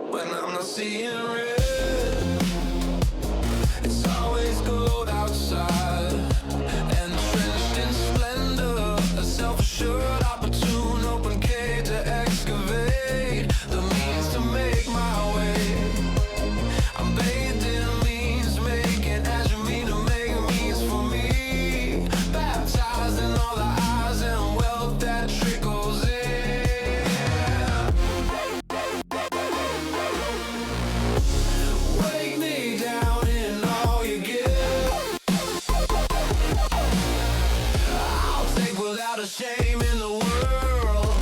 When I'm not seeing red, it's always gold outside, entrenched in splendor, a self-assured, opportune, open cage to excavate the means to make my way. I'm bathed in means making, as you mean to make means for me, baptized in all the eyes and wealth that trickles in. Wake me down in all you give. I'll take without a shame in the world.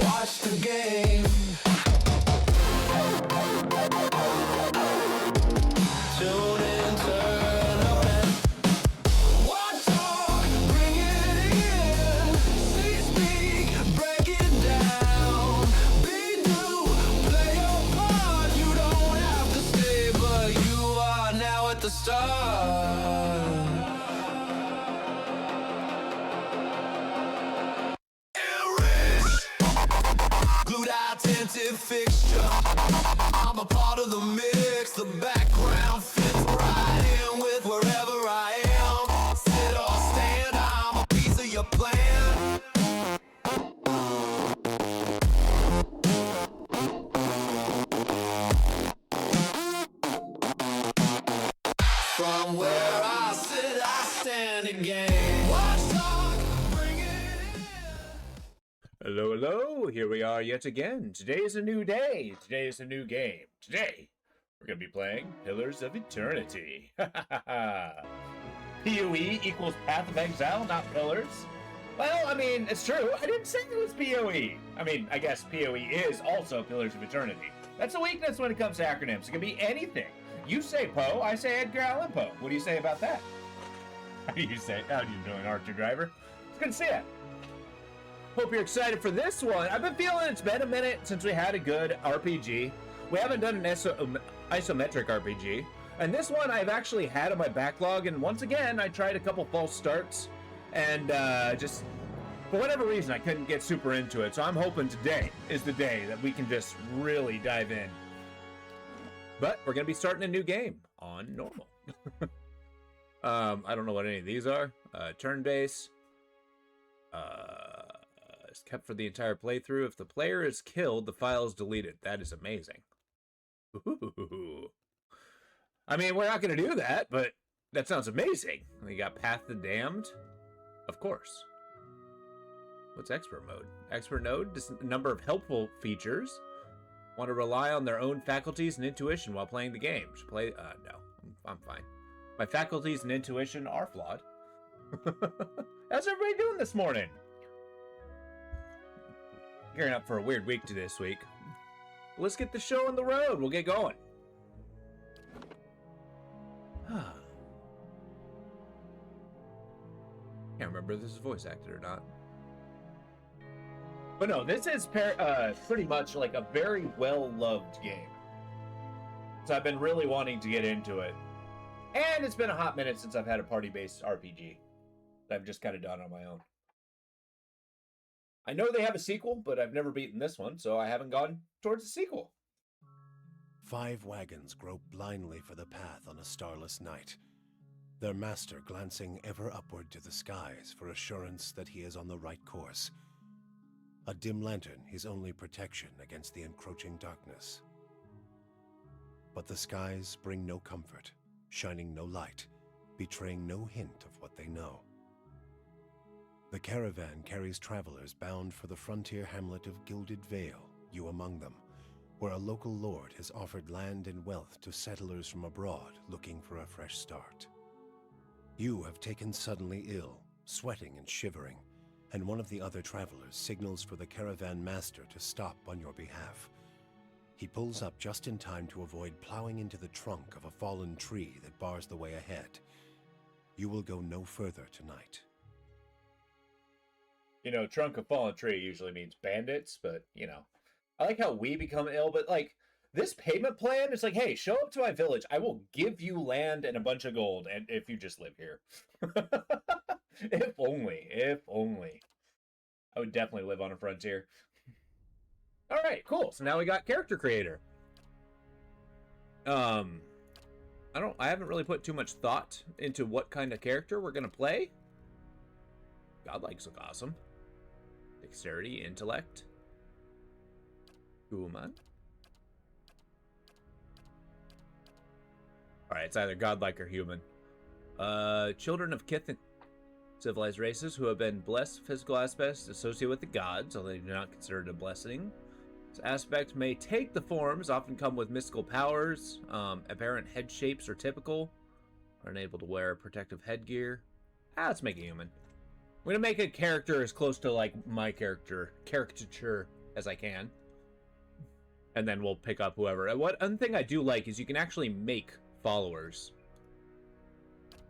Watch the game. Tune in, turn up and watch talk, bring it in. See, speak, break it down. Be new, play your part. You don't have to stay, but you are now at the start. Enriched, glued attentive fixture. I'm a part of the mix. The background fits right in with wherever I am. Sit or stand, I'm a piece of your plan. From where I sit, I stand again. Watch talk, bring it in. Hello, hello. Here we are yet again. Today is a new day. Today is a new game. Today, we're going to be playing Pillars of Eternity. PoE equals Path of Exile, not Pillars. Well, I mean, it's true. I didn't say it was PoE. I mean, I guess PoE is also Pillars of Eternity. That's a weakness when it comes to acronyms. It can be anything. You say Poe, I say Edgar Allan Poe. What do you say about that? How do you doing, Archer Driver? It's good to see you. Hope you're excited for this one. I've been feeling it's been a minute since we had a good RPG. We haven't done an isometric RPG. And this one I've actually had on my backlog. And once again, I tried a couple false starts. And just, for whatever reason, I couldn't get super into it. So I'm hoping today is the day that we can just really dive in. But we're going to be starting a new game on normal. I don't know what any of these are. Turn-based. It's kept for the entire playthrough. If the player is killed, the file is deleted. That is amazing. Ooh. I mean, we're not going to do that, but that sounds amazing. We got Path the Damned. Of course. What's expert mode? Expert mode, just a number of helpful features. Want to rely on their own faculties and intuition while playing the game. Should play, no, I'm fine. My faculties and intuition are flawed. How's everybody doing this morning? Gearing up for a weird week to this week. Let's get the show on the road. We'll get going. Can't remember if this is voice acted or not. But no, this is pretty much like a very well-loved game. So I've been really wanting to get into it. And it's been a hot minute since I've had a party-based RPG that I've just kind of done on my own. I know they have a sequel, but I've never beaten this one, so I haven't gone towards the sequel. 5 wagons grope blindly for the path on a starless night, their master glancing ever upward to the skies for assurance that he is on the right course. A dim lantern his only protection against the encroaching darkness. But the skies bring no comfort, shining no light, betraying no hint of what they know. The caravan carries travelers bound for the frontier hamlet of Gilded Vale, you among them, where a local lord has offered land and wealth to settlers from abroad looking for a fresh start. You have taken suddenly ill, sweating and shivering, and one of the other travelers signals for the caravan master to stop on your behalf. He pulls up just in time to avoid plowing into the trunk of a fallen tree that bars the way ahead. You will go no further tonight. You know, trunk of fallen tree usually means bandits, but, you know. I like how we become ill, but, like, this payment plan is like, hey, show up to my village. I will give you land and a bunch of gold, and if you just live here. If only. If only. I would definitely live on a frontier. All right, cool. So now we got character creator. I haven't really put too much thought into what kind of character we're gonna play. Godlikes look awesome. Dexterity, intellect. Human. All right, it's either godlike or human. Children of Kith, civilized races who have been blessed physical aspects associated with the gods, although they do not consider it a blessing. This aspect may take the forms, often come with mystical powers. Apparent head shapes are typical. Are unable to wear protective headgear. Let's make a human. I'm gonna make a character as close to like my caricature as I can. And then we'll pick up whoever. One thing I do like is you can actually make followers.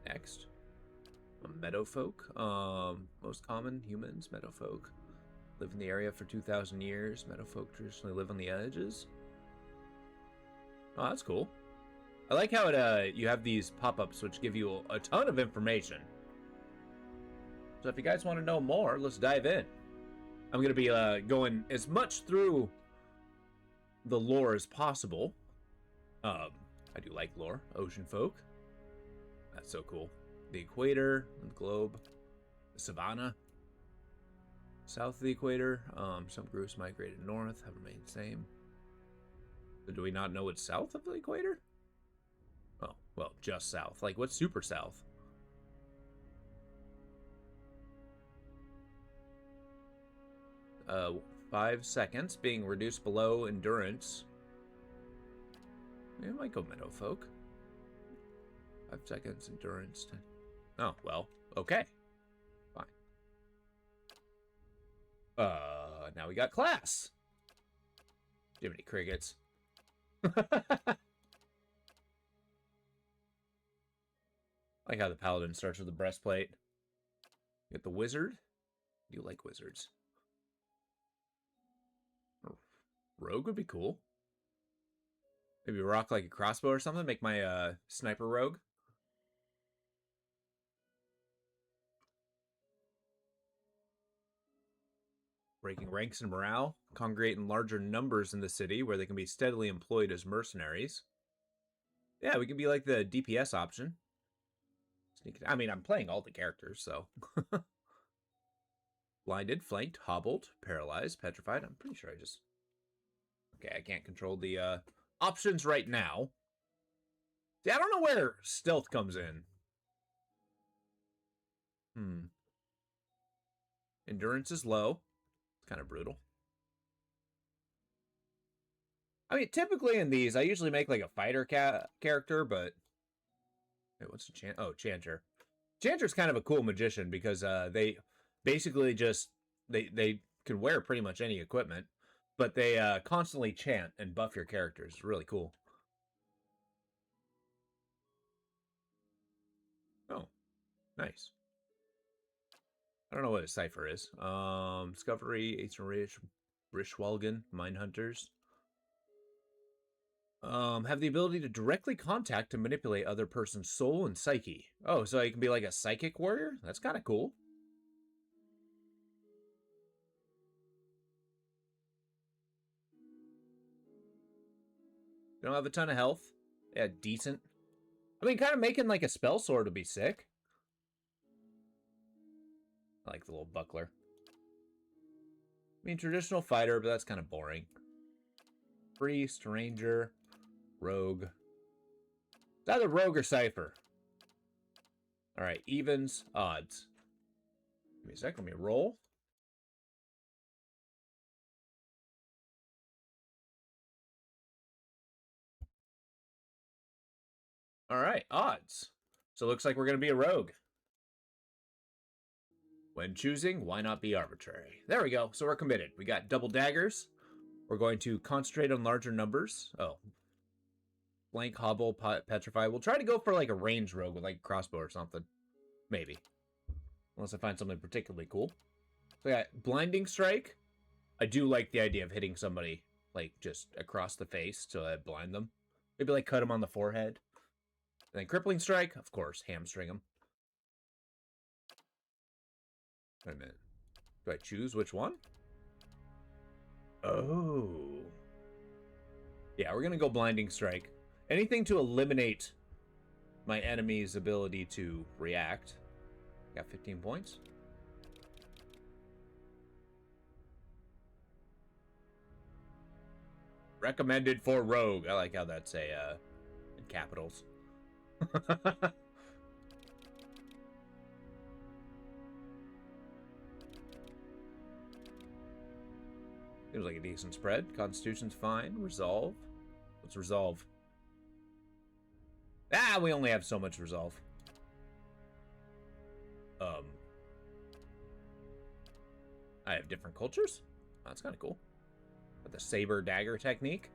Next. Meadowfolk. Most common humans, meadowfolk. Live in the area for 2,000 years. Meadowfolk traditionally live on the edges. Oh, that's cool. I like how you have these pop-ups which give you a ton of information. So if you guys want to know more, let's dive in. I'm going to be going as much through the lore as possible. I do like lore. Ocean folk. That's so cool. The equator, the globe, the savanna. South of the equator, some groups migrated north, have remained the same. So do we not know what's south of the equator? Oh, well, just south. Like, what's super south? Uh, 5 seconds, being reduced below endurance. Maybe I might go meadowfolk. 5 seconds, endurance. Oh, well, okay. Fine. Now we got class. Jiminy Crickets. I like how the paladin starts with the breastplate. You get the wizard. You like wizards. Rogue would be cool. Maybe rock like a crossbow or something. Make my sniper rogue. Breaking ranks and morale. Congregate in larger numbers in the city where they can be steadily employed as mercenaries. Yeah, we can be like the DPS option. I mean, I'm playing all the characters, so. Blinded, flanked, hobbled, paralyzed, petrified. I'm pretty sure I just... Okay, I can't control the options right now. See, I don't know where stealth comes in. Endurance is low. It's kind of brutal. I mean, typically in these, I usually make like a fighter character, but... Wait, what's the Oh, Chanter. Chanter's kind of a cool magician because they basically just... They can wear pretty much any equipment, but they constantly chant and buff your characters. It's really cool. Oh, nice. I don't know what a cipher is. Discovery, Ancient Rishwalgan, Mine Hunters. Have the ability to directly contact and manipulate other person's soul and psyche. Oh, so you can be like a psychic warrior? That's kind of cool. You don't have a ton of health? Yeah, decent. I mean, kind of making like a spell sword would be sick. I like the little buckler. I mean, traditional fighter, but that's kind of boring. Priest, ranger, rogue. It's either rogue or cipher. Alright, evens, odds. Give me a sec, let me roll. Alright, odds. So it looks like we're going to be a rogue. When choosing, why not be arbitrary? There we go. So we're committed. We got double daggers. We're going to concentrate on larger numbers. Oh. Blank, hobble, petrify. We'll try to go for like a range rogue with like a crossbow or something. Maybe. Unless I find something particularly cool. So I got blinding strike. I do like the idea of hitting somebody like just across the face to blind them. Maybe like cut them on the forehead. And then crippling strike, of course, hamstring them. Wait a minute. Do I choose which one? Oh. Yeah, we're gonna go blinding strike. Anything to eliminate my enemy's ability to react. Got 15 points. Recommended for rogue. I like how that's a in capitals. Seems like a decent spread. Constitution's fine. Resolve. What's resolve? Ah, we only have so much resolve. I have different cultures? Oh, that's kind of cool. But the saber dagger technique?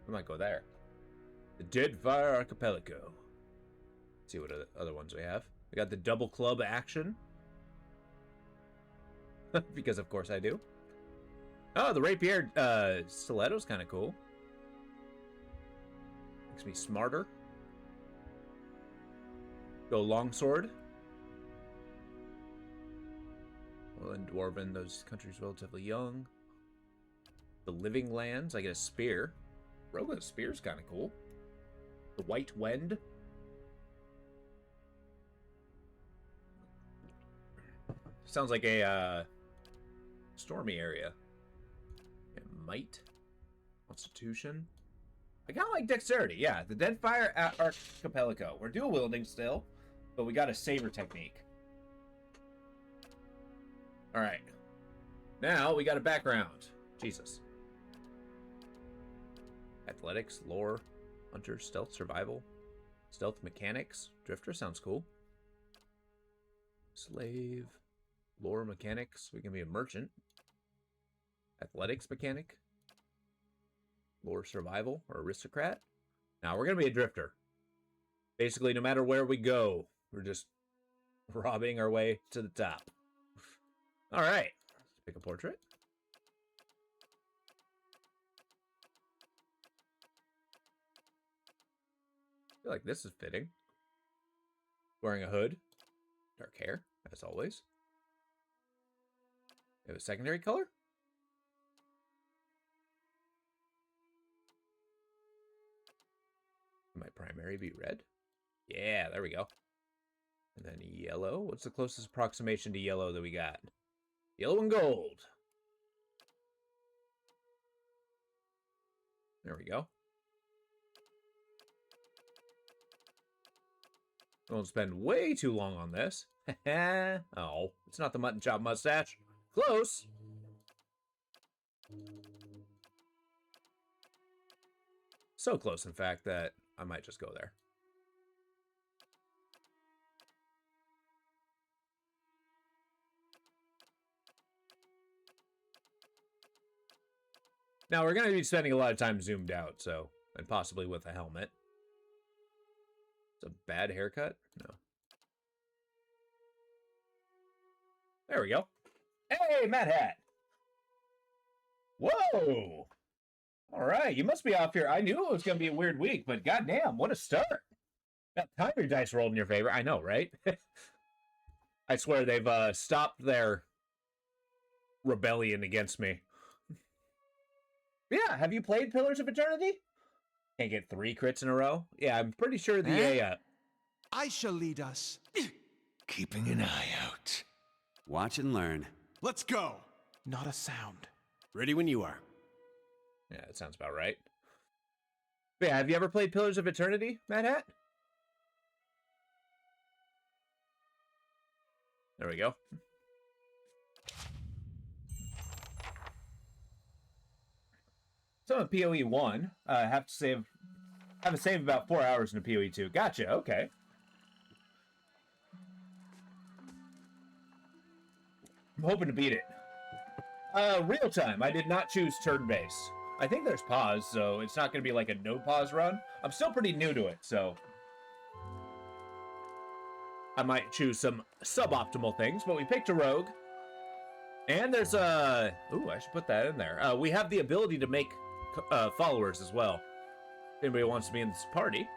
We might go there. The Deadfire Archipelago. Let's see what other ones we have. We got the double club action. Because of course I do. Oh, the rapier stiletto's kind of cool. Makes me smarter. Go longsword. Well, in Dwarven, those countries relatively young. The Living Lands, I get a spear. Rogue with a spear's kind of cool. The White Wend. Sounds like a stormy area. And might. Constitution. I kind of like dexterity, yeah. The Deadfire Archipelago. We're dual wielding still, but we got a saber technique. Alright. Now we got a background. Jesus. Athletics, lore, hunter, stealth, survival, stealth mechanics. Drifter sounds cool. Slave, lore mechanics. We can be a merchant. Athletics mechanic. Lore survival or aristocrat. Now we're going to be a drifter. Basically, no matter where we go, we're just robbing our way to the top. All right. Let's pick a portrait. I feel like this is fitting. Wearing a hood. Dark hair, as always. You have a secondary color? My primary be red. Yeah, there we go. And then yellow. What's the closest approximation to yellow that we got? Yellow and gold. There we go. Don't spend way too long on this. Oh, it's not the mutton chop mustache. Close. So close, in fact, that I might just go there. Now, we're going to be spending a lot of time zoomed out, so, and possibly with a helmet. It's a bad haircut? No. There we go. Hey, Mad Hat! Whoa! All right, you must be off here. I knew it was going to be a weird week, but goddamn, what a start. Now, time your dice rolled in your favor. I know, right? I swear they've stopped their rebellion against me. Yeah, have you played Pillars of Eternity? Can't get 3 crits in a row? Yeah, I'm pretty sure the I shall lead us. Keeping an eye out. Watch and learn. Let's go. Not a sound. Ready when you are. Yeah, that sounds about right. But yeah, have you ever played Pillars of Eternity, Mad Hat? There we go. So in PoE 1, have a save about 4 hours in a PoE 2. Gotcha, okay. I'm hoping to beat it. Real time. I did not choose turn-based. I think there's pause, so it's not going to be like a no pause run. I'm still pretty new to it, so I might choose some suboptimal things, but we picked a rogue. And there's a... Ooh, I should put that in there. We have the ability to make followers as well. If anybody wants to be in this party.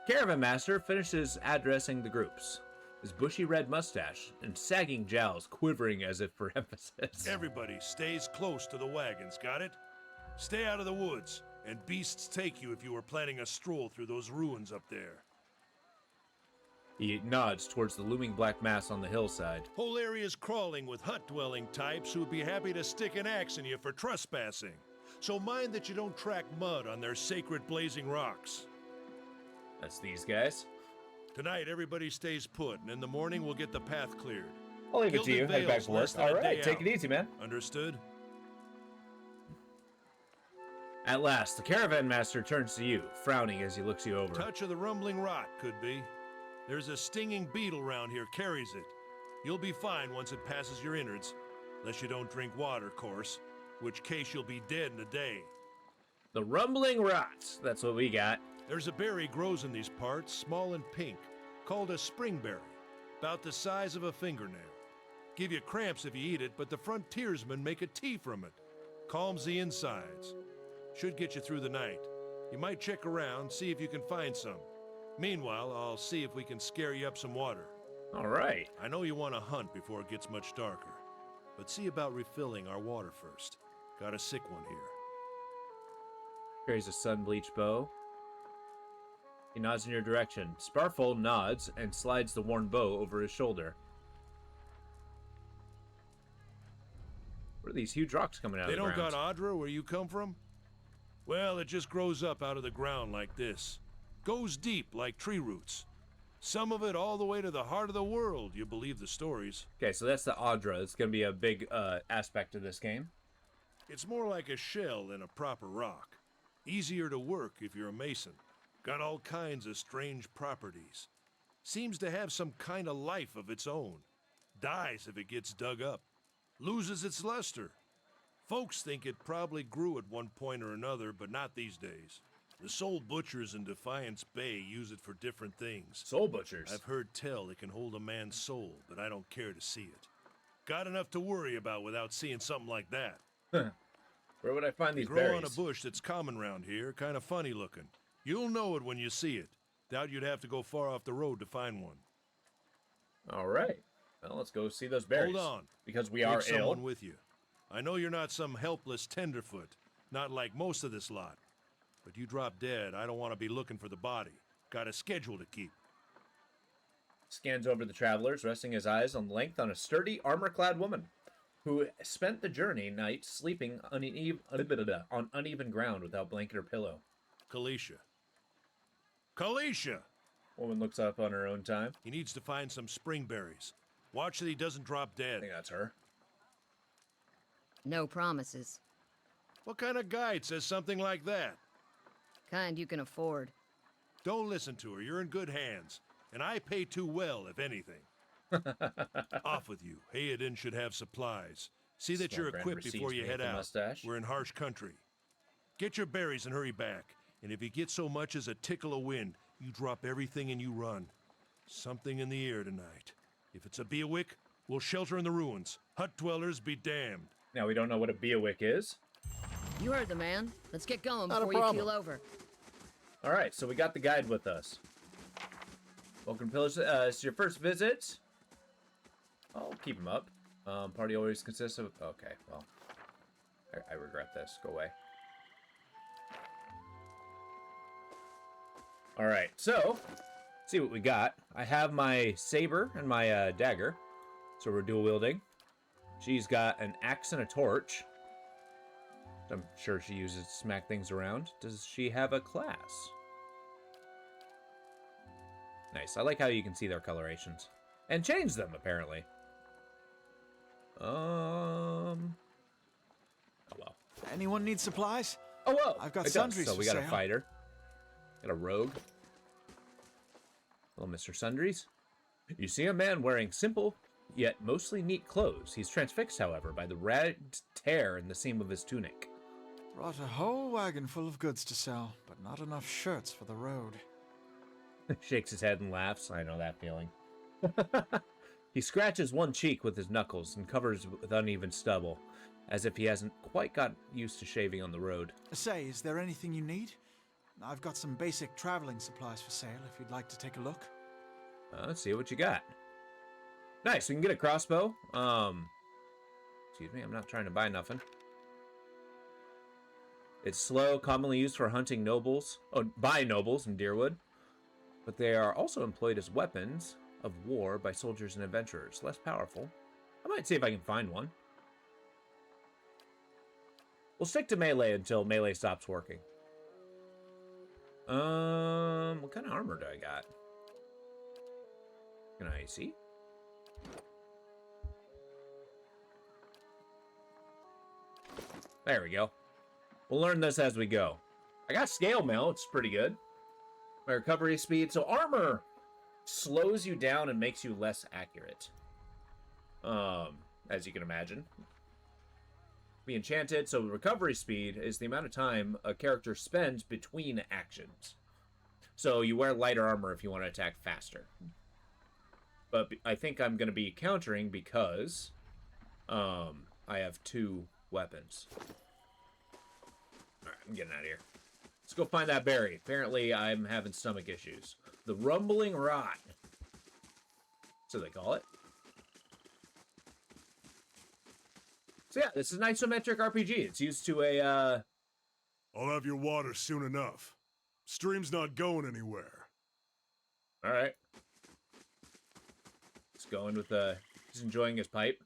Caravan Master finishes addressing the groups. His bushy red mustache and sagging jowls quivering as if for emphasis. Everybody stays close to the wagons, got it? Stay out of the woods, and beasts take you if you were planning a stroll through those ruins up there. He nods towards the looming black mass on the hillside. Whole area's crawling with hut-dwelling types who'd be happy to stick an axe in you for trespassing. So mind that you don't track mud on their sacred blazing rocks. That's these guys. Tonight, everybody stays put, and in the morning, we'll get the path cleared. I'll leave it to you. Gilded Head back Vale's to work. less than a All right, day take out. it easy, man. Understood? At last, the Caravan Master turns to you, frowning as he looks you over. Touch of the rumbling rot, could be. There's a stinging beetle round here, carries it. You'll be fine once it passes your innards. Unless you don't drink water, course. Which case you'll be dead in a day. The rumbling rot. That's what we got. There's a berry grows in these parts, small and pink, called a springberry. About the size of a fingernail. Give you cramps if you eat it, but the frontiersmen make a tea from it. Calms the insides. Should get you through the night. You might check around, see if you can find some. Meanwhile, I'll see if we can scare you up some water. All right. I know you want to hunt before it gets much darker, but see about refilling our water first. Got a sick one here. Carries a sun-bleached bow. He nods in your direction. Sparfold nods and slides the worn bow over his shoulder. What are these huge rocks coming out They of the don't ground? got Adra where you come from? Well, it just grows up out of the ground like this. Goes deep like tree roots. Some of it all the way to the heart of the world, you believe the stories. Okay, so that's the Adra. It's going to be a big aspect of this game. It's more like a shell than a proper rock. Easier to work if you're a mason. Got all kinds of strange properties. Seems to have some kind of life of its own. Dies if it gets dug up. Loses its luster. Folks think it probably grew at one point or another, but not these days. The soul butchers in Defiance Bay use it for different things. Soul butchers. I've heard tell it can hold a man's soul, but I don't care to see it. Got enough to worry about without seeing something like that. Where would I find these Grow berries? on a bush that's common round here, kind of funny looking. You'll know it when you see it. Doubt you'd have to go far off the road to find one. All right. Well, let's go see those berries. Hold on. Because we Take are someone ill. with you. I know you're not some helpless tenderfoot, not like most of this lot. But you drop dead, I don't want to be looking for the body. Got a schedule to keep. Scans over the travelers, resting his eyes on length on a sturdy, armor-clad woman who spent the journey night sleeping on uneven ground without blanket or pillow. Kalisha. Kalisha! Woman looks up on her own time. He needs to find some springberries. Watch that he doesn't drop I dead. think that's her. No promises. What kind of guide says something like that? Kind you can afford. Don't listen to her. You're in good hands. And I pay too well, if anything. Off with you. Hayden should have supplies. See that you're Stormbrand equipped before recedes you beneath head the out. mustache. We're in harsh country. Get your berries and hurry back. And if you get so much as a tickle of wind, you drop everything and you run. Something in the air tonight. If it's a Beawick, we'll shelter in the ruins. Hut dwellers be damned. Now, we don't know what a Beawick is. You heard the man. Let's get going Not a before you problem. keel over. All right, so we got the guide with us. Welcome, pillars. It's your first visit. I'll keep him up. Party always consists of... Okay, well. I regret this. Go away. All right, so... Let's see what we got. I have my saber and my dagger. So we're dual wielding. She's got an axe and a torch. I'm sure she uses to smack things around. Does she have a class? Nice. I like how you can see their colorations. And change them, apparently. Oh, well. Anyone need supplies? Oh, well. I've got it does. sundries So we for got a sale. fighter. Got a rogue. Little Mr. Sundries. You see a man wearing simple, yet mostly neat clothes. He's transfixed, however, by the ragged tear in the seam of his tunic. Brought a whole wagon full of goods to sell, but not enough shirts for the road. Shakes his head and laughs. I know that feeling. He scratches one cheek with his knuckles and covers it with uneven stubble, as if he hasn't quite got used to shaving on the road. Say, is there anything you need? I've got some basic traveling supplies for sale if you'd like to take a look. Let's see what you got. Nice, we can get a crossbow. Excuse me, I'm not trying to buy nothing. It's slow, commonly used for hunting nobles, by nobles in Deerwood, but they are also employed as weapons of war by soldiers and adventurers. Less powerful. I might see if I can find one. We'll stick to melee until melee stops working. What kind of armor do I got? Can I see? There we go. We'll learn this as we go. I got scale mail. It's pretty good. My recovery speed. So armor slows you down and makes you less accurate. As you can imagine. Be enchanted. So recovery speed is the amount of time a character spends between actions. So you wear lighter armor if you want to attack faster. But I think I'm going to be countering because I have 2 weapons. Alright, I'm getting out of here. Let's go find that berry. Apparently, I'm having stomach issues. The Rumbling Rot. So they call it. So yeah, this is an isometric RPG. It's used to a, I'll have your water soon enough. Stream's not going anywhere. Alright. He's going with, he's enjoying his pipe.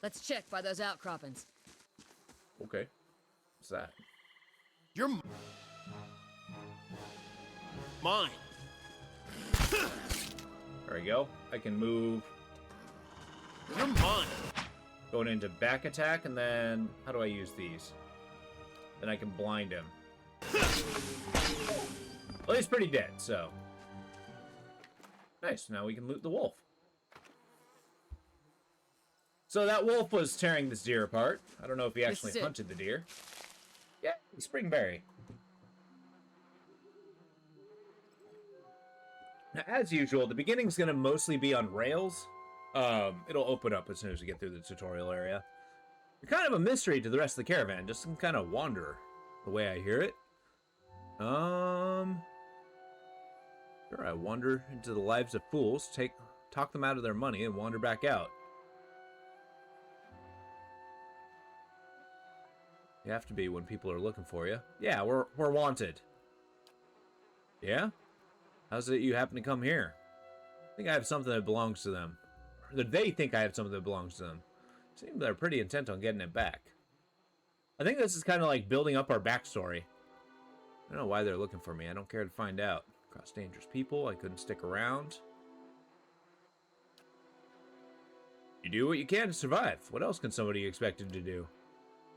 Let's check by those outcroppings. Okay. What's that? You're mine. There we go. I can move. You're mine. Going into back attack, and then how do I use these? Then I can blind him. Well, he's pretty dead, so. Nice, now we can loot the wolf. So that wolf was tearing this deer apart. I don't know if he actually hunted the deer. Yeah, Springberry. Now, as usual, the beginning's going to mostly be on rails. It'll open up as soon as we get through the tutorial area. You're kind of a mystery to the rest of the caravan. Just some kind of wander, the way I hear it. Sure, I wander into the lives of fools, talk them out of their money, and wander back out. You have to be when people are looking for you. Yeah, we're wanted. Yeah? How's it you happen to come here? I think I have something that belongs to them. Or they think I have something that belongs to them. Seems they're pretty intent on getting it back. I think this is kind of like building up our backstory. I don't know why they're looking for me. I don't care to find out. Cross dangerous people. I couldn't stick around. You do what you can to survive. What else can somebody expected to do?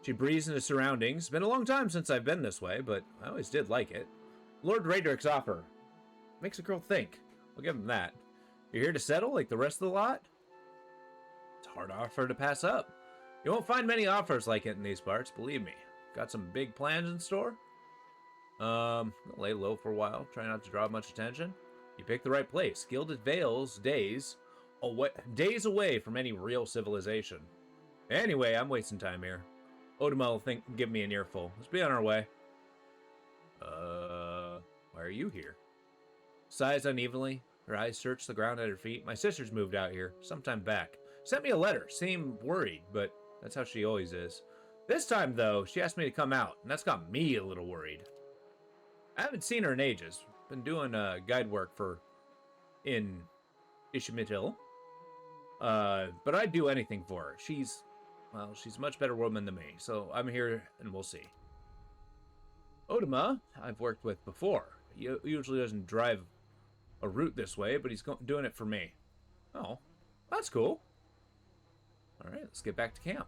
She breathes into surroundings. Been a long time since I've been this way, but I always did like it. Lord Raedric's offer. Makes a girl think. I'll give him that. You're here to settle like the rest of the lot? It's a hard offer to pass up. You won't find many offers like it in these parts, believe me. Got some big plans in store? I'll lay low for a while, try not to draw much attention. You picked the right place. Gilded Vales, days away from any real civilization. Anyway, I'm wasting time here. Odema will give me an earful. Let's be on our way. Why are you here? Sighs unevenly. Her eyes search the ground at her feet. My sister's moved out here, sometime back. Sent me a letter. Seemed worried, but that's how she always is. This time, though, she asked me to come out, and that's got me a little worried. I haven't seen her in ages. Been doing guide work in Ishimitil. But I'd do anything for her. She's a much better woman than me, so I'm here and we'll see. Odema, I've worked with before. He usually doesn't drive a route this way, but he's doing it for me. Oh, that's cool. Alright, let's get back to camp.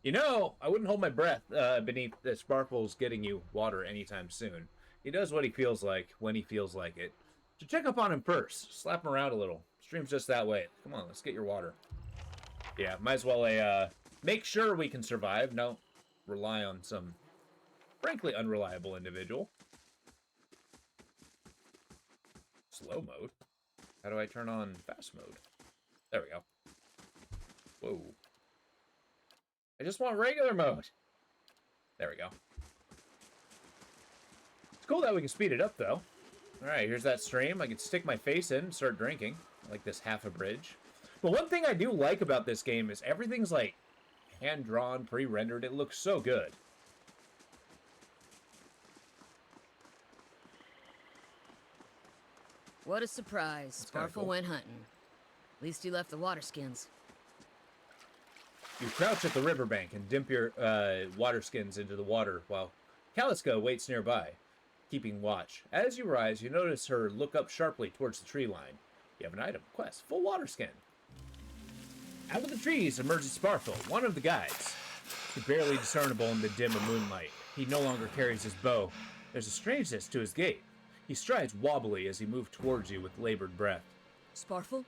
You know, I wouldn't hold my breath beneath the Sparkles getting you water anytime soon. He does what he feels like, when he feels like it. So check up on him first. Slap him around a little. Stream's just that way. Come on, let's get your water. Yeah, might as well make sure we can survive. No, rely on some, frankly, unreliable individual. Slow mode? How do I turn on fast mode? There we go. Whoa. I just want regular mode. There we go. It's cool that we can speed it up, though. Alright, here's that stream. I can stick my face in and start drinking. Like this half a bridge. But one thing I do like about this game is everything's like hand-drawn, pre-rendered. It looks so good. What a surprise. kinda Sparfle cool. went hunting. At least he left the water skins. You crouch at the riverbank and dump your water skins into the water while Kaliska waits nearby, keeping watch. As you rise, you notice her look up sharply towards the tree line. You have an item. Quest. Full water skin. Out of the trees emerges Sparfle, one of the guides. He's barely discernible in the dim of moonlight. He no longer carries his bow. There's a strangeness to his gait. He strides wobbly as he moves towards you with labored breath. Sparfle?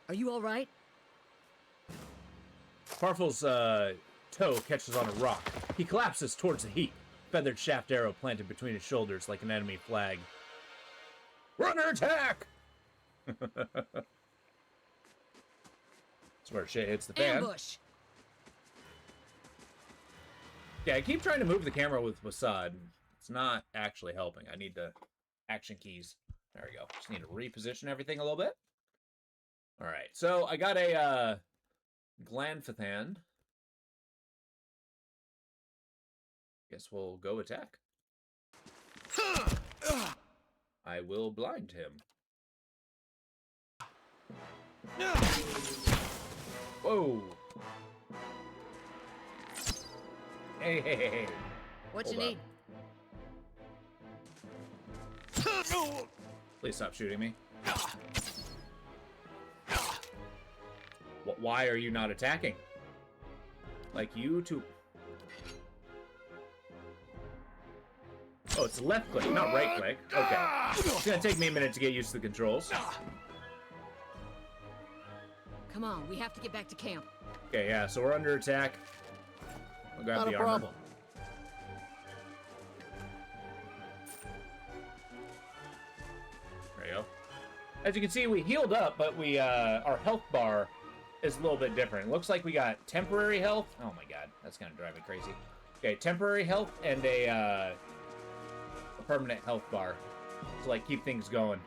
Are you all right? Sparfle's toe catches on a rock. He collapses towards the heap, feathered shaft arrow planted between his shoulders like an enemy flag. We're under attack! That's where shit hits the fan. Ambush! Yeah, I keep trying to move the camera with Wasad. It's not actually helping. I need the action keys. There we go. Just need to reposition everything a little bit. All right, so I got a Glanfathan. Guess we'll go attack. I will blind him. Whoa. Hey, hey, hey, hey. What Hold you up. need? Please stop shooting me. Why are you not attacking? Like you two. Oh, it's left click, not right click. Okay. It's gonna take me a minute to get used to the controls. Come on, we have to get back to camp. Okay, yeah, so we're under attack. I'll grab Not the a armor. problem. There you go. As you can see, we healed up, but we our health bar is a little bit different. It looks like we got temporary health. Oh my god, that's gonna drive me crazy. Okay, temporary health and a permanent health bar to like keep things going.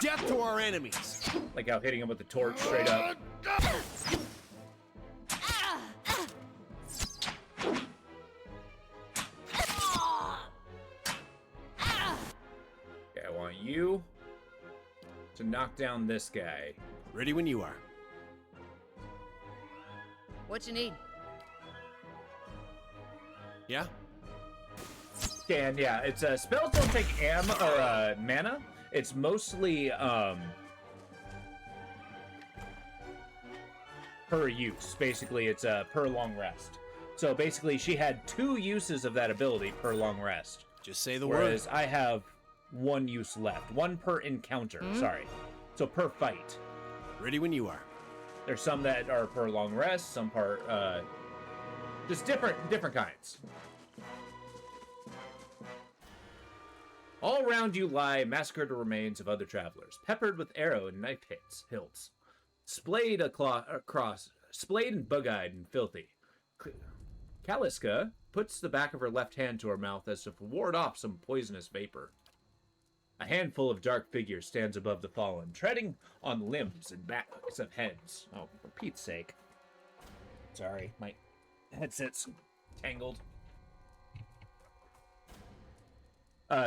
Death to our enemies. Like how hitting him with the torch straight up. Okay, I want you to knock down this guy. Ready when you are. What you need? Yeah? Okay, and yeah, it's spells don't take mana. It's mostly per use. Basically, it's per long rest. So basically, she had 2 uses of that ability per long rest. Just say the Whereas I have 1 use left. 1 per encounter, sorry. So per fight. word. Ready when you are. There's some that are per long rest, some per just different kinds. All around you lie massacred remains of other travelers, peppered with arrow and knife hilts, splayed and bug-eyed and filthy. Kaliska puts the back of her left hand to her mouth as if to ward off some poisonous vapor. A handful of dark figures stands above the fallen, treading on limbs and backs of heads. Oh, for Pete's sake. Sorry, my headset's tangled.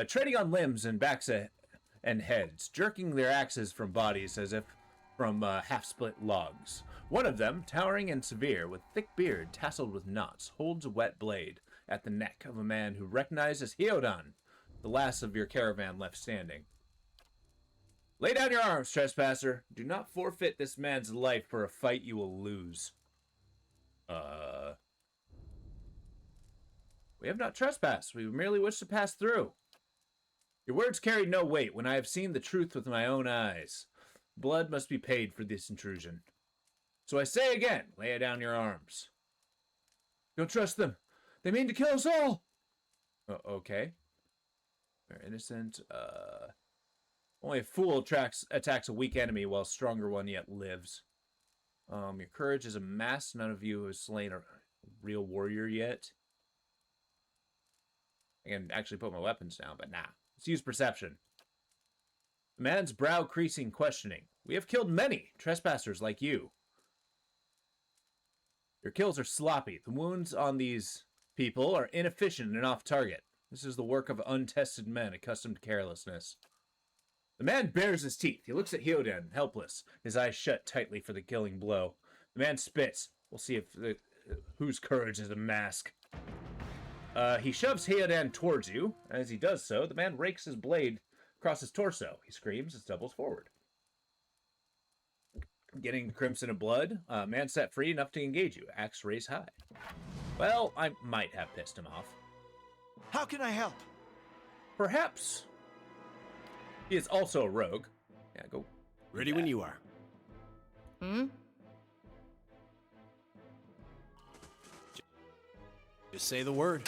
Treading on limbs and backs and heads, jerking their axes from bodies as if from half-split logs. One of them, towering and severe, with thick beard tasseled with knots, holds a wet blade at the neck of a man who recognizes Hyodan, the last of your caravan left standing. Lay down your arms, trespasser. Do not forfeit this man's life for a fight you will lose. We have not trespassed. We merely wish to pass through. Your words carry no weight when I have seen the truth with my own eyes. Blood must be paid for this intrusion. So I say again, lay down your arms. Don't trust them. They mean to kill us all. Okay. They're innocent. Only a fool attacks a weak enemy while a stronger one yet lives. Your courage is amassed. None of you have slain a real warrior yet. I can actually put my weapons down, but nah. Let's use perception. The man's brow creasing, questioning. We have killed many trespassers like you. Your kills are sloppy. The wounds on these people are inefficient and off target. This is the work of untested men accustomed to carelessness. The man bares his teeth. He looks at Hyoden, helpless, his eyes shut tightly for the killing blow. The man spits. We'll see if whose courage is a mask. He shoves Hyoden towards you. As he does so, the man rakes his blade across his torso. He screams and stumbles forward. Getting the crimson of blood, man set free enough to engage you. Axe raised high. Well, I might have pissed him off. How can I help? Perhaps. He is also a rogue. Yeah, go. Ready when you are. Hmm? Just say the word.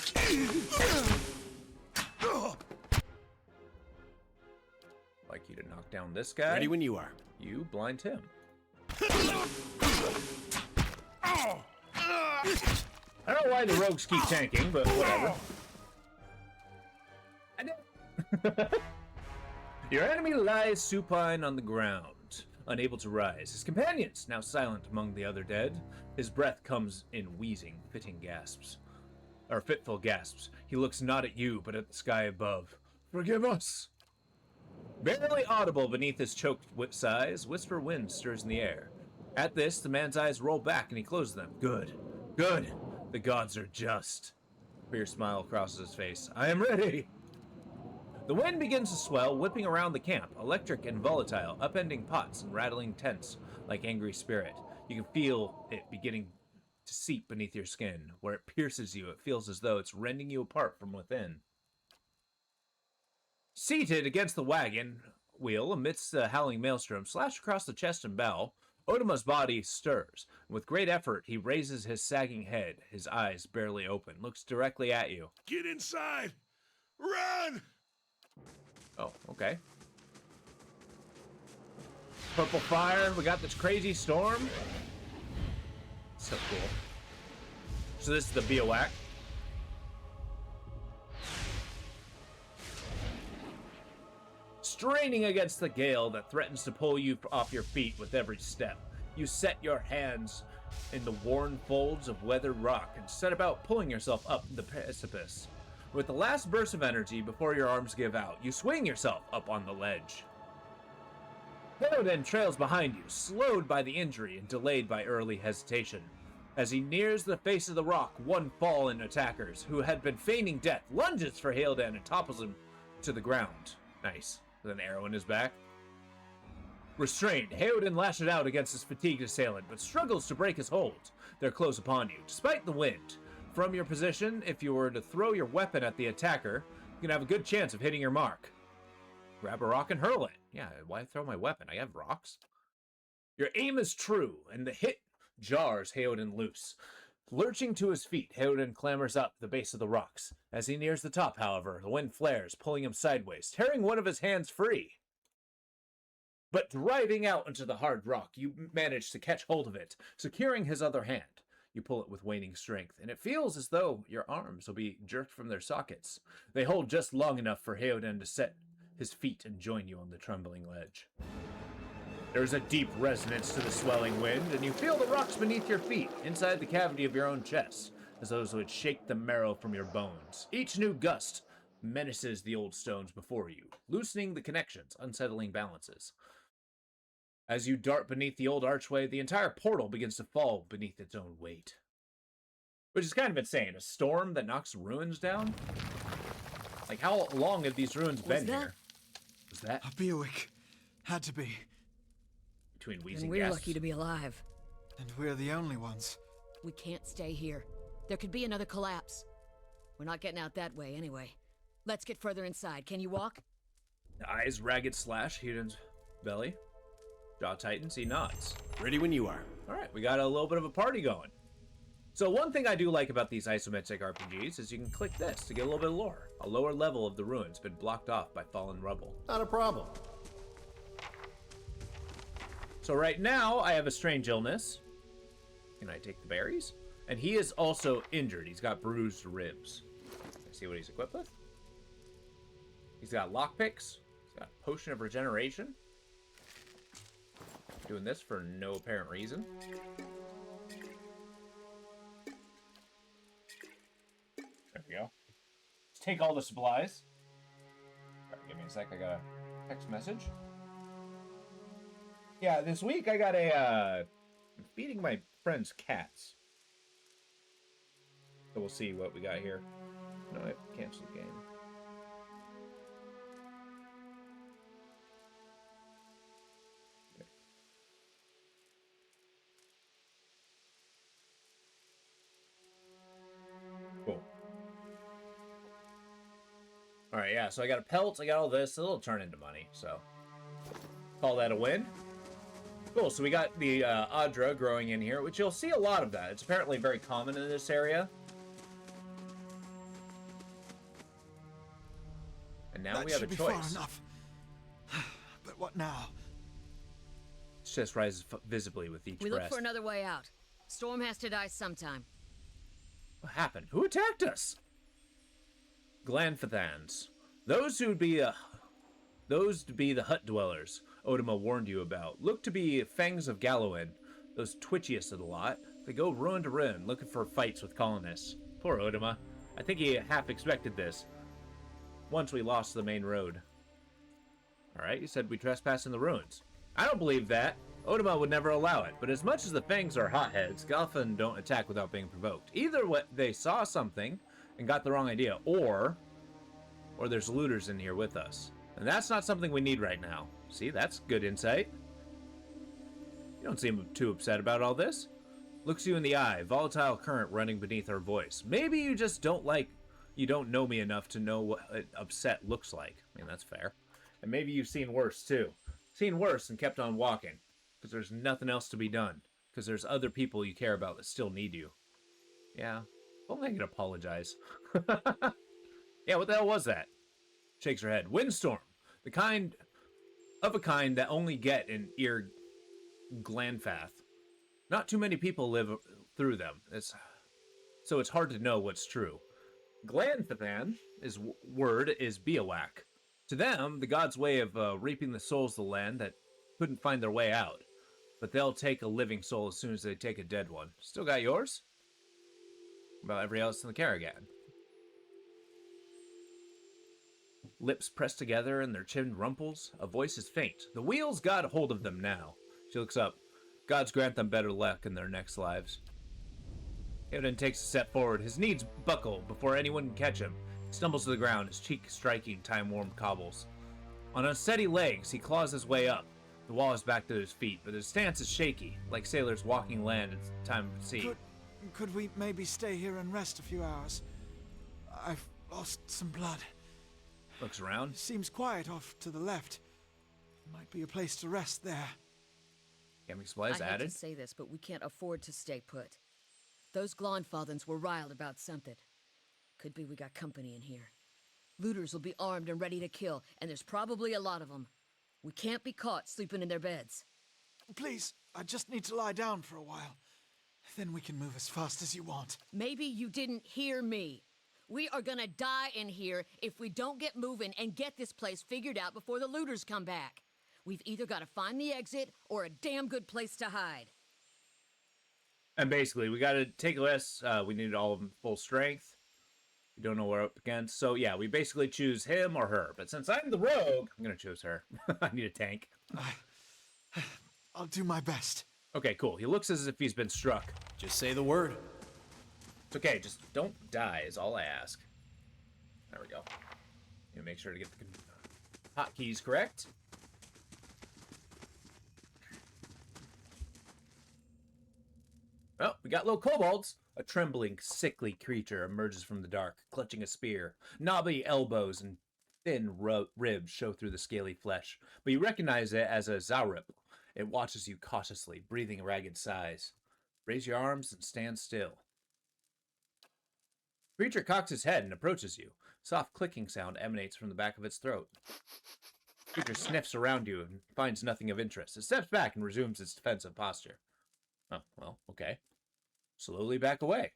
Like you to knock down this guy. Ready when you are. You blind him. I don't know why the rogues keep tanking, but whatever. Your enemy lies supine on the ground, unable to rise. His companions, now silent among the other dead. His breath comes in wheezing, fitful gasps. He looks not at you, but at the sky above. Forgive us! Barely audible beneath his choked sighs, whisper wind stirs in the air. At this, the man's eyes roll back and he closes them. Good. Good. The gods are just. A fierce smile crosses his face. I am ready. The wind begins to swell, whipping around the camp, electric and volatile, upending pots and rattling tents like angry spirit. You can feel it beginning to seep beneath your skin. Where it pierces you, it feels as though it's rending you apart from within. Seated against the wagon wheel amidst the howling maelstrom, slashed across the chest and bow, Otima's body stirs. With great effort, he raises his sagging head, his eyes barely open, looks directly at you. Get inside! Run! Oh, okay. Purple fire, we got this crazy storm. So cool. So this is the Biowac. Straining against the gale that threatens to pull you off your feet with every step, you set your hands in the worn folds of weathered rock and set about pulling yourself up the precipice. With the last burst of energy before your arms give out, you swing yourself up on the ledge. Hyoden trails behind you, slowed by the injury and delayed by early hesitation. As he nears the face of the rock, one fallen attackers, who had been feigning death, lunges for Hyoden and topples him to the ground. Nice. With an arrow in his back. Restrained, Hyoden lashes out against his fatigued assailant, but struggles to break his hold. They're close upon you, despite the wind. From your position, if you were to throw your weapon at the attacker, you can have a good chance of hitting your mark. Grab a rock and hurl it. Yeah, why throw my weapon? I have rocks. Your aim is true, and the hit jars Hyoden loose. Lurching to his feet, Hyoden clambers up the base of the rocks. As he nears the top, however, the wind flares, pulling him sideways, tearing one of his hands free. But driving out into the hard rock, you manage to catch hold of it, securing his other hand. You pull it with waning strength, and it feels as though your arms will be jerked from their sockets. They hold just long enough for Hyoden to set his feet and join you on the trembling ledge. There's a deep resonance to the swelling wind, and you feel the rocks beneath your feet, inside the cavity of your own chest, as those would shake the marrow from your bones. Each new gust menaces the old stones before you, loosening the connections, unsettling balances. As you dart beneath the old archway, the entire portal begins to fall beneath its own weight. Which is kind of insane. A storm that knocks ruins down? Like, how long have these ruins been here? Was that? A Biowick. Had to be. Between wheezing And we're gasps. lucky to be alive. And we're the only ones. We can't stay here. There could be another collapse. We're not getting out that way anyway. Let's get further inside. Can you walk? Eyes ragged slash, Hudon's belly. Jaw tightens, he nods. Ready when you are. All right, we got a little bit of a party going. So one thing I do like about these isometric RPGs is you can click this to get a little bit of lore. A lower level of the ruins been blocked off by fallen rubble. Not a problem. So right now, I have a strange illness. Can I take the berries? And he is also injured. He's got bruised ribs. Let's see what he's equipped with. He's got lockpicks. He's got potion of regeneration. Doing this for no apparent reason. There we go. Let's take all the supplies. All right, give me a sec. I got a text message. Yeah, this week I got a feeding my friend's cats. So we'll see what we got here. No, I canceled the game. Cool. All right, yeah. So I got a pelt. I got all this. It'll turn into money. So call that a win. Cool. So we got the Adra growing in here, which you'll see a lot of that. It's apparently very common in this area. And now we have a That should be choice. far enough. But what now? It just rises visibly with each We breath. look for another way out. Storm has to die sometime. What happened? Who attacked us? Glanfathans. Those to be the hut dwellers Odima warned you about. Look to be Fangs of Gallowin. Those twitchiest of the lot. They go ruin to ruin, looking for fights with colonists. Poor Odima. I think he half expected this. Once we lost the main road. Alright, you said we trespass in the ruins. I don't believe that. Odima would never allow it, but as much as the Fangs are hotheads, Galfin don't attack without being provoked. Either they saw something and got the wrong idea, or there's looters in here with us. And that's not something we need right now. See, that's good insight. You don't seem too upset about all this. Looks you in the eye, volatile current running beneath her voice. Maybe you just don't know me enough to know what upset looks like. I mean, that's fair. And maybe you've seen worse, too. Seen worse and kept on walking. Because there's nothing else to be done. Because there's other people you care about that still need you. Yeah. Only I could apologize. Yeah, what the hell was that? Shakes her head. Windstorm. The kind that only get in Ir Glanfath. Not too many people live through them. So it's hard to know what's true. Glanfathan, word is Biawak. To them, the gods' way of reaping the souls of the land that couldn't find their way out. But they'll take a living soul as soon as they take a dead one. Still got yours? About every else in the Karragan. Lips pressed together and their chin rumples. A voice is faint. The wheels got a hold of them now. She looks up. Gods grant them better luck in their next lives. Theoden takes a step forward. His knees buckle before anyone can catch him. He stumbles to the ground, his cheek striking time-worn cobbles. On unsteady legs, he claws his way up. The wall is back to his feet, but his stance is shaky, like sailors walking land in time of sea. Could we maybe stay here and rest a few hours? I've lost some blood. Looks around. Seems quiet off to the left. Might be a place to rest there. Camping supplies I hate added. to say this, but we can't afford to stay put. Those Glonfathans were riled about something. Could be we got company in here. Looters will be armed and ready to kill, and there's probably a lot of them. We can't be caught sleeping in their beds. Please, I just need to lie down for a while. Then we can move as fast as you want. Maybe you didn't hear me. We are gonna die in here if we don't get moving and get this place figured out before the looters come back. We've either got to find the exit or a damn good place to hide. And basically, we got to take less. We need all of them full strength. We don't know what we're up against. So, yeah, we basically choose him or her. But since I'm the rogue, I'm going to choose her. I need a tank. I'll do my best. Okay, cool. He looks as if he's been struck. Just say the word. It's okay. Just don't die is all I ask. There we go. Make sure to get the hotkeys correct. Oh, we got little kobolds. A trembling, sickly creature emerges from the dark, clutching a spear, knobby elbows and Thin ribs show through the scaly flesh, but you recognize it as a Zaurip. It watches you cautiously, breathing ragged sighs. Raise your arms and stand still. The creature cocks its head and approaches you. Soft clicking sound emanates from the back of its throat. The creature sniffs around you and finds nothing of interest. It steps back and resumes its defensive posture. Oh, well, okay. Slowly back away.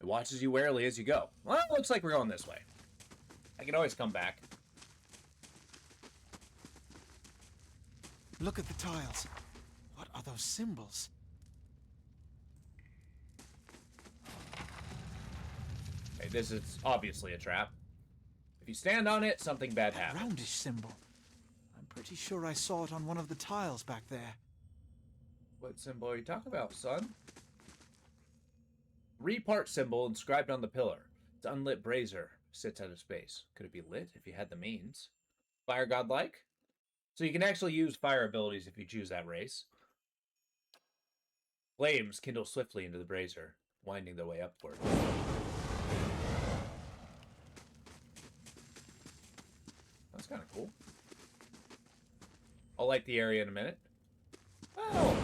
It watches you warily as you go. Well, it looks like we're going this way. I can always come back. Look at the tiles. What are those symbols? Okay, this is obviously a trap. If you stand on it, something bad That happens. roundish symbol. I'm pretty sure I saw it on one of the tiles back there. What symbol are you talking about, son? Three-part symbol inscribed on the pillar. It's unlit brazier. Sits at a space. Could it be lit if you had the means? Fire godlike? So you can actually use fire abilities if you choose that race. Flames kindle swiftly into the brazier, winding their way upward. That's kind of cool. I'll light the area in a minute. Oh!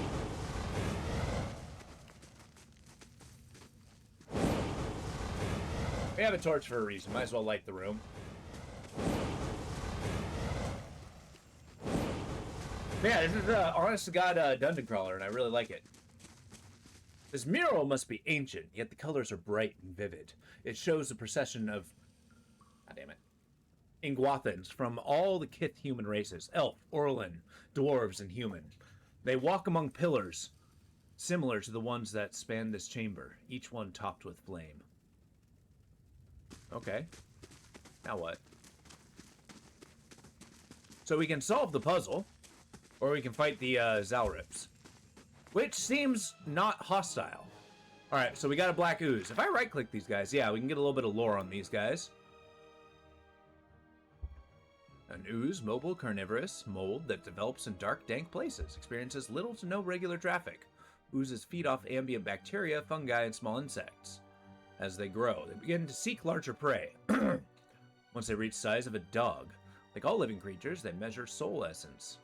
We have a torch for a reason. Might as well light the room. Yeah, this is honest to God dungeon crawler, and I really like it. This mural must be ancient, yet the colors are bright and vivid. It shows the procession of, god damn it, Ingwathans from all the Kith human races: elf, Orlin, dwarves, and human. They walk among pillars similar to the ones that span this chamber, each one topped with flame. Okay. Now what? So we can solve the puzzle, or we can fight the Zaurips, which seems not hostile. Alright, so we got a black ooze. If I right-click these guys, yeah, we can get a little bit of lore on these guys. An ooze, mobile, carnivorous mold that develops in dark, dank places. Experiences little to no regular traffic. Oozes feed off ambient bacteria, fungi, and small insects. As they grow, they begin to seek larger prey. Once they reach the size of a dog. Like all living creatures, they measure soul essence.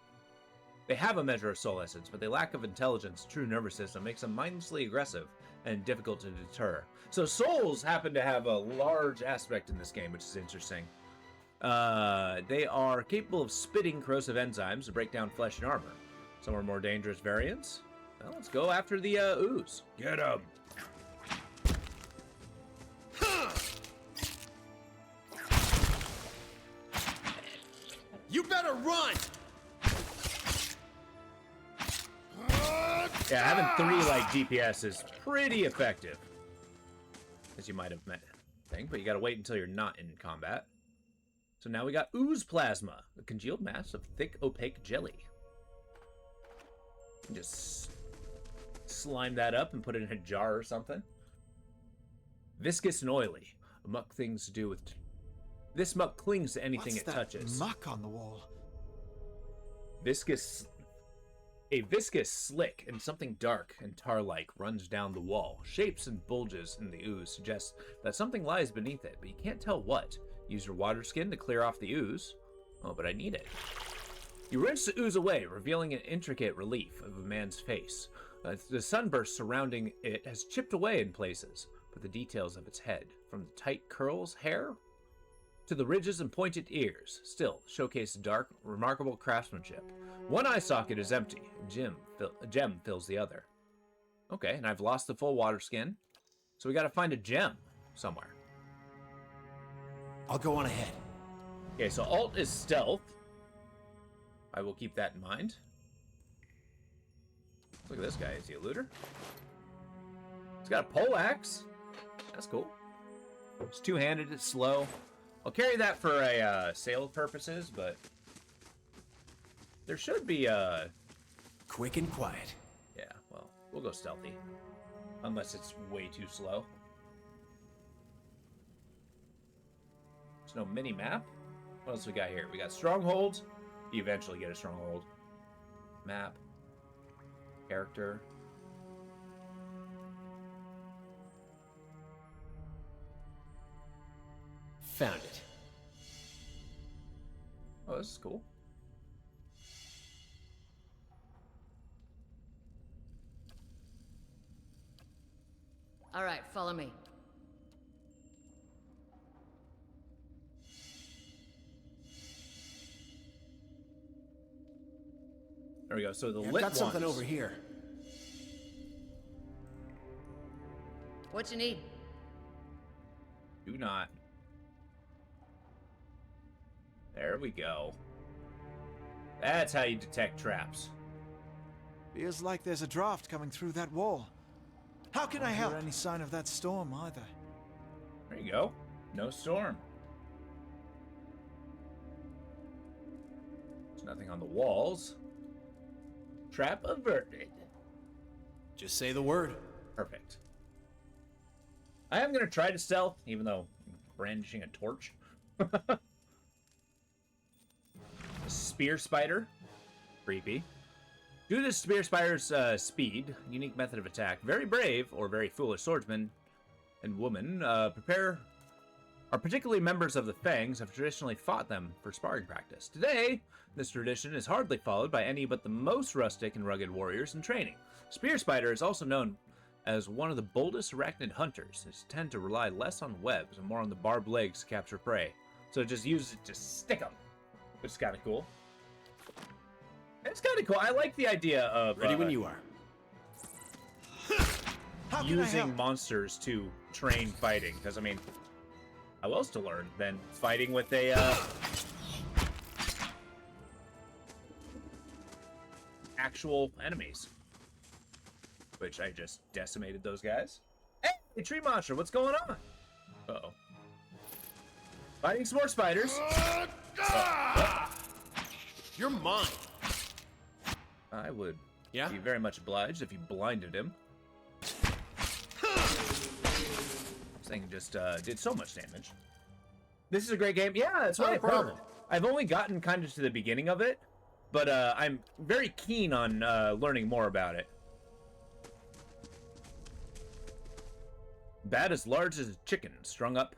They have a measure of soul essence, but their lack of intelligence, true nervous system, makes them mindlessly aggressive and difficult to deter. So souls happen to have a large aspect in this game, which is interesting. They are capable of spitting corrosive enzymes to break down flesh and armor. Some are more dangerous variants. Well, let's go after the ooze. Get 'em! You better run! Yeah, having 3 like DPS is pretty effective, as you might have think, but you gotta wait until you're not in combat. So now we got ooze plasma, a congealed mass of thick, opaque jelly. Just slime that up and put it in a jar or something. Viscous and oily, a muck things to do with. This muck clings to anything What's it that touches. muck on the wall? A viscous slick and something dark and tar-like runs down the wall. Shapes and bulges in the ooze suggest that something lies beneath it, but you can't tell what. Use your water skin to clear off the ooze. Oh, but I need it. You rinse the ooze away, revealing an intricate relief of a man's face. The sunburst surrounding it has chipped away in places, but the details of its head, from the tight curls, hair, to the ridges and pointed ears, still showcase dark, remarkable craftsmanship. One eye socket is empty. A gem fills the other. Okay, and I've lost the full water skin, so we gotta find a gem somewhere. I'll go on ahead. Okay, so alt is stealth. I will keep that in mind. Look at this guy. Is he a looter? He's got a pole axe. That's cool. It's two-handed. It's slow. I'll carry that for a sale purposes, but there should be a... Quick and quiet. Yeah, well, we'll go stealthy. Unless it's way too slow. There's no mini-map. What else we got here? We got strongholds. You eventually get a stronghold. Map. Character. Found it. Oh, this is cool. All right, follow me. There we go. So the I've lit got something ones. over here. What you need? Do not. There we go. That's how you detect traps. Feels like there's a draft coming through that wall. How can I help? Any sign of that storm either? There you go. No storm. There's nothing on the walls. Trap averted. Just say the word. Perfect. I am going to try to stealth, even though I'm brandishing a torch. A spear spider. Creepy. Due to the spear spider's speed, unique method of attack, very brave or very foolish swordsmen and women are particularly members of the Fangs have traditionally fought them for sparring practice. Today, this tradition is hardly followed by any but the most rustic and rugged warriors in training. Spear spider is also known as one of the boldest arachnid hunters. They tend to rely less on webs and more on the barbed legs to capture prey. So just use it to stick them, which is kind of cool. It's kind of cool. I like the idea of Ready when you are. using monsters to train fighting. Because, I mean, how else to learn than fighting with a actual enemies? Which I just decimated those guys. Hey, tree monster, what's going on? Uh-oh. Fighting some more spiders. You're mine. I would Yeah? be very much obliged if you blinded him. This thing just did so much damage. This is a great game. Yeah, that's what Not a I've heard. problem. I've only gotten kind of to the beginning of it, but I'm very keen on learning more about it. Bat as large as a chicken strung up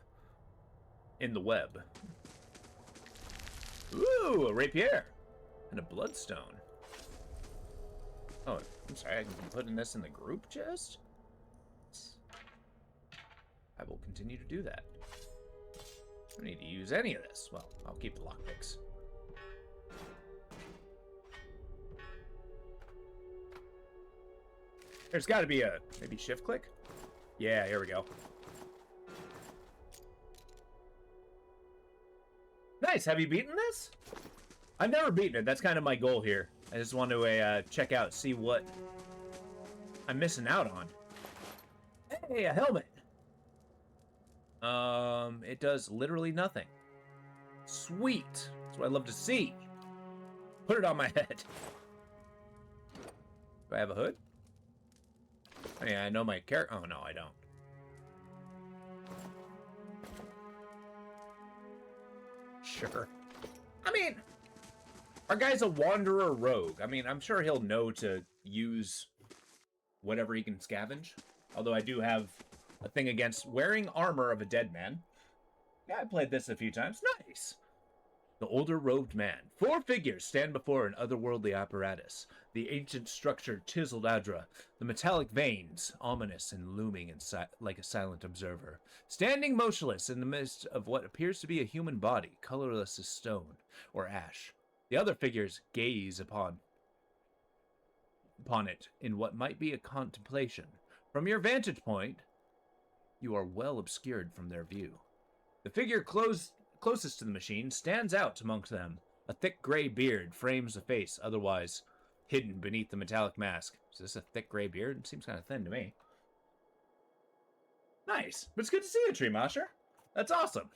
in the web. Ooh, a rapier and a bloodstone. Oh, I'm sorry, I'm putting this in the group chest? I will continue to do that. I don't need to use any of this. Well, I'll keep the lockpicks. There's got to be a, maybe shift click? Yeah, here we go. Nice, have you beaten this? I've never beaten it, that's kind of my goal here. I just want to check out, see what I'm missing out on. Hey, a helmet. It does literally nothing. Sweet. That's what I love to see. Put it on my head. Do I have a hood? I mean, I know my character. Oh, no, I don't. Sure. I mean, our guy's a wanderer rogue. I mean, I'm sure he'll know to use whatever he can scavenge. Although I do have a thing against wearing armor of a dead man. Yeah, I played this a few times. Nice. The older robed man. 4 figures stand before an otherworldly apparatus. The ancient structure chiseled Adra. The metallic veins, ominous and looming like a silent observer. Standing motionless in the midst of what appears to be a human body, colorless as stone or ash. The other figures gaze upon it in what might be a contemplation. From your vantage point, you are well obscured from their view. The figure closest to the machine stands out amongst them. A thick gray beard frames the face, otherwise hidden beneath the metallic mask. Is this a thick gray beard? It seems kind of thin to me. Nice. But it's good to see you, Tree Mosher. That's awesome.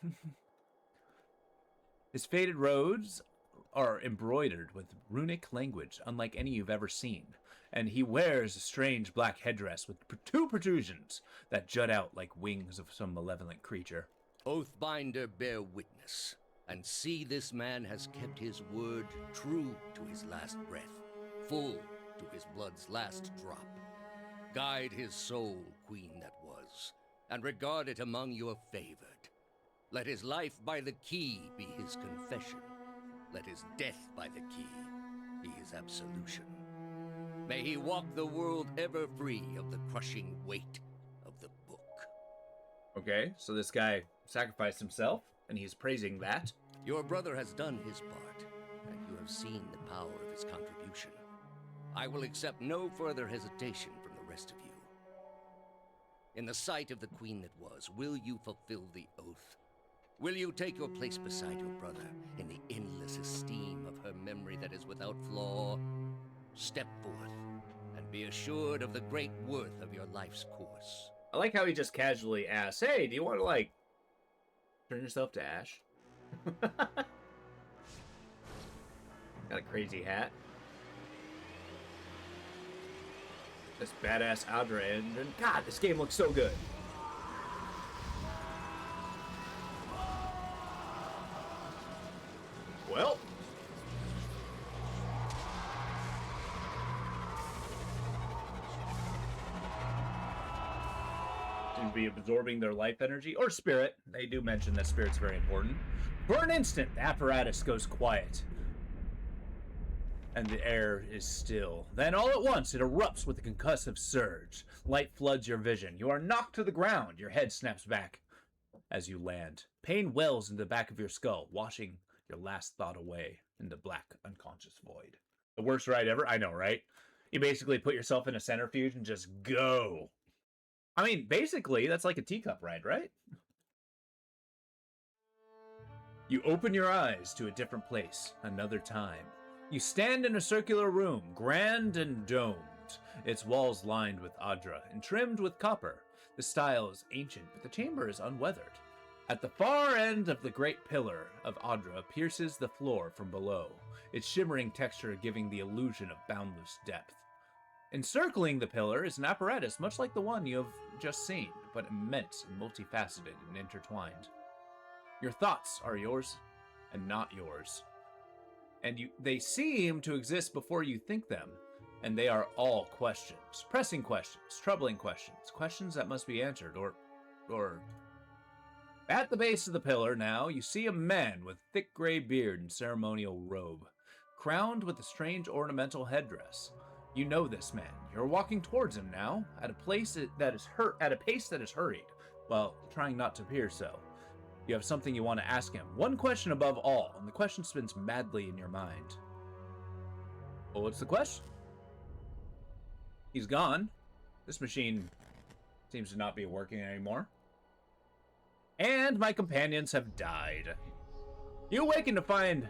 His faded robes are embroidered with runic language unlike any you've ever seen. And he wears a strange black headdress with 2 protrusions that jut out like wings of some malevolent creature. Oathbinder, bear witness, and see this man has kept his word true to his last breath, full to his blood's last drop. Guide his soul, queen that was, and regard it among your favored. Let his life by the key be his confession. let his death by the key be his absolution. May he walk the world ever free of the crushing weight of the book. Okay, so this guy sacrificed himself, and he's praising that. Your brother has done his part, and you have seen the power of his contribution. I will accept no further hesitation from the rest of you. In the sight of the queen that was, will you fulfill the oath? Will you take your place beside your brother in the endless esteem of her memory that is without flaw? Step forth, and be assured of the great worth of your life's course. I like how he just casually asks, hey, do you want to, like, turn yourself to ash? Got a crazy hat. This badass Adra engine. God, this game looks so good. Well. To be absorbing their life energy or spirit. They do mention that spirit's very important. For an instant, the apparatus goes quiet. And the air is still. Then all at once, it erupts with a concussive surge. Light floods your vision. You are knocked to the ground. Your head snaps back as you land. Pain wells into the back of your skull, washing your last thought away in the black, unconscious void. The worst ride ever? I know, right? You basically put yourself in a centrifuge and just go. I mean, basically, that's like a teacup ride, right? You open your eyes to a different place, another time. You stand in a circular room, grand and domed. Its walls lined with Adra and trimmed with copper. The style is ancient, but the chamber is unweathered. At the far end of the great pillar of Adra pierces the floor from below, its shimmering texture giving the illusion of boundless depth. Encircling the pillar is an apparatus much like the one you have just seen, but immense and multifaceted and intertwined. Your thoughts are yours and not yours. And they seem to exist before you think them, and they are all questions. Pressing questions, troubling questions, questions that must be answered, or... At the base of the pillar now, you see a man with thick gray beard and ceremonial robe, crowned with a strange ornamental headdress. You know this man. You're walking towards him now, at a pace that is hurried, while trying not to appear so. You have something you want to ask him. One question above all, and the question spins madly in your mind. Well, what's the question? He's gone. This machine seems to not be working anymore. And my companions have died. You awaken to find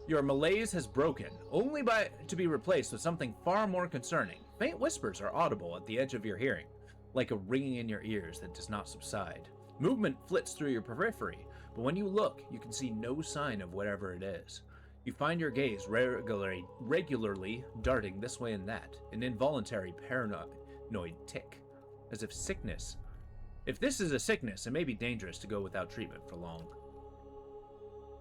your malaise has broken, only to be replaced with something far more concerning. Faint whispers are audible at the edge of your hearing, like a ringing in your ears that does not subside. Movement flits through your periphery, but when you look, you can see no sign of whatever it is. You find your gaze regularly darting this way and that, an involuntary paranoid tick, as if sickness. If this is a sickness, it may be dangerous to go without treatment for long.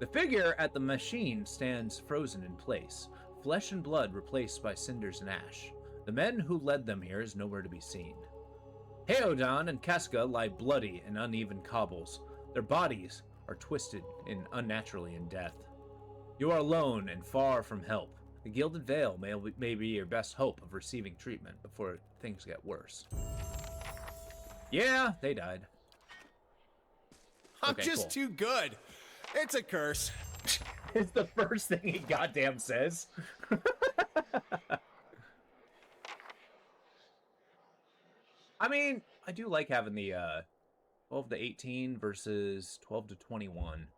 The figure at the machine stands frozen in place, flesh and blood replaced by cinders and ash. The men who led them here is nowhere to be seen. Heodan and Casca lie bloody in uneven cobbles. Their bodies are twisted unnaturally in death. You are alone and far from help. The Gilded Veil may be your best hope of receiving treatment before things get worse. Yeah, they died. I'm just too good. It's a curse. It's the first thing he goddamn says. I mean, I do like having the 12 to 18 versus 12 to 21.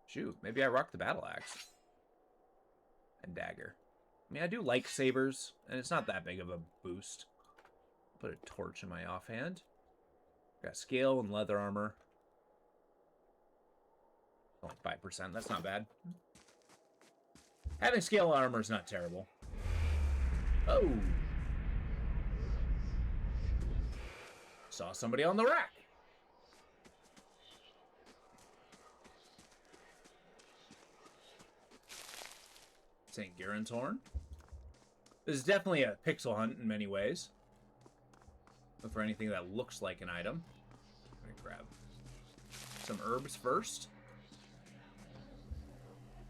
Shoot, maybe I rock the battle axe and dagger. I mean, I do like sabers, and it's not that big of a boost. Put a torch in my offhand. Got scale and leather armor. Only 5%, that's not bad. Having scale armor is not terrible. Oh! Saw somebody on the rack. St. Garen's Horn. This is definitely a pixel hunt in many ways. Look for anything that looks like an item. I'm gonna grab some herbs first.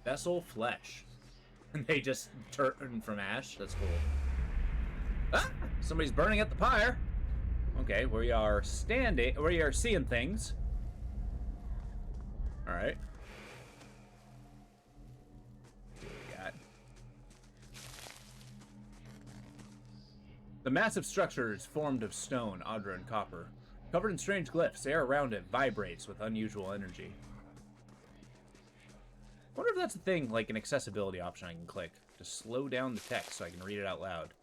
Vessel flesh. And they just turn from ash. That's cool. Ah! Somebody's burning at the pyre. Okay, we are seeing things. Alright. What do we got? The massive structure is formed of stone, Adra, and copper. Covered in strange glyphs, air around it vibrates with unusual energy. I wonder if that's a thing, like an accessibility option I can click to slow down the text so I can read it out loud.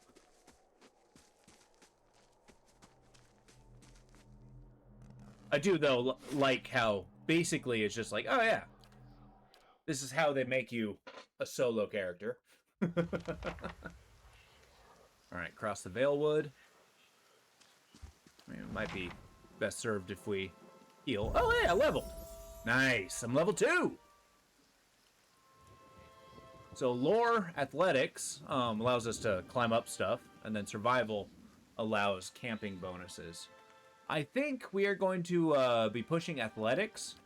I do, though, like how basically it's just like, oh yeah, this is how they make you a solo character. Alright, cross the Valewood. I mean, it might be best served if we heal. Oh yeah, leveled. Nice, I'm level 2. So lore athletics allows us to climb up stuff, and then survival allows camping bonuses. I think we are going to be pushing athletics.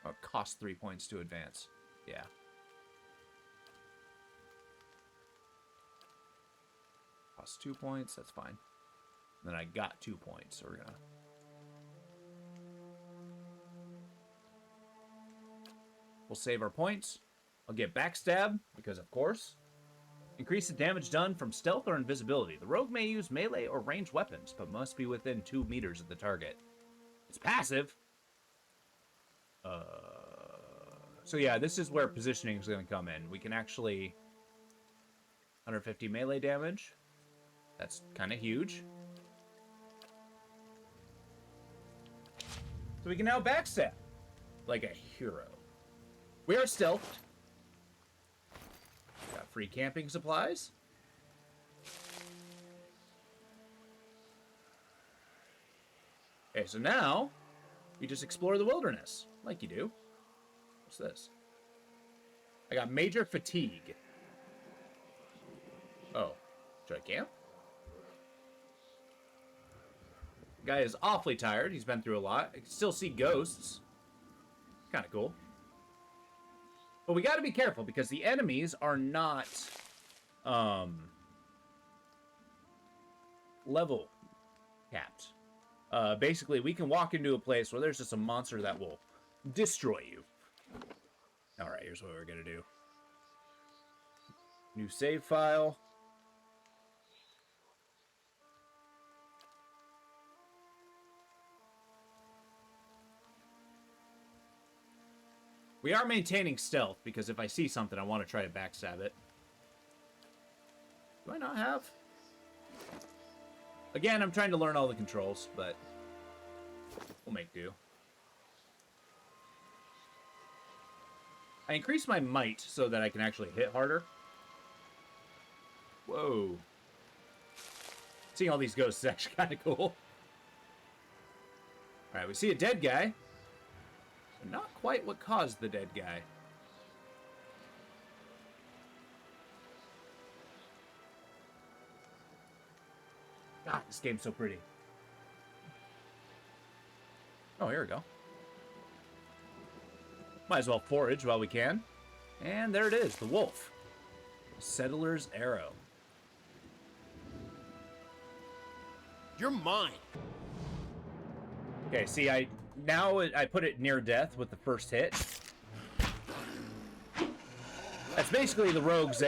Oh, it costs 3 points to advance. Yeah. Costs 2 points, that's fine. And then I got 2 points, so we're gonna... We'll save our points. I'll get backstab, because of course. Increase the damage done from stealth or invisibility. The rogue may use melee or ranged weapons, but must be within 2 meters of the target. It's passive. So yeah, this is where positioning is going to come in. We can actually... 150 melee damage. That's kind of huge. So we can now backstab. Like a hero. We are stealthed. Got free camping supplies. Okay, so now you just explore the wilderness, like you do. What's this? I got major fatigue. Oh, should I camp? Guy is awfully tired. He's been through a lot. I can still see ghosts. Kind of cool. But we got to be careful because the enemies are not level capped. Basically, we can walk into a place where there's just a monster that will destroy you. All right, here's what we're going to do. New save file. We are maintaining stealth, because if I see something, I want to try to backstab it. Do I not have? Again, I'm trying to learn all the controls, but we'll make do. I increased my might so that I can actually hit harder. Whoa. Seeing all these ghosts is actually kind of cool. Alright, we see a dead guy. Not quite what caused the dead guy. God, this game's so pretty. Oh, here we go. Might as well forage while we can. And there it is, the wolf. Settler's Arrow. You're mine. Okay, see, I put it near death with the first hit. That's basically the rogue's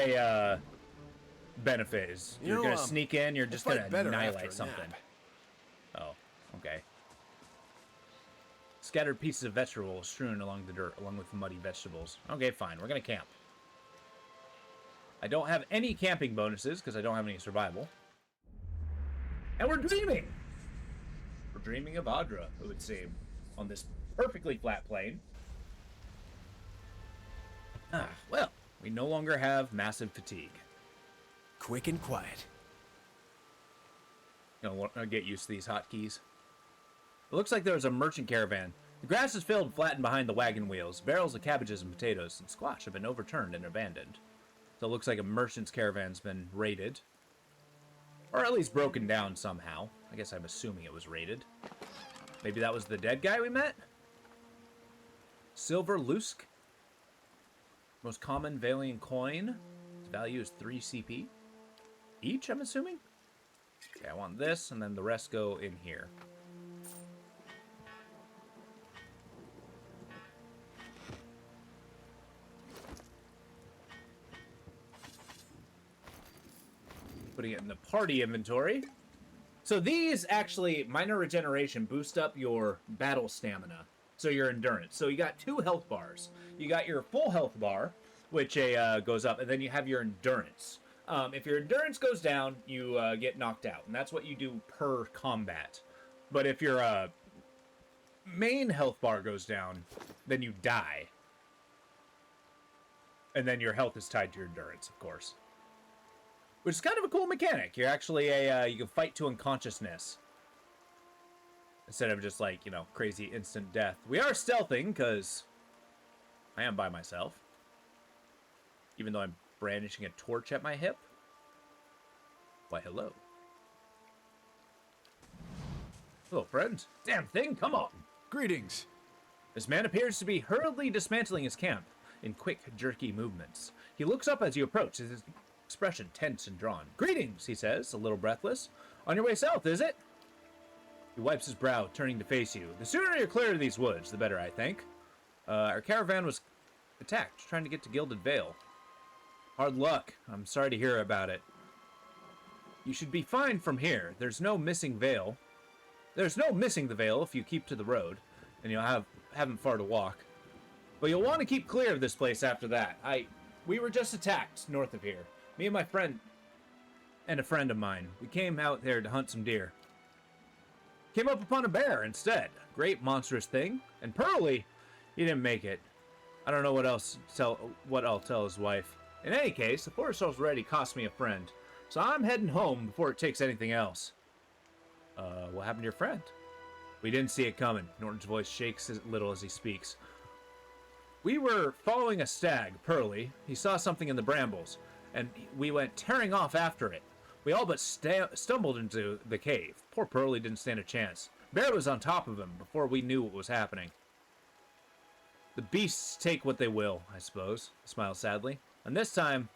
benefit is you're gonna sneak in, you're just gonna annihilate something. Oh, okay. Scattered pieces of vegetable strewn along the dirt, along with muddy vegetables. Okay, fine, we're gonna camp. I don't have any camping bonuses because I don't have any survival. And we're dreaming! We're dreaming of Adra, it would seem, on this perfectly flat plane. Ah, well, we no longer have massive fatigue. Quick and quiet. I'll get used to these hotkeys. It looks like there's a merchant caravan. The grass is filled and flattened behind the wagon wheels. Barrels of cabbages and potatoes and squash have been overturned and abandoned. So it looks like a merchant's caravan's been raided. Or at least broken down somehow. I guess I'm assuming it was raided. Maybe that was the dead guy we met? Silver Lusk. Most common Valiant coin. Its value is 3 CP. Each, I'm assuming? Okay, I want this, and then the rest go in here. Putting it in the party inventory. So these actually, minor regeneration, boost up your battle stamina. So your endurance. So you got 2 health bars. You got your full health bar, which goes up, and then you have your endurance. If your endurance goes down, you get knocked out, and that's what you do per combat. But if your main health bar goes down, then you die. And then your health is tied to your endurance, of course. Which is kind of a cool mechanic. You're actually you can fight to unconsciousness. Instead of just like, you know, crazy instant death. We are stealthing, because I am by myself. Even though I'm brandishing a torch at my hip. Why, hello. Hello, friend. Damn thing, come on. Greetings. This man appears to be hurriedly dismantling his camp in quick, jerky movements. He looks up as you approach, his expression tense and drawn. Greetings, he says, a little breathless. On your way south, is it? He wipes his brow, turning to face you. The sooner you're clear of these woods, the better, I think. Our caravan was attacked, trying to get to Gilded Vale. Hard luck. I'm sorry to hear about it. You should be fine from here. There's no missing Vale. There's no missing the Vale if you keep to the road, and you'll haven't far to walk. But you'll want to keep clear of this place after that. We were just attacked north of here. Me and my friend, and a friend of mine. We came out there to hunt some deer. Came up upon a bear instead. Great monstrous thing. And Pearly, he didn't make it. I don't know what I'll tell his wife. In any case, the forest already cost me a friend. So I'm heading home before it takes anything else. What happened to your friend? We didn't see it coming. Norton's voice shakes a little as he speaks. We were following a stag, Pearly. He saw something in the brambles, and we went tearing off after it. We all but stumbled into the cave. Poor Pearly didn't stand a chance. Bear was on top of him before we knew what was happening. The beasts take what they will, I suppose, he smiled sadly. And this time,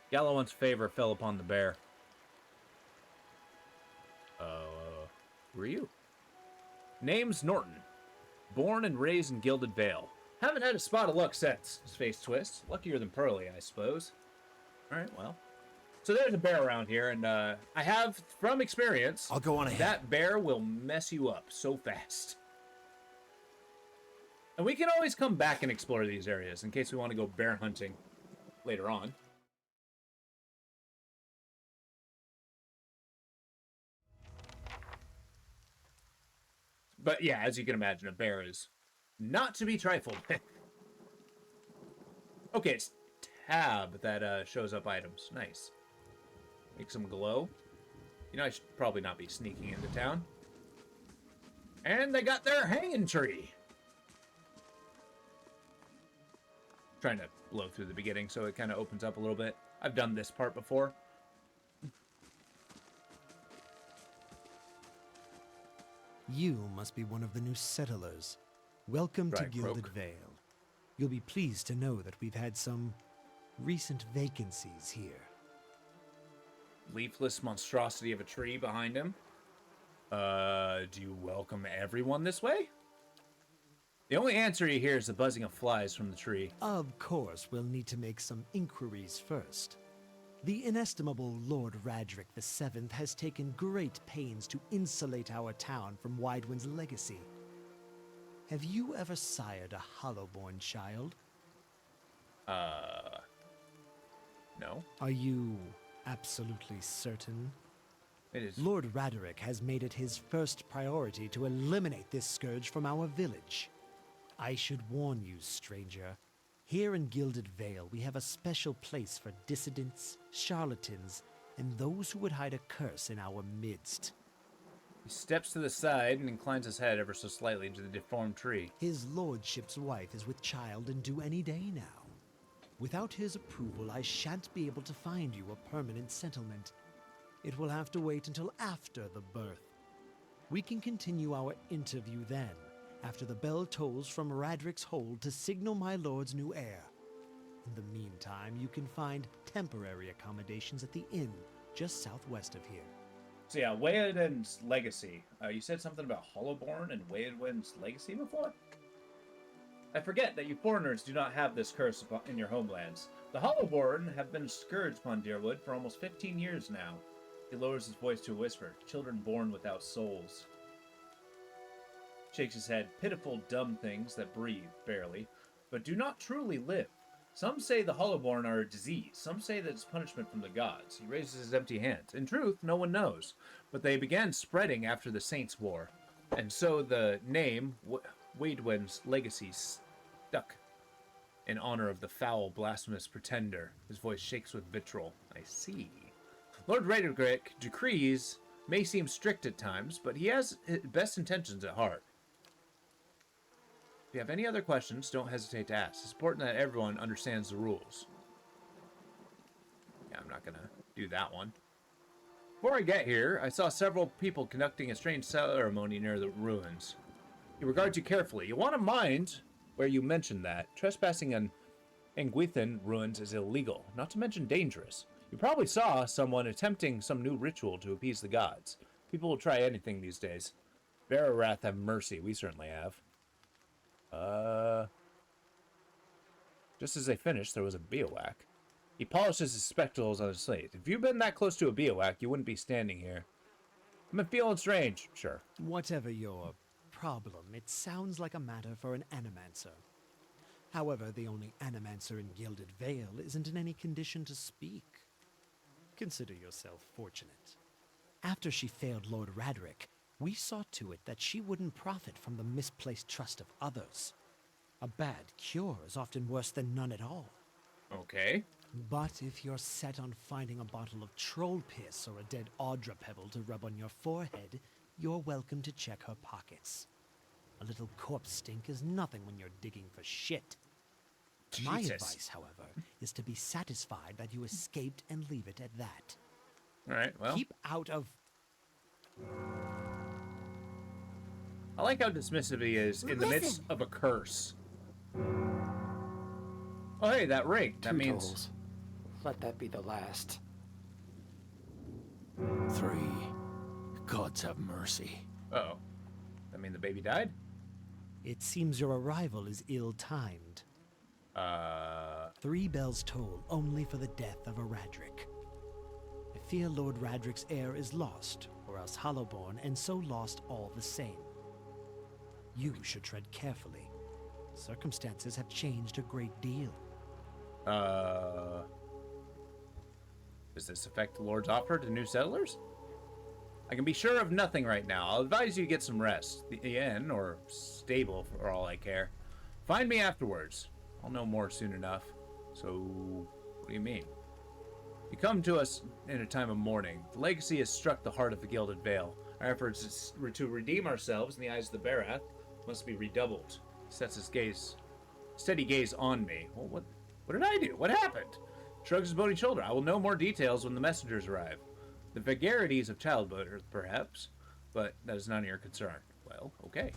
Gallowant's favor fell upon the bear. Who are you? Name's Norton. Born and raised in Gilded Vale. Haven't had a spot of luck since. His face twists. Luckier than Pearly, I suppose. Alright, well. So there's a bear around here, and I have, from experience, I'll go on ahead. That bear will mess you up so fast. And we can always come back and explore these areas in case we want to go bear hunting later on. But yeah, as you can imagine, a bear is not to be trifled with. Okay, it's tab that shows up items. Nice. Make some glow. You know, I should probably not be sneaking into town. And they got their hanging tree. Trying to blow through the beginning so it kind of opens up a little bit. I've done this part before. You must be one of the new settlers. Welcome to Gilded Vale. You'll be pleased to know that we've had some recent vacancies here. Leafless monstrosity of a tree behind him. Do you welcome everyone this way? The only answer you hear is the buzzing of flies from the tree. Of course, we'll need to make some inquiries first. The inestimable Lord Radric VII has taken great pains to insulate our town from Widewind's legacy. Have you ever sired a Hollowborn child? No. Are you absolutely certain? It is. Lord Radric has made it his first priority to eliminate this scourge from our village. I should warn you, stranger. Here in Gilded Vale, we have a special place for dissidents, charlatans, and those who would hide a curse in our midst. He steps to the side and inclines his head ever so slightly into the deformed tree. His lordship's wife is with child and due any day now. Without his approval, I shan't be able to find you a permanent settlement. It will have to wait until after the birth. We can continue our interview then, after the bell tolls from Radric's hold to signal my lord's new heir. In the meantime, you can find temporary accommodations at the inn just southwest of here. So yeah, Waodin's legacy. You said something about Hollowborn and Waodin's legacy before? I forget that you foreigners do not have this curse in your homelands. The Hollowborn have been scourged upon Deerwood for almost 15 years now. He lowers his voice to a whisper. Children born without souls. Shakes his head. Pitiful, dumb things that breathe, barely, but do not truly live. Some say the Hollowborn are a disease. Some say that it's punishment from the gods. He raises his empty hands. In truth, no one knows. But they began spreading after the Saints' War. And so the name, Waodin's legacy, stuck in honor of the foul, blasphemous pretender. His voice shakes with vitriol. I see. Lord Radrich decrees may seem strict at times, but he has his best intentions at heart. If you have any other questions, don't hesitate to ask. It's important that everyone understands the rules. Yeah, I'm not going to do that one. Before I get here, I saw several people conducting a strange ceremony near the ruins. You regard you carefully. You want to mind where you mentioned that. Trespassing on Anguithan ruins is illegal, not to mention dangerous. You probably saw someone attempting some new ritual to appease the gods. People will try anything these days. Bararath have mercy. We certainly have. Just as they finished, there was a Biowac. He polishes his spectacles on his slate. If you'd been that close to a Biowac, you wouldn't be standing here. I've been feeling strange. Sure. Whatever your problem, it sounds like a matter for an animancer. However, the only animancer in Gilded Vale isn't in any condition to speak. Consider yourself fortunate. After she failed Lord Radrich, we saw to it that she wouldn't profit from the misplaced trust of others. A bad cure is often worse than none at all. Okay. But if you're set on finding a bottle of troll piss or a dead Audra pebble to rub on your forehead, you're welcome to check her pockets. A little corpse stink is nothing when you're digging for shit. My advice, however, is to be satisfied that you escaped and leave it at that. All right, well. Keep out of... I like how dismissive he is in the midst of a curse. Oh, hey, that ring. That means... Tolls. Let that be the last. 3. Gods have mercy. Uh-oh. That mean the baby died? It seems your arrival is ill-timed. 3 bells toll only for the death of a Radrich. I fear Lord Radrich's heir is lost, or else Hollowborn, and so lost all the same. You should tread carefully. Circumstances have changed a great deal. Does this affect the Lord's offer to new settlers? I can be sure of nothing right now. I'll advise you to get some rest. The inn, or stable for all I care. Find me afterwards. I'll know more soon enough. So, what do you mean? You come to us in a time of mourning. The legacy has struck the heart of the Gilded Vale. Our efforts to redeem ourselves in the eyes of the Barath must be redoubled. He sets his steady gaze on me. Well, what did I do? What happened? Shrugs his bony shoulder. I will know more details when the messengers arrive. The vagaries of childbirth, perhaps, but that is none of your concern. Well, okay.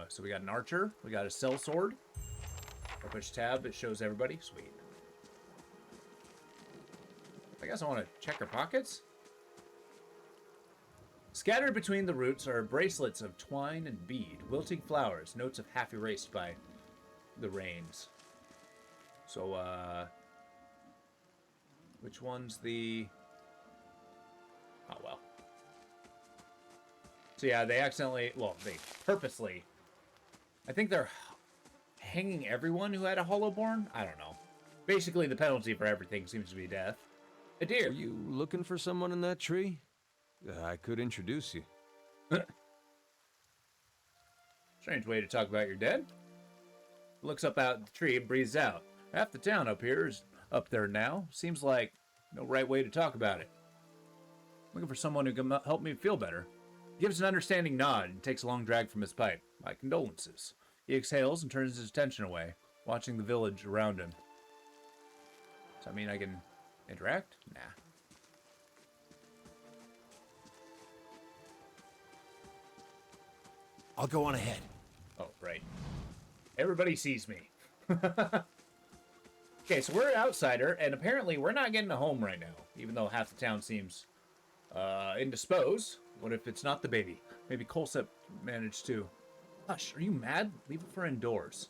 So we got an archer. We got a sellsword. I push tab. It shows everybody. Sweet. I guess I want to check her pockets. Scattered between the roots are bracelets of twine and bead, wilting flowers, notes of half erased by the rains. So, which one's the... Oh, well. So, yeah, they accidentally... Well, they purposely... I think they're hanging everyone who had a Hollowborn? I don't know. Basically, the penalty for everything seems to be death. A deer. Are you looking for someone in that tree? I could introduce you. Strange way to talk about your dead. Looks up out the tree and breathes out. Half the town up here is up there now. Seems like no right way to talk about it. Looking for someone who can help me feel better. He gives an understanding nod and takes a long drag from his pipe. My condolences. He exhales and turns his attention away, watching the village around him. Does that mean I can interact? Nah. I'll go on ahead. Oh, right. Everybody sees me. Okay, so we're an outsider, and apparently we're not getting a home right now, even though half the town seems indisposed. What if it's not the baby? Maybe Colsep managed to. Hush, are you mad? Leave it for indoors.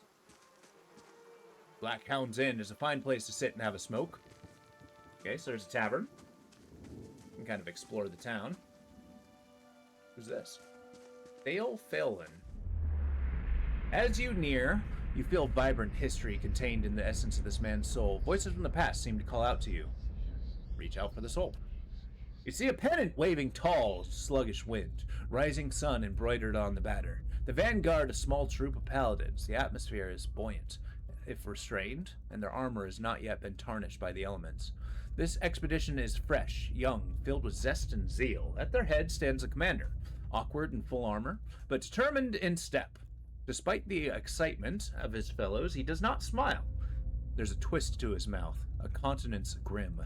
Black Hound's Inn is a fine place to sit and have a smoke. Okay, so there's a tavern. You can kind of explore the town. Who's this? Thale Phelan. As you near, you feel vibrant history contained in the essence of this man's soul. Voices from the past seem to call out to you. Reach out for the soul. You see a pennant waving tall, sluggish wind, rising sun embroidered on the batter. The vanguard, a small troop of paladins. The atmosphere is buoyant, if restrained, and their armor has not yet been tarnished by the elements. This expedition is fresh, young, filled with zest and zeal. At their head stands a commander, awkward in full armor, but determined in step. Despite the excitement of his fellows, he does not smile. There's a twist to his mouth, a countenance grim.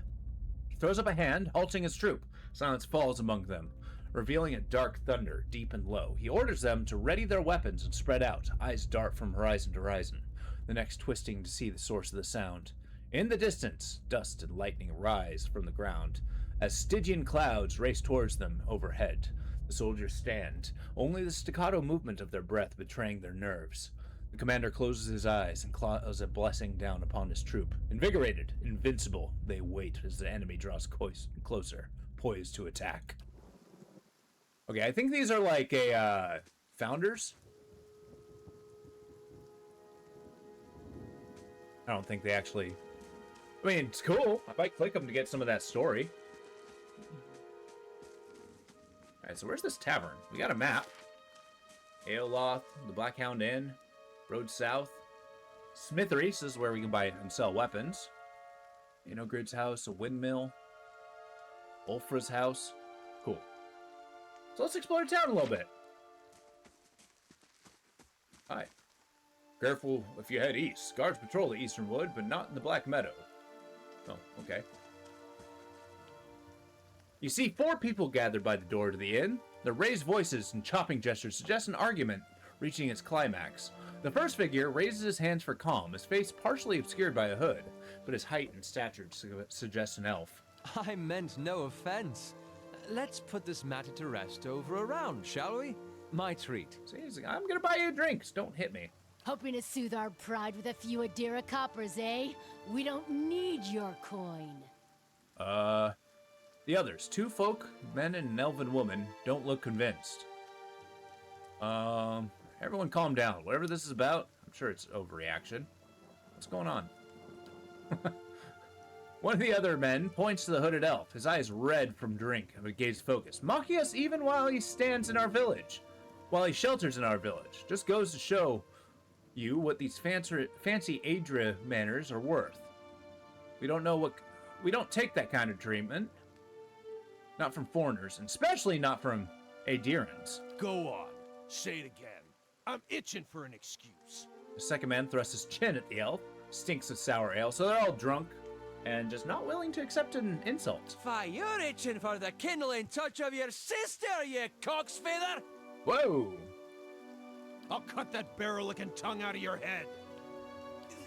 He throws up a hand, halting his troop. Silence falls among them, revealing a dark thunder, deep and low. He orders them to ready their weapons and spread out, eyes dart from horizon to horizon, the next twisting to see the source of the sound. In the distance, dust and lightning rise from the ground, as Stygian clouds race towards them overhead. The soldiers stand, only the staccato movement of their breath betraying their nerves. The commander closes his eyes and claws a blessing down upon his troop. Invigorated, invincible, they wait as the enemy draws closer, poised to attack. Okay, I think these are like a, founders? I don't think they actually... I mean, it's cool. I might click them to get some of that story. Alright, so where's this tavern? We got a map. Aeoloth, the Black Hound Inn, road south. Smithery, this is where we can buy and sell weapons. Inogrid's house, a windmill. Ulfra's house. Cool. So let's explore the town a little bit. Hi. Careful if you head east. Guards patrol the eastern wood, but not in the Black Meadow. Oh, okay. You see 4 people gathered by the door to the inn. Their raised voices and chopping gestures suggest an argument reaching its climax. The first figure raises his hands for calm, his face partially obscured by a hood, but his height and stature suggest an elf. I meant no offense. Let's put this matter to rest over a round, shall we? My treat. See, I'm gonna buy you drinks. Don't hit me. Hoping to soothe our pride with a few Adira coppers, eh? We don't need your coin. The others, 2 folk, men and an elven woman, don't look convinced. Everyone calm down. Whatever this is about, I'm sure it's overreaction. What's going on? One of the other men points to the hooded elf, his eyes red from drink and a gaze focused, mocking us even while he stands in our village. While he shelters in our village. Just goes to show you what these fancy Adria manners are worth. We don't take that kind of treatment. Not from foreigners, and especially not from Adirans. Go on. Say it again. I'm itching for an excuse. The second man thrusts his chin at the elf, stinks of sour ale, so they're all drunk and just not willing to accept an insult. Why, you're itching for the kindling touch of your sister, you cock's feather! Whoa! I'll cut that barrel-licking tongue out of your head.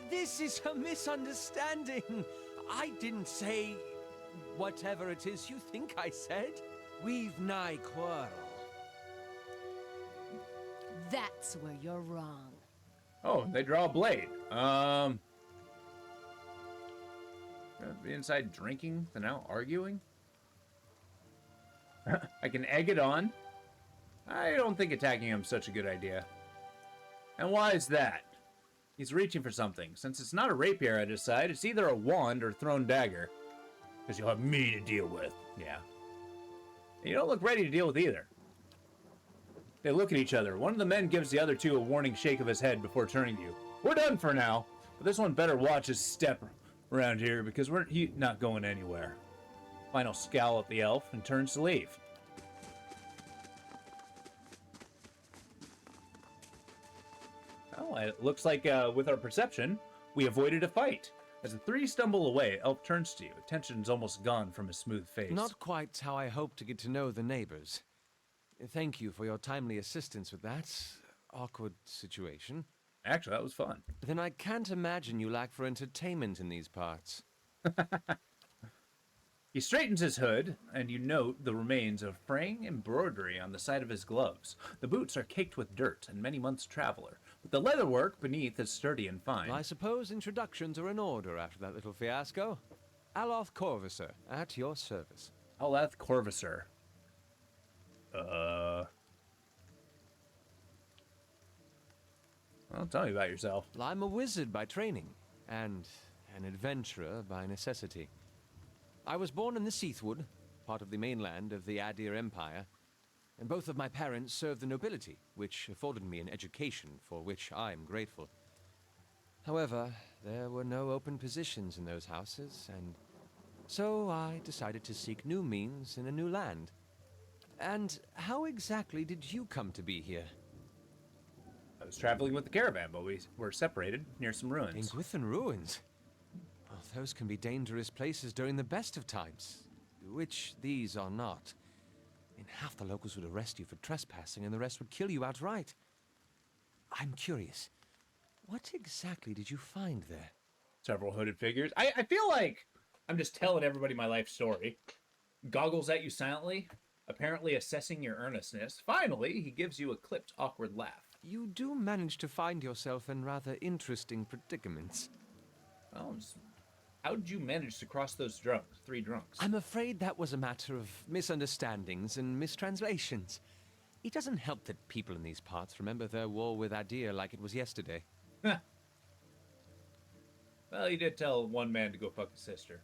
This is a misunderstanding. I didn't say whatever it is you think I said. We've nigh quarrel. That's where you're wrong. Oh, they draw a blade. Be inside drinking, they're now arguing. I can egg it on. I don't think attacking him is such a good idea. And why is that? He's reaching for something. Since it's not a rapier at his side, it's either a wand or thrown dagger. Because you'll have me to deal with. Yeah. And you don't look ready to deal with either. They look at each other. One of the men gives the other 2 a warning shake of his head before turning to you. We're done for now. But this one better watch his step around here because we're not going anywhere. Final scowl at the elf and turns to leave. Oh, it looks like with our perception, we avoided a fight. As the 3 stumble away, Elf turns to you. Tension's almost gone from his smooth face. Not quite how I hoped to get to know the neighbors. Thank you for your timely assistance with that. awkward situation. Actually, that was fun. Then I can't imagine you lack for entertainment in these parts. He straightens his hood, and you note the remains of fraying embroidery on the side of his gloves. The boots are caked with dirt and many months' traveler, but the leatherwork beneath is sturdy and fine. I suppose introductions are in order after that little fiasco. Aloth Corvisor, at your service. Aloth Corvisor. Well, tell me about yourself. Well, I'm a wizard by training, and an adventurer by necessity. I was born in the Seathwood, part of the mainland of the Adir Empire, and both of my parents served the nobility, which afforded me an education for which I am grateful. However, there were no open positions in those houses, and so I decided to seek new means in a new land. And how exactly did you come to be here? I was traveling with the caravan, but we were separated near some ruins. In Gwithan ruins? Oh, those can be dangerous places during the best of times, which these are not. In half the locals would arrest you for trespassing, and the rest would kill you outright. I'm curious, what exactly did you find there? Several hooded figures. I feel like I'm just telling everybody my life story. Goggles at you silently, apparently assessing your earnestness. Finally, he gives you a clipped, awkward laugh. You do manage to find yourself in rather interesting predicaments. Well, how did you manage to cross those three drunks? I'm afraid that was a matter of misunderstandings and mistranslations. It doesn't help that people in these parts remember their war with Adir like it was yesterday. Well, you did tell one man to go fuck his sister.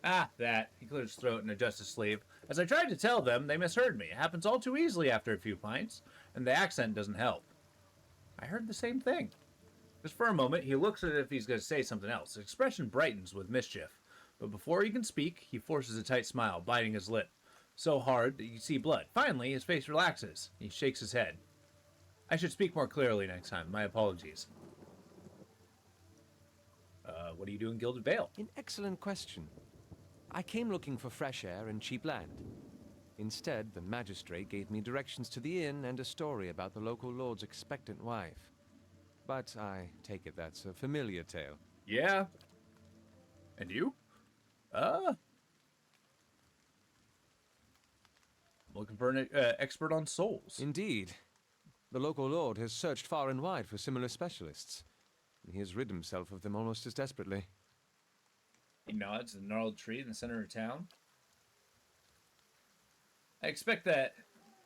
Ah, that. He cleared his throat and adjusted his sleeve. As I tried to tell them, they misheard me. It happens all too easily after a few pints, and the accent doesn't help. I heard the same thing. Just for a moment, he looks as if he's going to say something else. His expression brightens with mischief. But before he can speak, he forces a tight smile, biting his lip. So hard that you see blood. Finally, his face relaxes. He shakes his head. I should speak more clearly next time. My apologies. What do you do in Gilded Vale? An excellent question. I came looking for fresh air and cheap land. Instead, the magistrate gave me directions to the inn and a story about the local lord's expectant wife. But I take it that's a familiar tale. Yeah. And you? Looking for an expert on souls. Indeed. The local lord has searched far and wide for similar specialists. And he has rid himself of them almost as desperately. He nods at the gnarled tree in the center of town. I expect that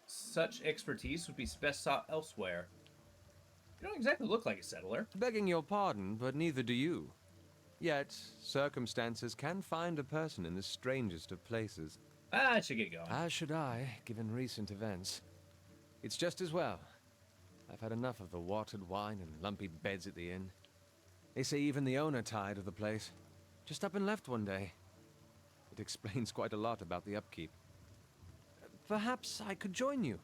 such expertise would be best sought elsewhere. You don't exactly look like a settler. Begging your pardon, but neither do you. Yet, circumstances can find a person in the strangest of places. I should get going. As should I, given recent events. It's just as well. I've had enough of the watered wine and lumpy beds at the inn. They say even the owner tired of the place. Just up and left one day. It explains quite a lot about the upkeep. Perhaps I could join you.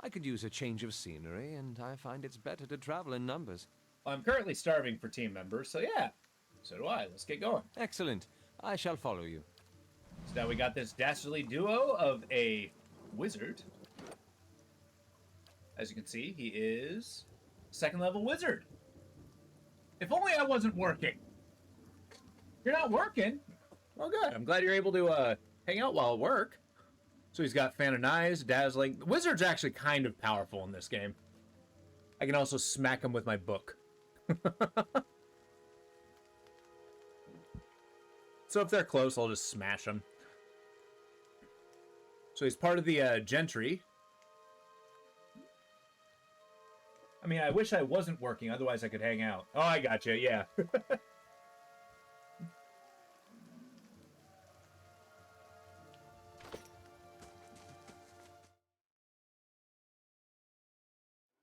I could use a change of scenery, and I find it's better to travel in numbers. I'm currently starving for team members, so yeah. So do I. Let's get going. Excellent. I shall follow you. So now we got this dastardly duo of a wizard. As you can see, he is second level wizard. If only I wasn't working. You're not working? Well, good. I'm glad you're able to hang out while at work. So he's got Fan of Knives, Dazzling. The wizard's actually kind of powerful in this game. I can also smack him with my book. So if they're close, I'll just smash them. So he's part of the gentry. I mean, I wish I wasn't working, otherwise I could hang out. Oh, I gotcha, yeah.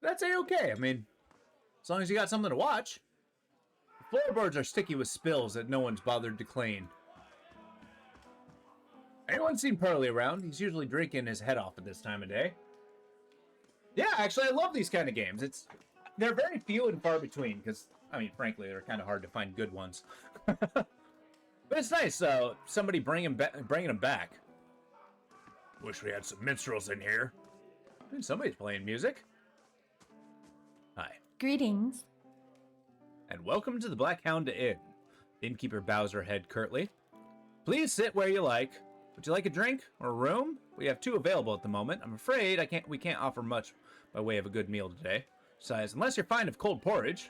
That's A-okay. I mean, as long as you got something to watch. The floorboards are sticky with spills that no one's bothered to clean. Anyone seen Pearly around? He's usually drinking his head off at this time of day. Yeah, actually, I love these kind of games. They're very few and far between, because, I mean, frankly, they're kind of hard to find good ones. But it's nice, somebody bringing them back. Wish we had some minstrels in here. I mean, somebody's playing music. Greetings. And welcome to the Black Hound Inn. The innkeeper bows her head curtly. Please sit where you like. Would you like a drink or a room? We have 2 available at the moment. I'm afraid we can't offer much by way of a good meal today. Besides, unless you're fond of cold porridge.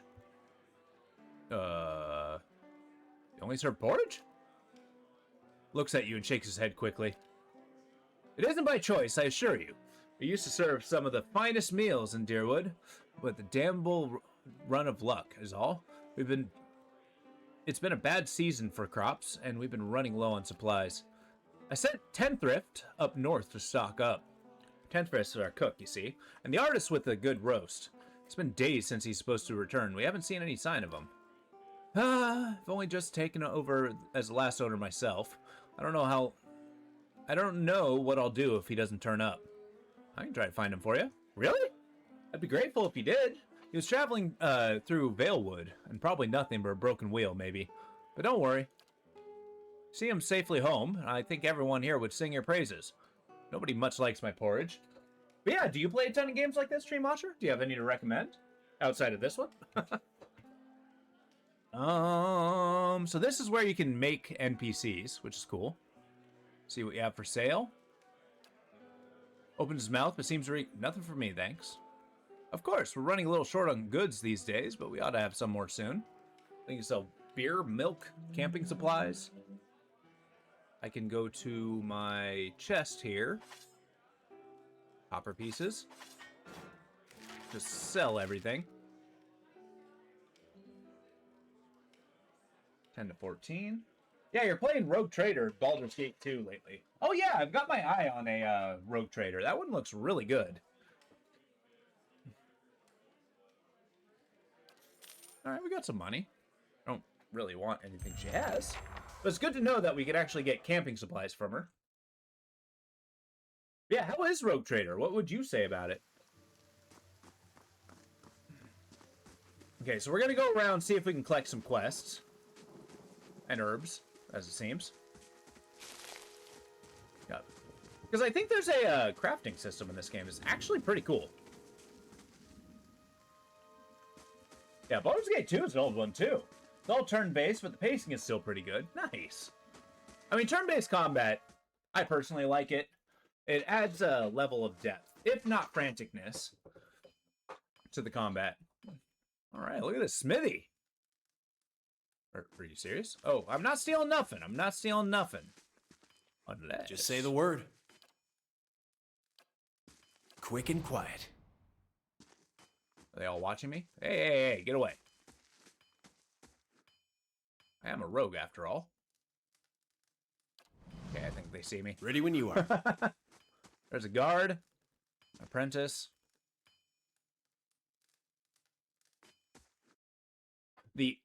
You only serve porridge? Looks at you and shakes his head quickly. It isn't by choice, I assure you. We used to serve some of the finest meals in Deerwood, but the damnable run of luck is all. It's been a bad season for crops, and we've been running low on supplies. I sent Tenthrift up north to stock up. Tenthrift is our cook, you see, and the artist with a good roast. It's been days since he's supposed to return. We haven't seen any sign of him. I've only just taken over as the last owner myself. I don't know what I'll do if he doesn't turn up. I can try to find him for you. Really? I'd be grateful if he did. He was traveling through Valewood, and probably nothing but a broken wheel, maybe. But don't worry. See him safely home, and I think everyone here would sing your praises. Nobody much likes my porridge. But yeah, do you play a ton of games like this, Streamwatcher? Do you have any to recommend? Outside of this one? So this is where you can make NPCs, which is cool. See what you have for sale. Opens his mouth, but seems to read, nothing for me, thanks. Of course, we're running a little short on goods these days, but we ought to have some more soon. I think you sell beer, milk, camping supplies. I can go to my chest here. Copper pieces. Just sell everything. 10 to 14. Yeah, you're playing Rogue Trader Baldur's Gate 2 lately. Oh yeah, I've got my eye on a Rogue Trader. That one looks really good. Alright, we got some money. I don't really want anything she has. But it's good to know that we could actually get camping supplies from her. Yeah, how is Rogue Trader? What would you say about it? Okay, so we're going to go around and see if we can collect some quests. And herbs, as it seems. Because I think there's a crafting system in this game. It's actually pretty cool. Yeah, Baldur's Gate 2 is an old one, too. It's all turn-based, but the pacing is still pretty good. Nice. I mean, turn-based combat, I personally like it. It adds a level of depth, if not franticness, to the combat. All right, look at this smithy. Are you serious? Oh, I'm not stealing nothing. I'm not stealing nothing. Unless... Just say the word. Quick and quiet. Are they all watching me? Hey, get away. I am a rogue, after all. Okay, I think they see me. Ready when you are. There's a guard. Apprentice. The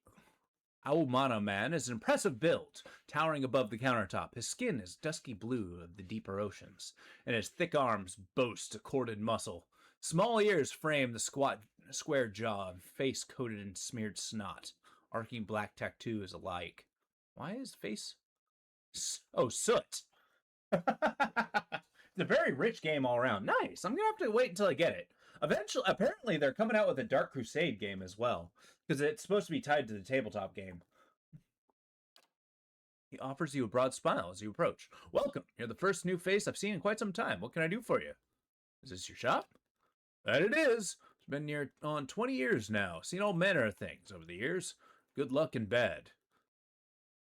Aumana man is an impressive build, towering above the countertop. His skin is dusky blue of the deeper oceans, and his thick arms boast a corded muscle. Small ears frame the squat, square jaw, and face coated in smeared snot. Arcing black tattoos alike. Why is face... Oh, soot. It's a very rich game all around. Nice. I'm going to have to wait until I get it. Eventually, apparently they're coming out with a Dark Crusade game as well, because it's supposed to be tied to the tabletop game. He offers you a broad smile as you approach. Welcome. You're the first new face I've seen in quite some time. What can I do for you? Is this your shop? That it is. It's been near on 20 years now. Seen all manner of things over the years. Good luck and bad.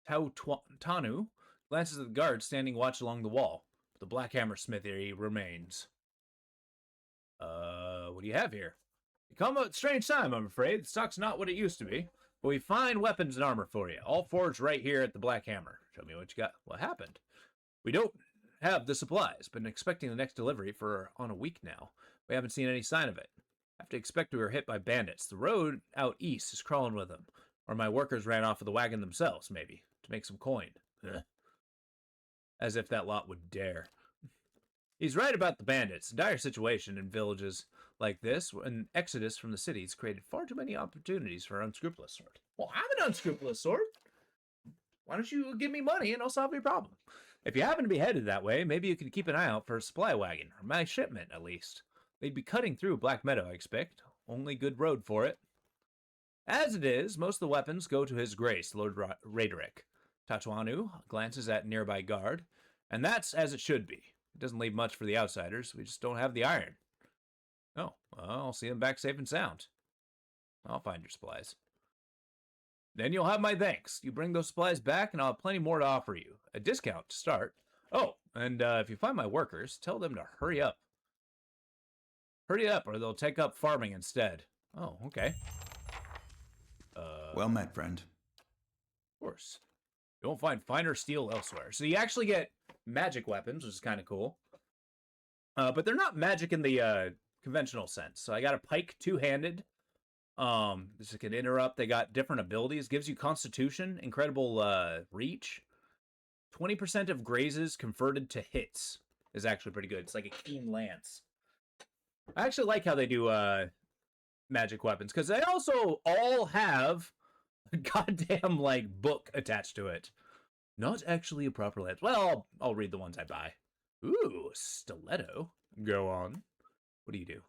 Tanu glances at the guard standing watch along the wall. The Black Hammer smithy remains. What do you have here? You come at a strange time, I'm afraid. The stock's not what it used to be. But we find weapons and armor for you. All forged right here at the Black Hammer. Show me what you got. What happened? We don't have the supplies. Been expecting the next delivery for on a week now. We haven't seen any sign of it. Have to expect we were hit by bandits. The road out east is crawling with them. Or my workers ran off with the wagon themselves, maybe. To make some coin. As if that lot would dare. He's right about the bandits. A dire situation in villages like this, an exodus from the cities created far too many opportunities for unscrupulous sort. Well, I'm an unscrupulous sort. Why don't you give me money and I'll solve your problem? If you happen to be headed that way, maybe you could keep an eye out for a supply wagon, or my shipment at least. They'd be cutting through Black Meadow, I expect. Only good road for it. As it is, most of the weapons go to His Grace, Lord Raederick. Tatuanu glances at nearby guard, and that's as it should be. It doesn't leave much for the outsiders. We just don't have the iron. Oh, well, I'll see them back safe and sound. I'll find your supplies. Then you'll have my thanks. You bring those supplies back, and I'll have plenty more to offer you. A discount to start. Oh, and if you find my workers, tell them to hurry up. Hurry up, or they'll take up farming instead. Oh, okay. Well met, friend. Of course. You won't find finer steel elsewhere. So you actually get magic weapons, which is kind of cool. But they're not magic in the conventional sense. So I got a pike two-handed. This can interrupt. They got different abilities. Gives you constitution, incredible reach. 20% of grazes converted to hits is actually pretty good. It's like a keen lance. I actually like how they do magic weapons, because they also all have a goddamn, like, book attached to it. Not actually a proper lance. Well, I'll read the ones I buy. Ooh, stiletto. Go on. What do? You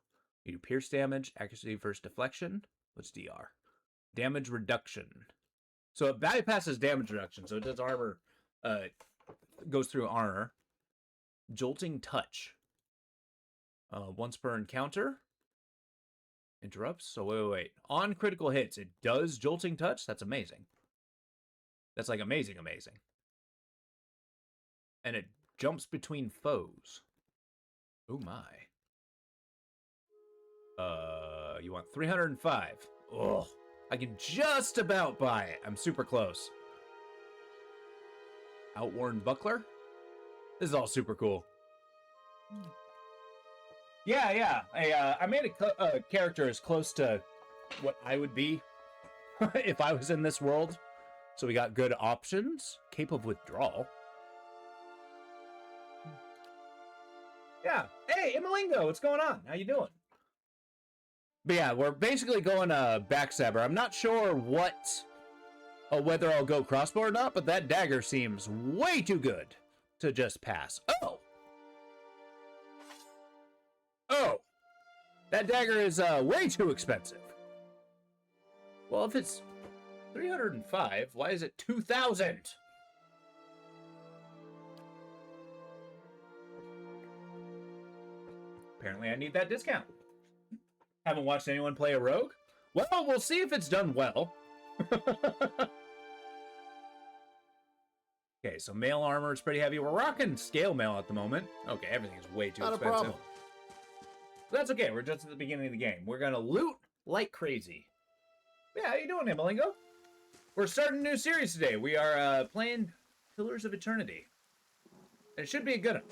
do pierce damage, accuracy versus deflection. What's DR? Damage reduction. So it bypasses damage reduction, so it does armor, goes through armor. Jolting touch. Once per encounter. Interrupts. So wait. On critical hits, it does jolting touch? That's amazing. That's like amazing. And it jumps between foes. Oh my. You want 305. Oh, I can just about buy it. I'm super close. Outworn buckler. This is all super cool. Yeah. I made a character as close to what I would be if I was in this world. So we got good options. Cape of withdrawal. Yeah. Hey, Immalingo, what's going on? How you doing? But yeah, we're basically going backstabber. I'm not sure whether I'll go crossbow or not, but that dagger seems way too good to just pass. Oh, that dagger is way too expensive. Well, if it's 305, why is it 2,000? Apparently I need that discount. Haven't watched anyone play a rogue? Well, we'll see if it's done well. Okay, so mail armor is pretty heavy. We're rocking scale mail at the moment. Okay, everything is way too expensive. Not a problem. That's okay. We're just at the beginning of the game. We're gonna loot like crazy. Yeah, how you doing, Immalingo? We're starting a new series today. We are playing Pillars of Eternity. And it should be a good one.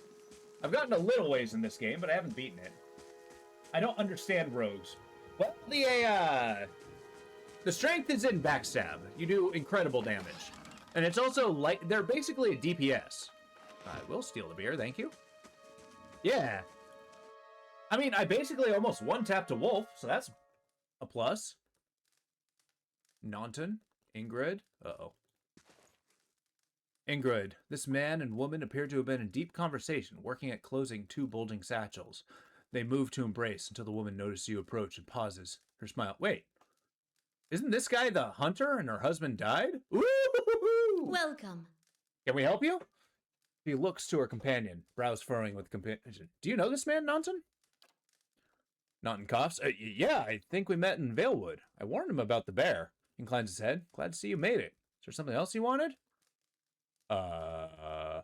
I've gotten a little ways in this game, but I haven't beaten it. I don't understand rogues. Well, the strength is in backstab. You do incredible damage. And it's also like, they're basically a DPS. I will steal the beer, thank you. Yeah. I mean, I basically almost one-tapped a wolf, so that's a plus. Naunton, Ingrid. Uh-oh. Ingrid, this man and woman appear to have been in deep conversation, working at closing two bulging satchels. They move to embrace until the woman notices you approach and pauses. Her smile. Wait. Isn't this guy the hunter and her husband died? Woo-hoo-hoo-hoo! Welcome. Can we help you? She looks to her companion, brows furrowing with compassion. Do you know this man, Naunton? Naunton coughs. Yeah, I think we met in Valewood. I warned him about the bear. Inclines his head. Glad to see you made it. Is there something else you wanted? You were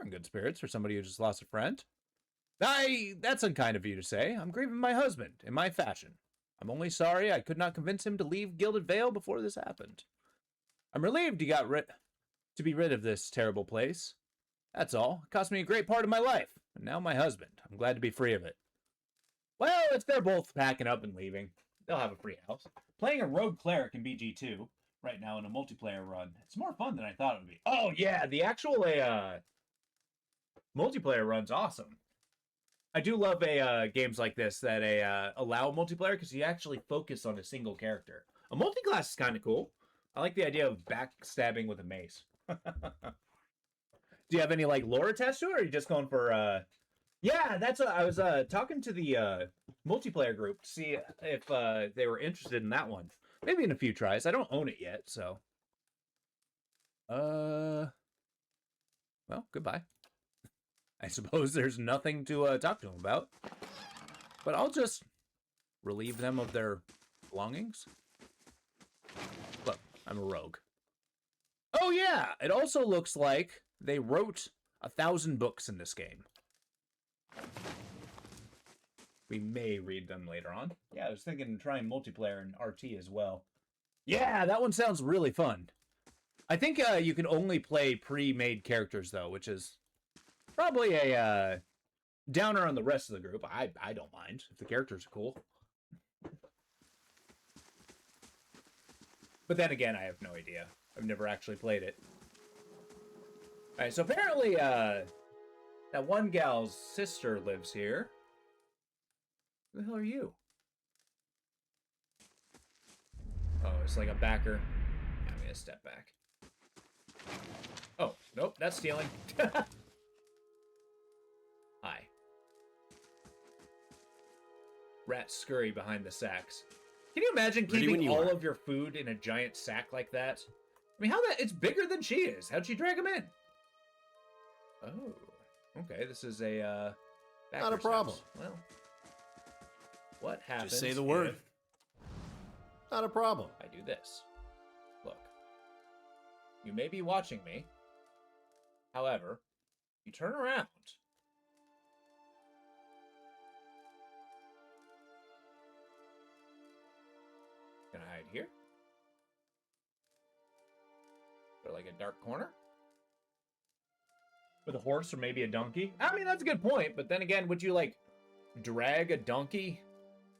in good spirits for somebody who just lost a friend. That's unkind of you to say. I'm grieving my husband, in my fashion. I'm only sorry I could not convince him to leave Gilded Vale before this happened. I'm relieved you got to be rid of this terrible place. That's all. It cost me a great part of my life. And now my husband. I'm glad to be free of it. Well, if they're both packing up and leaving, they'll have a free house. Playing a rogue cleric in BG2 right now in a multiplayer run. It's more fun than I thought it would be. Oh, yeah, the actual multiplayer run's awesome. I do love games like this that allow multiplayer because you actually focus on a single character. A multi-class is kind of cool. I like the idea of backstabbing with a mace. Do you have any like lore attached to it, or are you just going for Yeah, that's what I was talking to the multiplayer group to see if they were interested in that one. Maybe in a few tries. I don't own it yet, so. Well, goodbye. I suppose there's nothing to talk to them about. But I'll just relieve them of their belongings. Look, I'm a rogue. Oh yeah, it also looks like they wrote 1,000 books in this game. We may read them later on. Yeah, I was thinking of trying multiplayer in RT as well. Yeah, that one sounds really fun. I think you can only play pre-made characters, though, which is probably a downer on the rest of the group. I don't mind if the characters are cool. But then again, I have no idea. I've never actually played it. Alright, so apparently, that one gal's sister lives here. Who the hell are you? Oh, it's like a backer. I'm gonna step back. Oh, nope, that's stealing. Hi. Rats scurry behind the sacks. Can you imagine keeping all of your food in a giant sack like that? I mean, it's bigger than she is. How'd she drag him in? Oh, okay, this is a, not a problem. House. Well, what happens Just say the word. if Not a problem. I do this? Look, you may be watching me. However, you turn around. Can I hide here? Or like a dark corner? With a horse or maybe a donkey? I mean, that's a good point, but then again, would you, like, drag a donkey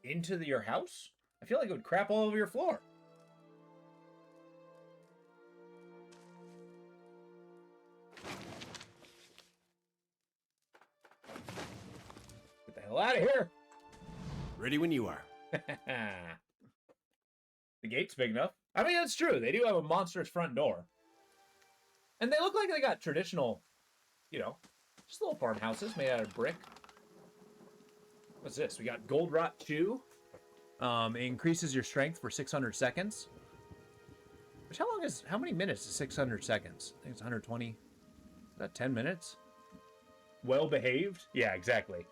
into your house? I feel like it would crap all over your floor. Get the hell out of here! Ready when you are. The gate's big enough. I mean, that's true. They do have a monstrous front door. And they look like they got traditional, you know, just little farmhouses made out of brick. What's this? We got Gold Rot Chew. It increases your strength for 600 seconds. Which, how many minutes is 600 seconds? I think it's 120. Is that 10 minutes? Well behaved? Yeah, exactly.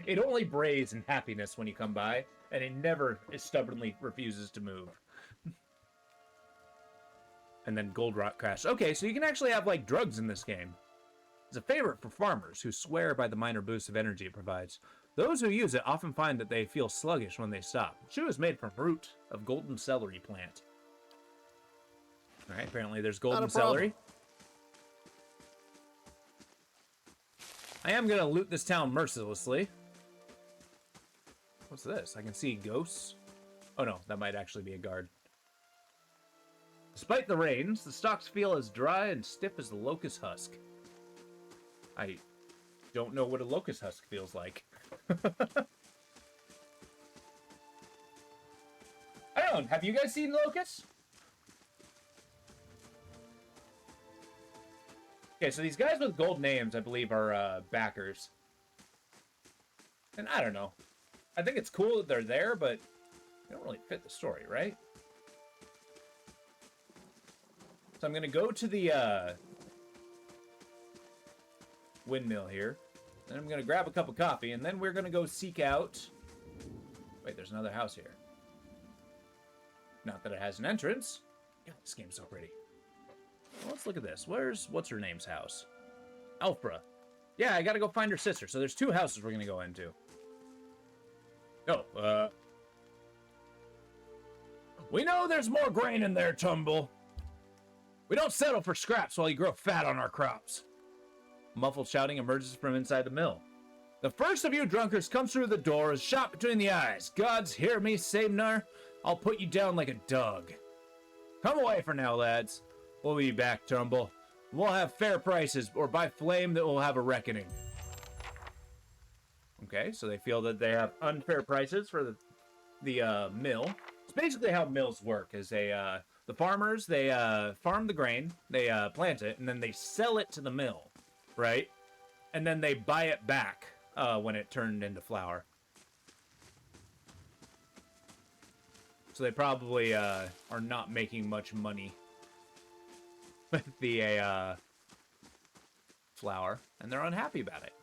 It only brays in happiness when you come by, and it stubbornly refuses to move. And then Gold Rot Crash. Okay, so you can actually have, like, drugs in this game. It's a favorite for farmers who swear by the minor boost of energy it provides. Those who use it often find that they feel sluggish when they stop. Chew is made from root of golden celery plant. Alright, apparently there's golden celery. I am gonna loot this town mercilessly. What's this? I can see ghosts. Oh no, that might actually be a guard. Despite the rains, the stalks feel as dry and stiff as the locust husk. I don't know what a locust husk feels like. I don't know. Have you guys seen locusts? Okay, so these guys with gold names, I believe, are backers. And I don't know. I think it's cool that they're there, but they don't really fit the story, right? So I'm going to go to the windmill here. Then I'm going to grab a cup of coffee, and then we're going to go seek out... Wait, there's another house here. Not that it has an entrance. God, this game's so pretty. Well, let's look at this. What's her name's house? Alfra. Yeah, I got to go find her sister. So there's two houses we're going to go into. Oh, we know there's more grain in there, Tumble. We don't settle for scraps while you grow fat on our crops. Muffled shouting emerges from inside the mill. The first of you drunkards comes through the door is shot between the eyes. Gods, hear me, Samnar. I'll put you down like a dog. Come away for now, lads. We'll be back, Tumble. We'll have fair prices, or by flame that we'll have a reckoning. Okay, so they feel that they have unfair prices for the mill. It's basically how mills work. Is the farmers, they farm the grain, they plant it, and then they sell it to the mill, right? and then they buy it back when it turned into flour. So they probably are not making much money with the flour, and they're unhappy about it.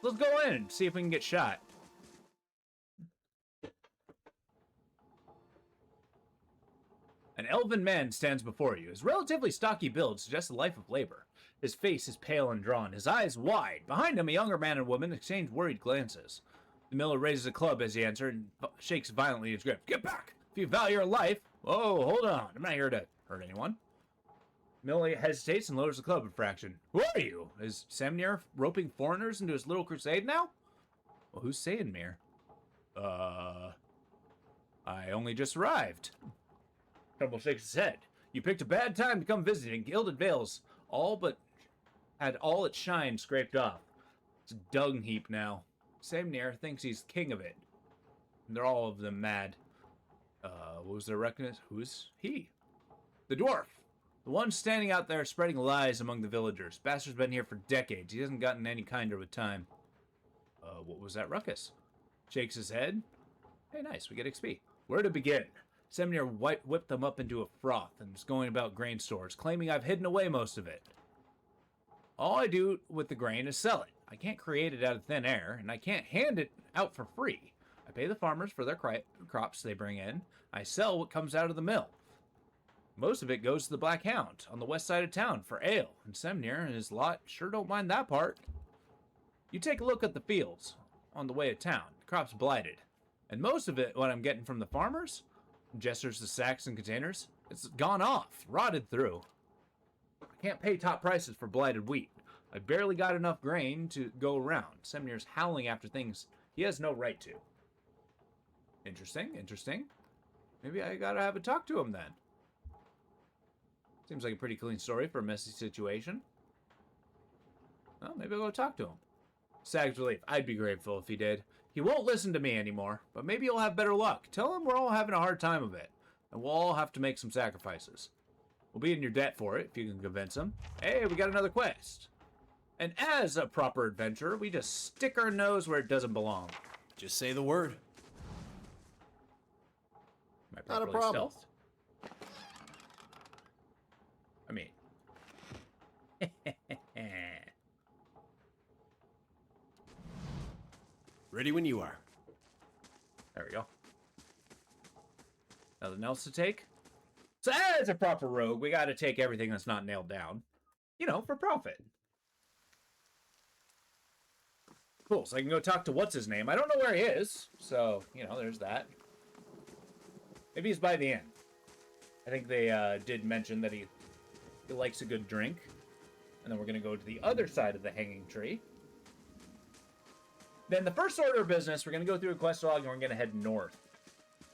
Let's go in and see if we can get shot. An elven man stands before you. His relatively stocky build suggests a life of labor. His face is pale and drawn, his eyes wide. Behind him, a younger man and woman exchange worried glances. The miller raises a club as he enters and shakes violently his grip. Get back! If you value your life... Oh, hold on. I'm not here to hurt anyone. Miller hesitates and lowers the club a fraction. Who are you? Is Samnir roping foreigners into his little crusade now? Well, who's saying Mir? I only just arrived. Trumbull shakes his head. You picked a bad time to come visiting. Gilded Vale's all but had all its shine scraped off. It's a dung heap now. Samnir thinks he's king of it. And they're all of them mad. What was their recognition? Who's he? The dwarf. The one standing out there spreading lies among the villagers. Bastard's been here for decades. He hasn't gotten any kinder with time. What was that ruckus? Shakes his head. Hey, nice. We get XP. Where to begin? Samnir whipped them up into a froth and was going about grain stores, claiming I've hidden away most of it. All I do with the grain is sell it. I can't create it out of thin air, and I can't hand it out for free. I pay the farmers for their crops they bring in. I sell what comes out of the mill. Most of it goes to the Black Hound on the west side of town for ale, and Samnir and his lot sure don't mind that part. You take a look at the fields on the way to town. The crop's blighted. And most of it, what I'm getting from the farmers, gestures to sacks and containers, it's gone off, rotted through. I can't pay top prices for blighted wheat. I barely got enough grain to go around. Samnir's howling after things he has no right to. Interesting, interesting. Maybe I gotta have a talk to him then. Seems like a pretty clean story for a messy situation. Well, maybe I'll go talk to him. Sag's relief. I'd be grateful if he did. He won't listen to me anymore, but maybe he'll have better luck. Tell him we're all having a hard time of it, and we'll all have to make some sacrifices. We'll be in your debt for it, if you can convince him. Hey, we got another quest. And as a proper adventurer, we just stick our nose where it doesn't belong. Just say the word. Not a problem. Stealthed? I mean... Ready when you are. There we go. Nothing else to take? So as a proper rogue, we gotta take everything that's not nailed down. You know, for profit. Cool, so I can go talk to what's-his-name. I don't know where he is, so, you know, there's that. Maybe he's by the inn. I think they did mention that he likes a good drink. And then we're gonna go to the other side of the hanging tree. Then the first order of business, we're going to go through a quest log and we're going to head north.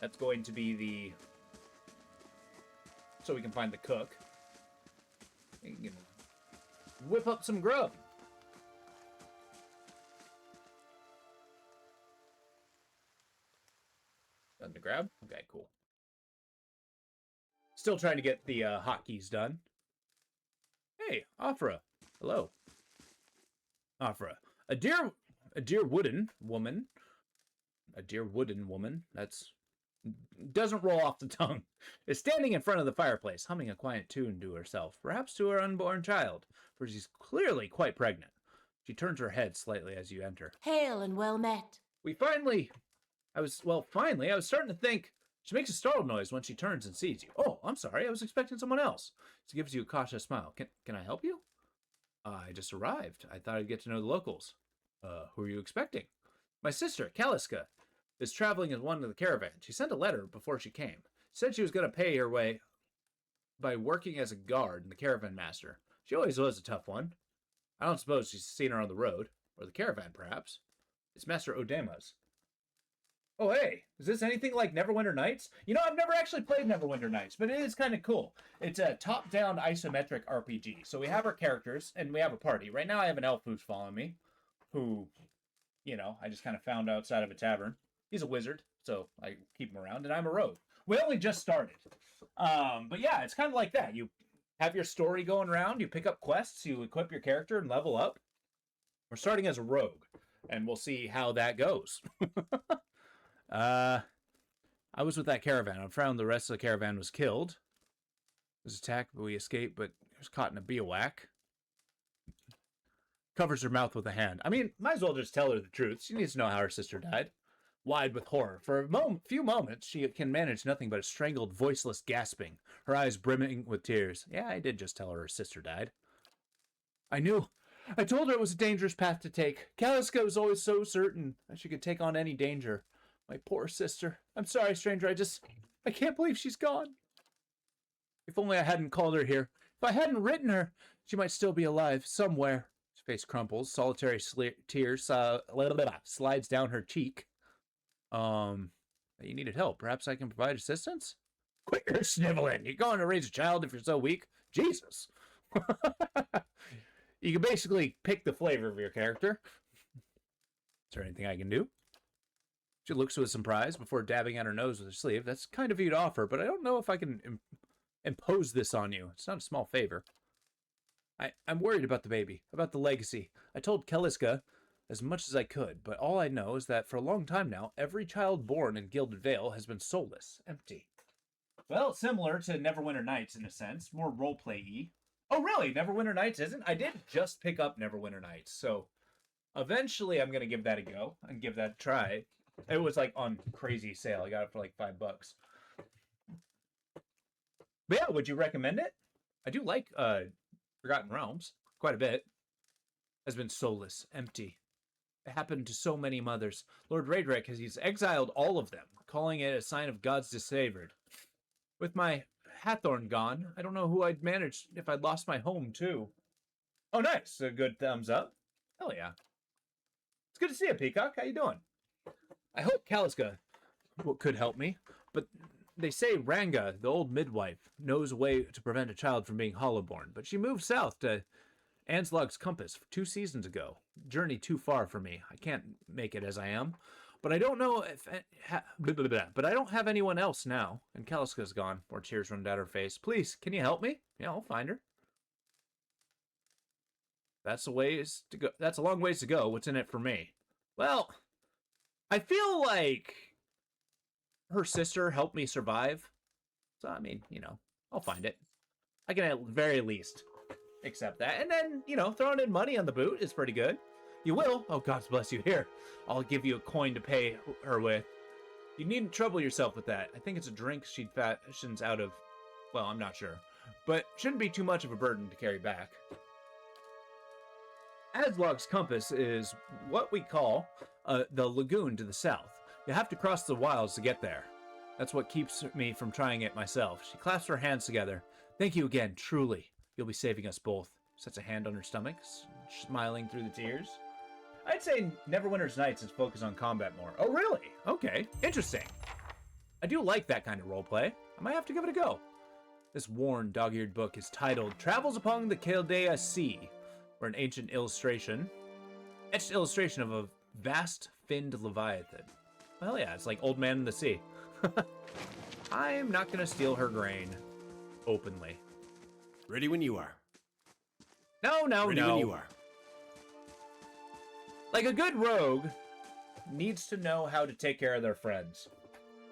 That's going to be the... so we can find the cook. And you can whip up some grub. Done to grab? Okay, cool. Still trying to get the hotkeys done. Hey, Afra. Hello. Afra. A dear wooden woman, that's doesn't roll off the tongue, is standing in front of the fireplace, humming a quiet tune to herself, perhaps to her unborn child, for she's clearly quite pregnant. She turns her head slightly as you enter. Hail and well met. I was starting to think. She makes a startled noise when she turns and sees you. Oh, I'm sorry, I was expecting someone else. She gives you a cautious smile. Can I help you? I just arrived. I thought I'd get to know the locals. Who are you expecting? My sister, Kaliska, is traveling as one of the caravan. She sent a letter before she came. Said she was going to pay her way by working as a guard and the caravan master. She always was a tough one. I don't suppose she's seen her on the road. Or the caravan, perhaps. It's Master Odemas. Oh, hey, is this anything like Neverwinter Nights? You know, I've never actually played Neverwinter Nights, but it is kind of cool. It's a top-down isometric RPG. So we have our characters, and we have a party. Right now I have an elf who's following me, who, you know, I just kind of found outside of a tavern. He's a wizard, so I keep him around, and I'm a rogue. We only just started. But yeah, it's kind of like that. You have your story going around. You pick up quests, you equip your character, and level up. We're starting as a rogue, and we'll see how that goes. I was with that caravan. I found the rest of the caravan was killed. It was attacked, but we escaped, but it was caught in a bivouac. Covers her mouth with a hand. I mean, might as well just tell her the truth. She needs to know how her sister died. Wide with horror. For a few moments, she can manage nothing but a strangled, voiceless gasping, her eyes brimming with tears. Yeah, I did just tell her sister died. I knew. I told her it was a dangerous path to take. Kaliska was always so certain that she could take on any danger. My poor sister. I'm sorry, stranger. I can't believe she's gone. If only I hadn't called her here. If I hadn't written her, she might still be alive somewhere. His face crumples. Solitary tears slides down her cheek. You needed help. Perhaps I can provide assistance? Quit your sniveling. You're going to raise a child if you're so weak? Jesus. You can basically pick the flavor of your character. Is there anything I can do? She looks with surprise before dabbing at her nose with her sleeve. That's kind of you to offer, but I don't know if I can impose this on you. It's not a small favor. I'm worried about the baby, about the legacy. I told Kaliska as much as I could, but all I know is that for a long time now, every child born in Gilded Vale has been soulless, empty. Well, similar to Neverwinter Nights in a sense, more roleplay-y. Oh, really? Neverwinter Nights isn't? I did just pick up Neverwinter Nights, so eventually I'm going to give that a go and give that a try. It was like on crazy sale. I got it for like $5. But yeah, would you recommend it? I do like Forgotten Realms quite a bit. Has been soulless, empty. It happened to so many mothers. Lord Raedric he's exiled all of them, calling it a sign of God's disfavored. With my Hathorn gone, I don't know who I'd manage if I'd lost my home too. Oh, nice. A good thumbs up. Hell yeah. It's good to see you, Peacock. How you doing? I hope Kaliska could help me, but they say Ranga, the old midwife, knows a way to prevent a child from being hollowborn, but she moved south to Anslog's Compass 2 seasons ago. Journey too far for me. I can't make it as I am, but I don't know if... But I don't have anyone else now, and Kaliska's gone. More tears run down her face. Please, can you help me? Yeah, I'll find her. That's a ways to go. That's a long ways to go. What's in it for me? Well, I feel like her sister helped me survive. So, I mean, I'll find it. I can at the very least accept that. And then, throwing in money on the boot is pretty good. You will? Oh, God bless you. Here, I'll give you a coin to pay her with. You needn't trouble yourself with that. I think it's a drink she fashions out of... Well, I'm not sure. But shouldn't be too much of a burden to carry back. Aslog's Compass is what we call the lagoon to the south. You have to cross the wilds to get there. That's what keeps me from trying it myself. She clasps her hands together. Thank you again, truly. You'll be saving us both. Sets a hand on her stomach, smiling through the tears. I'd say Neverwinter's Nights is focused on combat more. Oh, really? Okay, interesting. I do like that kind of roleplay. I might have to give it a go. This worn, dog-eared book is titled Travels Upon the Chaldea Sea, or an ancient illustration. Etched illustration of a vast finned leviathan. Well, yeah, it's like Old Man in the Sea. I'm not going to steal her grain. Openly. Ready when you are. No. Ready when you are. Like a good rogue needs to know how to take care of their friends.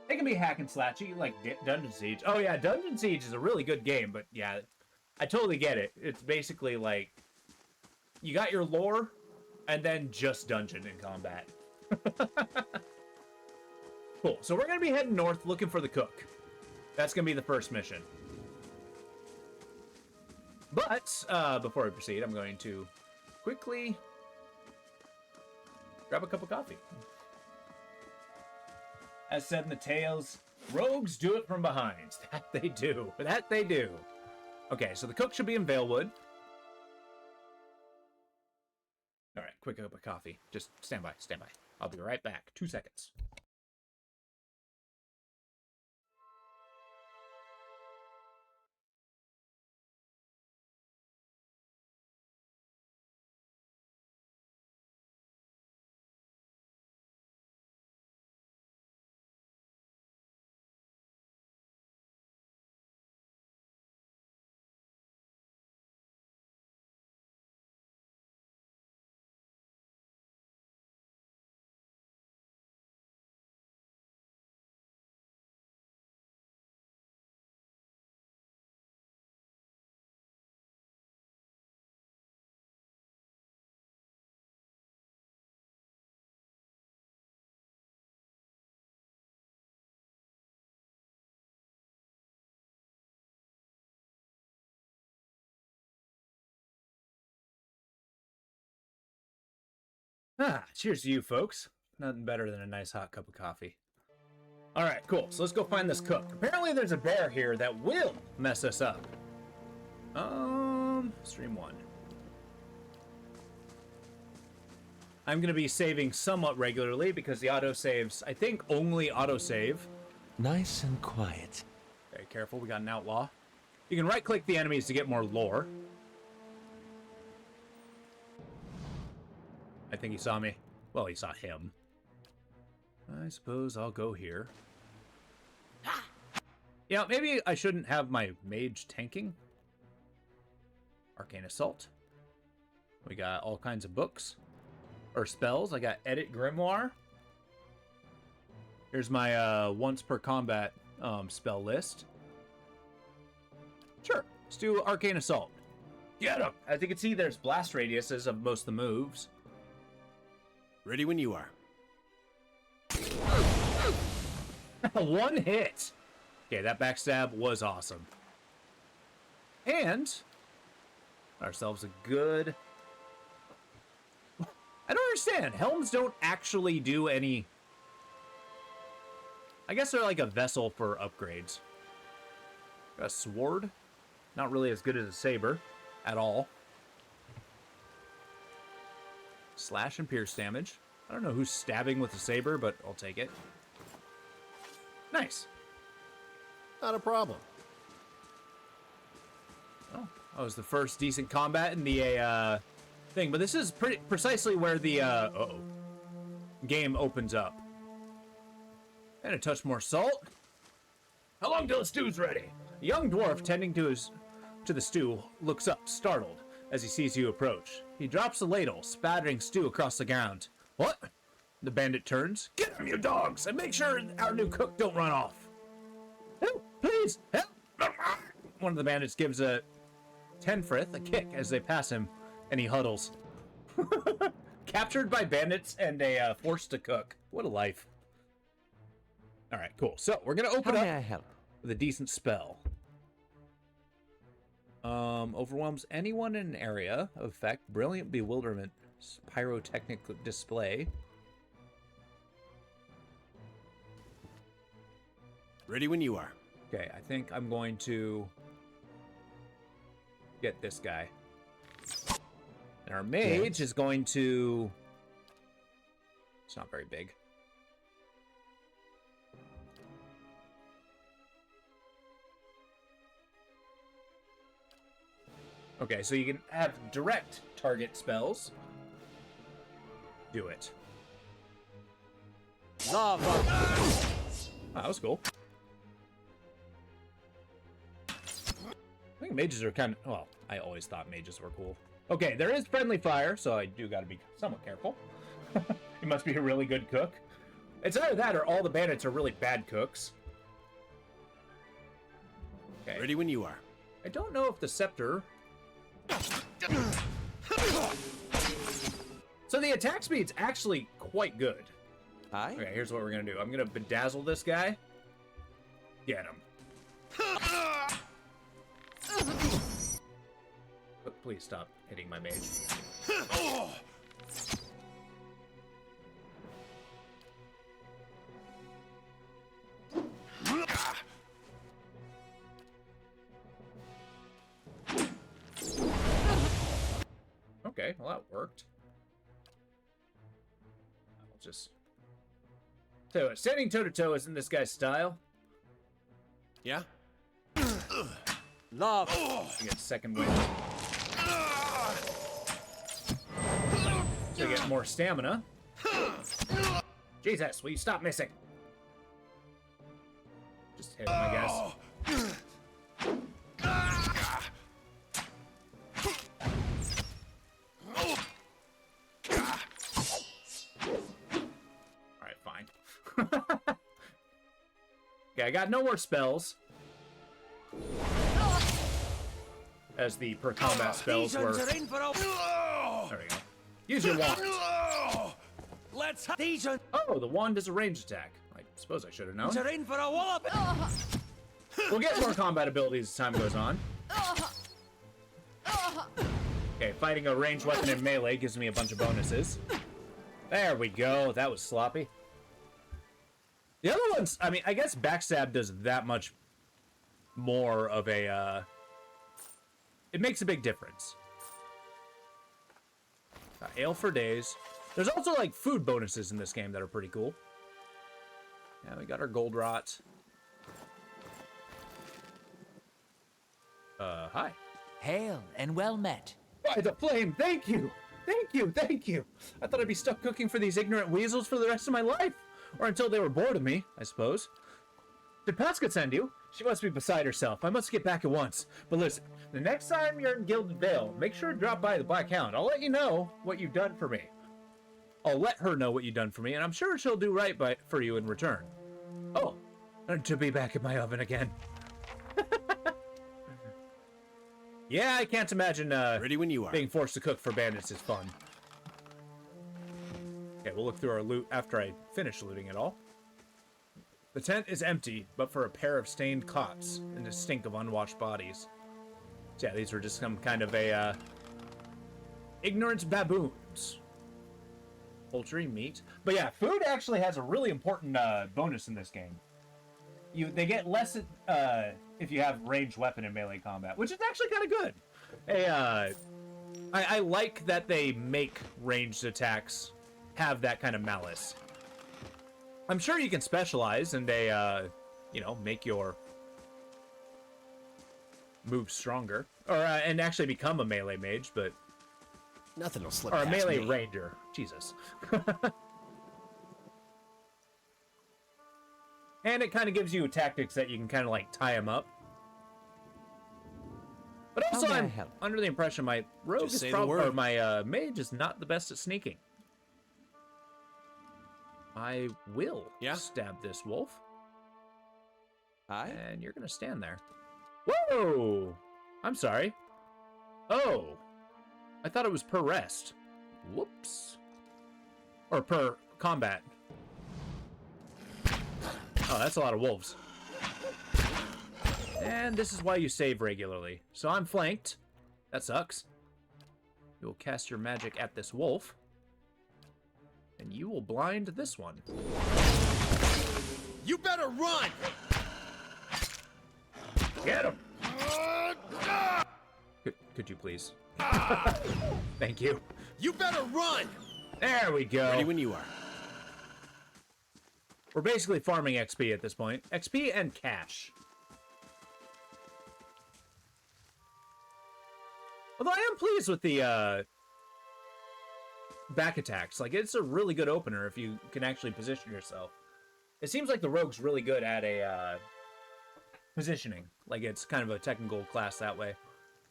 It can be hack and slashy, like Dungeon Siege. Oh yeah, Dungeon Siege is a really good game, but yeah, I totally get it. It's basically like, you got your lore, and then just dungeon in combat. Cool, so we're going to be heading north looking for the cook. That's going to be the first mission. But, before we proceed, I'm going to quickly grab a cup of coffee. As said in the tales, rogues do it from behind. That they do. That they do. Okay, so the cook should be in Valewood. All right, quick cup of coffee. Just stand by, stand by. I'll be right back. 2 seconds. Cheers to you, folks. Nothing better than a nice hot cup of coffee. All right, cool. So let's go find this cook. Apparently there's a bear here that will mess us up. Stream 1. I'm going to be saving somewhat regularly because the autosaves, I think, only autosave. Nice and quiet. Okay, careful. We got an outlaw. You can right-click the enemies to get more lore. I think he saw me. Well, he saw him. I suppose I'll go here. Yeah, maybe I shouldn't have my mage tanking. Arcane Assault. We got all kinds of books. Or spells. I got Edit Grimoire. Here's my once per combat spell list. Sure, let's do Arcane Assault. Get him! As you can see, there's blast radiuses of most of the moves. Ready when you are. One hit! Okay, that backstab was awesome. And ourselves a good... I don't understand. Helms don't actually do any... I guess they're like a vessel for upgrades. Got a sword. Not really as good as a saber at all. Slash and pierce damage. I don't know who's stabbing with a saber, but I'll take it. Nice. Not a problem. Oh, that was the first decent combat in the thing, but this is precisely where the game opens up. And a touch more salt. How long till the stew's ready? A young dwarf tending to the stew looks up, startled, as he sees you approach. He drops the ladle, spattering stew across the ground. What? The bandit turns. Get him, you dogs, and make sure our new cook don't run off. Help, please, help! One of the bandits gives a Tenfrith a kick as they pass him, and he huddles. Captured by bandits and forced to cook. What a life. All right, cool. So we're gonna open How up may I help? with a decent spell. Overwhelms anyone in an area. Effect: brilliant bewilderment, pyrotechnic display. Ready when you are. Okay, I think I'm going to get this guy. And our mage is going to... It's not very big. Okay, so you can have direct target spells. Do it. Lava! Oh, that was cool. I think mages are kind of... Well, I always thought mages were cool. Okay, there is friendly fire, so I do gotta be somewhat careful. He must be a really good cook. It's either that or all the bandits are really bad cooks. Okay. Ready when you are. I don't know if the scepter... So the attack speed's actually quite good. Hi. Okay, here's what we're gonna do. I'm gonna bedazzle this guy. Get him. But please stop hitting my mage. Okay, well that worked. I'll just... So, standing toe-to-toe isn't this guy's style. Yeah? Lava! I get second wind. So I get more stamina. Jesus, will you stop missing? Just hit him, I guess. Alright, fine. Okay, I got no more spells. As the per combat spells were... There we go. Use your wand. Let's these are Oh, the wand is a ranged attack. I suppose I should have known. in for a wallop. We'll get more combat abilities as time goes on. Okay, fighting a ranged weapon in melee gives me a bunch of bonuses. There we go. That was sloppy. The other ones, I mean, I guess Backstab does that much more of a, it makes a big difference. Ale for days. There's also, like, food bonuses in this game that are pretty cool. Yeah, we got our gold rot. Hi. Hail and well met. By the flame, thank you! Thank you, thank you! I thought I'd be stuck cooking for these ignorant weasels for the rest of my life! Or until they were bored of me, I suppose. Did Pasca send you? She must be beside herself. I must get back at once. But listen, the next time you're in Gilded Vale, make sure to drop by the Black Hound. I'll let you know what you've done for me. I'll let her know what you've done for me, and I'm sure she'll do right for you in return. Oh, and to be back in my oven again. Yeah, I can't imagine ready when you are. Being forced to cook for bandits is fun. Okay, we'll look through our loot after I finish looting it all. The tent is empty, but for a pair of stained cots and the stink of unwashed bodies. So yeah, these were just some kind of a ignorant baboons. Poultry, meat. But yeah, food actually has a really important bonus in this game. They get less if you have ranged weapon in melee combat, which is actually kind of good. I like that they make ranged attacks have that kind of malice. I'm sure you can specialize and they, you know, make your moves stronger, or and actually become a melee mage, but nothing will slip. Or a past melee me. ranger. Jesus. And it kind of gives you tactics that you can kind of like tie them up. But also, How may I I'm help? under the impression my rogue Just is say the probably, word. or my mage is not the best at sneaking. I will stab this wolf. Aye? And you're gonna stand there. Whoa! I'm sorry. Oh, I thought it was per rest. Whoops. Or per combat. Oh, that's a lot of wolves. And this is why you save regularly. So I'm flanked. That sucks. You will cast your magic at this wolf. And you will blind this one. You better run! Get him! Could you please? Thank you. You better run! There we go. Ready when you are. We're basically farming XP at this point. XP and cash. Although I am pleased with the back attacks. Like, it's a really good opener if you can actually position yourself. It seems like the rogue's really good at a positioning. Like, it's kind of a technical class that way.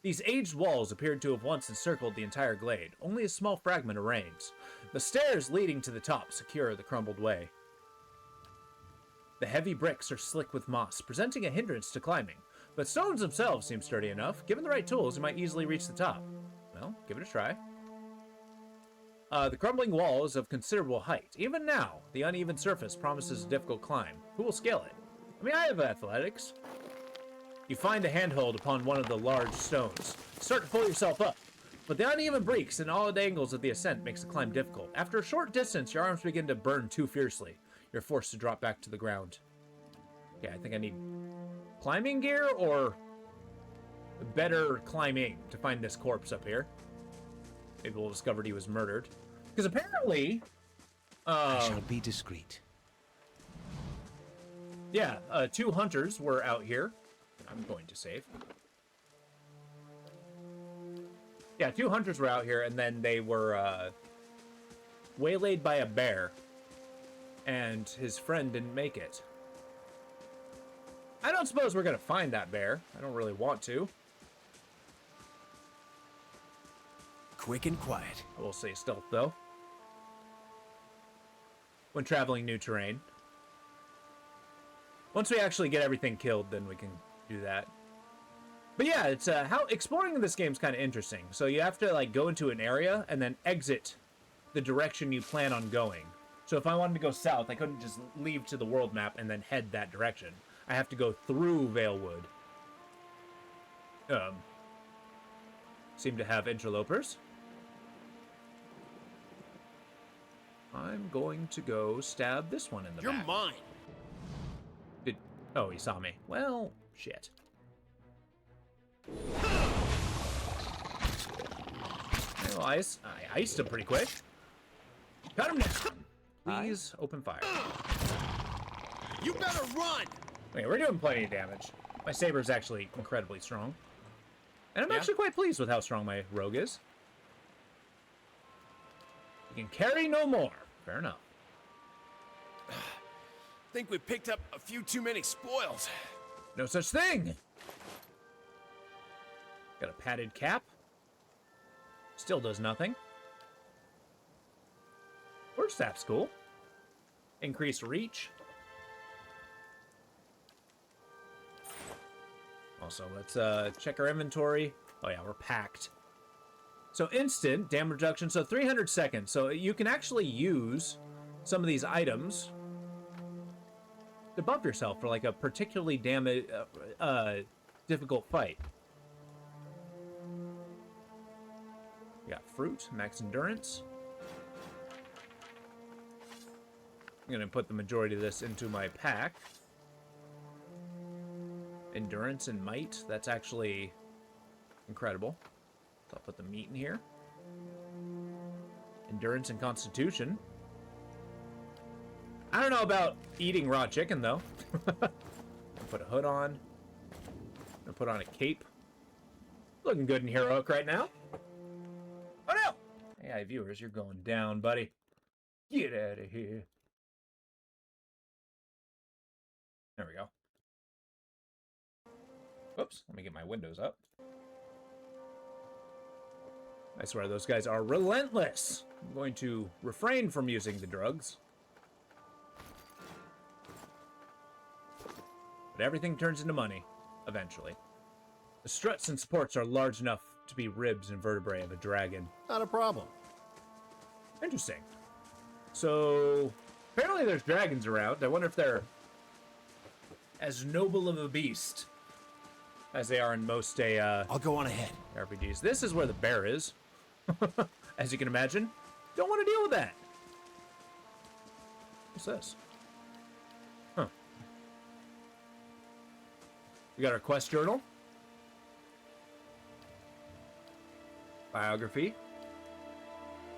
These aged walls appeared to have once encircled the entire glade. Only a small fragment remains. The stairs leading to the top secure the crumbled way. The heavy bricks are slick with moss, presenting a hindrance to climbing. But stones themselves seem sturdy enough. Given the right tools, you might easily reach the top. Well, give it a try. The crumbling wall is of considerable height. Even now, the uneven surface promises a difficult climb. Who will scale it? I mean, I have athletics. You find a handhold upon one of the large stones. Start to pull yourself up. But the uneven breaks and odd angles of the ascent makes the climb difficult. After a short distance, your arms begin to burn too fiercely. You're forced to drop back to the ground. Okay, I think I need climbing gear or better climbing to find this corpse up here. Maybe we'll discover he was murdered. Because apparently... I shall be discreet. Yeah, 2 hunters were out here. I'm going to save. Yeah, 2 hunters were out here, and then they were waylaid by a bear. And his friend didn't make it. I don't suppose we're going to find that bear. I don't really want to. Quick and quiet. I will say stealth, though. When traveling new terrain. Once we actually get everything killed, then we can do that. But yeah, it's how exploring in this game is kind of interesting. So you have to like go into an area and then exit the direction you plan on going. So if I wanted to go south, I couldn't just leave to the world map and then head that direction. I have to go through Valewood. Seem to have interlopers. I'm going to go stab this one in the You're back. mine. Oh, he saw me. Well, shit. Well, I iced him pretty quick. Cut him down. Please open fire. You better run! Okay, we're doing plenty of damage. My saber is actually incredibly strong. And I'm actually quite pleased with how strong my rogue is. You can carry no more. Fair enough. Think we picked up a few too many spoils. No such thing. Got a padded cap. Still does nothing. Forge Staff's cool. Increased reach. Also, let's check our inventory. Oh yeah, we're packed. So instant damage reduction, so 300 seconds. So you can actually use some of these items to buff yourself for like a particularly difficult fight. We got fruit, max endurance. I'm gonna put the majority of this into my pack. Endurance and might, that's actually incredible. So I'll put the meat in here. Endurance and constitution. I don't know about eating raw chicken though. I'll put a hood on. I'll put on a cape. Looking good in heroic right now. Oh no! AI viewers, you're going down, buddy. Get out of here. There we go. Whoops, let me get my windows up. I swear those guys are relentless. I'm going to refrain from using the drugs. But everything turns into money, eventually. The struts and supports are large enough to be ribs and vertebrae of a dragon. Not a problem. Interesting. So, apparently there's dragons around. I wonder if they're as noble of a beast as they are in most I'll go on ahead. RPGs. This is where the bear is. As you can imagine. Don't want to deal with that. What's this? Huh. We got our quest journal. Biography.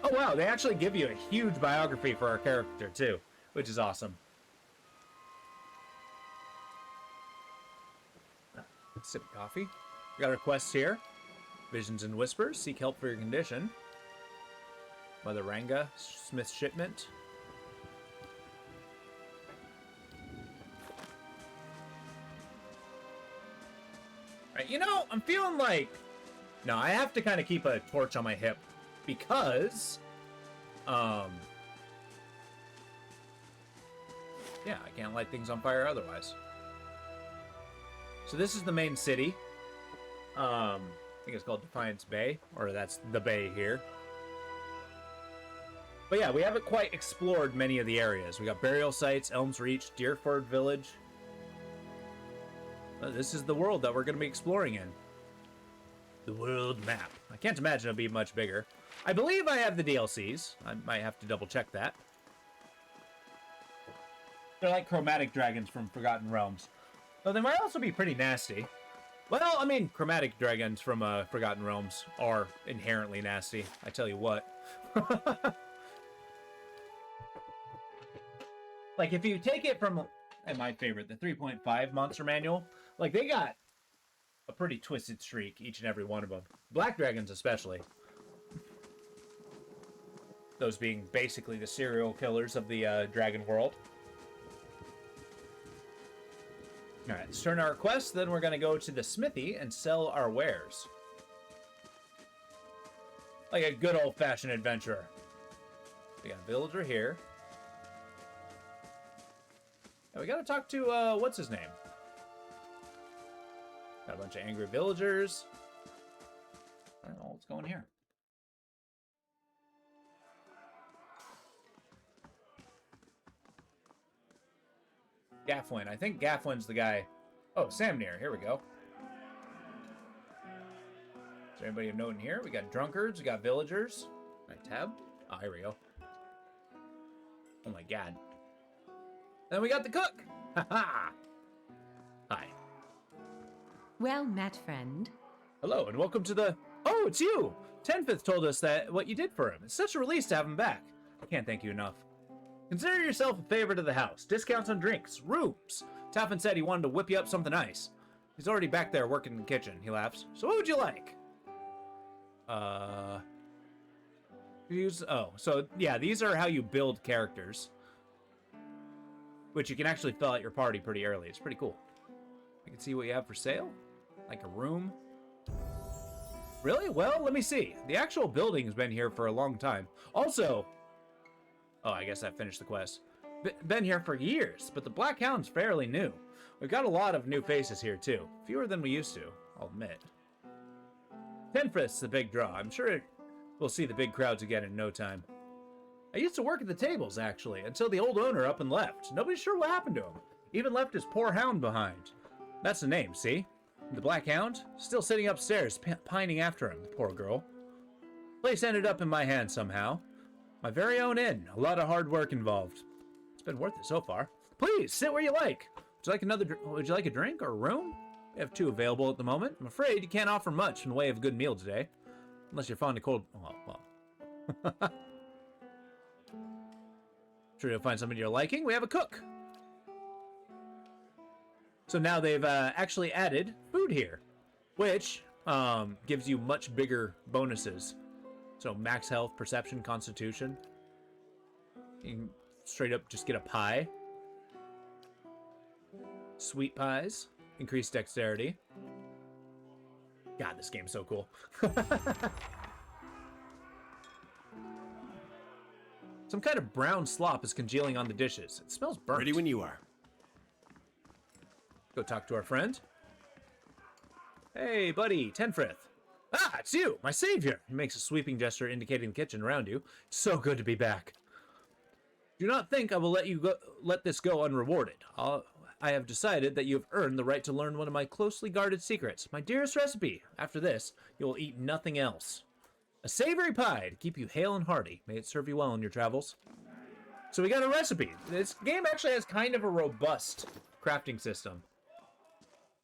Oh wow, they actually give you a huge biography for our character too, which is awesome. Sip of coffee. We got our quests here. Visions and Whispers. Seek help for your condition. Mother Ranga. Smith's Shipment. Right, you know, I'm feeling like... No, I have to kind of keep a torch on my hip. Because... Yeah, I can't light things on fire otherwise. So this is the main city. I think it's called Defiance Bay, or that's the bay here. But yeah, we haven't quite explored many of the areas. We got burial sites, Elms Reach, Deerford Village. This is the world that we're going to be exploring in. The world map. I can't imagine it'll be much bigger. I believe I have the DLCs. I might have to double check that. They're like chromatic dragons from Forgotten Realms. Though they might also be pretty nasty. Well, I mean, chromatic dragons from Forgotten Realms are inherently nasty. I tell you what. Like, if you take it from, and my favorite, the 3.5 Monster Manual, like, they got a pretty twisted streak, each and every one of them. Black dragons especially. Those being basically the serial killers of the dragon world. Alright, let's turn our quest, then we're going to go to the smithy and sell our wares. Like a good old-fashioned adventurer. We got a villager here. Now we got to talk to, what's his name? Got a bunch of angry villagers. I don't know what's going here. Gaffwin. I think Gaffwin's the guy. Oh, Samnir. Here we go. Is there anybody of note in here? We got drunkards. We got villagers. Right, tab. Oh, here we go. Oh my god. Then we got the cook. Ha. Hi. Well met, friend. Hello, and welcome to the... Oh, it's you! Tenfifth told us that what you did for him. It's such a release to have him back. I can't thank you enough. Consider yourself a favor to the house. Discounts on drinks, rooms. Taffin said he wanted to whip you up something nice. He's already back there working in the kitchen, he laughs. So what would you like? So yeah, these are how you build characters. Which you can actually fill out your party pretty early. It's pretty cool. I can see what you have for sale. Like a room. Really? Well, let me see. The actual building's been here for a long time. Also... Oh, I guess I finished the quest. Been here for years, but the Black Hound's fairly new. We've got a lot of new faces here, too. Fewer than we used to, I'll admit. Tenfifth's the big draw. I'm sure we'll see the big crowds again in no time. I used to work at the tables, actually, until the old owner up and left. Nobody's sure what happened to him. Even left his poor hound behind. That's the name, see? The Black Hound? Still sitting upstairs, pining after him, the poor girl. Place ended up in my hands somehow. My very own inn. A lot of hard work involved. It's been worth it so far. Please, sit where you like. Would you like a drink or a room? We have 2 available at the moment. I'm afraid you can't offer much in the way of a good meal today. Unless you're fond of cold... Well. Sure you'll find something to your liking. We have a cook. So now they've actually added food here, which gives you much bigger bonuses. So max health, perception, constitution. You can straight up just get a pie. Sweet pies. Increased dexterity. God, this game's so cool. Some kind of brown slop is congealing on the dishes. It smells burnt. Ready when you are. Go talk to our friend. Hey, buddy, Tenfifth. Ah, it's you, my savior. He makes a sweeping gesture indicating the kitchen around you. So good to be back. Do not think I will let this go unrewarded. I have decided that you have earned the right to learn one of my closely guarded secrets, my dearest recipe. After this, you will eat nothing else. A savory pie to keep you hale and hearty. May it serve you well in your travels. So we got a recipe. This game actually has kind of a robust crafting system.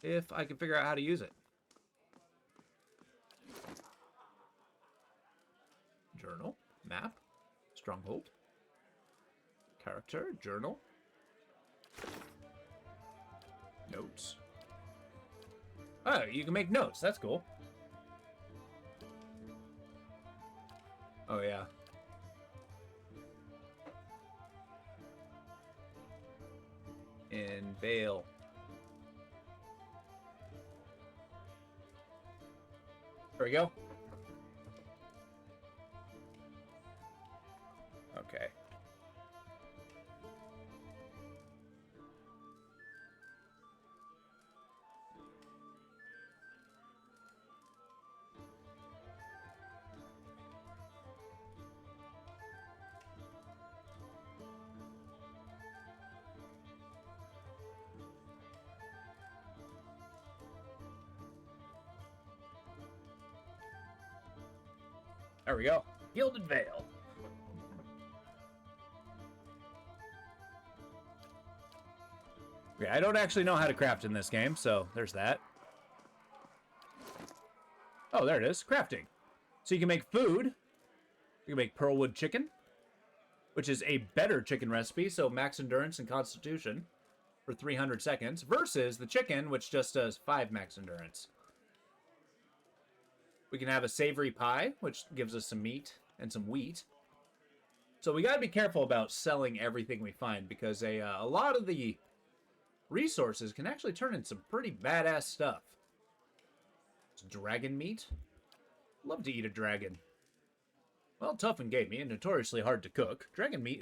If I can figure out how to use it. Journal, map, stronghold, character, journal, notes. Oh, you can make notes. That's cool. Oh, yeah. In Vale. There we go. Okay. There we go. Gilded Vale. Yeah, I don't actually know how to craft in this game, so there's that. Oh, there it is. Crafting. So you can make food. You can make pearlwood chicken, which is a better chicken recipe, so max endurance and constitution for 300 seconds, versus the chicken, which just does 5 max endurance. We can have a savory pie, which gives us some meat and some wheat. So we gotta be careful about selling everything we find, because a lot of the resources can actually turn into some pretty badass stuff. It's dragon meat. Love to eat a dragon. Well, tough and gamey and notoriously hard to cook, dragon meat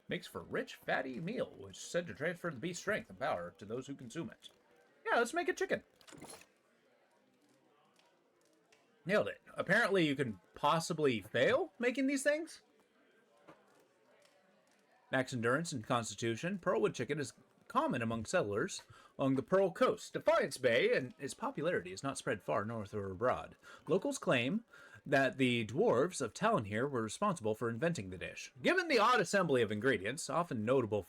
makes for a rich, fatty meal, which is said to transfer the beast's strength and power to those who consume it. Yeah, let's make a chicken. Nailed it. Apparently you can possibly fail making these things. Max endurance and constitution. Pearlwood chicken is common among settlers along the Pearl Coast, Defiance Bay, and its popularity is not spread far north or abroad. Locals claim that the dwarves of Talonhir were responsible for inventing the dish. Given the odd assembly of ingredients, often notable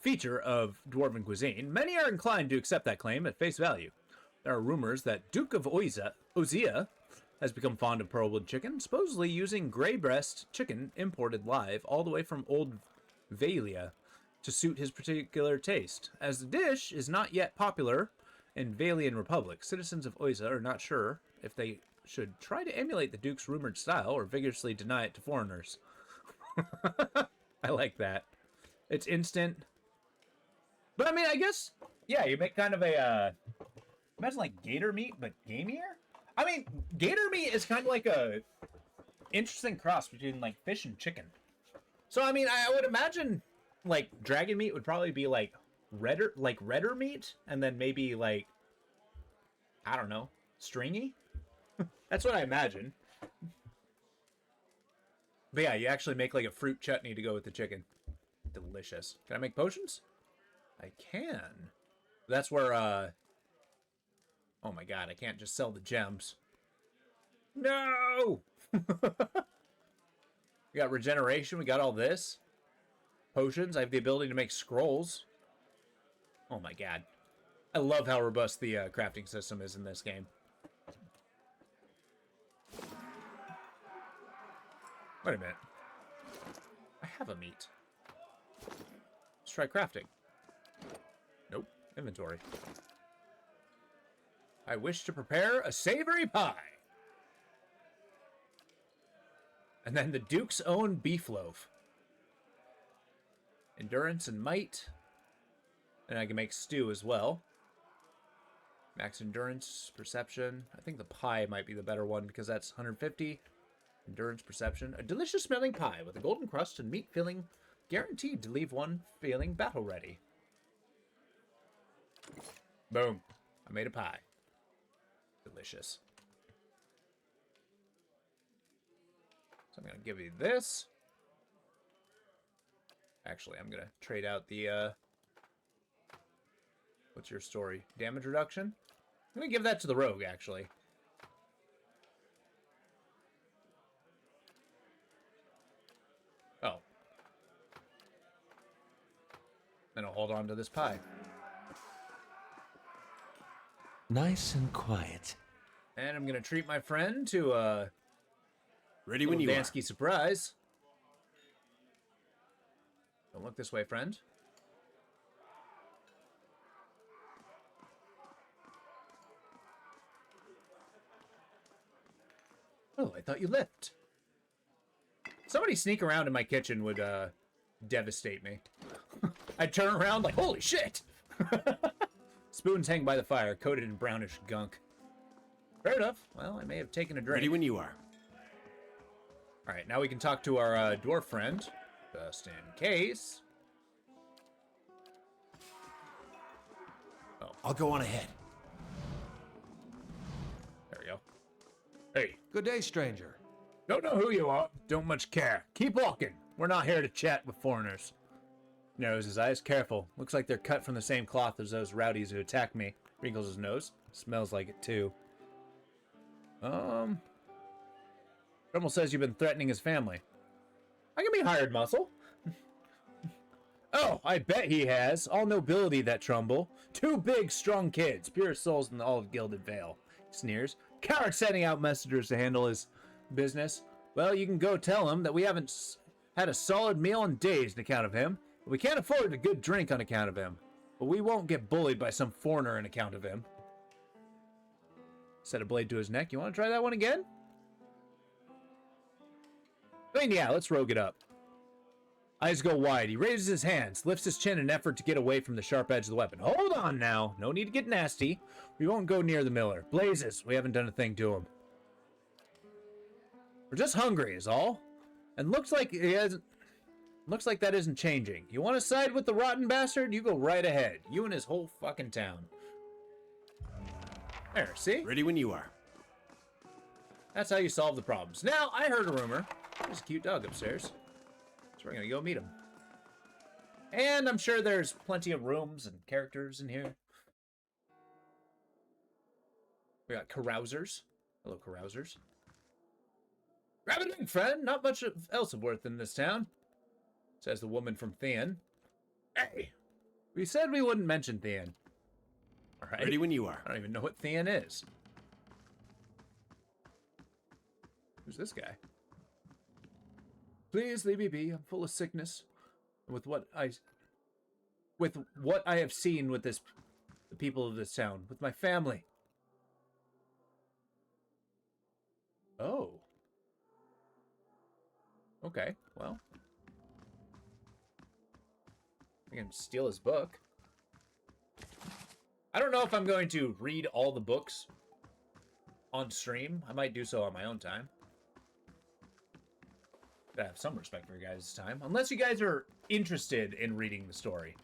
feature of dwarven cuisine, many are inclined to accept that claim at face value. There are rumors that Duke of Ozia has become fond of pearlwood chicken, supposedly using gray breast chicken imported live all the way from Old Valia to suit his particular taste. As the dish is not yet popular in Valian Republic, citizens of Oiza are not sure if they should try to emulate the Duke's rumored style or vigorously deny it to foreigners. I like that. It's instant. But I mean, I guess, yeah, you make kind of a, imagine like gator meat, but gamier? I mean, gator meat is kind of like a interesting cross between like fish and chicken. So, I mean, I would imagine like dragon meat would probably be like redder meat, and then maybe like, I don't know, stringy? That's what I imagine. But yeah, you actually make like a fruit chutney to go with the chicken. Delicious. Can I make potions? I can. That's where, oh my god, I can't just sell the gems. No! We got regeneration, we got all this. Potions, I have the ability to make scrolls. Oh my god. I love how robust the crafting system is in this game. Wait a minute. I have a meat. Let's try crafting. Nope. Inventory. I wish to prepare a savory pie. And then the Duke's own beef loaf. Endurance and might. And I can make stew as well. Max endurance, perception. I think the pie might be the better one because that's 150. Endurance, perception. A delicious smelling pie with a golden crust and meat filling, guaranteed to leave one feeling battle ready. Boom. I made a pie. Delicious. So I'm going to give you this. Actually, I'm going to trade out the, what's your story? Damage reduction? I'm going to give that to the rogue, actually. Oh. Then I'll hold on to this pie. Nice and quiet. And I'm going to treat my friend to a ready when you Dansky surprise. Don't look this way, friend. Oh, I thought you left. Somebody sneak around in my kitchen would devastate me. I'd turn around like, holy shit! Spoons hang by the fire, coated in brownish gunk. Fair enough. Well, I may have taken a drink. Ready when you are. Alright, now we can talk to our dwarf friend. Just in case. Oh. I'll go on ahead. There we go. Hey. Good day, stranger. Don't know who you are. Don't much care. Keep walking. We're not here to chat with foreigners. Narrows his eyes. Careful. Looks like they're cut from the same cloth as those rowdies who attacked me. Wrinkles his nose. Smells like it too. Drummel says you've been threatening his family. I can be hired, Muscle. Oh, I bet he has. All nobility, that Trumbull. 2 big, strong kids. Pure souls in all of Gilded Vale. Sneers. Coward sending out messengers to handle his business. Well, you can go tell him that we haven't had a solid meal in days on account of him. But we can't afford a good drink on account of him. But we won't get bullied by some foreigner on account of him. Set a blade to his neck. You want to try that one again? I mean, yeah, let's rogue it up. Eyes go wide. He raises his hands, lifts his chin in an effort to get away from the sharp edge of the weapon. Hold on now. No need to get nasty. We won't go near the miller. Blazes, we haven't done a thing to him. We're just hungry is all. And looks like that isn't changing. You want to side with the rotten bastard? You go right ahead. You and his whole fucking town. There, see? Ready when you are. That's how you solve the problems. Now, I heard a rumor. There's a cute dog upstairs. So we're gonna go meet him. And I'm sure there's plenty of rooms and characters in here. We got carousers. Hello, carousers. Grab a drink, friend. Not much else of worth in this town, says the woman from Theon. Hey, we said we wouldn't mention Theon. All right. Ready when you are. I don't even know what Theon is. Who's this guy? Please leave me be. I'm full of sickness. And with what I have seen with the people of this town, with my family. Oh. Okay, well. I can steal his book. I don't know if I'm going to read all the books on stream. I might do so on my own time. I have some respect for your guys' time. Unless you guys are interested in reading the story.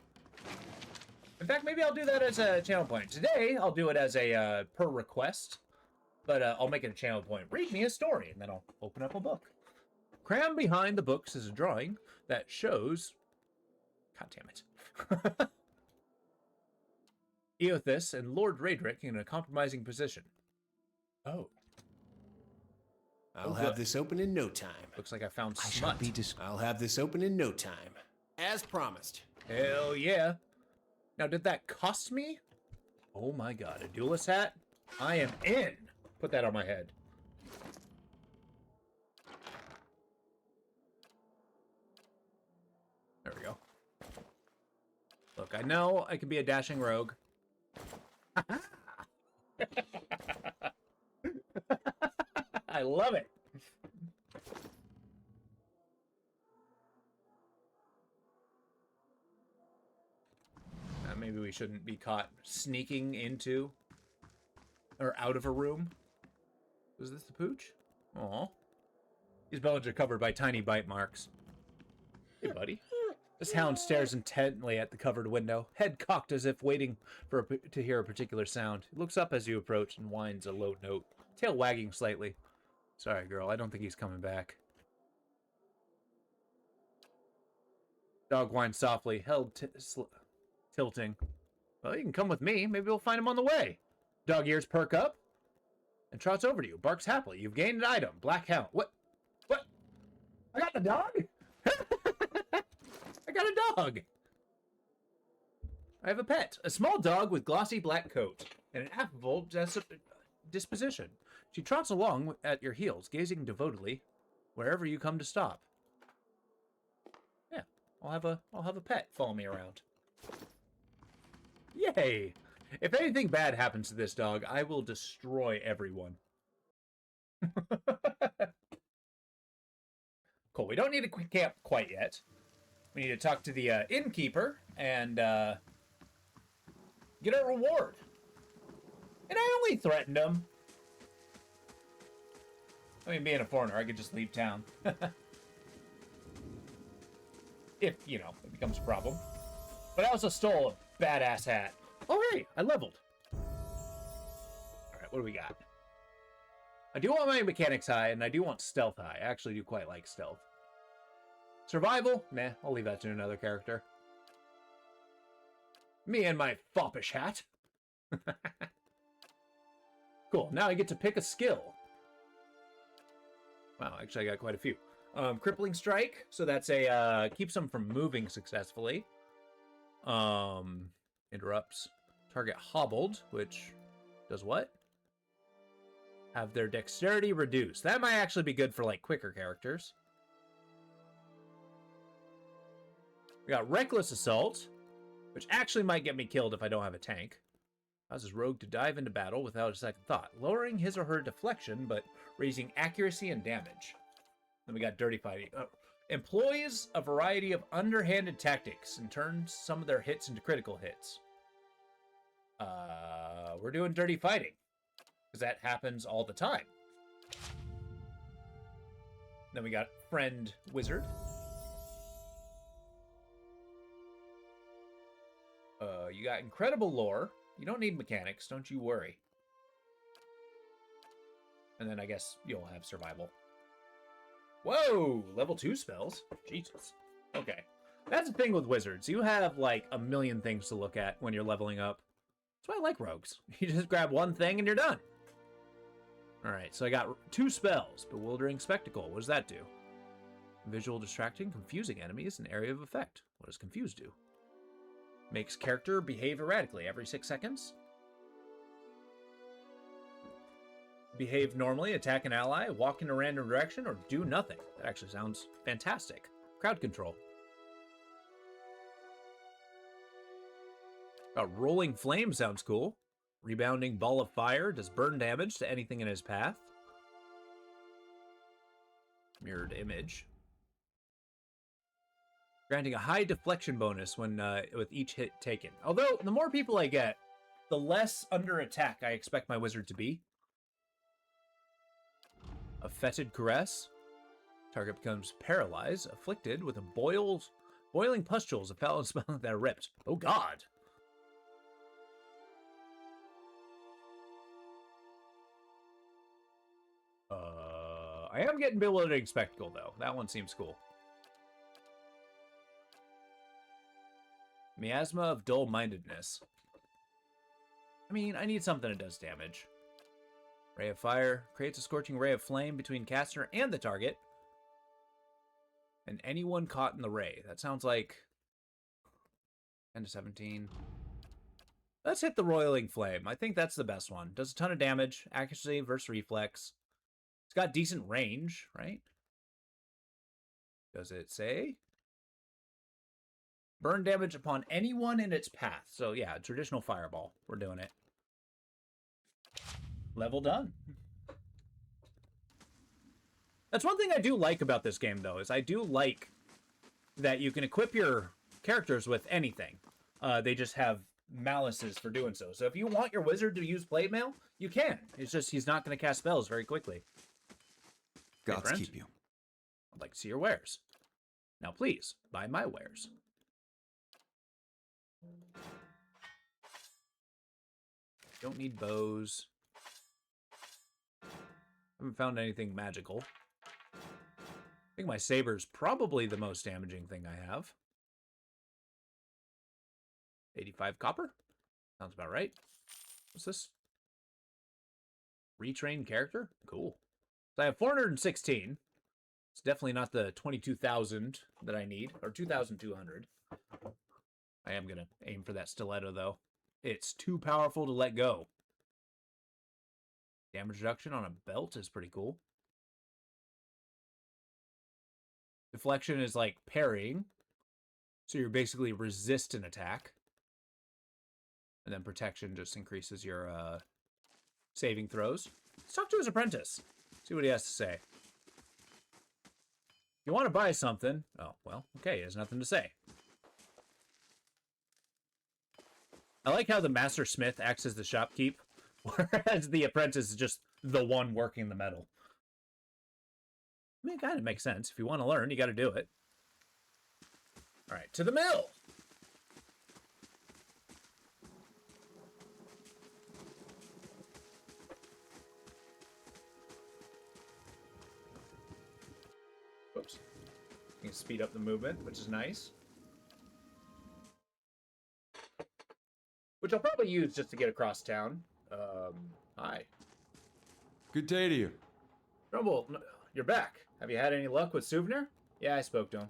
In fact, maybe I'll do that as a channel point. Today, I'll do it as a per request. But I'll make it a channel point. Read me a story, and then I'll open up a book. Crammed behind the books is a drawing that shows... God damn it. Eothas and Lord Raedric in a compromising position. Oh. I'll have this open in no time. Looks like I found smut. I'll have this open in no time. As promised. Hell yeah. Now, did that cost me? Oh my god, a duelist hat? I am in. Put that on my head. There we go. Look, I know I can be a dashing rogue. I love it. Maybe we shouldn't be caught sneaking into or out of a room. Was this the pooch? Aw. His bones are covered by tiny bite marks. Hey, buddy. This hound stares intently at the covered window, head cocked as if waiting to hear a particular sound. He looks up as you approach and whines a low note, tail wagging slightly. Sorry, girl, I don't think he's coming back. Dog whines softly, held tilting. Well, you can come with me. Maybe we'll find him on the way. Dog ears perk up and trots over to you, barks happily. You've gained an item. Black hound. What? What? I got the dog? I got a dog. I have a pet. A small dog with glossy black coat and an affable disposition. She trots along at your heels, gazing devotedly wherever you come to stop. Yeah, I'll have a pet follow me around. Yay! If anything bad happens to this dog, I will destroy everyone. Cool, we don't need to camp quite yet. We need to talk to the innkeeper and get our reward. And I only threatened him. I mean, being a foreigner, I could just leave town. If, you know, it becomes a problem. But I also stole a badass hat. Oh, hey, I leveled. Alright, what do we got? I do want my mechanics high, and I do want stealth high. I actually do quite like stealth. Survival? Meh, I'll leave that to another character. Me and my foppish hat. Cool, now I get to pick a skill. Wow, actually I got quite a few. Crippling Strike, so that's a, keeps them from moving successfully. Interrupts target hobbled, which does what? Have their dexterity reduced. That might actually be good for, like, quicker characters. We got Reckless Assault, which actually might get me killed if I don't have a tank. Causes Rogue to dive into battle without a second thought, lowering his or her deflection, but raising accuracy and damage. Then we got Dirty Fighting. Employs a variety of underhanded tactics and turns some of their hits into critical hits. We're doing Dirty Fighting, because that happens all the time. Then we got Friend Wizard. You got incredible lore. You don't need mechanics, don't you worry. And then I guess you'll have survival. Whoa! Level 2 spells? Jesus. Okay. That's the thing with wizards. You have, like, a million things to look at when you're leveling up. That's why I like rogues. You just grab one thing and you're done. Alright, so I got 2 spells. Bewildering Spectacle. What does that do? Visual distracting, confusing enemies, and area of effect. What does confuse do? Makes character behave erratically every 6 seconds. Behave normally, attack an ally, walk in a random direction, or do nothing. That actually sounds fantastic. Crowd control. Rolling Flame sounds cool. Rebounding Ball of Fire does burn damage to anything in his path. Mirrored Image. Granting a high deflection bonus when with each hit taken. Although, the more people I get, the less under attack I expect my wizard to be. A Fetid Caress. Target becomes paralyzed, afflicted with a boiling pustules of foul smell that are ripped. Oh god! I am getting Bewildering Spectacle, though. That one seems cool. Miasma of Dull-Mindedness. I mean, I need something that does damage. Ray of Fire creates a scorching ray of flame between caster and the target. And anyone caught in the ray. That sounds like 10 to 17. Let's hit the Roiling Flame. I think that's the best one. Does a ton of damage. Accuracy versus reflex. It's got decent range, right? Does it say? Burn damage upon anyone in its path. So yeah, traditional fireball. We're doing it. Level done. That's one thing I do like about this game, though, is I do like that you can equip your characters with anything. They just have malices for doing so. So if you want your wizard to use plate mail, you can. It's just he's not going to cast spells very quickly. Gods keep you. I'd like to see your wares. Now please, buy my wares. Don't need bows. Haven't found anything magical. I think my saber's probably the most damaging thing I have. 85 copper? Sounds about right. What's this? Retrained character? Cool. So I have 416. It's definitely not the 22,000 that I need, or 2,200. I am going to aim for that stiletto, though. It's too powerful to let go. Damage reduction on a belt is pretty cool. Deflection is like parrying. So you're basically resist an attack. And then protection just increases your saving throws. Let's talk to his apprentice. See what he has to say. You want to buy something? Oh, well, okay, he has nothing to say. I like how the master smith acts as the shopkeep, whereas the apprentice is just the one working the metal. I mean, it kind of makes sense. If you want to learn, you got to do it. All right, to the mill. Whoops. You can speed up the movement, which is nice. Which I'll probably use just to get across town. Hi. Good day to you. Rumble, you're back. Have you had any luck with Souvenir? Yeah, I spoke to him.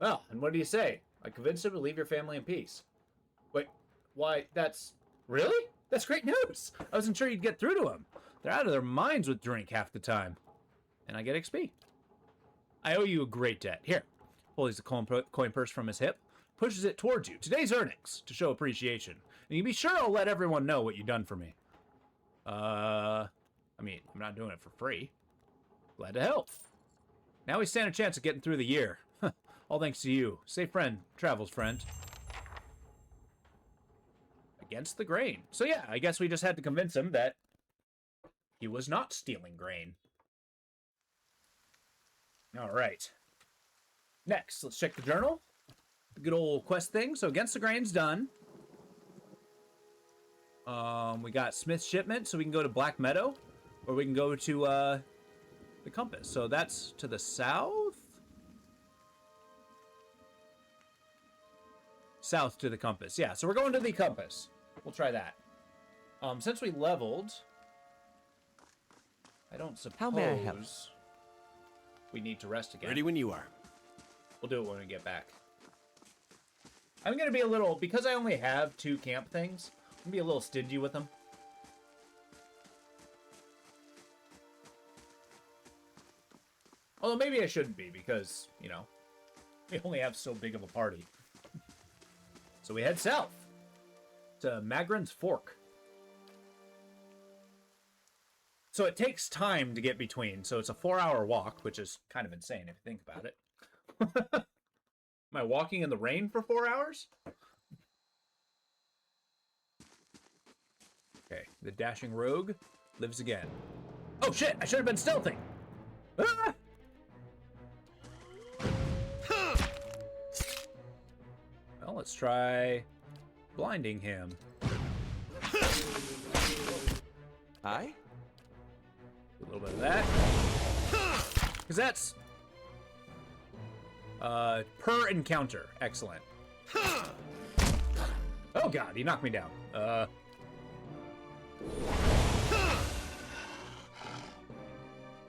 Well, and what do you say? I convinced him to leave your family in peace. Wait, why, that's... Really? That's great news! I wasn't sure you'd get through to him. They're out of their minds with drink half the time. And I get XP. I owe you a great debt. Here. Pulls the coin purse from his hip. Pushes it towards you. Today's earnings, to show appreciation. And you be sure I'll let everyone know what you've done for me. I mean, I'm not doing it for free. Glad to help. Now we stand a chance of getting through the year. All thanks to you. Safe friend, travels friend. Against the grain. So yeah, I guess we just had to convince him that he was not stealing grain. All right. Next, let's check the journal. The good old quest thing. So against the grain's done. We got Smith's shipment, so we can go to Black Meadow, or we can go to the compass. So that's to the south. South to the compass. Yeah, so we're going to the compass. We'll try that. Since we leveled, I don't suppose How may I help? we need to rest again. Ready when you are. We'll do it when we get back. I'm gonna be a little, because I only have 2 camp things, I'm gonna be a little stingy with them. Although maybe I shouldn't be, because, you know, we only have so big of a party. So we head south to Magran's Fork. So it takes time to get between, so it's a 4-hour walk, which is kind of insane if you think about it. Am I walking in the rain for 4 hours? Okay, the dashing rogue lives again. Oh shit, I should have been stealthing! Ah! Well, let's try blinding him. Hi? A little bit of that. Because that's... per encounter. Excellent. Oh god, he knocked me down. I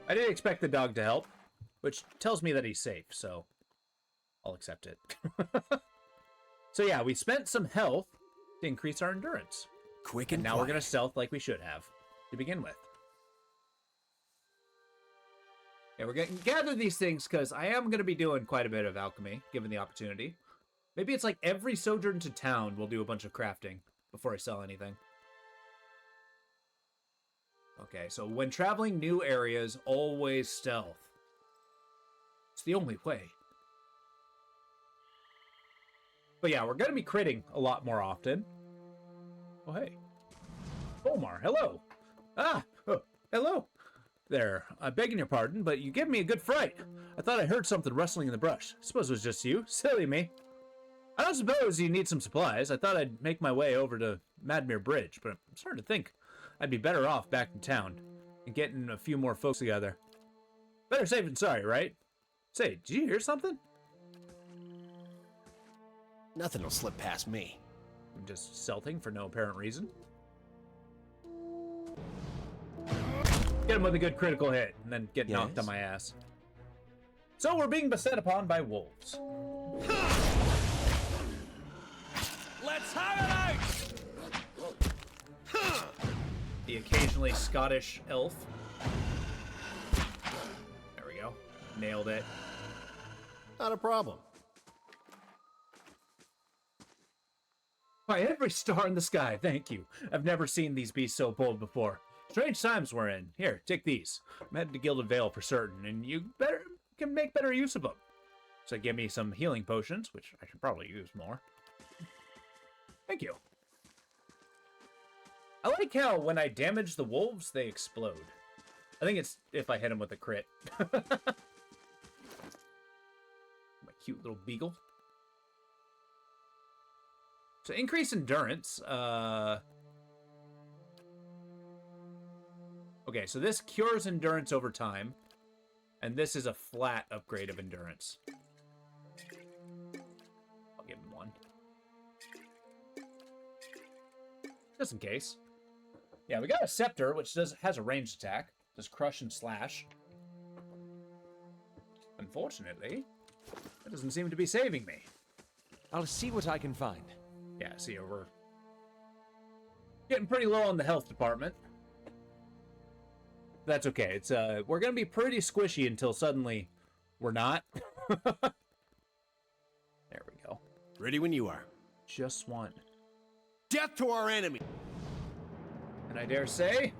didn't expect the dog to help, which tells me that he's safe, so I'll accept it. So yeah, we spent some health to increase our endurance. Quick and and now we're quiet. gonna stealth like we should have to begin with. Yeah, we're gonna gather these things because I am gonna be doing quite a bit of alchemy, given the opportunity. Maybe it's like every sojourn to town will do a bunch of crafting before I sell anything. Okay, so when traveling new areas, always stealth. It's the only way. But yeah, we're going to be critting a lot more often. Oh, hey. Omar, hello. Ah, oh, hello. There, I'm begging your pardon, but you gave me a good fright. I thought I heard something rustling in the brush. I suppose it was just you. Silly me. I don't suppose you need some supplies. I thought I'd make my way over to Madmere Bridge, but I'm starting to think I'd be better off back in town and getting a few more folks together. Better safe than sorry, right? Say, did you hear something? Nothing will slip past me. I'm just stealthing for no apparent reason. Get him with a good critical hit, and then get knocked on my ass. So we're being beset upon by wolves. Let's have it out! The occasionally Scottish elf. There we go. Nailed it. Not a problem. By every star in the sky, thank you. I've never seen these beasts so bold before. Strange times we're in. Here, take these. I'm headed to Gilded Vale for certain, and you can make better use of them. So give me some healing potions, which I should probably use more. Thank you. I like how when I damage the wolves, they explode. I think it's if I hit them with a crit. My cute little beagle. So increase endurance. Okay, so this cures endurance over time. And this is a flat upgrade of endurance. I'll give him one. Just in case. Yeah, we got a scepter, which has a ranged attack. Does crush and slash. Unfortunately, that doesn't seem to be saving me. I'll see what I can find. Yeah, see, we're getting pretty low on the health department. That's okay. It's we're gonna be pretty squishy until suddenly we're not. There we go. Ready when you are. Just one. Death to our enemy! And I dare say,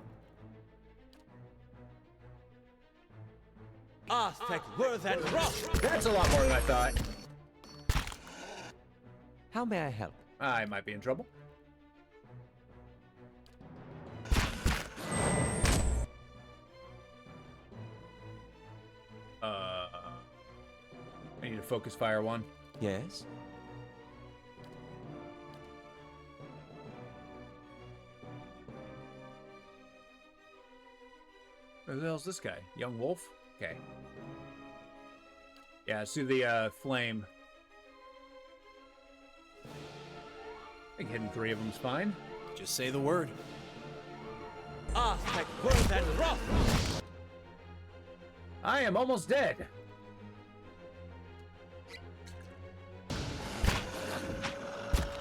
Aztec worth and rough! that's a lot more than I thought. How may I help? I might be in trouble. I need to focus fire one. Yes? Who the hell's this guy? Young wolf? Okay. Yeah, let's do the flame. I think hitting 3 of them's fine. Just say the word. Aztec worth and rough! I am almost dead.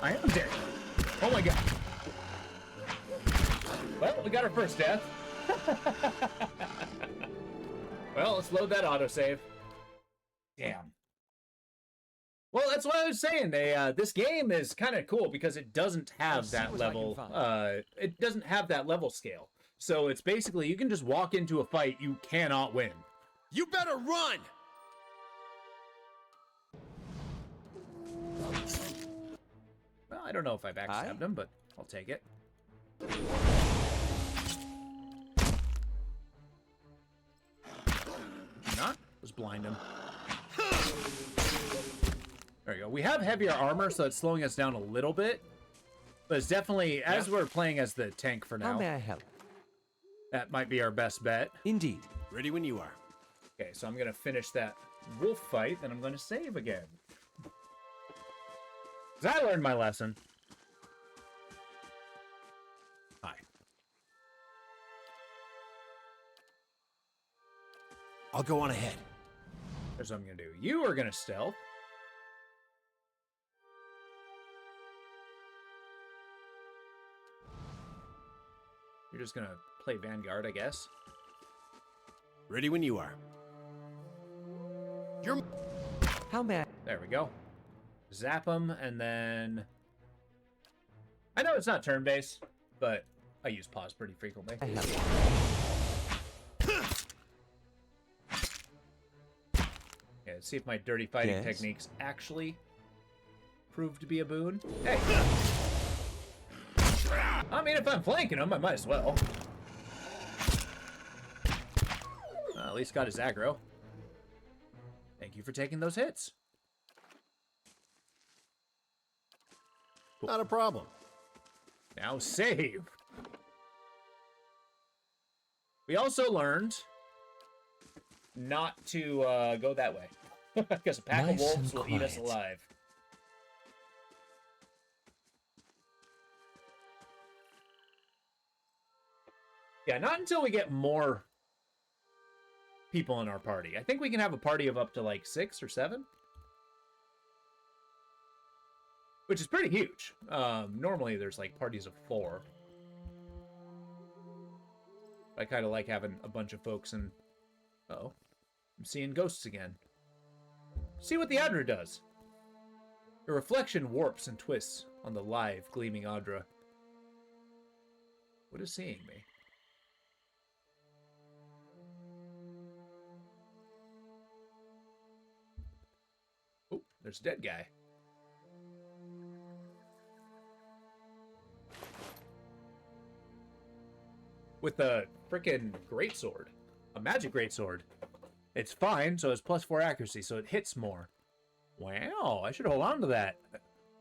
I am dead. Oh my god. Well, we got our first death. Well, let's load that autosave. Damn. Well, that's what I was saying. This game is kind of cool because it doesn't have that level. It doesn't have that level scale. So it's basically you can just walk into a fight, you cannot win. You better run! Well, I don't know if I backstabbed him, but I'll take it. Not? Just blind him. There we go. We have heavier armor, so it's slowing us down a little bit. But it's definitely, as we're playing as the tank for now. How may I help? That might be our best bet. Indeed. Ready when you are. Okay, so I'm going to finish that wolf fight, then I'm going to save again. Because I learned my lesson. Hi. I'll go on ahead. Here's what I'm going to do. You are going to stealth. You're just going to play Vanguard, I guess. Ready when you are. You're... How may I... There we go. Zap him, and then... I know it's not turn-based, but I use pause pretty frequently. Okay, let's see if my dirty fighting techniques actually prove to be a boon. Hey! I mean, if I'm flanking him, I might as well. Well, at least got his aggro. Thank you for taking those hits. Cool. Not a problem. Now save. We also learned not to go that way. Because a pack of wolves will eat us alive. Yeah, not until we get more people in our party. I think we can have a party of up to like 6 or 7. Which is pretty huge. Normally there's like parties of 4. I kind of like having a bunch of folks and... Uh-oh. I'm seeing ghosts again. See what the Adra does. The reflection warps and twists on the live, gleaming Adra. What is seeing me? Oh, there's a dead guy. With a frickin' greatsword. A magic greatsword. It's fine, so it's +4 accuracy, so it hits more. Wow, I should hold on to that.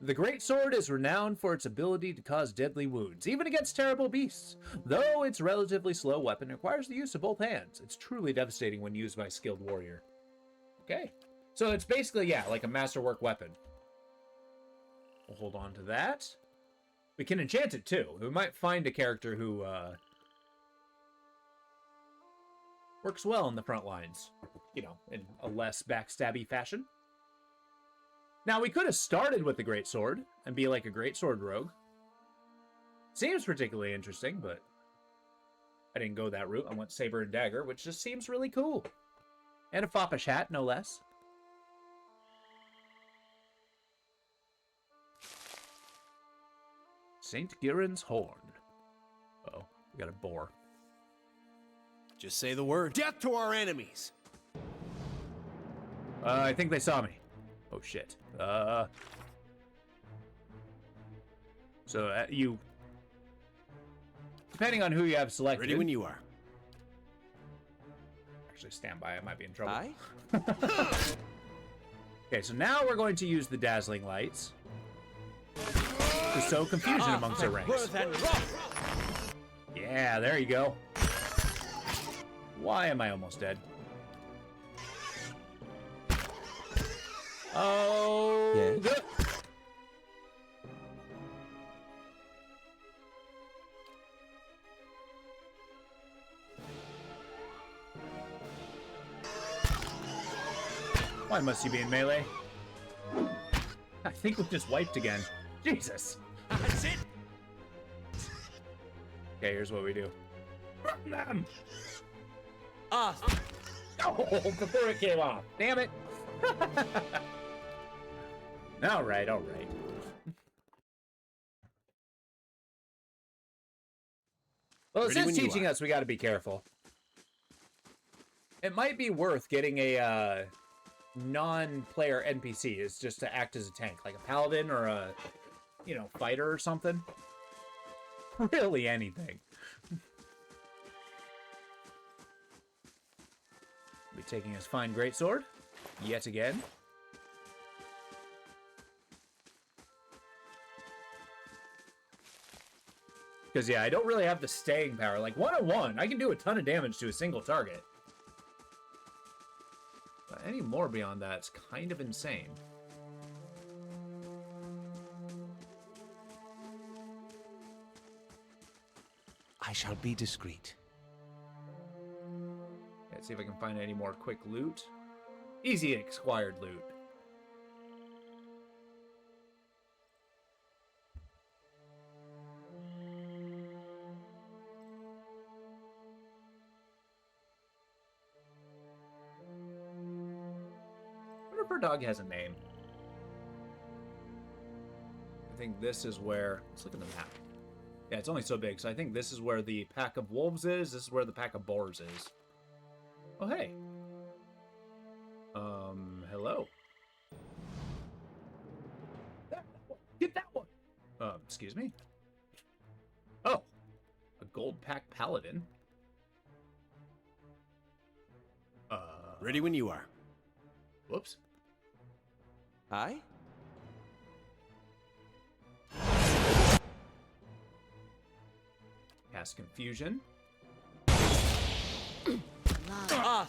The greatsword is renowned for its ability to cause deadly wounds, even against terrible beasts. Though its relatively slow weapon requires the use of both hands, it's truly devastating when used by a skilled warrior. Okay. So it's basically, yeah, like a masterwork weapon. We'll hold on to that. We can enchant it, too. We might find a character who, works well in the front lines, you know, in a less backstabby fashion. Now, we could have started with the greatsword and be like a greatsword rogue. Seems particularly interesting, but I didn't go that route. I went saber and dagger, which just seems really cool. And a foppish hat, no less. St. Giron's Horn. Uh-oh, we got a boar. Just say the word. Death to our enemies! I think they saw me. Oh, shit. So, you... Depending on who you have selected... Ready when you are. Actually, stand by. I might be in trouble. Aye? Okay, so now we're going to use the dazzling lights to sow confusion amongst our ranks. Yeah, there you go. Why am I almost dead? Oh, yeah. Good. Why must you be in melee? I think we just wiped again. Jesus. That's it. Okay, here's what we do. Run them! Ah. Oh, before it came off. Damn it. All right, all right. Well, it says teaching us we got to be careful. It might be worth getting a non-player NPC is just to act as a tank, like a paladin or a, you know, fighter or something. Really anything. Be taking his fine greatsword yet again. Because, yeah, I don't really have the staying power. Like, 101, I can do a ton of damage to a single target. But any more beyond that's kind of insane. I shall be discreet. Let's see if I can find any more quick loot. Easy acquired loot. I wonder if our dog has a name. I think this is where... Let's look at the map. Yeah, it's only so big, so I think this is where the pack of wolves is. This is where the pack of boars is. Oh, hey. Hello. Get that one! Excuse me? Oh. A gold pack paladin. Ready when you are. Whoops. Aye? Cast confusion. Ah.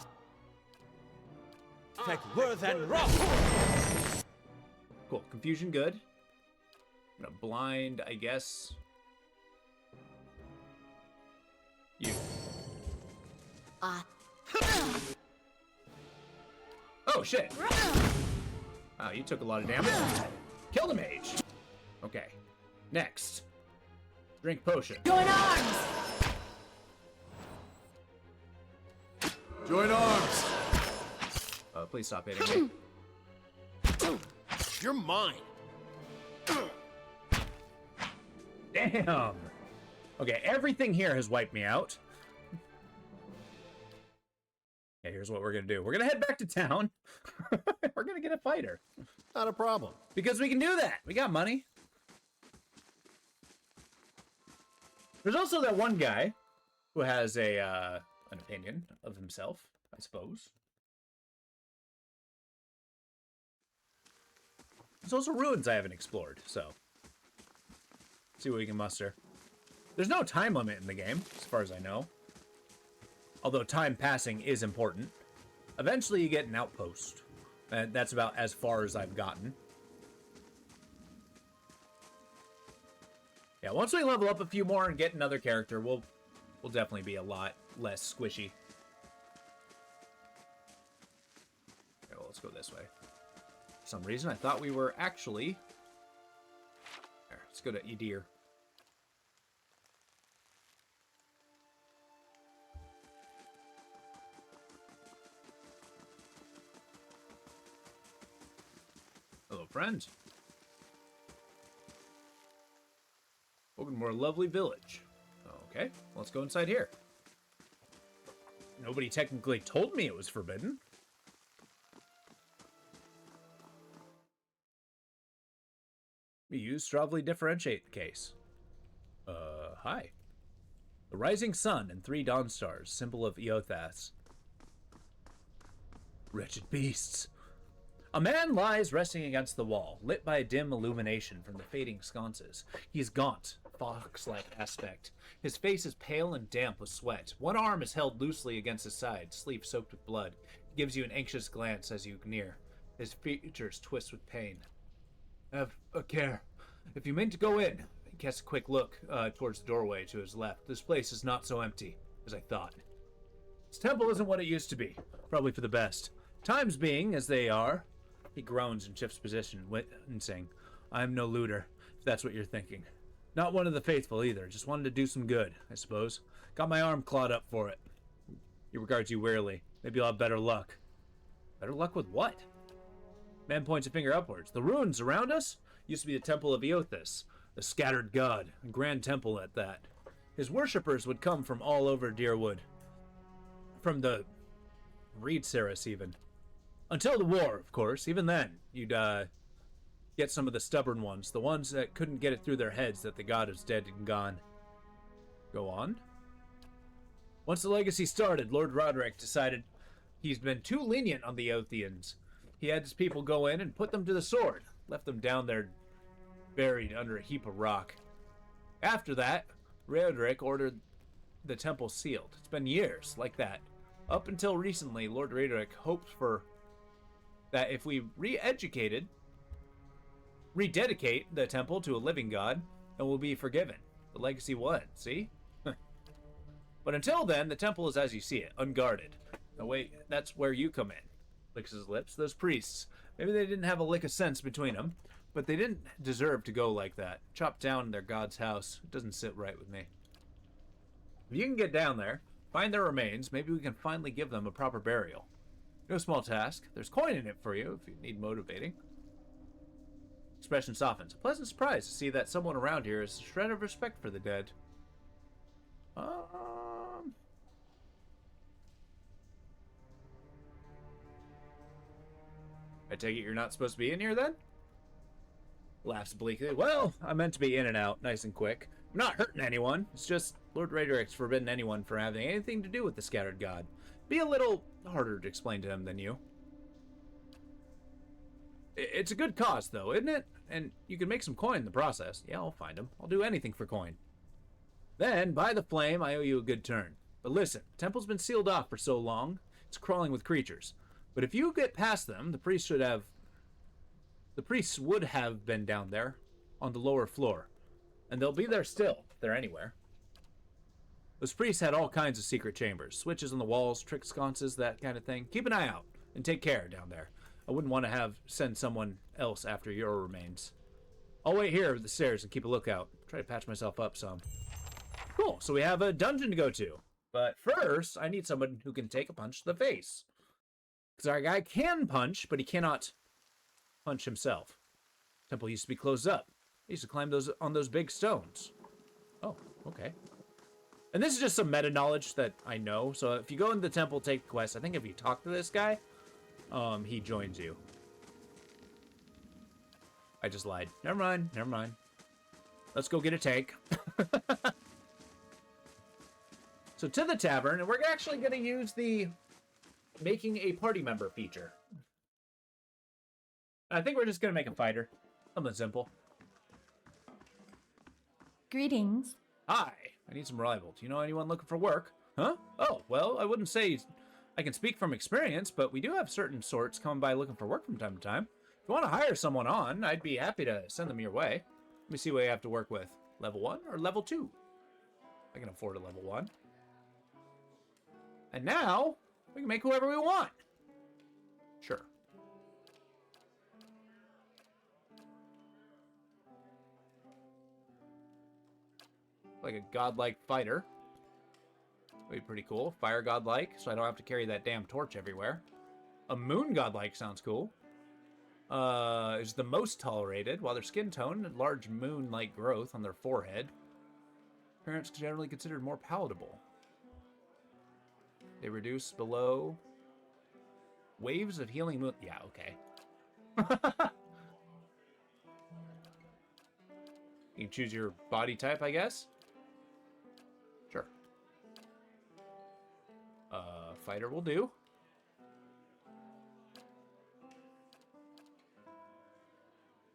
Take worth and wrath. Cool. Confusion, good. I'm gonna blind, I guess. You. Oh, shit. Wow, you took a lot of damage. Kill the mage. Okay. Next. Drink potion. Join arms! Join arms! Please stop hitting me. You're mine. Damn. Okay, everything here has wiped me out. Okay, here's what we're gonna do. We're gonna head back to town. We're gonna get a fighter. Not a problem. Because we can do that. We got money. There's also that one guy who has a an opinion of himself, I suppose. There's also ruins I haven't explored, so see what we can muster. There's no time limit in the game, as far as I know. Although time passing is important. Eventually you get an outpost. And that's about as far as I've gotten. Yeah, once we level up a few more and get another character, we'll definitely be a lot less squishy. Okay, well, let's go this way. For some reason, I thought we were actually... There, let's go to Edir. Hello, friend. Welcome to our lovely village. Okay, let's go inside here. Nobody technically told me it was forbidden. We use Stravely differentiate the case. Hi. The rising sun and 3 dawn stars, symbol of Eothas. Wretched beasts. A man lies resting against the wall, lit by a dim illumination from the fading sconces. He is gaunt, fox-like aspect. His face is pale and damp with sweat. One arm is held loosely against his side, sleeve soaked with blood. He gives you an anxious glance as you near. His features twist with pain. Have a care. If you mean to go in, he casts a quick look towards the doorway to his left. This place is not so empty as I thought. This temple isn't what it used to be. Probably for the best. Times being as they are, he groans and shifts position, wincing. I'm no looter, if that's what you're thinking. Not one of the faithful either, just wanted to do some good, I suppose. Got my arm clawed up for it. He regards you warily. Maybe you'll have better luck. Better luck with what? Man points a finger upwards. The ruins around us used to be the Temple of Eothas, the scattered god, a grand temple at that. His worshippers would come from all over Deerwood. From the Reed Saris even. Until the war, of course. Even then, you'd get some of the stubborn ones. The ones that couldn't get it through their heads that the god is dead and gone. Go on. Once the legacy started, Lord Roderick decided he's been too lenient on the Eothians. He had his people go in and put them to the sword. Left them down there buried under a heap of rock. After that, Roderick ordered the temple sealed. It's been years like that. Up until recently, Lord Roderick hoped for that if we rededicate the temple to a living god, then we'll be forgiven. The legacy won, see? But until then, the temple is as you see it, unguarded. No, wait, that's where you come in. Licks his lips. Those priests, maybe they didn't have a lick of sense between them, but they didn't deserve to go like that. Chop down their god's house. It doesn't sit right with me. If you can get down there, find their remains, maybe we can finally give them a proper burial. No small task. There's coin in it for you if you need motivating. Expression softens. A pleasant surprise to see that someone around here has a shred of respect for the dead. I take it you're not supposed to be in here then? Laughs bleakly. Well, I meant to be in and out, nice and quick. I'm not hurting anyone. It's just Lord Roderick's forbidden anyone from having anything to do with the scattered god. Be a little harder to explain to him than you. It's a good cause, though, isn't it? And you can make some coin in the process. Yeah, I'll find him. I'll do anything for coin. Then, by the flame, I owe you a good turn. But listen, the temple's been sealed off for so long, it's crawling with creatures. But if you get past them, the priests would have been down there on the lower floor. And they'll be there still, if they're anywhere. Those priests had all kinds of secret chambers. Switches on the walls, trick sconces, that kind of thing. Keep an eye out, and take care down there. I wouldn't want to send someone else after your remains. I'll wait here at the stairs and keep a lookout. Try to patch myself up some. Cool, so we have a dungeon to go to. But first, I need someone who can take a punch to the face. Because our guy can punch, but he cannot punch himself. Temple used to be closed up. He used to climb on those big stones. Oh, okay. And this is just some meta knowledge that I know. So if you go into the temple, take the quest. I think if you talk to this guy, he joins you. I just lied. Never mind. Never mind. Let's go get a tank. So to the tavern, and we're actually going to use the making a party member feature. I think we're just going to make a fighter. Something simple. Greetings. Hi. I need some rival. Do you know anyone looking for work? Huh? Oh, well, I wouldn't say I can speak from experience, but we do have certain sorts coming by looking for work from time to time. If you want to hire someone on, I'd be happy to send them your way. Let me see what you have to work with. Level 1 or level 2? I can afford a level 1. And now, we can make whoever we want. Sure. Like a godlike fighter. Would be pretty cool. Fire godlike, so I don't have to carry that damn torch everywhere. A moon godlike sounds cool. Is the most tolerated, while their skin tone and large moon-like growth on their forehead. Appearance generally considered more palatable. They reduce below waves of healing moon. Yeah, okay. You can choose your body type, I guess. Sure. Fighter will do.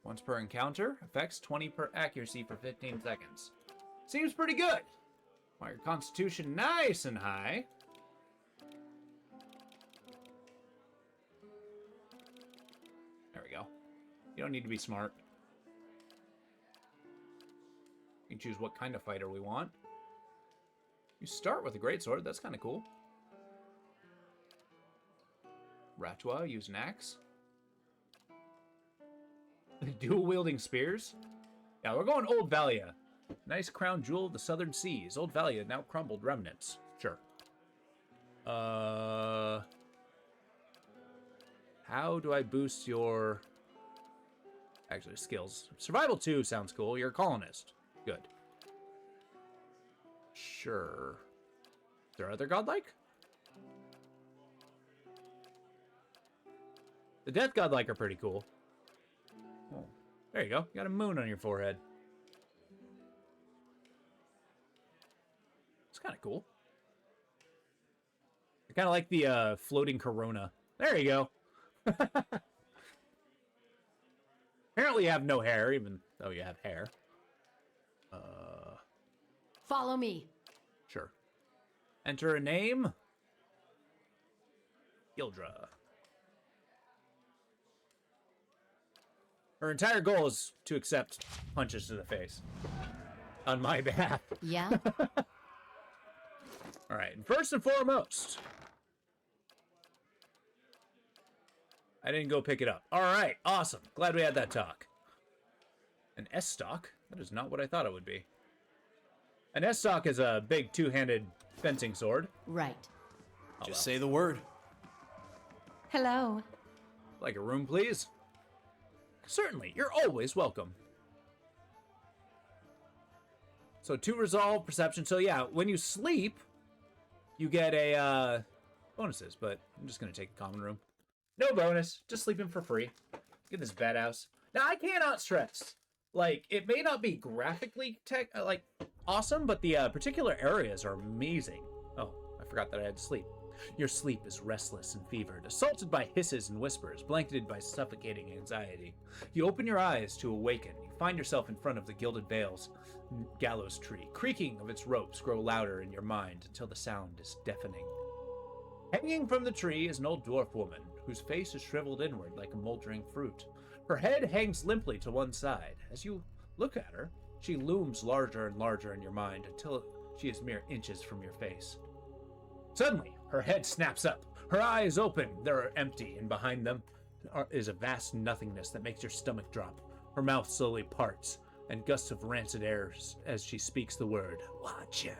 Once per encounter, effects 20 per accuracy for 15 seconds. Seems pretty good. While your constitution nice and high. There we go. You don't need to be smart. You can choose what kind of fighter we want. You start with a greatsword. That's kind of cool. Ratua, use an axe. Dual-wielding spears. Yeah, we're going Old Valia. Nice crown jewel of the southern seas. Old Valia, now crumbled remnants. Sure. How do I boost your... Actually, skills. Survival 2 sounds cool. You're a colonist. Good. Sure. Is there other godlike? The death godlike are pretty cool. Oh, there you go. You got a moon on your forehead. It's kind of cool. I kind of like the floating corona. There you go. Apparently you have no hair, even though you have hair. Follow me. Sure. Enter a name. Gildra. Her entire goal is to accept punches to the face. On my behalf. Yeah? Alright, and first and foremost... I didn't go pick it up. Alright, awesome. Glad we had that talk. An S-stock? That is not what I thought it would be. An S-stock is a big two-handed fencing sword. Right. Just say the word. Hello. Like a room, please? Certainly, you're always welcome. So 2 resolve, perception. So yeah, when you sleep, you get a bonuses, but I'm just gonna take the common room. No bonus, just sleeping for free. Get this badass. Now I cannot stress, like, it may not be graphically awesome, but the particular areas are amazing. Oh, I forgot that I had to sleep. Your sleep is restless and fevered, assaulted by hisses and whispers, blanketed by suffocating anxiety. You open your eyes to awaken. You find yourself in front of the Gilded Vale's gallows tree. Creaking of its ropes grow louder in your mind until the sound is deafening. Hanging from the tree is an old dwarf woman, whose face is shriveled inward like a moldering fruit. Her head hangs limply to one side. As you look at her, she looms larger and larger in your mind until she is mere inches from your face. Suddenly, her head snaps up. Her eyes open. They are empty, and behind them is a vast nothingness that makes your stomach drop. Her mouth slowly parts, and gusts of rancid air as she speaks the word, Watcher.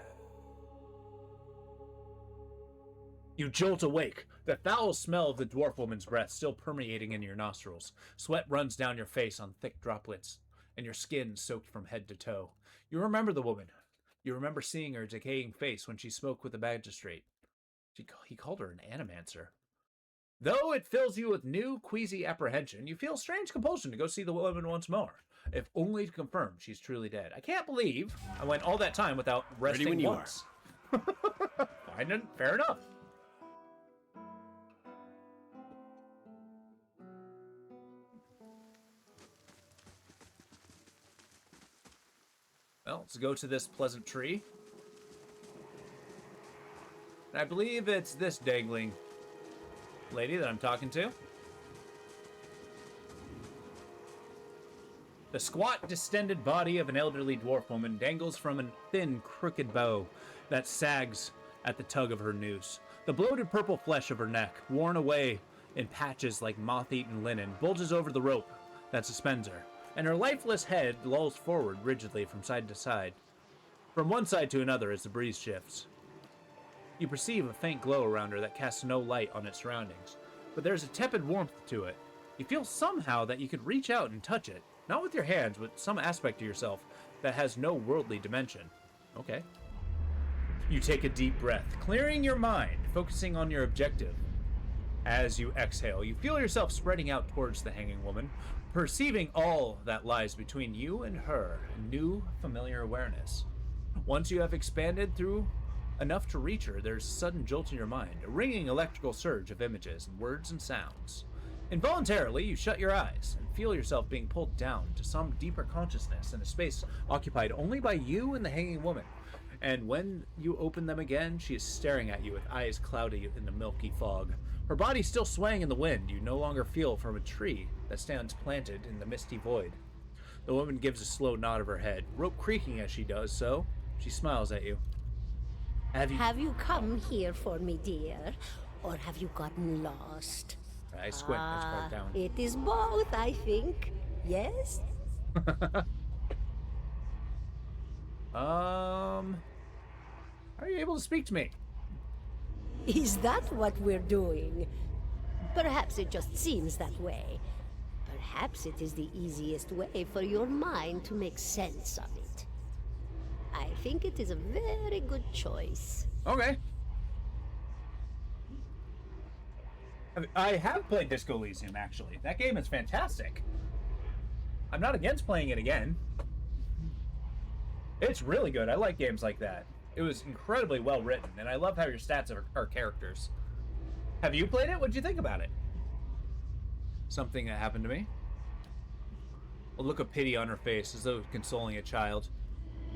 You jolt awake, the foul smell of the dwarf woman's breath still permeating in your nostrils. Sweat runs down your face on thick droplets, and your skin soaked from head to toe. You remember the woman. You remember seeing her decaying face when she spoke with the magistrate. He called her an animancer. Though it fills you with new, queasy apprehension, you feel strange compulsion to go see the woman once more, if only to confirm she's truly dead. I can't believe I went all that time without resting Ready when you once. Fine, fair enough. Well, let's go to this pleasant tree. And I believe it's this dangling lady that I'm talking to. The squat, distended body of an elderly dwarf woman dangles from a thin, crooked bow that sags at the tug of her noose. The bloated purple flesh of her neck, worn away in patches like moth-eaten linen, bulges over the rope that suspends her, and her lifeless head lolls forward rigidly from side to side. From one side to another as the breeze shifts. You perceive a faint glow around her that casts no light on its surroundings, but there's a tepid warmth to it. You feel somehow that you could reach out and touch it, not with your hands, but some aspect of yourself that has no worldly dimension. Okay. You take a deep breath, clearing your mind, focusing on your objective. As you exhale, you feel yourself spreading out towards the hanging woman, perceiving all that lies between you and her, a new, familiar awareness. Once you have expanded through enough to reach her, there's a sudden jolt in your mind, a ringing electrical surge of images and words and sounds. Involuntarily, you shut your eyes and feel yourself being pulled down to some deeper consciousness in a space occupied only by you and the hanging woman. And when you open them again, she is staring at you with eyes cloudy in the milky fog. Her body still swaying in the wind, you no longer feel from a tree that stands planted in the misty void. The woman gives a slow nod of her head, rope creaking as she does so. She smiles at you. Have you come here for me, dear? Or have you gotten lost? I squint. I squint down. It is both, I think. Yes? How are you able to speak to me? Is that what we're doing? Perhaps it just seems that way. Perhaps it is the easiest way for your mind to make sense of it. I think it is a very good choice. Okay. I have played Disco Elysium, actually. That game is fantastic. I'm not against playing it again. It's really good. I like games like that. It was incredibly well written, and I love how your stats are characters. Have you played it? What'd you think about it? Something that happened to me? A look of pity on her face, as though consoling a child.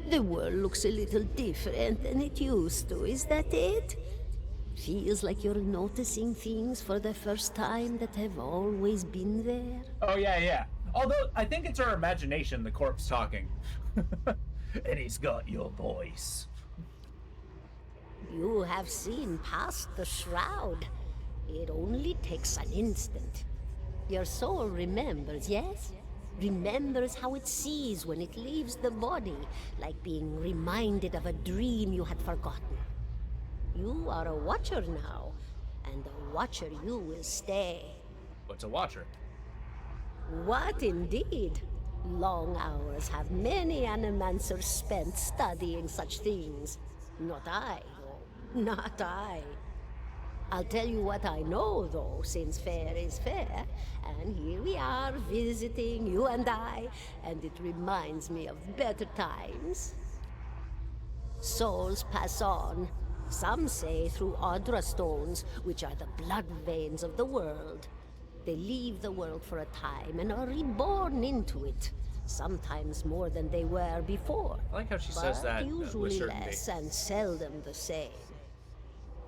The world looks a little different than it used to, is that it? Feels like you're noticing things for the first time that have always been there. Oh, yeah. Although, I think it's our imagination, the corpse talking. And he's got your voice. You have seen past the shroud. It only takes an instant. Your soul remembers, yes? Remembers how it sees when it leaves the body, like being reminded of a dream you had forgotten. You are a watcher now, and a watcher you will stay. What's a watcher? What indeed? Long hours have many animancers spent studying such things. Not I, though. Not I. I'll tell you what I know, though, since fair is fair, and here we are visiting, you and I, and it reminds me of better times. Souls pass on. Some say through Audra stones, which are the blood veins of the world. They leave the world for a time and are reborn into it. Sometimes more than they were before. I like how she says that with usually certainty. less and seldom the same.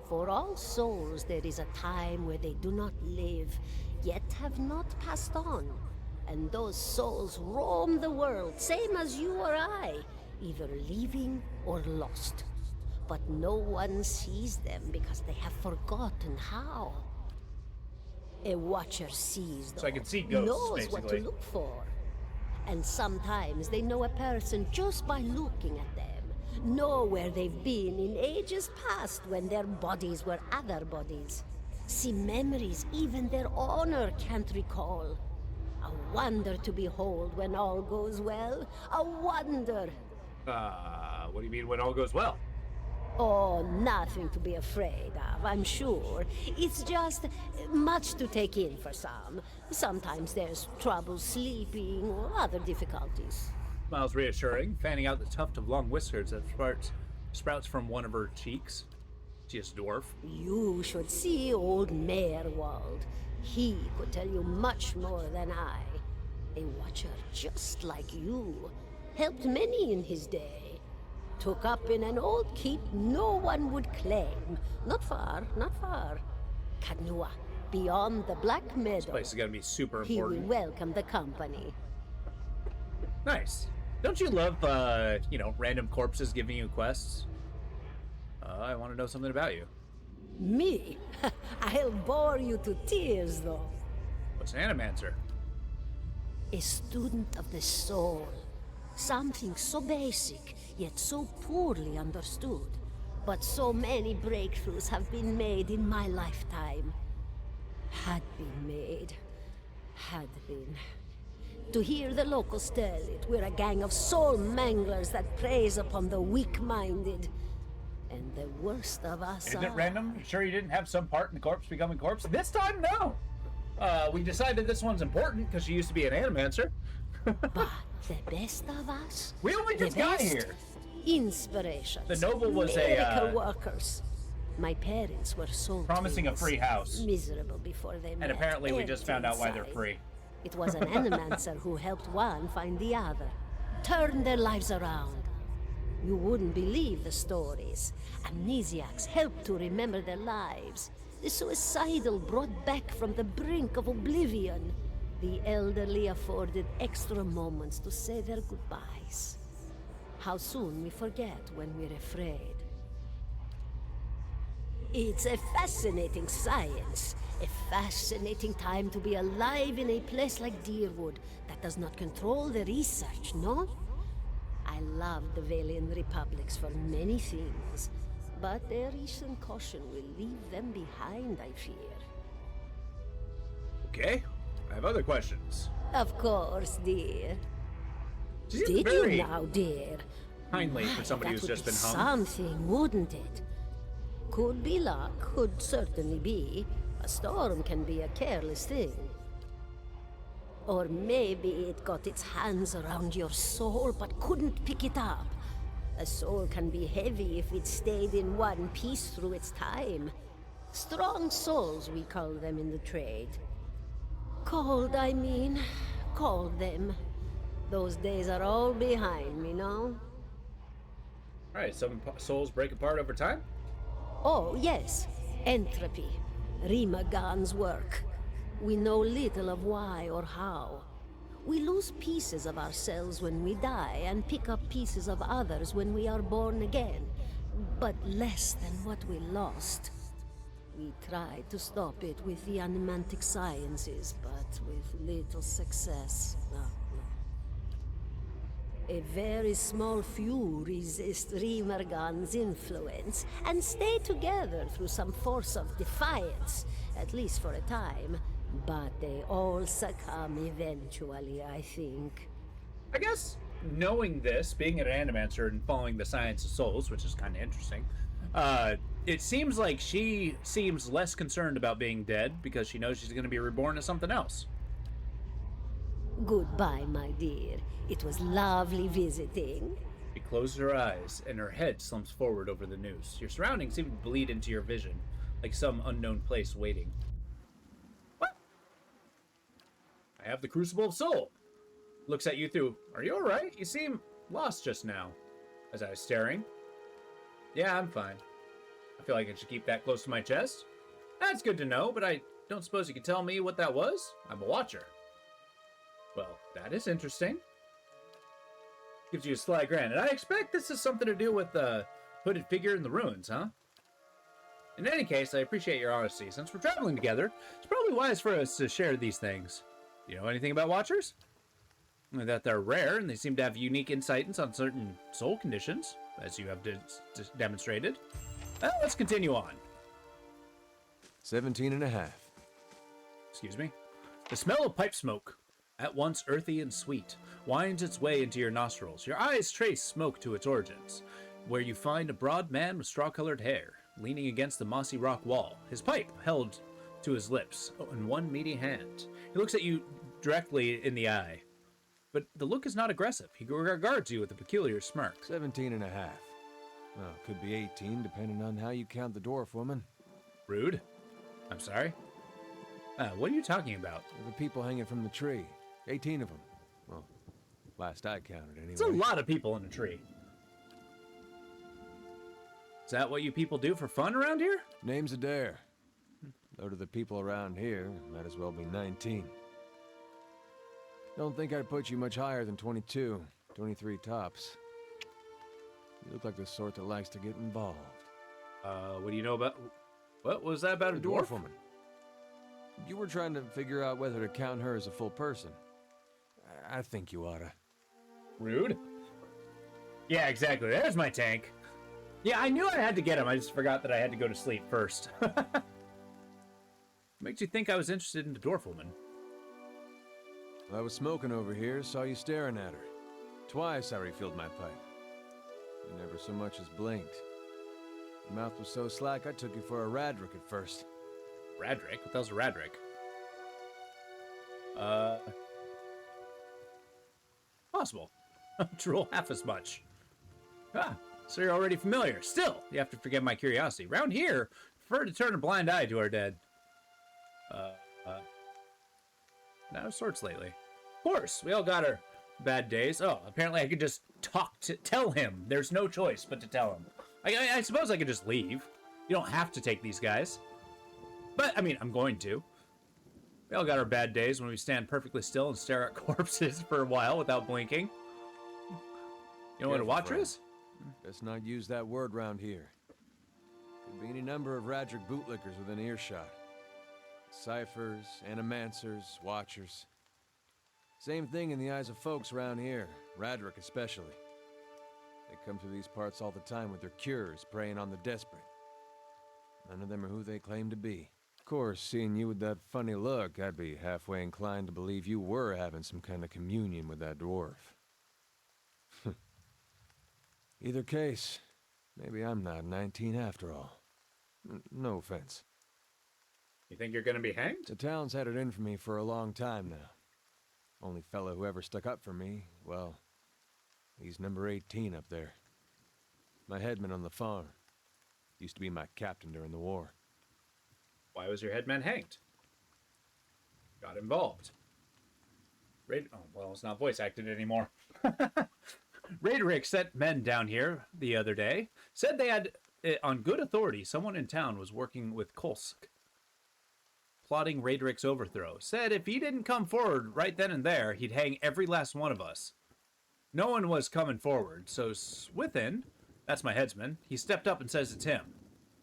For all souls there is a time where they do not live, yet have not passed on. And those souls roam the world, same as you or I, either leaving or lost. But no one sees them because they have forgotten how. A watcher sees, though, So I can see ghosts, knows what to basically. look for. And sometimes they know a person just by looking at them, know where they've been in ages past when their bodies were other bodies. See memories even their owner can't recall. A wonder to behold when all goes well. A wonder. What do you mean when all goes well? Oh, nothing to be afraid of, I'm sure. It's just much to take in for some. Sometimes there's trouble sleeping or other difficulties. Smiles reassuring, fanning out the tuft of long whiskers that sprouts from one of her cheeks. She is a dwarf. You should see old Merwald. He could tell you much more than I. A watcher just like you. Helped many in his day. Took up in an old keep no one would claim. Not far, not far. Kanua, beyond the Black Meadow. This place is gonna be super He will important. welcome the company. Nice. Don't you love, random corpses giving you quests? I want to know something about you. Me? I'll bore you to tears, though. What's an animancer? A student of the soul. Something so basic, yet so poorly understood. But so many breakthroughs have been made in my lifetime. Had been made. Had been. To hear the locals tell it, we're a gang of soul manglers that preys upon the weak-minded. And the worst of us Isn't it are... random? You sure you didn't have some part in the corpse becoming corpse? This time, no! We decided this one's important because she used to be an animancer. But the best of us? We only the just got best here. Inspirations. The noble was miracle workers. My parents were sold promising a twins, free house. miserable before they met. And apparently we just empty found out why they're inside. free. It was an animancer who helped one find the other, turned their lives around. You wouldn't believe the stories. Amnesiacs helped to remember their lives. The suicidal brought back from the brink of oblivion. The elderly afforded extra moments to say their goodbyes. How soon we forget when we're afraid. It's a fascinating science. A fascinating time to be alive in a place like Deerwood that does not control the research, no? I love the Valian Republics for many things, but their recent caution will leave them behind, I fear. Okay, I have other questions. Of course, dear. She seems Did very you now, dear? kindly for My, somebody that who's would just be been hung. something, wouldn't it? Could be luck, could certainly be. A storm can be a careless thing. Or maybe it got its hands around your soul but couldn't pick it up. A soul can be heavy if it stayed in one piece through its time. Strong souls, we call them in the trade. Cold, I mean. Called them. Those days are all behind me, no? Alright, some souls break apart over time? Oh, yes. Entropy. Rimagan's work. We know little of why or how. We lose pieces of ourselves when we die and pick up pieces of others when we are born again, but less than what we lost. We tried to stop it with the animantic sciences, but with little success. No. A very small few resist Rimergan's influence and stay together through some force of defiance, at least for a time. But they all succumb eventually, I think. I guess knowing this, being an animancer and following the science of souls, which is kind of interesting, it seems like she seems less concerned about being dead because she knows she's going to be reborn as something else. Goodbye, my dear. It was lovely visiting. She closes her eyes and her head slumps forward over the noose. Your surroundings seem to bleed into your vision, like some unknown place waiting. What? I have the Crucible of Soul. Looks at you through. Are you alright? You seem lost just now. As I was staring. Yeah, I'm fine. I feel like I should keep that close to my chest. That's good to know, but I don't suppose you could tell me what that was? I'm a watcher. Well, that is interesting. Gives you a sly grin. And I expect this is something to do with the hooded figure in the ruins, huh? In any case, I appreciate your honesty. Since we're traveling together, it's probably wise for us to share these things. You know anything about Watchers? That they're rare, and they seem to have unique insights on certain soul conditions, as you have demonstrated. Well, let's continue on. 17 and a half. Excuse me. The smell of pipe smoke, at once earthy and sweet, winds its way into your nostrils. Your eyes trace smoke to its origins, where you find a broad man with straw-colored hair, leaning against the mossy rock wall, his pipe held to his lips in one meaty hand. He looks at you directly in the eye, but the look is not aggressive. He regards you with a peculiar smirk. 17 and a half. Well, could be 18, depending on how you count the dwarf woman. Rude. I'm sorry. What are you talking about? The people hanging from the tree. 18 of them. Well, last I counted, anyway. It's a lot of people in a tree. Is that what you people do for fun around here? Name's Adair. Though to the people around here, might as well be 19. Don't think I'd put you much higher than 22, 23 tops. You look like the sort that likes to get involved. What do you know about... What was that about a dwarf woman? You were trying to figure out whether to count her as a full person. I think you oughta. Rude? Yeah, exactly. There's my tank. Yeah, I knew I had to get him. I just forgot that I had to go to sleep first. Makes you think I was interested in the dwarf woman. I was smoking over here, saw you staring at her. Twice I refilled my pipe. You never so much as blinked. Your mouth was so slack I took you for a Radric at first. Radric? What the hell's a Radric? Possible. Drool half as much. Ah, so you're already familiar. Still, you have to forgive my curiosity. Round here, prefer to turn a blind eye to our dead. Not of sorts lately. Of course, we all got our bad days. Oh, apparently I could just tell him. There's no choice but to tell him. I suppose I could just leave. You don't have to take these guys. But, I mean, I'm going to. We all got our bad days when we stand perfectly still and stare at corpses for a while without blinking. You know what a watcher is? Let's not use that word round here. Could be any number of Radric bootlickers within earshot. Ciphers, animancers, watchers. Same thing in the eyes of folks around here, Radric especially. They come through these parts all the time with their cures, preying on the desperate. None of them are who they claim to be. Of course, seeing you with that funny look, I'd be halfway inclined to believe you were having some kind of communion with that dwarf. Either case, maybe I'm not 19 after all. No offense. You think you're gonna be hanged? The town's had it in for me for a long time now. Only fellow who ever stuck up for me, well, he's number 18 up there. My headman on the farm. Used to be my captain during the war. Why was your headman hanged? Got involved. Oh, well, it's not voice acted anymore. Radric sent men down here the other day. Said they had, on good authority, someone in town was working with Kolsk, plotting Radric's overthrow. Said if he didn't come forward right then and there, he'd hang every last one of us. No one was coming forward, so Swithin, that's my headsman, he stepped up and says it's him.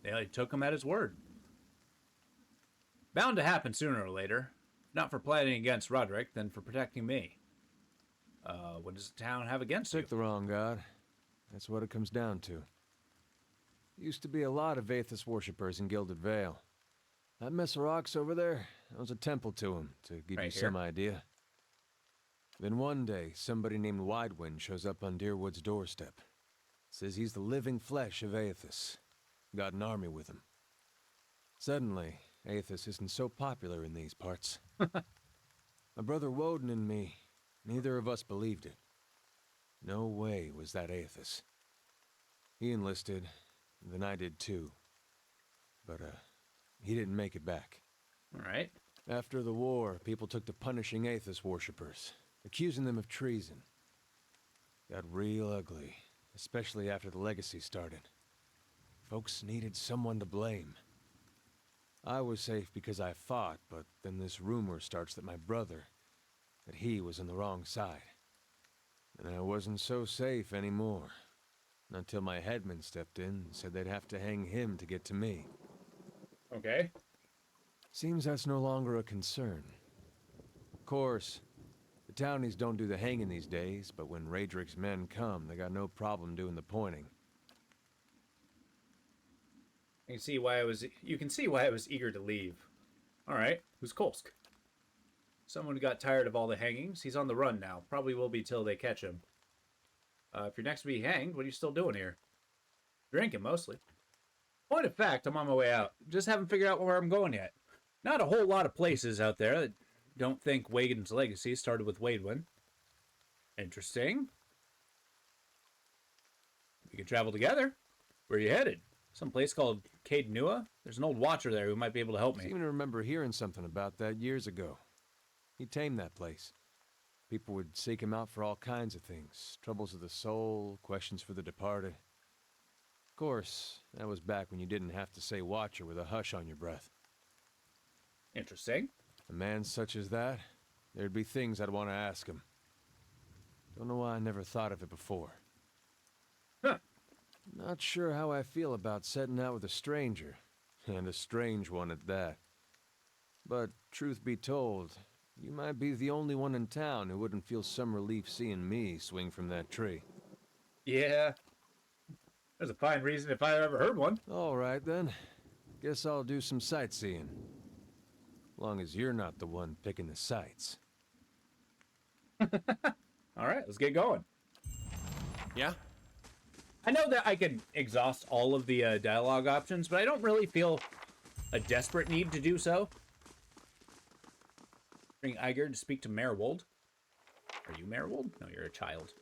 They took him at his word. Bound to happen sooner or later. Not for plotting against Roderick, then for protecting me. What does the town have against you? Pick the wrong god. That's what it comes down to. Used to be a lot of Aethys worshippers in Gilded Vale. That mess of rocks over there, that was a temple to him, to give you some idea. Then one day, somebody named Widewind shows up on Deerwood's doorstep. Says he's the living flesh of Aethys. Got an army with him. Suddenly, Aethys isn't so popular in these parts. My brother Woden and me, neither of us believed it. No way was that Aethys. He enlisted, then I did too. But, he didn't make it back. All right. After the war, people took to punishing Aethys worshippers, accusing them of treason. Got real ugly, especially after the legacy started. Folks needed someone to blame. I was safe because I fought, but then this rumor starts that my brother, that he was on the wrong side. And I wasn't so safe anymore. Until my headman stepped in and said they'd have to hang him to get to me. Okay. Seems that's no longer a concern. Of course, the townies don't do the hanging these days, but when Radric's men come, they got no problem doing the pointing. You can see why I was eager to leave. All right, who's Kolsk? Someone who got tired of all the hangings. He's on the run now. Probably will be till they catch him. If you're next to be hanged, what are you still doing here? Drinking, mostly. Point of fact, I'm on my way out. Just haven't figured out where I'm going yet. Not a whole lot of places out there that don't think Wagon's legacy started with Waidwin. Interesting. We could travel together. Where are you headed? Some place called Caed Nua? There's an old watcher there who might be able to help me. I seem to remember hearing something about that years ago. He tamed that place. People would seek him out for all kinds of things. Troubles of the soul, questions for the departed. Of course, that was back when you didn't have to say watcher with a hush on your breath. Interesting. A man such as that, there'd be things I'd want to ask him. Don't know why I never thought of it before. Huh. Not sure how I feel about setting out with a stranger, and a strange one at that. But truth be told, you might be the only one in town who wouldn't feel some relief seeing me swing from that tree. Yeah. There's a fine reason if I ever heard one. All right, then. Guess I'll do some sightseeing. Long as you're not the one picking the sights. All right, let's get going. Yeah? I know that I can exhaust all of the dialogue options, but I don't really feel a desperate need to do so. Bring Iger to speak to Merwold. Are you Merwold? No, you're a child.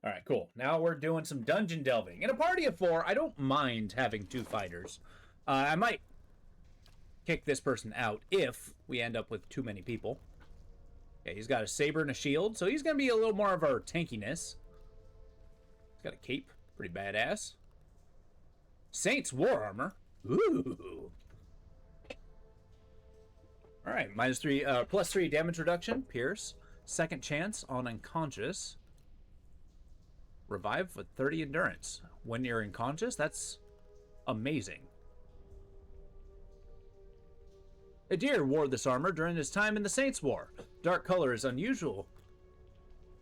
All right, cool. Now we're doing some dungeon delving. In a party of 4, I don't mind having 2 fighters. I might kick this person out if we end up with too many people. Okay, he's got a saber and a shield, so he's going to be a little more of our tankiness. He's got a cape. Pretty badass. Saint's war armor. Ooh. All right, plus 3 damage reduction, pierce, second chance on unconscious, revive with 30 endurance. When you're unconscious, that's amazing. Adir wore this armor during his time in the Saints' War. Dark color is unusual,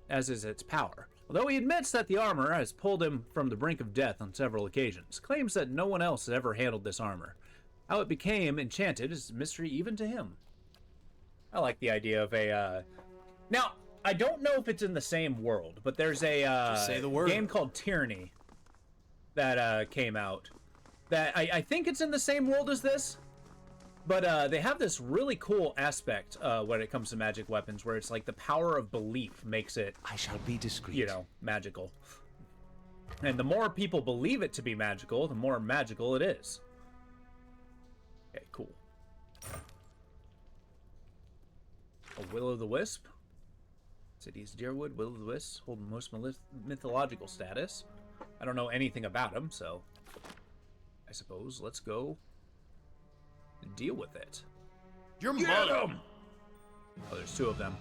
as is its power. Although he admits that the armor has pulled him from the brink of death on several occasions, claims that no one else has ever handled this armor. How it became enchanted is a mystery even to him. I like the idea of a, Now, I don't know if it's in the same world, but there's a, Just say the word. game called Tyranny that, came out. That, I think it's in the same world as this. But they have this really cool aspect when it comes to magic weapons, where it's like the power of belief makes it, I shall be discreet. you know, magical. And the more people believe it to be magical, the more magical it is. Okay, cool. A Will-o'-the-Wisp. Cities Deerwood, Will-o'-the-Wisp hold most mythological status. I don't know anything about them, so I suppose let's go deal with it. Your mother! Oh, there's two of them.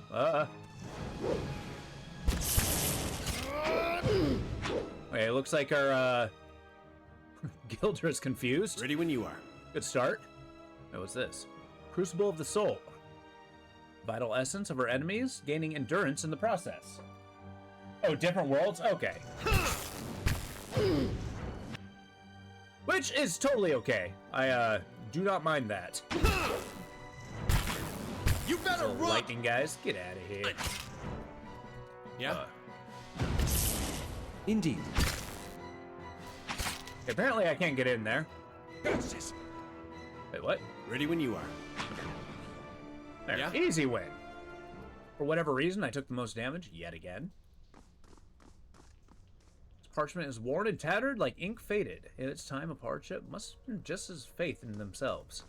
Okay, it looks like our Gilder's confused. Ready when you are. Good start. Oh, what's this? Crucible of the Soul. Vital essence of our enemies, gaining endurance in the process. Oh, different worlds? Okay. Which is totally okay. I do not mind that. You better run! Lightning guys, get out of here. Yeah? Indeed. Apparently I can't get in there. Gotcha. This. Wait, what? Ready when you are. There, Yeah? easy win. For whatever reason, I took the most damage yet again. This parchment is worn and tattered like ink faded. In its time of hardship, must just as faith in themselves.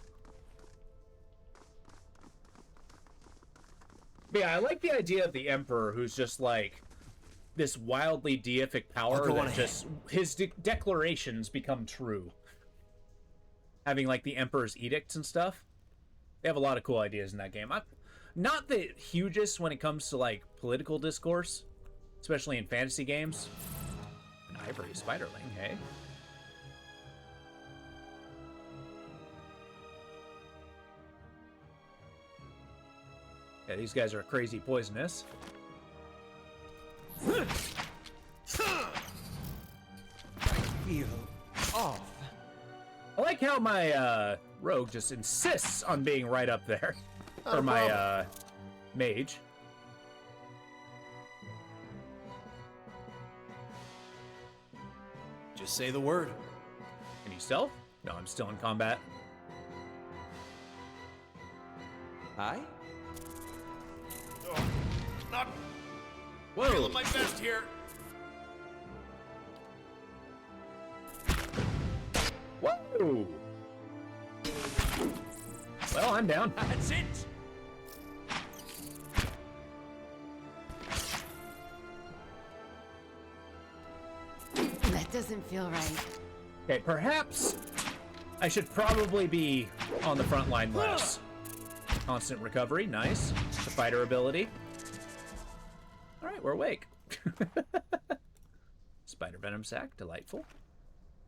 But yeah, I like the idea of the Emperor, who's just like this wildly deific power that just his declarations become true. Having like the Emperor's edicts and stuff. They have a lot of cool ideas in that game. I'm not the hugest when it comes to like political discourse, especially in fantasy games. An ivory spiderling, hey? Yeah, these guys are crazy poisonous. Feel off. I like how my rogue just insists on being right up there. Or my mage. Just say the word. Can you stealth? No, I'm still in combat. Hi? Oh, not Whoa. feeling my best here. Whoa! Well, I'm down. That's it. That doesn't feel right. Okay, perhaps I should probably be on the front line less. Constant recovery, nice. The fighter ability. All right, we're awake. Spider venom sac, delightful.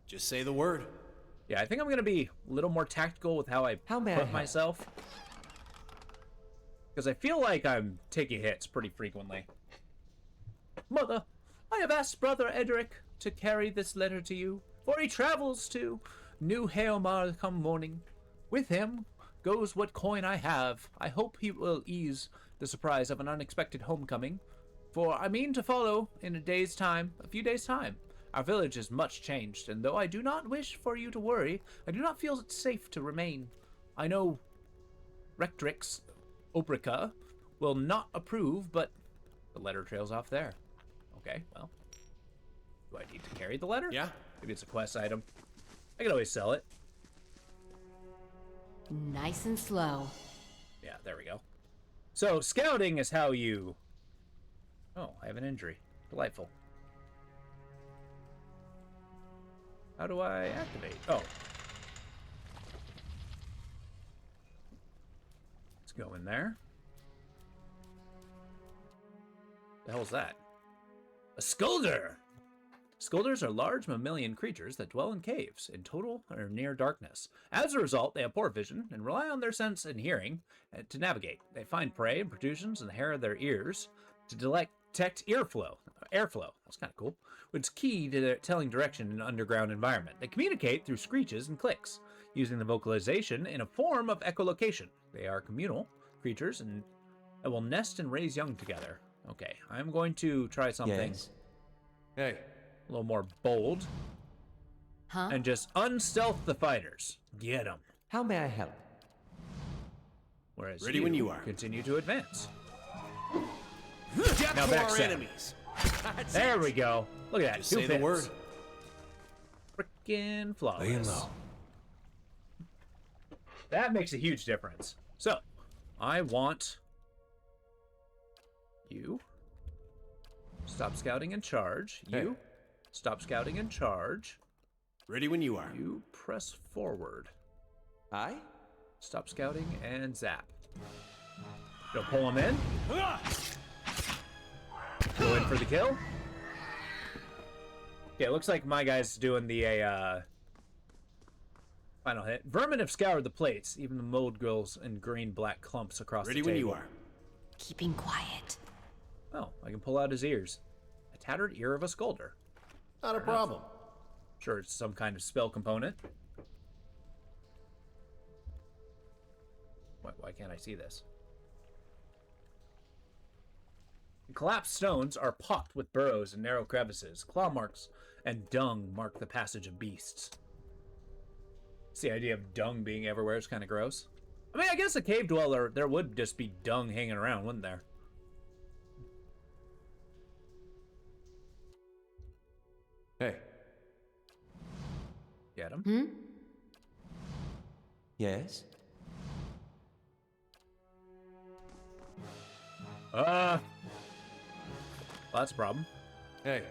Just say the word. Yeah, I think I'm gonna be a little more tactical with how I put myself. Because I feel like I'm taking hits pretty frequently. Mother, I have asked Brother Edric to carry this letter to you, for he travels to New Heomar come morning. With him goes what coin I have. I hope he will ease the surprise of an unexpected homecoming, for I mean to follow in a few days' time. Our village is much changed, and though I do not wish for you to worry, I do not feel it safe to remain. I know Rectrix Oprica will not approve, but the letter trails off there. Okay, well. Do I need to carry the letter? Yeah. Maybe it's a quest item. I can always sell it. Nice and slow. Yeah, there we go. So, scouting is how you... Oh, I have an injury. Delightful. How do I activate? Oh. Let's go in there. The hell is that? A Skulder! Skulders are large mammalian creatures that dwell in caves, in total or near darkness. As a result, they have poor vision and rely on their sense and hearing to navigate. They find prey and protrusions in the hair of their ears to detect airflow. That's kind of cool. Which is key to their telling direction in an underground environment. They communicate through screeches and clicks, using the vocalization in a form of echolocation. They are communal creatures and will nest and raise young together. Okay, I'm going to try something Hey. a little more bold. And just unstealth the fighters. Get them. How may I help? Whereas Ready when you are. Continue to advance. Death Now to our backstab. enemies. There we go. Look at that. Just Two say the hits. word. Frickin' flawless. Laying low. That makes a huge difference. So, I want you. Stop scouting and charge. You. Stop scouting and charge. Ready when you are. You press forward. Aye? Stop scouting and zap. You'll pull him in. Go in for the kill. Okay, it looks like my guy's doing the final hit. Vermin have scoured the plates, even the mold grows in green-black clumps across Ready the when table. you are. Keeping quiet. Oh, I can pull out his ears. A tattered ear of a scolder. Not a problem. Sure, it's some kind of spell component. Why can't I see this? Collapsed stones are pocked with burrows and narrow crevices. Claw marks and dung mark the passage of beasts. It's the idea of dung being everywhere is kind of gross. I mean, I guess a cave dweller, there would just be dung hanging around, wouldn't there? Hey. Get him. Yes? Well, that's a problem. Hey.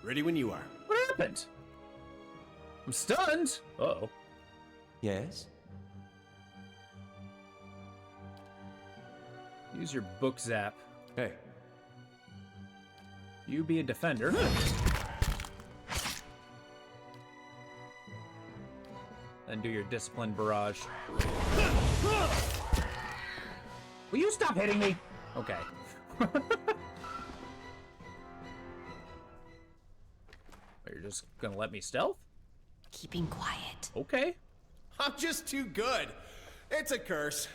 Ready when you are. What happened? I'm stunned. Uh-oh. Yes? Use your book zap. Hey. You be a defender. Then do your discipline barrage. Will you stop hitting me? Okay. You're just gonna let me stealth? Keeping quiet. Okay. I'm just too good. It's a curse.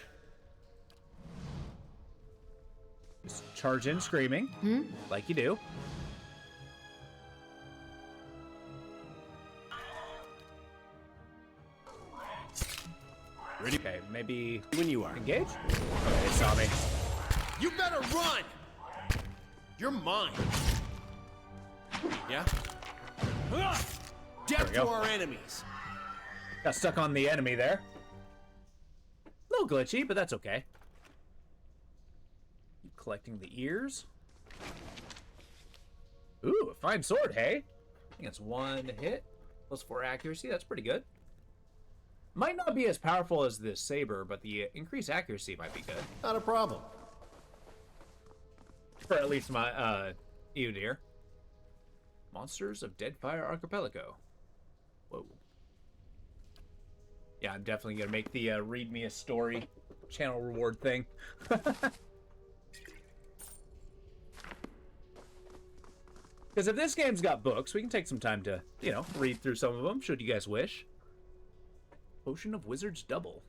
Just charge in screaming. Like you do. Ready? Okay, maybe when you are. Engage? Okay, they saw me. You better run! You're mine. Yeah? Death to go. our enemies. Got stuck on the enemy there. A little glitchy, but that's okay. Collecting the ears. Ooh, a fine sword, hey? I think it's one hit. Plus 4 accuracy, that's pretty good. Might not be as powerful as this saber, but the increased accuracy might be good. Not a problem. For at least my, Eodir. Monsters of Deadfire Archipelago. Whoa. Yeah, I'm definitely gonna make the, read me a story channel reward thing. Because if this game's got books, we can take some time to, you know, read through some of them, should you guys wish. Potion of Wizard's Double.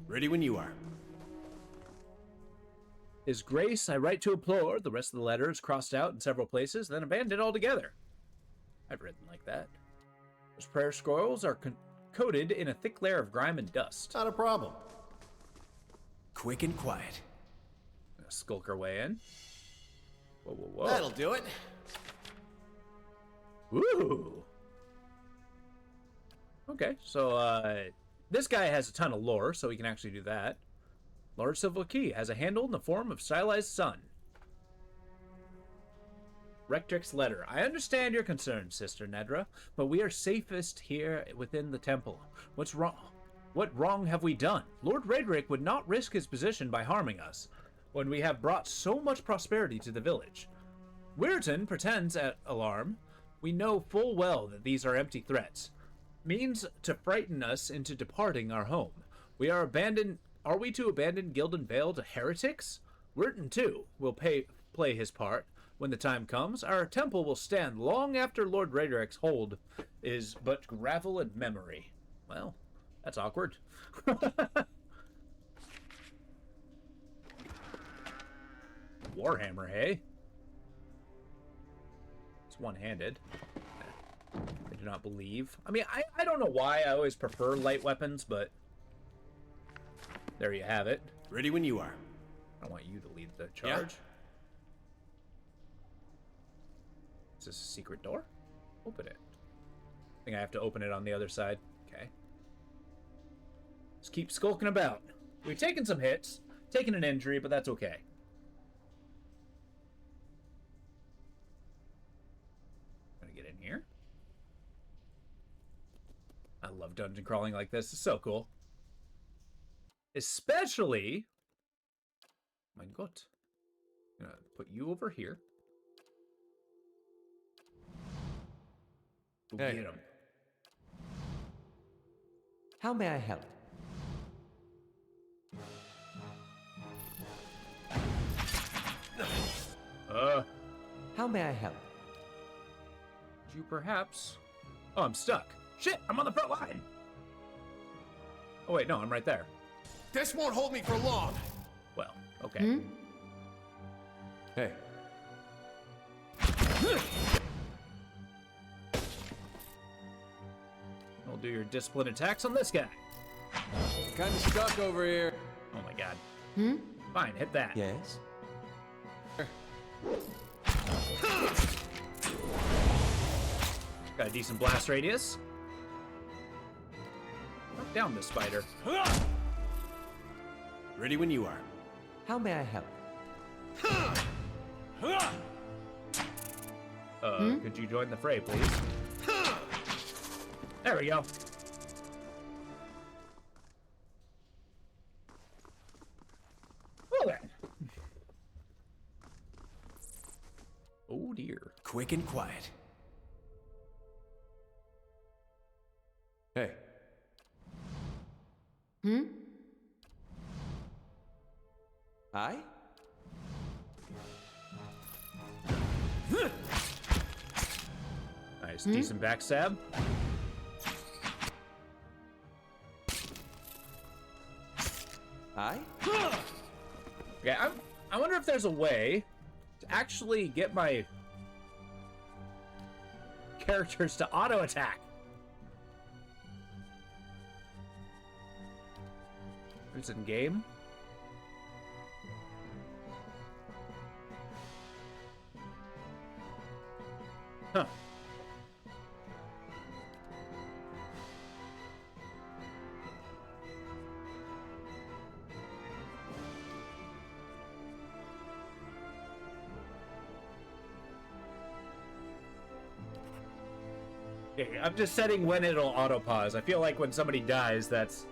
Ready when you are. His Grace, I write to implore. The rest of the letter is crossed out in several places, then abandoned altogether. I've written like that. Those prayer scrolls are coated in a thick layer of grime and dust. Not a problem. Quick and quiet. Gonna skulk our way in. Whoa, whoa, whoa. That'll do it. Ooh. Okay, so this guy has a ton of lore, so we can actually do that. Large silver key has a handle in the form of stylized sun. Rectrix letter. I understand your concerns, Sister Nedra, but we are safest here within the temple. What's wrong? What wrong have we done? Lord Raedric would not risk his position by harming us, when we have brought so much prosperity to the village. Weirton pretends at alarm. We know full well that these are empty threats. Means to frighten us into departing our home. Are we to abandon Gildan Vale to heretics? Weirton, too, will play his part. When the time comes, our temple will stand long after Lord Raedric's hold is but gravel and memory. Well, that's awkward. Warhammer, hey? It's one-handed. I do not believe. I mean, I don't know why I always prefer light weapons, but there you have it. Ready when you are. I want you to lead the charge. Yeah. Is this a secret door? Open it. I think I have to open it on the other side. Okay. Just keep skulking about. We've taken some hits, taken an injury, but that's okay. Gonna get in here. I love dungeon crawling like this. It's so cool. Especially... My God. I'm gonna put you over here. Go Hey. get him. How may I help? How may I help? You perhaps... Oh, I'm stuck. Shit, I'm on the front line. Oh, wait, no, I'm right there. This won't hold me for long. Well, okay. Hey. We'll do your discipline attacks on this guy. Kind of stuck over here. Oh my god. Fine, hit that. Yes. Got a decent blast radius. Knock down this spider. Ready when you are. How may I help? Could you join the fray, please? There we go. Well then. Oh dear. Quick and quiet. Hey. I? Nice, decent backstab. I? Yeah, I wonder if there's a way to actually get my characters to auto attack. It's in game. Huh. Okay, I'm just setting when it'll auto pause. I feel like when somebody dies, that's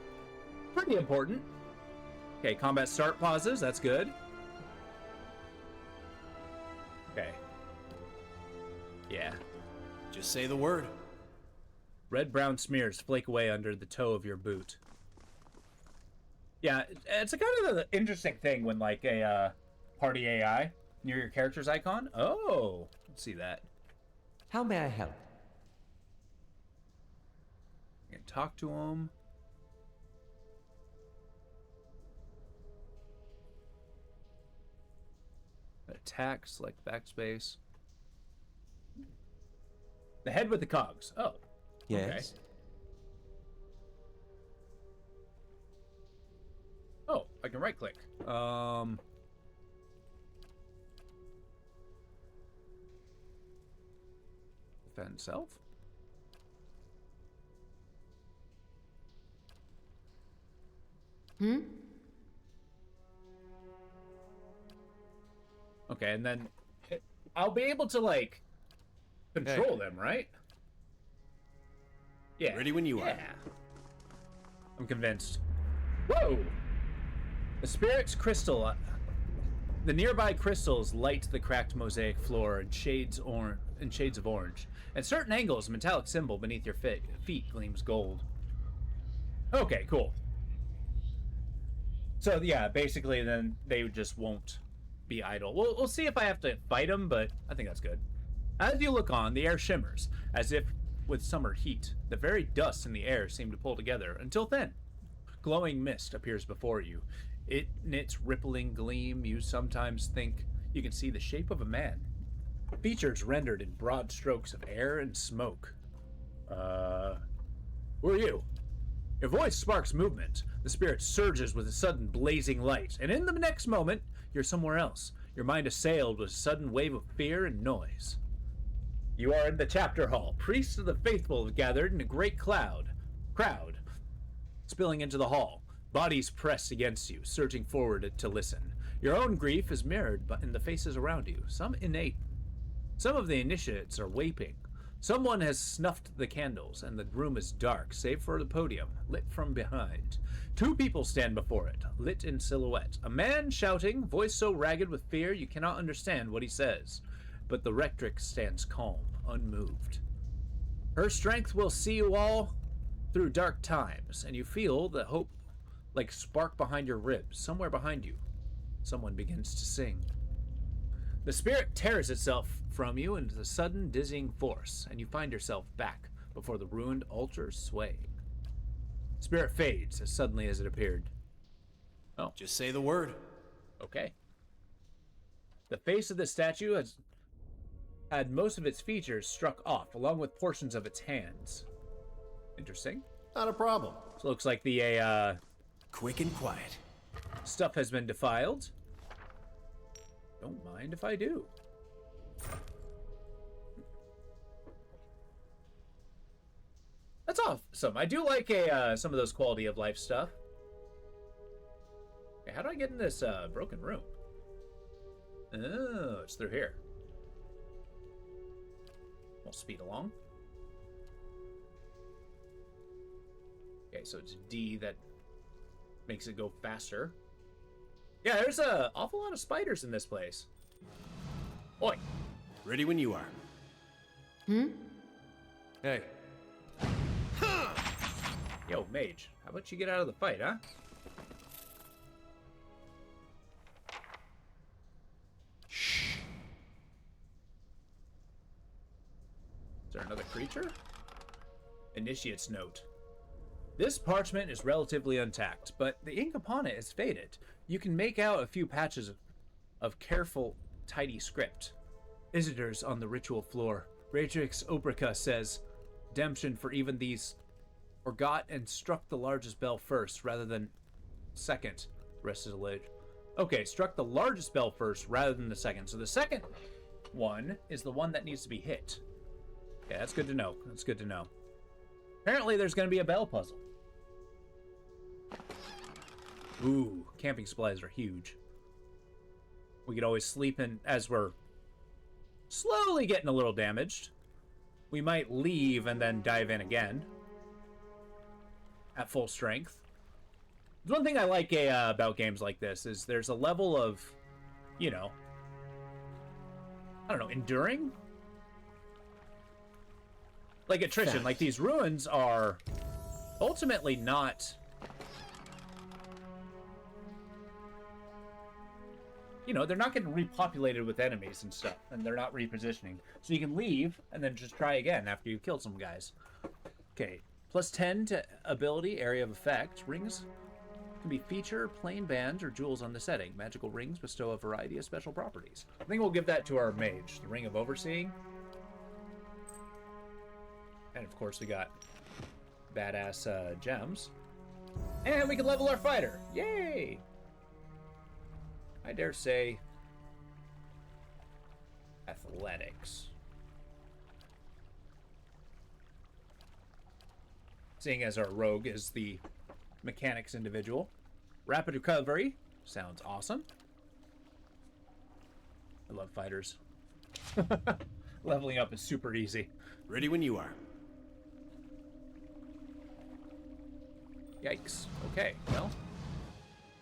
pretty important. Okay, combat start pauses. That's good. Okay. Yeah. Just say the word. Red-brown smears flake away under the toe of your boot. Yeah, it's a kind of an interesting thing when, like, a party AI near your character's icon. Oh, let's see that. How may I help? You can talk to him. Attack, select backspace. The head with the cogs. Oh. Yes. Okay. Oh, I can right click. Defend self. Okay, and then I'll be able to, like, control them, right? Yeah. Ready when you are. I'm convinced. Whoa! The spirit's crystal. The nearby crystals light the cracked mosaic floor in shades of orange. At certain angles, a metallic symbol beneath your feet gleams gold. Okay, cool. So yeah, basically then they just won't be idle. We'll see if I have to fight them, but I think that's good. As you look on, the air shimmers, as if with summer heat. The very dust in the air seem to pull together, until then. Glowing mist appears before you. In its rippling gleam, you sometimes think you can see the shape of a man. Features rendered in broad strokes of air and smoke. Who are you? Your voice sparks movement. The spirit surges with a sudden blazing light, and in the next moment, you're somewhere else. Your mind assailed with a sudden wave of fear and noise. You are in the chapter hall. Priests of the faithful have gathered in a great crowd, spilling into the hall. Bodies press against you, surging forward to listen. Your own grief is mirrored in the faces around you. Some of the initiates are weeping. Someone has snuffed the candles, and the room is dark, save for the podium, lit from behind. 2 people stand before it, lit in silhouette. A man shouting, voice so ragged with fear you cannot understand what he says. But the rectrix stands calm, unmoved. Her strength will see you all through dark times, and you feel the hope like spark behind your ribs. Somewhere behind you, someone begins to sing. The spirit tears itself from you into the sudden dizzying force, and you find yourself back before the ruined altar swaying. Spirit fades as suddenly as it appeared. Oh. Just say the word. Okay. The face of the statue has had most of its features struck off, along with portions of its hands. Interesting. Not a problem. So it looks like the quick and quiet. Stuff has been defiled. Don't mind if I do. That's awesome. I do like some of those quality of life stuff. Okay, how do I get in this broken room? Oh, it's through here. We'll speed along. Okay, so it's D that makes it go faster. Yeah, there's an awful lot of spiders in this place. Oi. Ready when you are. Hey. Yo, mage, how about you get out of the fight, huh? Shh. Is there another creature? Initiate's note. This parchment is relatively intact, but the ink upon it is faded. You can make out a few patches of careful, tidy script. Visitors on the ritual floor. Ratrix Obrica says, redemption for even these forgot and struck the largest bell first rather than second. The rest is alleged. Okay, struck the largest bell first rather than the second. So the second one is the one that needs to be hit. Okay, that's good to know. That's good to know. Apparently there's going to be a bell puzzle. Ooh, camping supplies are huge. We could always sleep in as we're slowly getting a little damaged. We might leave and then dive in again at full strength. One thing I like about games like this is there's a level of, you know, I don't know, enduring? Like attrition. Like these ruins are ultimately not, you know, they're not getting repopulated with enemies and stuff, and they're not repositioning. So you can leave and then just try again after you've killed some guys. Okay, plus 10 to ability, area of effect. Rings can be feature, plain bands, or jewels on the setting. Magical rings bestow a variety of special properties. I think we'll give that to our mage, the Ring of Overseeing. And of course we got badass gems. And we can level our fighter. Yay! I dare say athletics. Seeing as our rogue is the mechanics individual. Rapid recovery sounds awesome. I love fighters. Leveling up is super easy. Ready when you are. Yikes. Okay, well.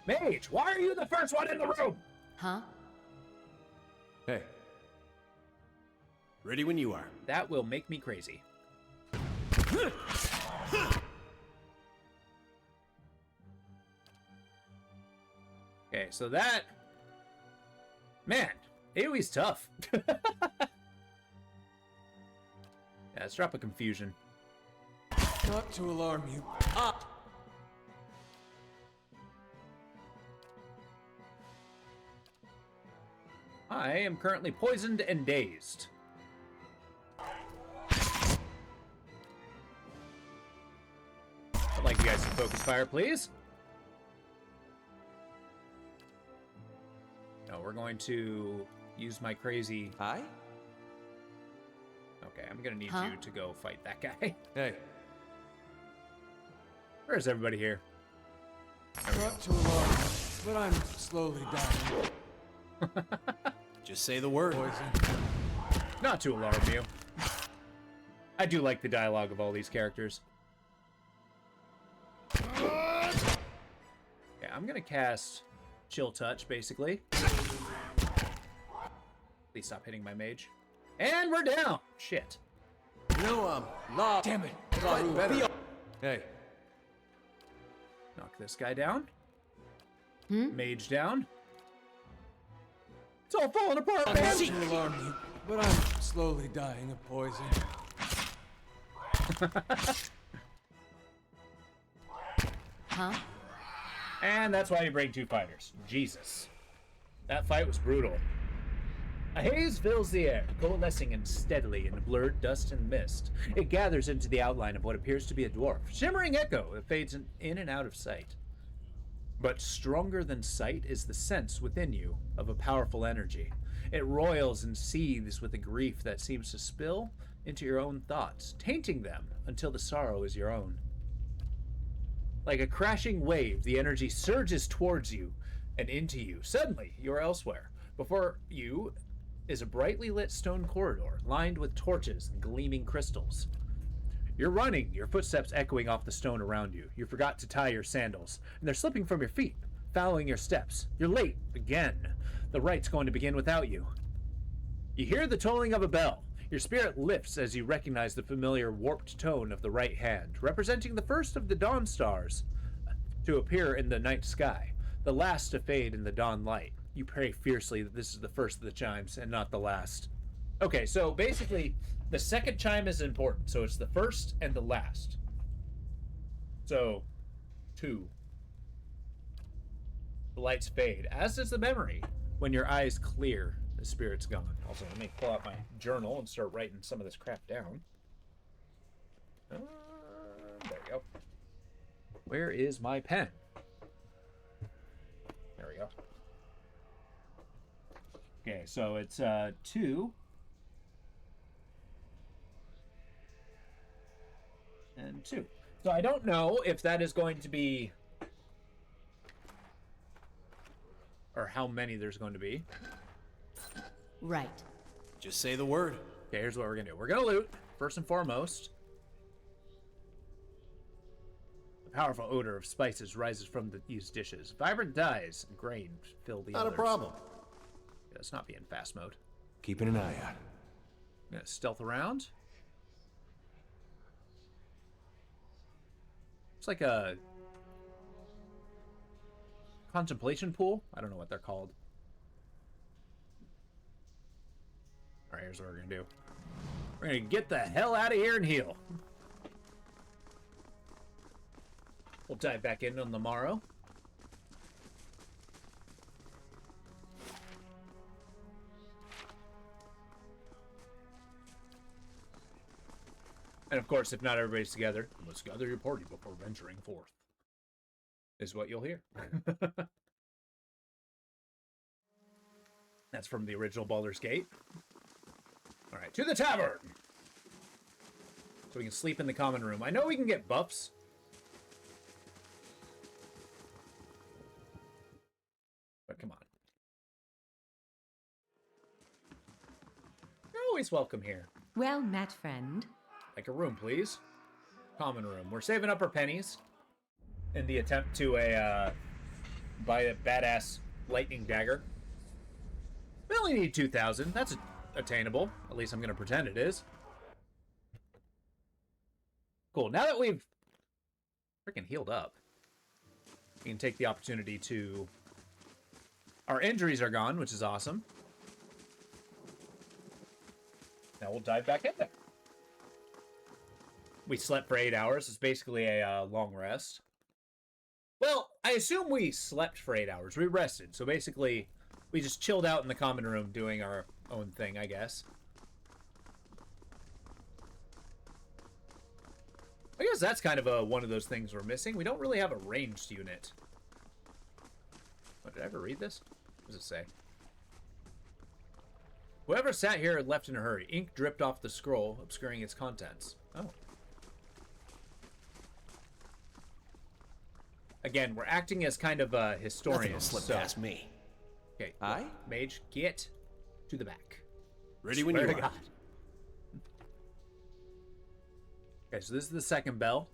Mage, why are you the first one in the room? Huh? Hey. Ready when you are. That will make me crazy. Okay, so that... Man, AoE's tough. Yeah, let's drop a confusion. Not to alarm you. I am currently poisoned and dazed. I'd like you guys to focus fire, please. No, we're going to use my crazy... Aye? Okay, I'm gonna need you to go fight that guy. Hey. Where's everybody here? Not to alarm you, but I'm slowly dying. Just say the word. Poison. Not to alarm you. I do like the dialogue of all these characters. Okay, I'm gonna cast Chill Touch, basically. Please stop hitting my mage. And we're down! Shit. You know, Damn it. fight better. Hey. Knock this guy down. Mage down. It's all falling apart, man! Not to alarm you, but I'm slowly dying of poison. Huh? And that's why you bring 2 fighters. Jesus. That fight was brutal. A haze fills the air, coalescing unsteadily in the blurred dust and mist. It gathers into the outline of what appears to be a dwarf. Shimmering echo, it fades in and out of sight. But stronger than sight is the sense within you of a powerful energy. It roils and seethes with a grief that seems to spill into your own thoughts, tainting them until the sorrow is your own. Like a crashing wave, the energy surges towards you and into you. Suddenly, you're elsewhere. Before you is a brightly lit stone corridor lined with torches and gleaming crystals. You're running, your footsteps echoing off the stone around you. You forgot to tie your sandals, and they're slipping from your feet, following your steps. You're late again. The right's going to begin without you. You hear the tolling of a bell. Your spirit lifts as you recognize the familiar warped tone of the right hand, representing the first of the dawn stars to appear in the night sky, the last to fade in the dawn light. You pray fiercely that this is the first of the chimes and not the last. Okay, so basically, the second chime is important. So it's the first and the last. So, 2. The lights fade, as does the memory. When your eyes clear, the spirit's gone. Also, let me pull out my journal and start writing some of this crap down. There we go. Where is my pen? There we go. Okay, so it's 2. And 2. So I don't know if that is going to be... or how many there's going to be. Right. Just say the word. Okay, here's what we're going to do. We're going to loot, first and foremost. The powerful odor of spices rises from these dishes. Vibrant dyes and grain fill the Not others. a problem. Yeah, let's not be in fast mode. Keeping an eye out. I'm going to stealth around. It's like a contemplation pool. I don't know what they're called. All right, here's what we're going to do. We're going to get the hell out of here and heal. We'll dive back in on the morrow. And of course, if not everybody's together, let's gather your party before venturing forth, is what you'll hear. That's from the original Baldur's Gate. All right, to the tavern! So we can sleep in the common room. I know we can get buffs. But come on. You're always welcome here. Well met, friend. Like a room, please. Common room. We're saving up our pennies. in the attempt to buy a badass lightning dagger. We only need 2,000. That's attainable. At least I'm going to pretend it is. Cool. Now that we've freaking healed up, we can take the opportunity to... Our injuries are gone, which is awesome. Now we'll dive back in there. We slept for 8 hours. It's basically a long rest. Well, I assume we slept for 8 hours. We rested. So basically, we just chilled out in the common room doing our own thing, I guess. I guess that's kind of one of those things we're missing. We don't really have a ranged unit. What, did I ever read this? What does it say? Whoever sat here had left in a hurry. Ink dripped off the scroll, obscuring its contents. Oh. Again, we're acting as kind of historians. Nothing will slip past me. Okay. Aye? Mage, get to the back. Ready when you are. God. Okay, so this is the second bell.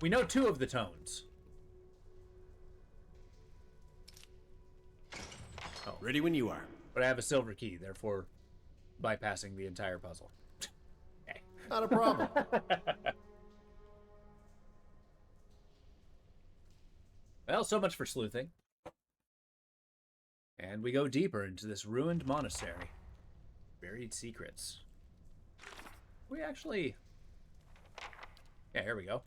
We know 2 of the tones. Oh. Ready when you are. But I have a silver key, therefore bypassing the entire puzzle. Okay. Not a problem. Well, so much for sleuthing. And we go deeper into this ruined monastery. Buried secrets. We actually... Yeah, here we go.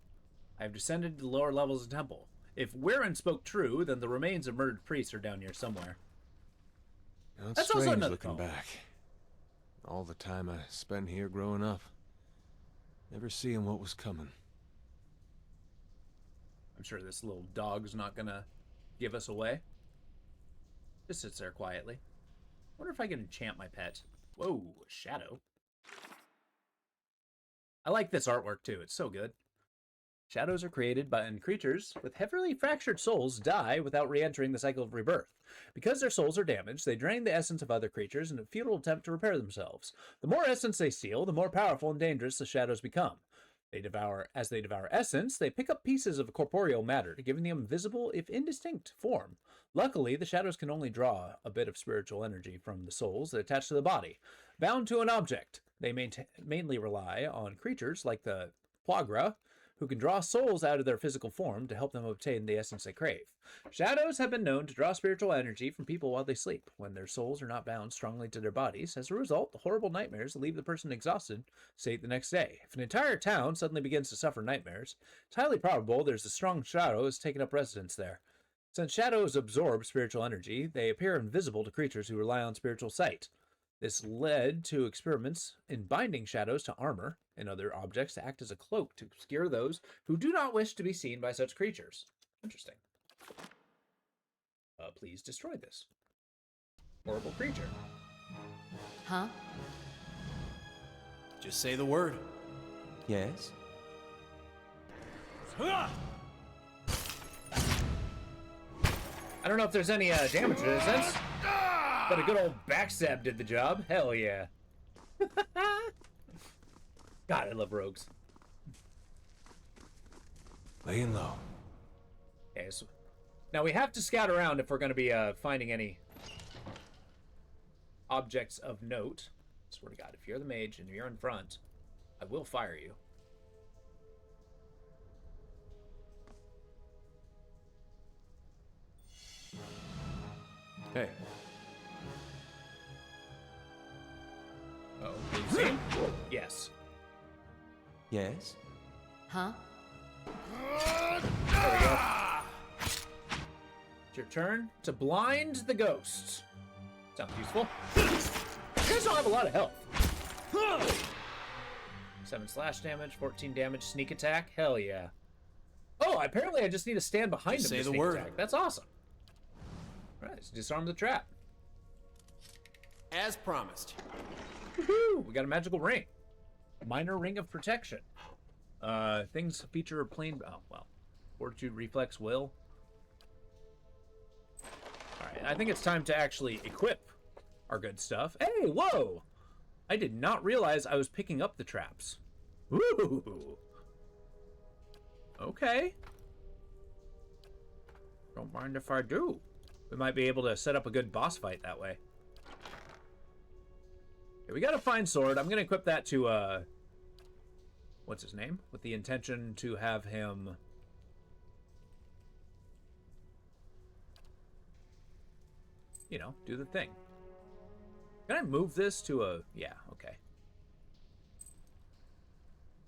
I have descended to the lower levels of the temple. If Weirin spoke true, then the remains of murdered priests are down here somewhere. Now, it's That's also strange another looking call. back. All the time I spent here growing up. Never seeing what was coming. I'm sure this little dog's not gonna give us away. Just sits there quietly. Wonder if I can enchant my pet. Whoa, a shadow. I like this artwork too. It's so good. Shadows are created by creatures with heavily fractured souls die without re-entering the cycle of rebirth. Because their souls are damaged, they drain the essence of other creatures in a futile attempt to repair themselves. The more essence they steal, the more powerful and dangerous the shadows become. As they devour essence, they pick up pieces of corporeal matter, giving them invisible, if indistinct, form. Luckily, the shadows can only draw a bit of spiritual energy from the souls that attach to the body. Bound to an object, they mainly rely on creatures like the Plagra, who can draw souls out of their physical form to help them obtain the essence they crave. Shadows have been known to draw spiritual energy from people while they sleep, when their souls are not bound strongly to their bodies. As a result, the horrible nightmares leave the person exhausted state the next day. If an entire town suddenly begins to suffer nightmares, it's highly probable there's a strong shadow has taken up residence there. Since shadows absorb spiritual energy, they appear invisible to creatures who rely on spiritual sight. This led to experiments in binding shadows to armor and other objects to act as a cloak to obscure those who do not wish to be seen by such creatures. Interesting. Please destroy this horrible creature. Huh? Just say the word. Yes? I don't know if there's any damage resistance, but a good old backstab did the job. Hell yeah. God, I love rogues. Laying low. Okay, so now we have to scout around if we're going to be finding any objects of note. I swear to God, if you're the mage and you're in front, I will fire you. Hey. Oh, can you see him? Yes. Yes? Huh? There we go. It's your turn to blind the ghosts. Sounds useful. You guys don't have a lot of health. 7 slash damage, 14 damage, sneak attack. Hell yeah. Oh, apparently I just need to stand behind him Say to the sneak word. attack. That's awesome. All right, let's disarm the trap. As promised. Woohoo! We got a magical ring. Minor ring of protection. Things feature a plain... Oh, well. Fortitude, reflex, will. Alright, I think it's time to actually equip our good stuff. Hey, whoa! I did not realize I was picking up the traps. Ooh! Okay. Don't mind if I do. We might be able to set up a good boss fight that way. Okay, we got a fine sword. I'm gonna equip that to what's his name? With the intention to have him do the thing. Can I move this to a... Yeah, okay.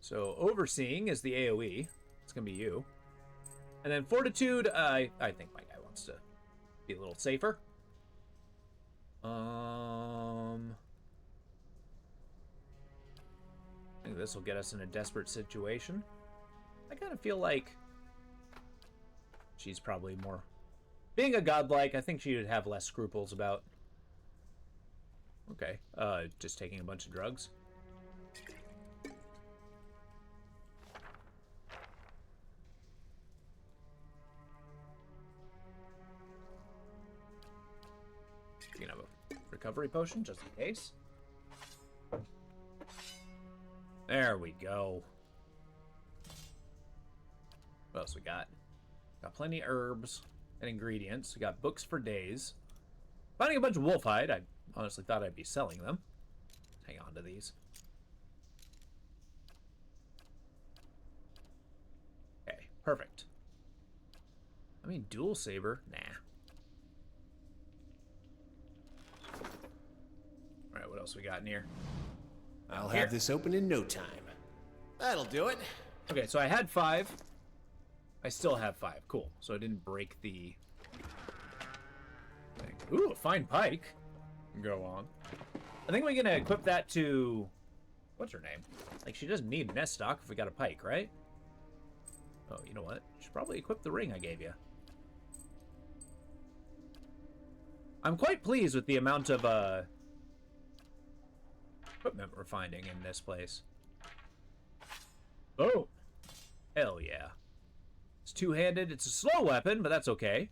So, Overseeing is the AoE. It's going to be you. And then Fortitude, I think my guy wants to be a little safer. I think this will get us in a desperate situation. I kind of feel like she's probably more... Being a godlike, I think she would have less scruples about... Okay, just taking a bunch of drugs. You can have a recovery potion, just in case. There we go. What else we got? Got plenty of herbs and ingredients. We got books for days. Finding a bunch of wolf hide. I honestly thought I'd be selling them. Hang on to these. Okay, perfect. I mean, dual saber? Nah. Alright, what else we got in here? I'll have this open in no time. That'll do it. Okay, so I had 5. I still have 5. Cool. So I didn't break the thing. Ooh, a fine pike. Go on. I think we're gonna equip that to... What's her name? Like, she doesn't need nest stock if we got a pike, right? Oh, you know what? Should probably equip the ring I gave you. I'm quite pleased with the amount of, equipment we're finding in this place. Oh! Hell yeah. It's two-handed. It's a slow weapon, but that's okay.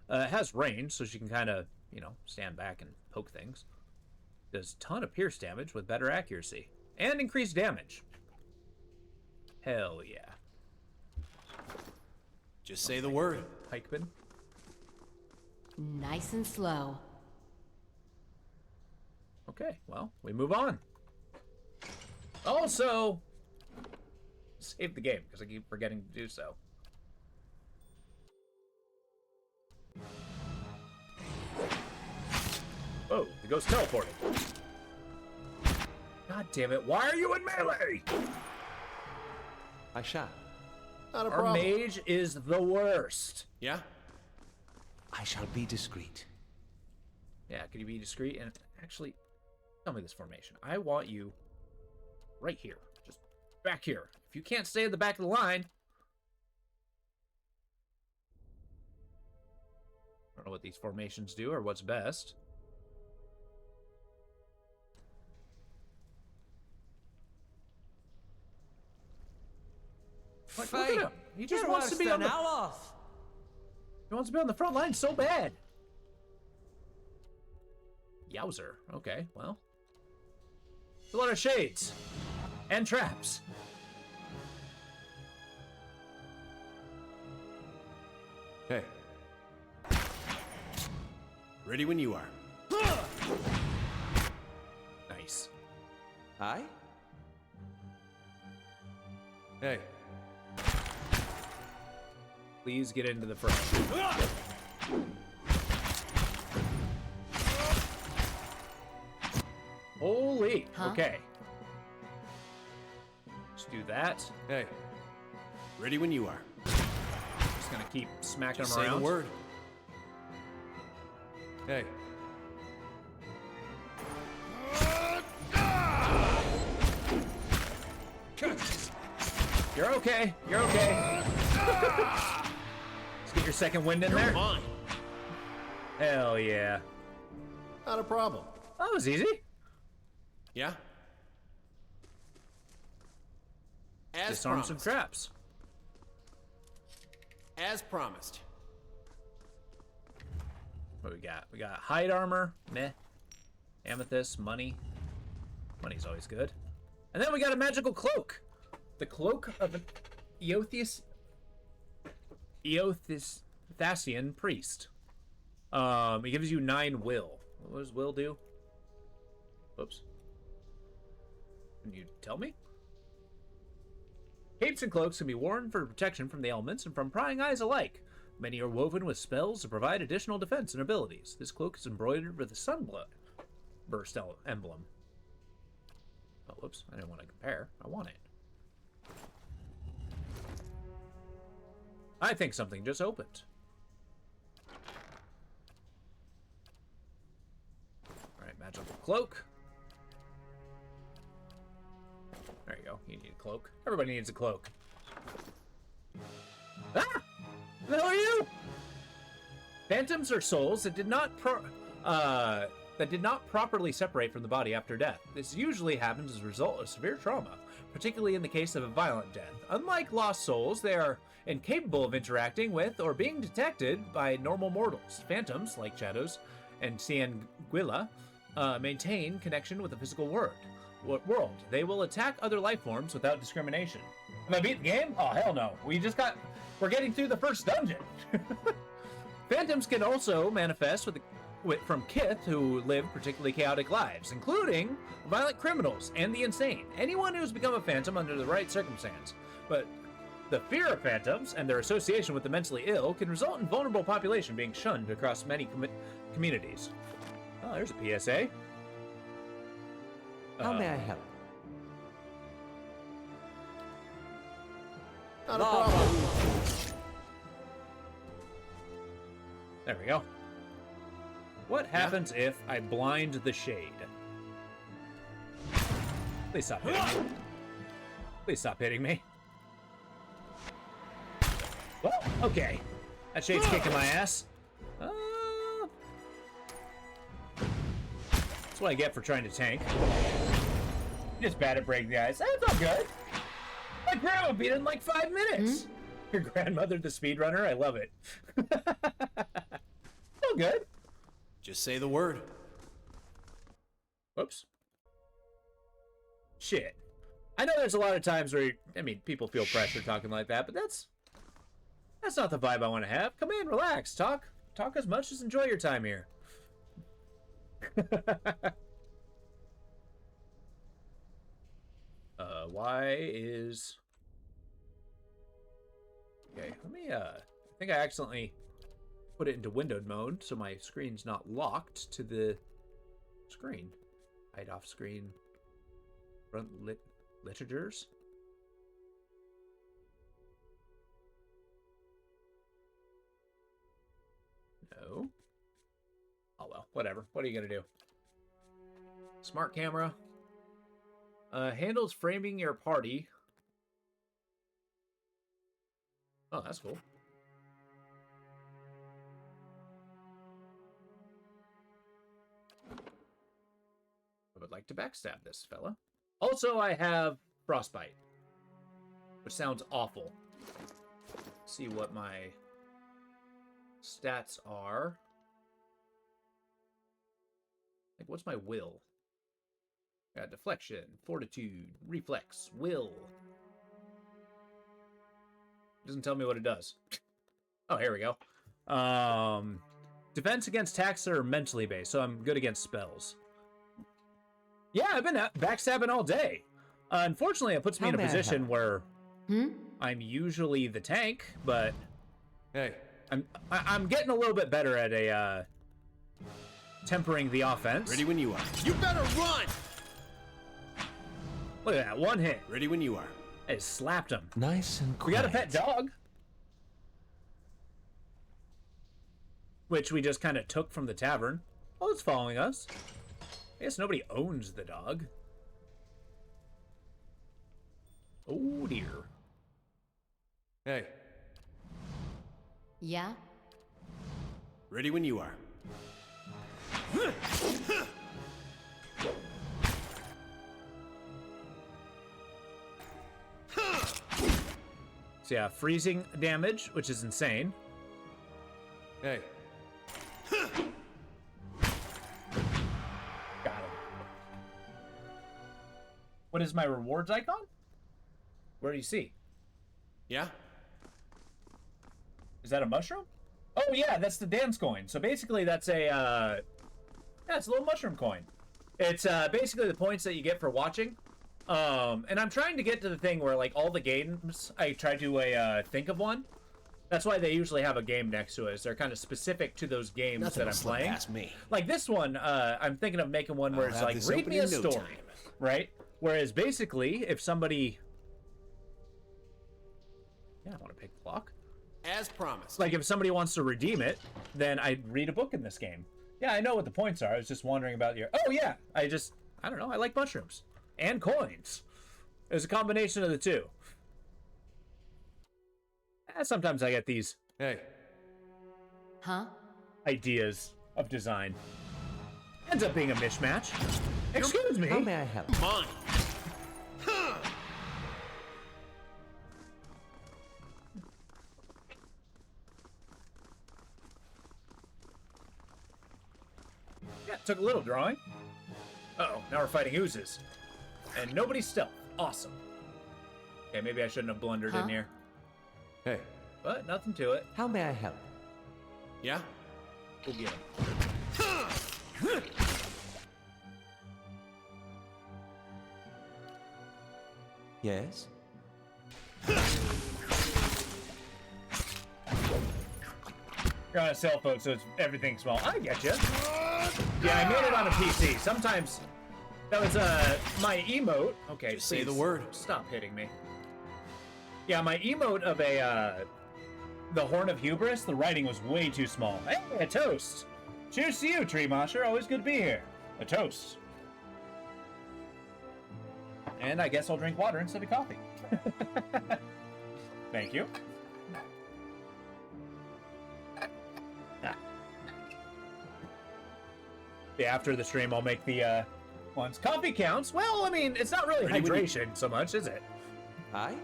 It has range, so she can kind of, stand back and poke things. Does a ton of pierce damage with better accuracy. And increased damage. Hell yeah. Just say the word. Pikeman. Nice and slow. Okay, well, we move on. Also, save the game, because I keep forgetting to do so. Oh, the ghost teleported. God damn it, why are you in melee? I shall. Not a Our problem. mage is the worst. Yeah? I shall be discreet. Yeah, could you be discreet? And actually, tell me this formation. I want you right here. Just back here. If you can't stay at the back of the line... I don't know what these formations do or what's best. Like, look at him. He just wants to be on the... He wants to be on the front line so bad. Yowzer. Okay, well. A lot of shades. And traps. Hey. Ready when you are. Nice. Aye? Hey. Please get into the front. Holy. Huh? Okay. Let's do that. Hey. Ready when you are. Just gonna keep smacking Just them say around. the word. Hey. You're okay. You're okay. Let's get your second wind in there. Fine. Hell yeah. Not a problem. That was easy. Yeah? As Disarm promised. some traps. As promised. What we got? We got hide armor. Meh. Amethyst. Money. Money's always good. And then we got a magical cloak. The cloak of an Eotheus. Thasian priest. It gives you 9 will. What does will do? Whoops. Can you tell me? Capes and cloaks can be worn for protection from the elements and from prying eyes alike. Many are woven with spells to provide additional defense and abilities. This cloak is embroidered with a sunblood burst emblem. Oh, whoops. I didn't want to compare. I want it. I think something just opened. Alright, magical cloak. There you go. You need a cloak. Everybody needs a cloak. Ah! Who are you? Phantoms are souls that did not properly separate from the body after death. This usually happens as a result of severe trauma, particularly in the case of a violent death. Unlike lost souls, they are incapable of interacting with or being detected by normal mortals. Phantoms, like shadows and Cianguilla, maintain connection with the physical world. They will attack other life forms without discrimination. Have I beat the game? Oh, hell no. We're getting through the first dungeon. Phantoms can also manifest from Kith who live particularly chaotic lives, including violent criminals and the insane. Anyone who's become a phantom under the right circumstance. But the fear of phantoms and their association with the mentally ill can result in vulnerable population being shunned across many communities. Oh, there's a PSA. How may I help? Not a problem. There we go. What happens if I blind the shade? Please stop hitting me. Please stop hitting me. Well, okay. That shade's kicking my ass. That's what I get for trying to tank. Just bad at breaking the ice. That's all good. My grandma beat it in like 5 minutes. Your grandmother, the speedrunner? I love it. All good. Just say the word. Whoops. Shit. I know there's a lot of times where, people feel pressure talking like that, but that's not the vibe I want to have. Come in, relax, talk as much as enjoy your time here. Why is... Okay, let me, I think I accidentally put it into windowed mode, so my screen's not locked to the screen. Hide off screen. Front literatures. No. Oh well, whatever. What are you gonna do? Smart camera. Handles framing your party. Oh, that's cool. I would like to backstab this fella. Also, I have frostbite, which sounds awful. Let's see what my stats are. Like, what's my will? Got deflection, fortitude, reflex, will. Doesn't tell me what it does. Oh, here we go. Defense against attacks that are mentally based, so I'm good against spells. Yeah, I've been backstabbing all day. Unfortunately, it puts me in a position where I'm usually the tank, but hey, I'm getting a little bit better at a tempering the offense. Ready when you are. You better run! Look at that, one hit. Ready when you are. I just slapped him. Nice and quiet. We got a pet dog, which we just kind of took from the tavern. Oh, it's following us. I guess nobody owns the dog. Oh dear. Hey. Yeah? Ready when you are. So yeah, freezing damage, which is insane. Hey. Got him. What is my rewards icon? Where do you see? Yeah? Is that a mushroom? Oh yeah, that's the dance coin. So basically, that's a yeah, it's a little mushroom coin. It's basically the points that you get for watching. And I'm trying to get to the thing where like all the games, I try to think of one. That's why they usually have a game next to it. Is they're kind of specific to those games Nothing that I'm will slip playing. past me. Like this one, I'm thinking of making one where I'll it's have like, this read open me a in no story, time. right? Whereas basically, if somebody, yeah, I want to pick the lock. As promised. Like if somebody wants to redeem it, then I read a book in this game. Yeah, I know what the points are. I was just wondering about your. Oh yeah, I don't know. I like mushrooms and coins. It's a combination of the two. Sometimes I get these. Hey. Huh? Ideas of design. Ends up being a mishmatch. Excuse me. How may I help? Fine. Yeah, took a little drawing. Uh-oh, now we're fighting oozes. And nobody's stealth. Awesome. Okay, maybe I shouldn't have blundered in here. Hey. But nothing to it. How may I help? Yeah? We'll get him. Yes? You're on a cell phone, so it's everything small. I get you. Yeah, I made it on a PC. Sometimes that was my emote. Okay, Just say please the word. Stop hitting me. Yeah, my emote of the Horn of Hubris. The writing was way too small. Hey, a toast. Cheers to you, Tree Mosher. Always good to be here. A toast. And I guess I'll drink water instead of coffee. Thank you. Yeah, after the stream, I'll make the ones. Coffee counts. Well, I mean, it's not really hydration so much, is it? Aye?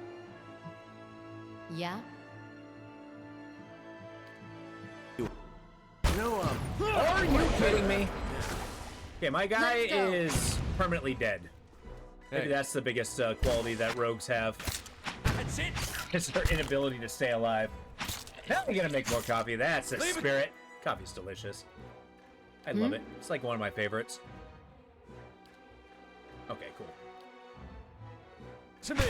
Yeah? No, Are you kidding me? Okay, my guy Let's go. is permanently dead. Maybe Hey. that's the biggest quality that rogues have. That's it! It's their inability to stay alive. Now we're gonna make more coffee. That's the spirit. Coffee's delicious. I love it. It's like one of my favorites. Okay, cool. To me!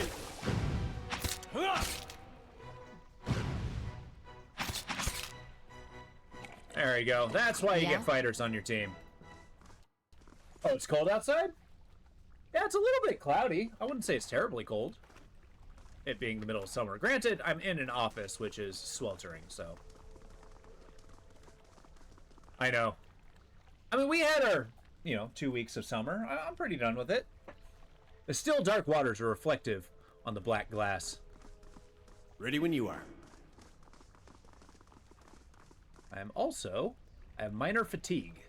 There you go. That's why you Yeah? get fighters on your team. Oh, it's cold outside? Yeah, it's a little bit cloudy. I wouldn't say it's terribly cold. It being the middle of summer. Granted, I'm in an office, which is sweltering, so. I know. I mean, we had our, 2 weeks of summer. I'm pretty done with it. The still dark waters are reflective on the black glass. ready when you are. I have minor fatigue.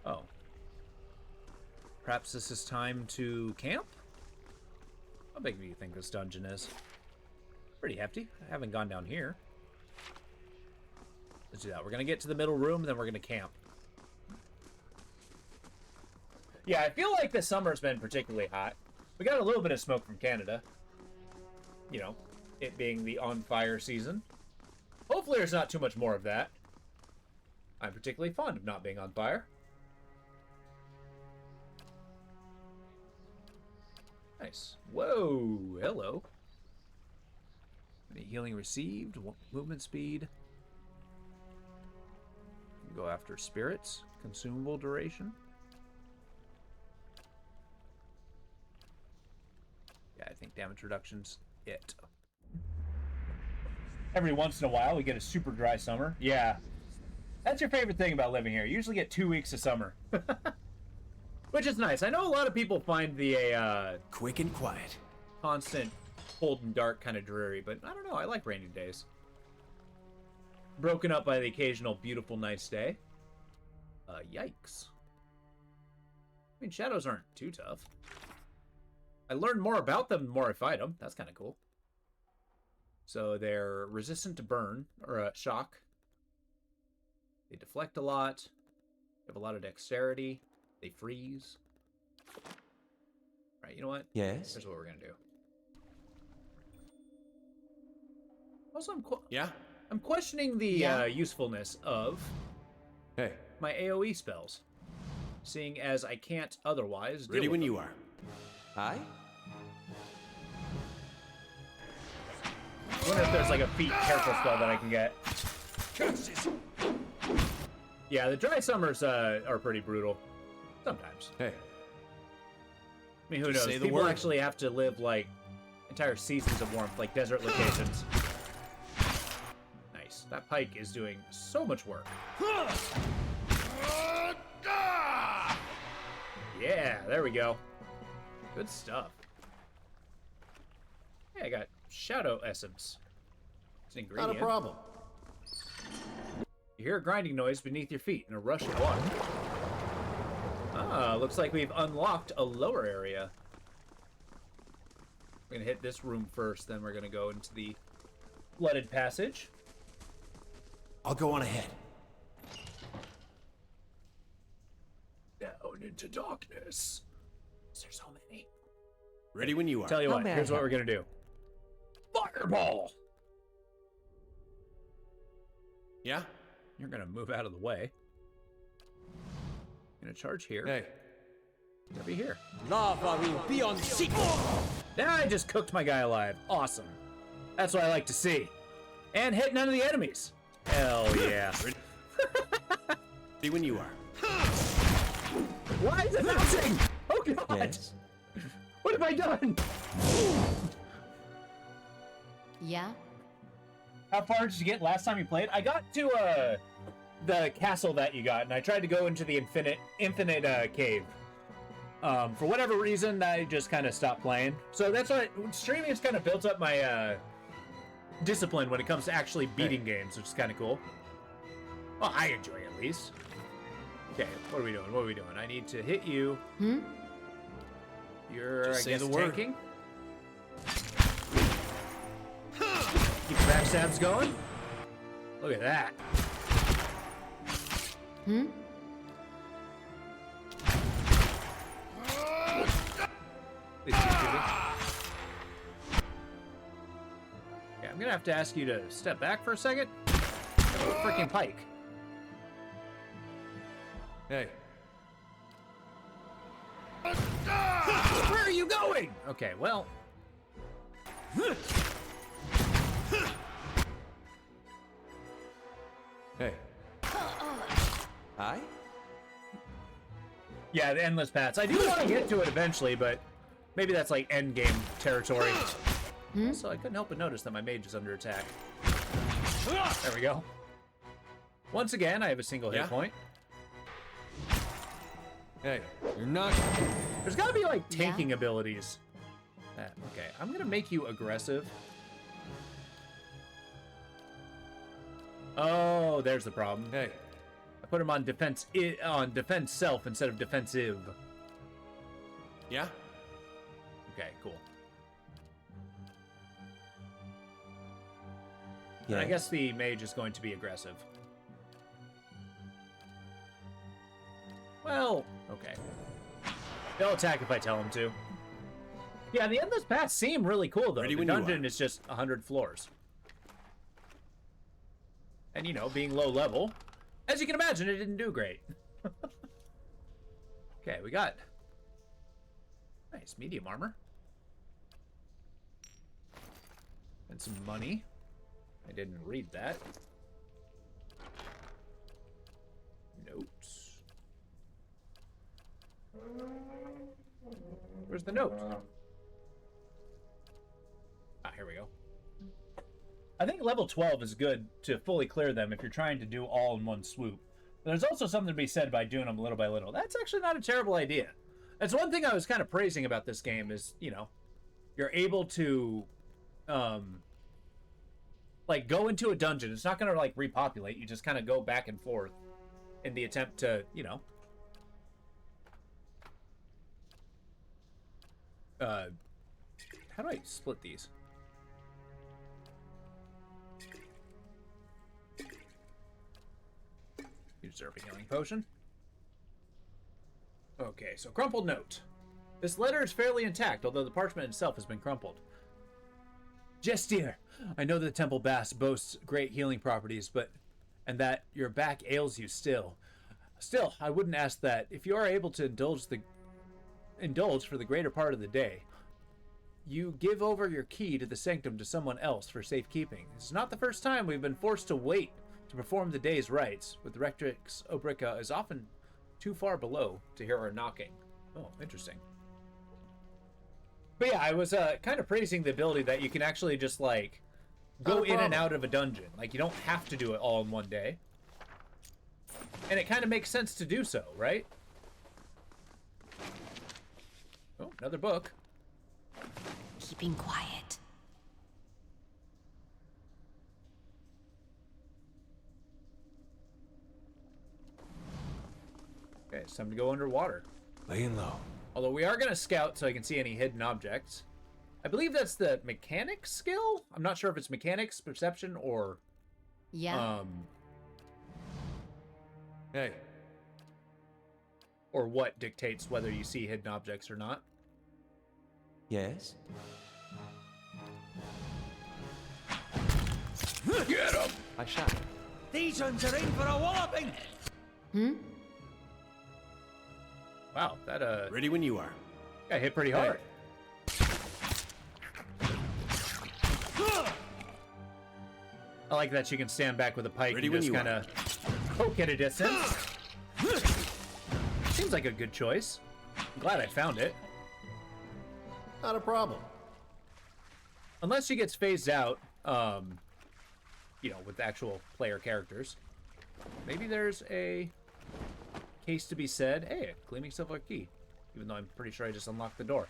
Oh. Perhaps this is time to camp? How big do you think this dungeon is? Pretty hefty. I haven't gone down here. Let's do that. We're going to get to the middle room, then we're going to camp. Yeah, I feel like this summer's been particularly hot. We got a little bit of smoke from Canada. It being the on-fire season. Hopefully there's not too much more of that. I'm particularly fond of not being on fire. Nice. Whoa, hello. Any healing received, movement speed. Go after spirits, consumable duration. Yeah, I think damage reduction's it. Every once in a while, we get a super dry summer. Yeah. That's your favorite thing about living here. You usually get 2 weeks of summer. Which is nice. I know a lot of people find the quick and quiet, constant cold and dark kind of dreary, but I don't know. I like rainy days. Broken up by the occasional beautiful, nice day. Yikes. I mean, shadows aren't too tough. I learn more about them the more I fight them. That's kind of cool. So they're resistant to burn, or shock. They deflect a lot. They have a lot of dexterity. They freeze. Right, you know what? Yes? Here's what we're going to do. Also, Yeah? I'm questioning the usefulness of my AoE spells, seeing as I can't otherwise. Ready when you are. Aye? I wonder if there's like a feat careful spell that I can get. Yeah, the dry summers are pretty brutal. Sometimes. Hey. I mean, who knows? Say the People word. actually have to live like entire seasons of warmth, like desert locations. Nice. That pike is doing so much work. Yeah, there we go. Good stuff. Hey, I got shadow essence. It's an ingredient. Not a problem. You hear a grinding noise beneath your feet and a rush of water. Ah, looks like we've unlocked a lower area. We're gonna hit this room first, then we're gonna go into the flooded passage. I'll go on ahead. Down into darkness. There's so many. Ready when you are. Tell you what, here's what we're gonna do. Fireball! Yeah? You're gonna move out of the way. Gonna charge here. Hey. Gonna be here. Lava will be on seek. Now I just cooked my guy alive. Awesome. That's what I like to see. And hit none of the enemies. Hell yeah. Ready when you are. Why is it bouncing? Oh god! Yes. What have I done? Yeah? How far did you get last time you played? I got to the castle that you got, and I tried to go into the infinite cave. For whatever reason, I just kind of stopped playing. So that's why streaming has kind of built up my discipline when it comes to actually beating games, which is kind of cool. Well, I enjoy it at least. Okay, what are we doing? What are we doing? I need to hit you. Hmm? You're, Just I say guess, the word. tanking. Keep backstabs going. Look at that. Hmm? Please keep shooting. Yeah, I'm gonna have to ask you to step back for a second. Freaking pike. Hey. Where are you going? Okay, well. Hey. Aye? Yeah, the endless paths. I do want to get to it eventually, but maybe that's like end game territory. So I couldn't help but notice that my mage is under attack. There we go. Once again, I have a single hit point. Hey, you're not. There's gotta be like tanking abilities. Okay, I'm gonna make you aggressive. Oh, there's the problem. Hey, I put him on defense self instead of defensive. Yeah? Okay, cool. And I guess the mage is going to be aggressive. Well, okay. They'll attack if I tell them to. Yeah, the endless paths seem really cool though. Ready The when you dungeon is just 100 floors. And you know, being low level, as you can imagine, it didn't do great. Okay, we got nice medium armor. And some money. I didn't read that. Notes. Where's the note? Ah, here we go. I think level 12 is good to fully clear them if you're trying to do all in one swoop. There's also something to be said by doing them little by little. That's actually not a terrible idea. That's one thing I was kind of praising about this game is, you know, you're able to, like, go into a dungeon. It's not going to, like, repopulate. You just kind of go back and forth in the attempt to, you know, how do I split these? You deserve a healing potion. Okay, so crumpled note. This letter is fairly intact, although the parchment itself has been crumpled. Gestir, I know the Temple Bass boasts great healing properties, and that your back ails you still. Still, I wouldn't ask that. If you are able to indulge for the greater part of the day, you give over your key to the sanctum to someone else for safekeeping. It's not the first time we've been forced to wait to perform the day's rites, with Rectrix Obrica is often too far below to hear our knocking. Oh, interesting. But yeah, I was kind of praising the ability that you can actually just, like, go in and out of a dungeon. Like, you don't have to do it all in one day. And it kind of makes sense to do so, right? Oh, another book. Keeping quiet. Okay, it's time to go underwater. Laying low. Although we are going to scout so I can see any hidden objects. I believe that's the mechanics skill? I'm not sure if it's mechanics, perception, or... Yeah. Hey. Or what dictates whether you see hidden objects or not. Yes? Get him! I shall. These ones are in for a walloping! Wow, that Ready when you are. got hit pretty hard. I like that you can stand back with a pike Ready and when just you kind of poke at a distance. Seems like a good choice. I'm glad I found it. Not a problem. Unless she gets phased out, you know, with actual player characters. Maybe there's a case to be said. Hey, a gleaming silver key. Even though I'm pretty sure I just unlocked the door.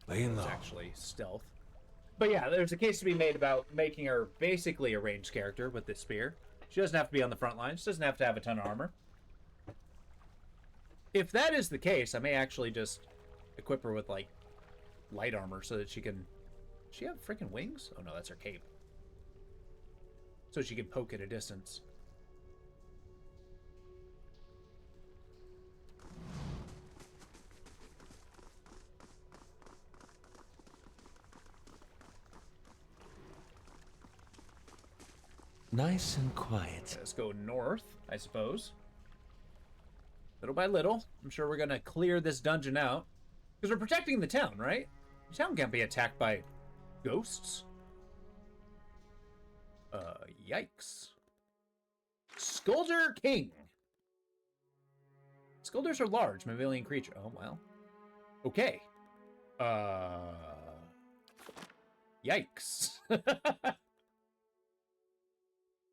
Laying low. It's actually stealth. But yeah, there's a case to be made about making her basically a ranged character with this spear. She doesn't have to be on the front lines. She doesn't have to have a ton of armor. If that is the case, I may actually just equip her with, like, light armor so that she can... Does she have freaking wings? Oh no, that's her cape. So she can poke at a distance. Nice and quiet. Let's go north, I suppose. Little by little. I'm sure we're going to clear this dungeon out. Because we're protecting the town, right? The town can't be attacked by ghosts. Yikes. Skulder King. Skulders are large mammalian creature. Oh, well. Okay. Yikes.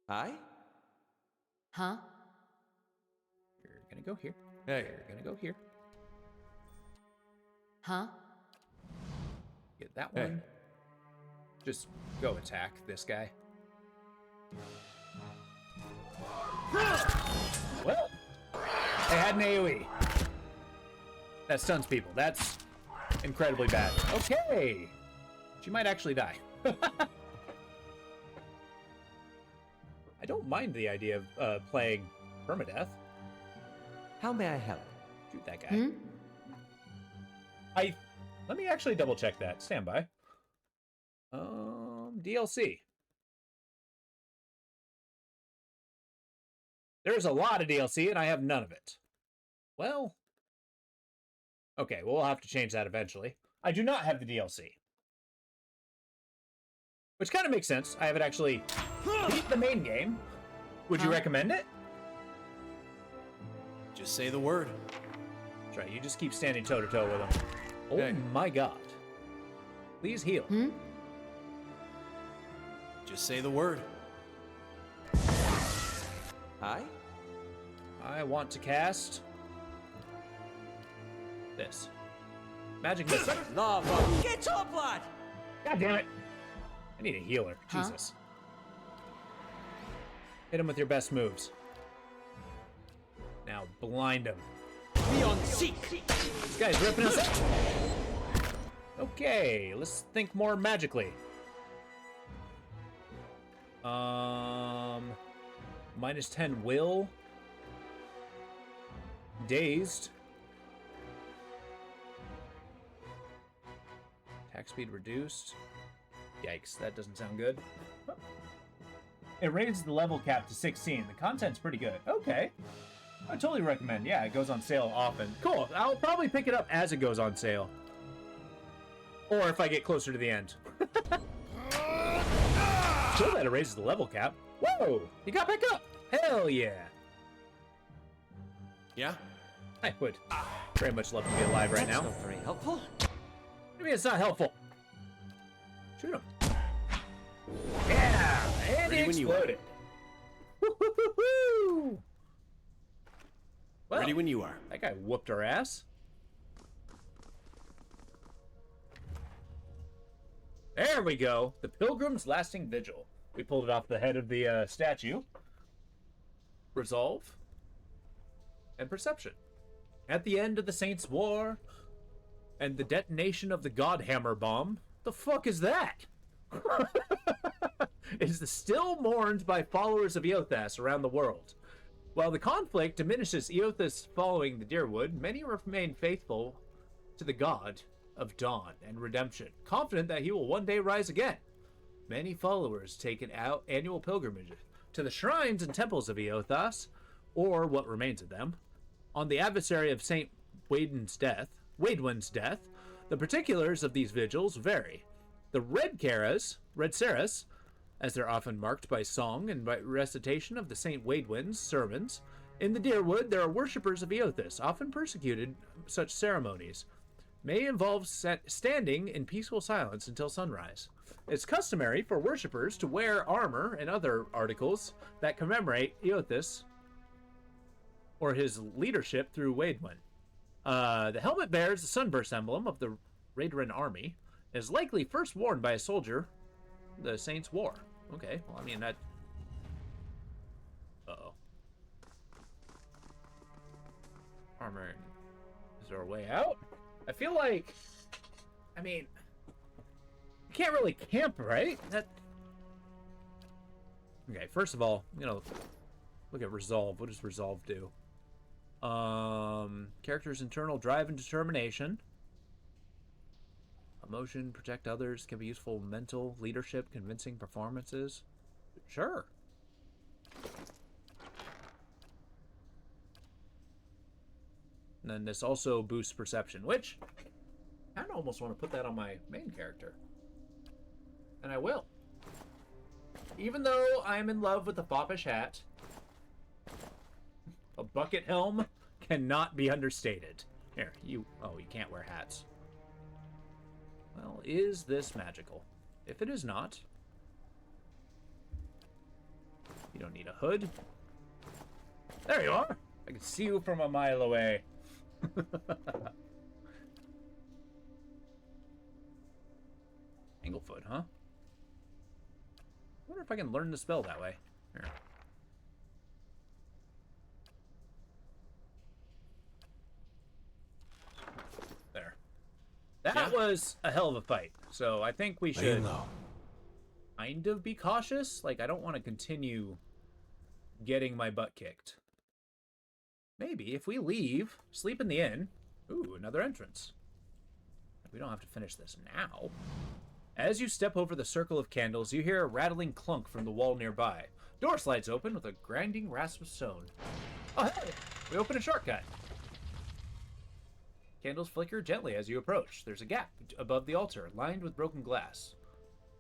Hi? Huh? You're gonna go here. Hey. You're gonna go here. Huh? Get that Hey. one. Just go attack this guy. Well, I had an AoE. That stuns people. That's incredibly bad. Okay. She might actually die. I don't mind the idea of playing permadeath. How may I help? Shoot that guy. Let me actually double check that. Stand by. DLC. There's a lot of DLC and I have none of it. Well, okay, well, we'll have to change that eventually. I do not have the DLC. Which kind of makes sense. I haven't actually beat the main game. Would you recommend it? Just say the word. That's right, you just keep standing toe-to-toe with him. Oh Hey. my god. Please heal. Just say the word. Hi? I want to cast this. Magic missile. Lava. Get up, lad! God damn it. I need a healer. Huh? Jesus. Hit him with your best moves. Now blind him. Be on seek! This guy's ripping us up. Okay, let's think more magically. Minus 10 will. Dazed. Attack speed reduced. Yikes, that doesn't sound good. It raises the level cap to 16. The content's pretty good. Okay. I totally recommend. Yeah, it goes on sale often. Cool. I'll probably pick it up as it goes on sale. Or if I get closer to the end. Chill that it raises the level cap. Whoa! You got back up! Hell yeah! Yeah? I would very much love to be alive right now. That's not very helpful. What do you mean it's not helpful? Shoot him. Yeah! And he Ready when you are. exploded. Woo-hoo-hoo-hoo! Well, Ready when you are. that guy whooped our ass. There we go. The Pilgrim's Lasting Vigil. We pulled it off the head of the statue. Resolve. And perception. At the end of the Saints' War and the detonation of the Godhammer bomb, the fuck is that? Is still mourned by followers of Eothas around the world. While the conflict diminishes Eothas following the Deerwood, many remain faithful to the god of dawn and redemption, confident that he will one day rise again. Many followers take an annual pilgrimage to the shrines and temples of Eothas, or what remains of them. On the adversary of Saint Waidwen's death, the particulars of these vigils vary. The Red Saras, as they're often marked by song and by recitation of the Saint Waidwen's sermons. In the Deerwood, there are worshippers of Eothas, often persecuted. Such ceremonies may involve standing in peaceful silence until sunrise. It's customary for worshippers to wear armor and other articles that commemorate Eothas or his leadership through Waidwen. The helmet bears the sunburst emblem of the Raedoran army, and is likely first worn by a soldier the Saints' War. Okay, well, I mean, that... Uh-oh. Armor. Is there a way out? I feel like... I mean... You can't really camp, right? That... Okay, first of all, look at Resolve. What does Resolve do? Character's internal drive and determination. Emotion, protect others, can be useful mental, leadership, convincing performances. Sure. And then this also boosts perception, which I kind of almost want to put that on my main character. And I will. Even though I'm in love with the foppish hat, a bucket helm cannot be understated. Here, you can't wear hats. Well, is this magical? If it is not, you don't need a hood. There you are! I can see you from a mile away. Anglefoot, huh? I wonder if I can learn the spell that way. Here. There. That was a hell of a fight. So I think we should kind of be cautious. Like, I don't want to continue getting my butt kicked. Maybe if we leave, sleep in the inn. Ooh, another entrance. We don't have to finish this now. As you step over the circle of candles, you hear a rattling clunk from the wall nearby. Door slides open with a grinding rasp of stone. Oh, hey! We open a shortcut. Candles flicker gently as you approach. There's a gap above the altar, lined with broken glass,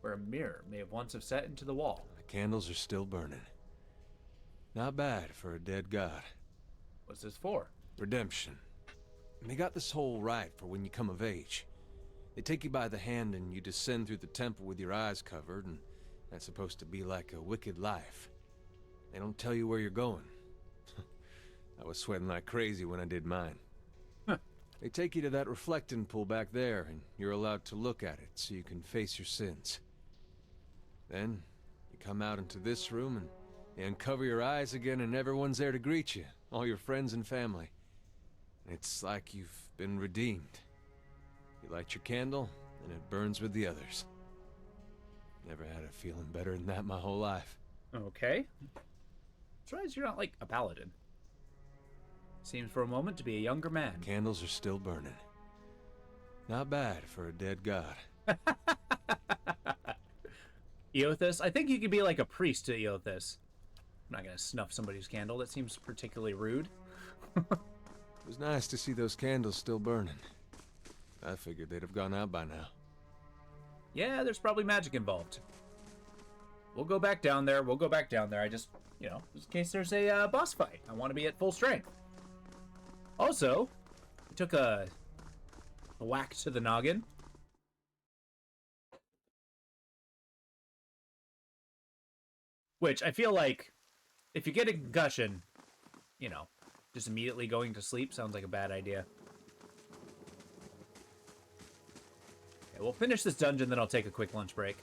where a mirror may have once have set into the wall. The candles are still burning. Not bad for a dead god. What's this for? Redemption. And they got this whole right for when you come of age. They take you by the hand and you descend through the temple with your eyes covered, and that's supposed to be like a wicked life. They don't tell you where you're going. I was sweating like crazy when I did mine. They take you to that reflecting pool back there, and you're allowed to look at it so you can face your sins. Then, you come out into this room, and you uncover your eyes again, and everyone's there to greet you. All your friends and family. It's like you've been redeemed. You light your candle, and it burns with the others. Never had a feeling better than that my whole life. Okay. Surprised you're not like a paladin. Seems for a moment to be a younger man. Candles are still burning. Not bad for a dead god. Eothas? I think you could be like a priest to Eothas. I'm not gonna snuff somebody's candle. That seems particularly rude. It was nice to see those candles still burning. I figured they'd have gone out by now. Yeah, there's probably magic involved. We'll go back down there. I just, you know, just in case there's a boss fight. I want to be at full strength. Also, we took a whack to the noggin. Which I feel like if you get a concussion, you know, just immediately going to sleep sounds like a bad idea. Okay, we'll finish this dungeon, then I'll take a quick lunch break.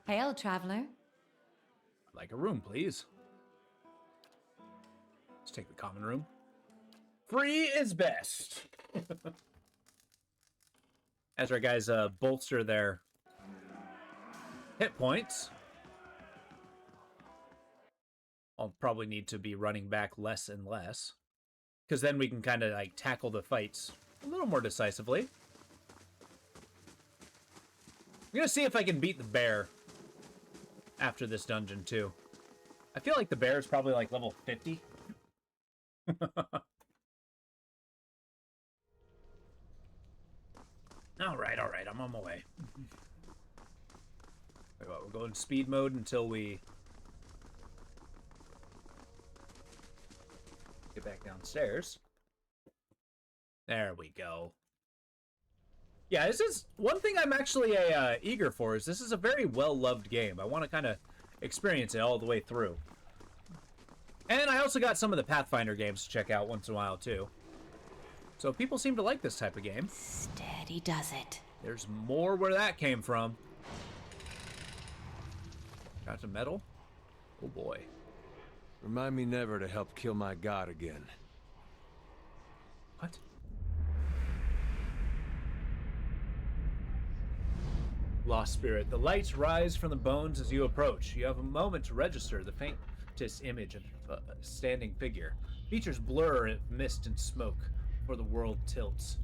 Hail, traveler. I'd like a room, please. Let's take the common room. Free is best. As our guys bolster their hit points, I'll probably need to be running back less and less, because then we can kind of like tackle the fights a little more decisively. I'm gonna see if I can beat the bear after this dungeon too. I feel like the bear is probably like level 50. All right, I'm on my way. Wait, what, we're going speed mode until we get back downstairs. There we go. Yeah, this is one thing I'm actually eager for. Is this is a very well-loved game. I want to kind of experience it all the way through. And I also got some of the Pathfinder games to check out once in a while too. So people seem to like this type of game. Steady does it. There's more where that came from. Got some metal? Oh boy. Remind me never to help kill my god again. What? Lost spirit. The lights rise from the bones as you approach. You have a moment to register the faintest image of a standing figure. Features blur in mist and smoke before the world tilts.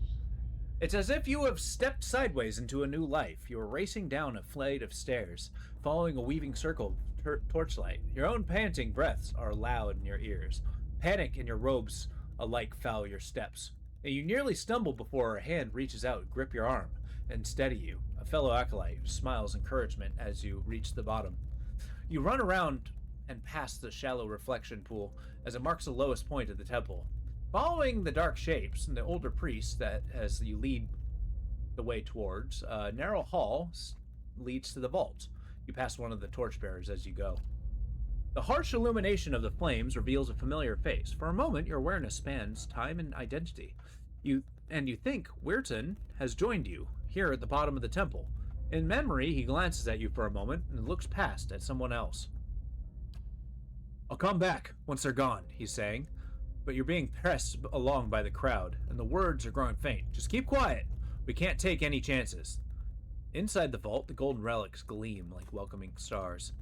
It's as if you have stepped sideways into a new life. You are racing down a flight of stairs, following a weaving circle of torchlight. Your own panting breaths are loud in your ears. Panic in your robes alike foul your steps. And you nearly stumble before a hand reaches out, grip your arm, and steady you. A fellow acolyte who smiles encouragement as you reach the bottom. You run around and past the shallow reflection pool as it marks the lowest point of the temple. Following the dark shapes and the older priest that as you lead the way towards, a narrow hall leads to the vault. You pass one of the torchbearers as you go. The harsh illumination of the flames reveals a familiar face. For a moment, your awareness spans time and identity. You think Weirton has joined you here at the bottom of the temple. In memory, he glances at you for a moment and looks past at someone else. I'll come back once they're gone, he's saying. But you're being pressed along by the crowd, and the words are growing faint. Just keep quiet. We can't take any chances. Inside the vault, the golden relics gleam like welcoming stars.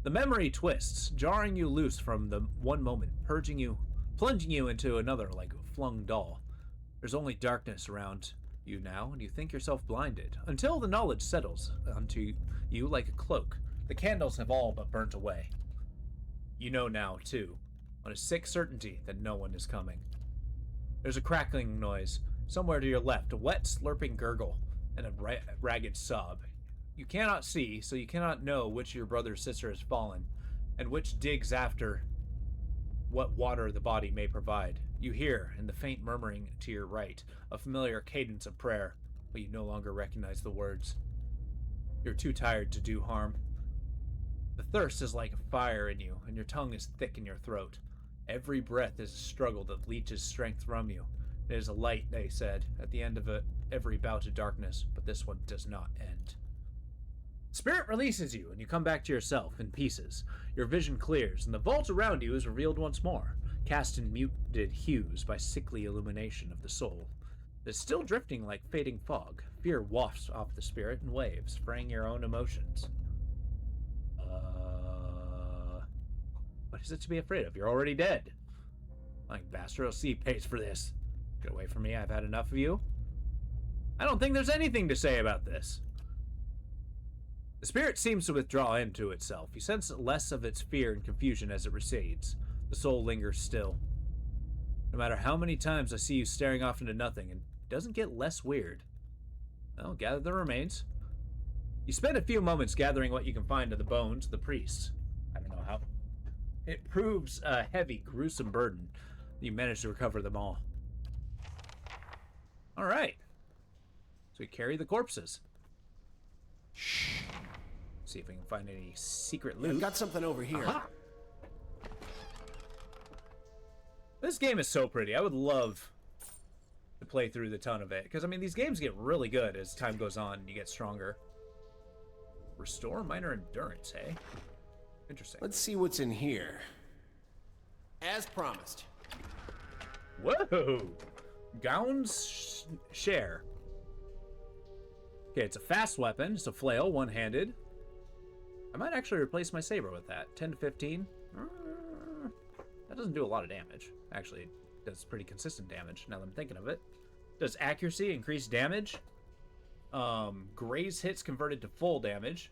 The memory twists, jarring you loose from the one moment, plunging you into another like a flung doll. There's only darkness around you now, and you think yourself blinded, until the knowledge settles onto you like a cloak. The candles have all but burnt away. You know now, too, on a sick certainty that no one is coming. There's a crackling noise somewhere to your left, a wet, slurping gurgle, and a ragged sob. You cannot see, so you cannot know which of your brother or sister has fallen, and which digs after what water the body may provide. You hear, in the faint murmuring to your right, a familiar cadence of prayer, but you no longer recognize the words. You're too tired to do harm. The thirst is like a fire in you, and your tongue is thick in your throat. Every breath is a struggle that leeches strength from you. It is a light, they said, at the end of every bout of darkness, but this one does not end. Spirit releases you, and you come back to yourself in pieces. Your vision clears, and the vault around you is revealed once more, cast in muted hues by sickly illumination of the soul. It is still drifting like fading fog. Fear wafts off the spirit in waves, fraying your own emotions. What is it to be afraid of? You're already dead. Like, bastard, see pays for this. Get away from me, I've had enough of you. I don't think there's anything to say about this. The spirit seems to withdraw into itself. You sense less of its fear and confusion as it recedes. The soul lingers still. No matter how many times I see you staring off into nothing, it doesn't get less weird. Well, gather the remains. You spend a few moments gathering what you can find of the bones of the priest. I don't know how. It proves a heavy, gruesome burden. You manage to recover them all. All right. So we carry the corpses. Shh. See if we can find any secret loot. I've got something over here. This game is so pretty. I would love to play through the ton of it. Because, I mean, these games get really good as time goes on and you get stronger. Restore minor endurance, hey? Interesting. Let's see what's in here. As promised. Whoa! Gaun's share. Okay, it's a fast weapon. It's a flail, one-handed. I might actually replace my saber with that. 10 to 15. That doesn't do a lot of damage. Actually, it does pretty consistent damage, now that I'm thinking of it. Does accuracy increase damage? Graze hits converted to full damage.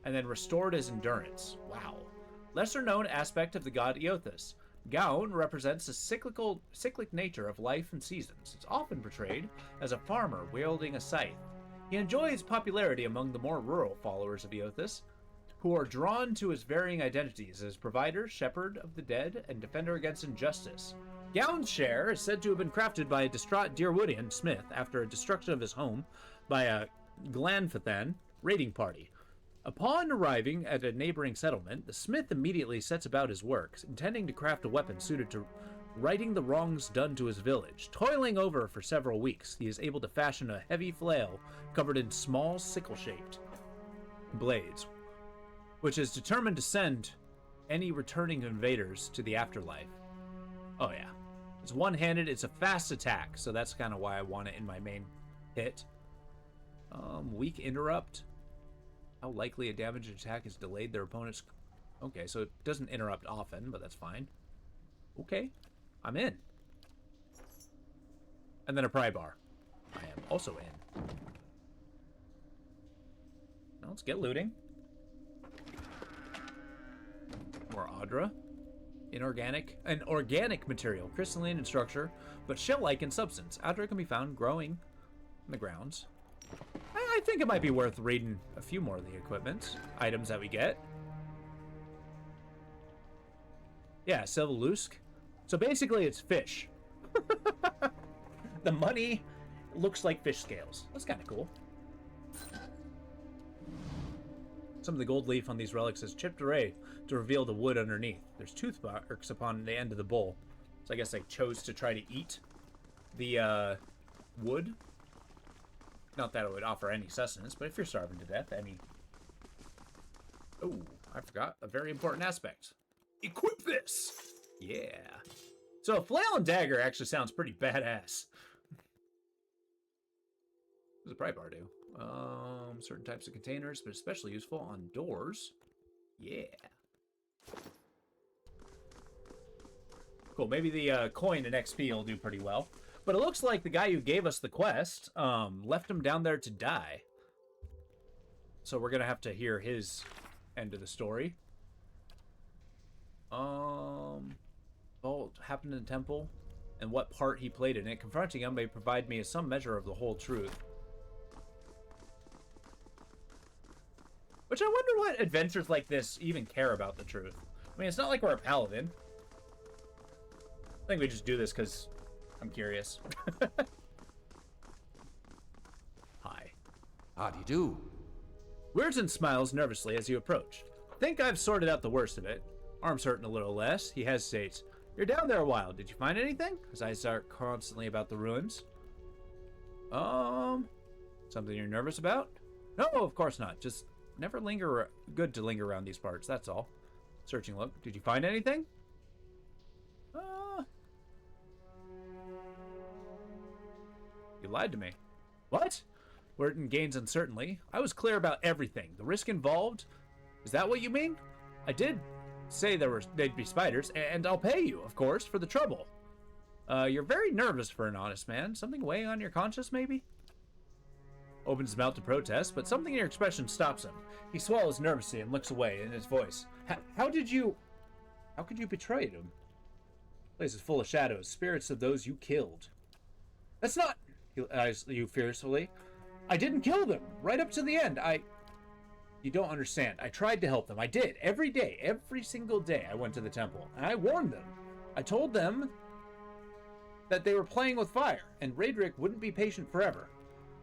And then restored as endurance. Wow. Lesser known aspect of the god Eothas. Gaun represents the cyclic nature of life and seasons. It's often portrayed as a farmer wielding a scythe. He enjoys popularity among the more rural followers of Eothas, who are drawn to his varying identities as provider, shepherd of the dead, and defender against injustice. Gaun's share is said to have been crafted by a distraught Deerwoodian smith after a destruction of his home by a Glanfathan raiding party. Upon arriving at a neighboring settlement, the smith immediately sets about his work, intending to craft a weapon suited to righting the wrongs done to his village. Toiling over for several weeks, he is able to fashion a heavy flail covered in small sickle-shaped blades, which is determined to send any returning invaders to the afterlife. Oh yeah. It's one-handed, it's a fast attack, so that's kind of why I want it in my main hit. Weak interrupt. How likely a damaged attack is delayed their opponent's... Okay, so it doesn't interrupt often, but that's fine. Okay, I'm in. And then a pry bar. I am also in. Now let's get looting. More Audra. An organic material, crystalline in structure, but shell-like in substance. Audra can be found growing in the grounds. I think it might be worth reading a few more of the equipment items that we get. Yeah, Silvalusk. So basically it's fish. The money looks like fish scales. That's kind of cool. Some of the gold leaf on these relics is chipped away to reveal the wood underneath. There's tooth marks upon the end of the bowl. So I guess I chose to try to eat the wood. Not that it would offer any sustenance, but if you're starving to death, any... Oh, I forgot a very important aspect. Equip this! Yeah. So a flail and dagger actually sounds pretty badass. What does a pry bar do? Certain types of containers, but especially useful on doors. Yeah. Cool, maybe the coin and XP will do pretty well. But it looks like the guy who gave us the quest left him down there to die. So we're going to have to hear his end of the story. What happened in the temple and what part he played in it. Confronting him may provide me some measure of the whole truth. Which I wonder what adventures like this even care about the truth. I mean, it's not like we're a paladin. I think we just do this because... I'm curious. Hi. How do you do? Weirton smiles nervously as you approach. Think I've sorted out the worst of it. Arm's hurting a little less. He hesitates. You're down there a while. Did you find anything? His eyes start constantly about the ruins. Something you're nervous about? No, of course not. Just never linger. Good to linger around these parts. That's all. Searching look. Did you find anything? You lied to me. What? Weirton gains uncertainly. I was clear about everything. The risk involved? Is that what you mean? I did say they'd be spiders, and I'll pay you, of course, for the trouble. You're very nervous for an honest man. Something weighing on your conscience, maybe? Opens his mouth to protest, but something in your expression stops him. He swallows nervously and looks away in his voice. How could you betray him? The place is full of shadows, spirits of those you killed. That's not... He eyes you fiercely. I didn't kill them, right up to the end. You don't understand. I tried to help them. I did. Every day, every single day I went to the temple, and I warned them. I told them that they were playing with fire, and Raedric wouldn't be patient forever.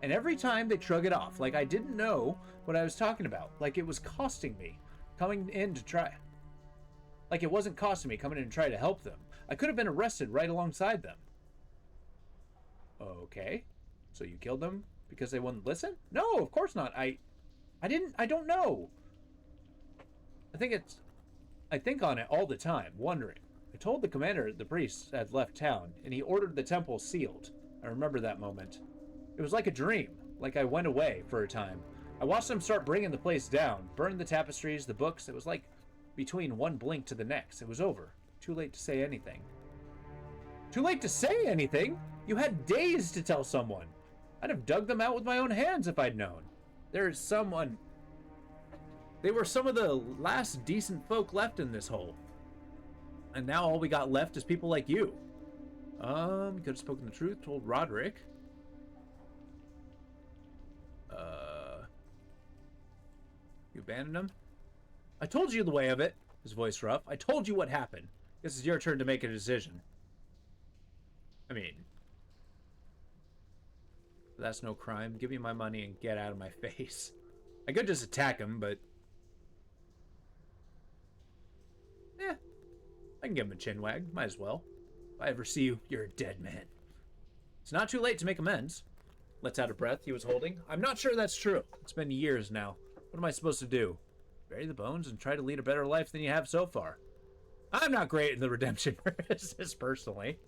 And every time they shrug it off, like I didn't know what I was talking about, like it was costing me coming in to try. Like it wasn't costing me coming in to try to help them. I could have been arrested right alongside them. Okay, so you killed them because they wouldn't listen? No, of course not. I don't know. I think on it all the time, wondering. I told the commander the priests had left town, and he ordered the temple sealed. I remember that moment. It was like a dream, like I went away for a time. I watched them start bringing the place down, burn the tapestries, the books. It was like between one blink to the next. It was over. Too late to say anything. Too late to say anything? You had days to tell someone. I'd have dug them out with my own hands if I'd known. There's someone... They were some of the last decent folk left in this hole. And now all we got left is people like you. Could have spoken the truth, told Roderick. You abandoned him? I told you the way of it. His voice rough. I told you what happened. Guess it's your turn to make a decision. I mean... That's no crime. Give me my money and get out of my face. I could just attack him, but... Eh. I can give him a chin wag. Might as well. If I ever see you, you're a dead man. It's not too late to make amends. Lets out a breath he was holding. I'm not sure that's true. It's been years now. What am I supposed to do? Bury the bones and try to lead a better life than you have so far. I'm not great in the redemption business, personally.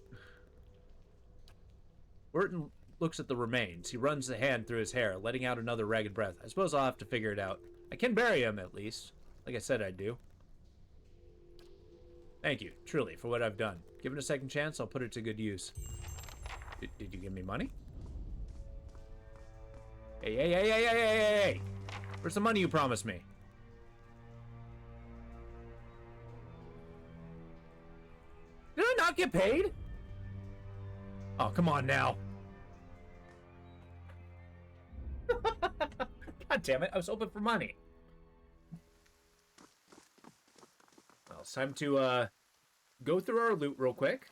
Burton looks at the remains. He runs a hand through his hair, letting out another ragged breath. I suppose I'll have to figure it out. I can bury him, at least. Like I said I'd do. Thank you, truly, for what I've done. Given a second chance, I'll put it to good use. Did you give me money? Hey. Where's the money you promised me? Did I not get paid? Oh, come on now. God damn it, I was hoping for money. Well, it's time to go through our loot real quick.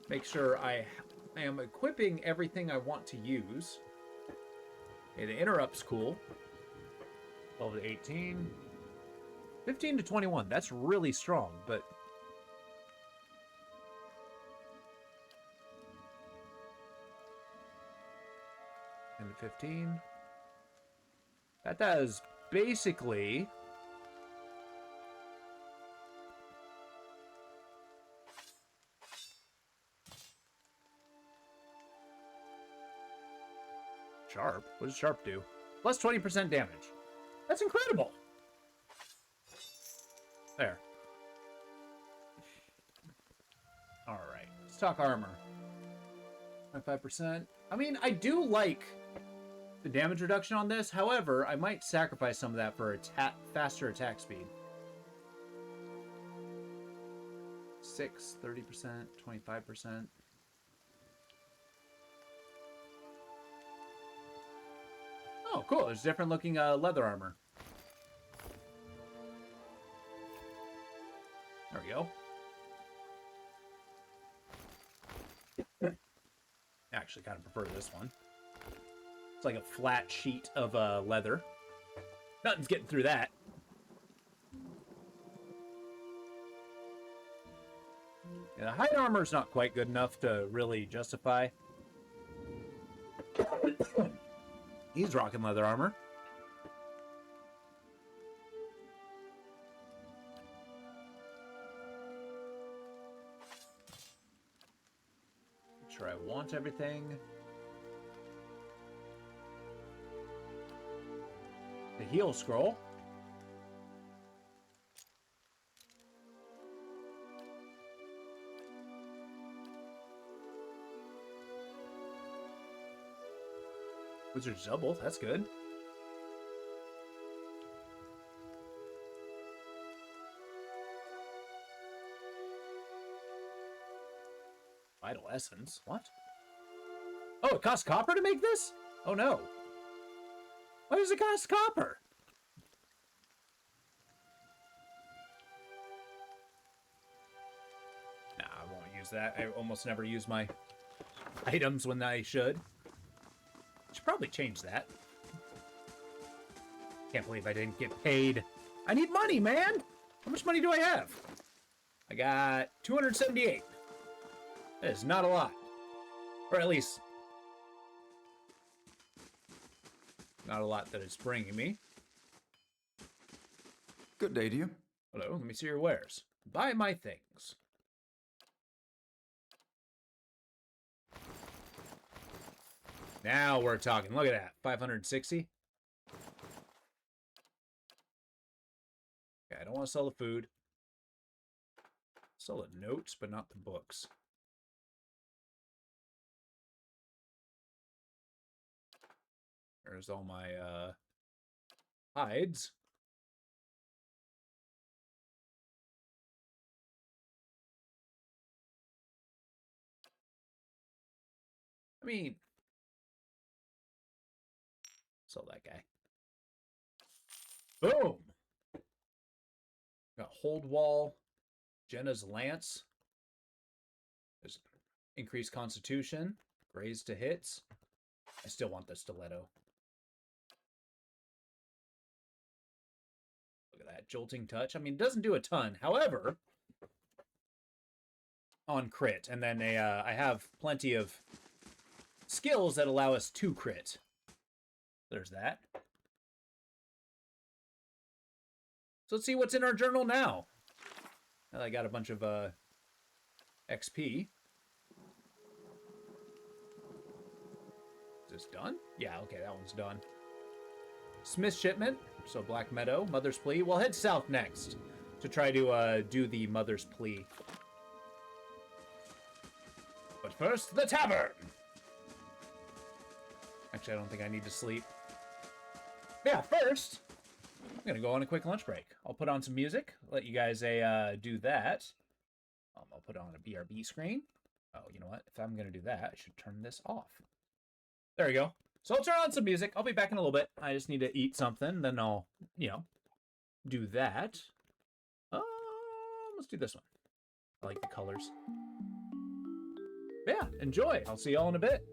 Make sure I am equipping everything I want to use. Okay, the interrupt's cool. 12 to 18. 15 to 21. That's really strong, but... And 15. That does basically... Sharp? What does Sharp do? Plus 20% damage. That's incredible! There. Alright, let's talk armor. 25%. I mean, I do like the damage reduction on this. However, I might sacrifice some of that for a faster attack speed. 6, 30%, 25%. Oh, cool. There's different looking leather armor. There we go. I actually kind of prefer this one. It's like a flat sheet of leather. Nothing's getting through that. Yeah, the hide armor is not quite good enough to really justify. He's rocking leather armor. Make sure I want everything. The heal scroll. Wizard's Double, that's good. Vital Essence? What? Oh, it costs copper to make this? Oh no. Why does it cost copper? Nah, I won't use that. I almost never use my items when I should. Should probably change that. Can't believe I didn't get paid. I need money, man! How much money do I have? I got 278. That is not a lot. Or at least, not a lot that it's bringing me. Good day to you. Hello, let me see your wares. Buy my things. Now we're talking. Look at that. 560. Okay, I don't want to sell the food. Sell the notes, but not the books. There's all my hides. I mean, sell that guy. Boom! Got Hold Wall, Jenna's Lance. There's increased Constitution, Raise to hits. I still want the Stiletto. Look at that, Jolting Touch. I mean, it doesn't do a ton. However, on crit, and then I have plenty of skills that allow us to crit. There's that. So let's see what's in our journal now. Now that I got a bunch of XP. Is this done? Yeah, okay, that one's done. Smith Shipment, so Black Meadow, Mother's Plea. We'll head south next to try to do the Mother's Plea. But first, the tavern! Actually, I don't think I need to sleep. Yeah, first, I'm gonna go on a quick lunch break. I'll put on some music, let you guys do that. I'll put on a BRB screen. Oh, you know what? If I'm gonna do that, I should turn this off. There we go. So I'll turn on some music. I'll be back in a little bit. I just need to eat something, then I'll, you know, do that. Let's do this one. I like the colors. Yeah, enjoy. I'll see y'all in a bit.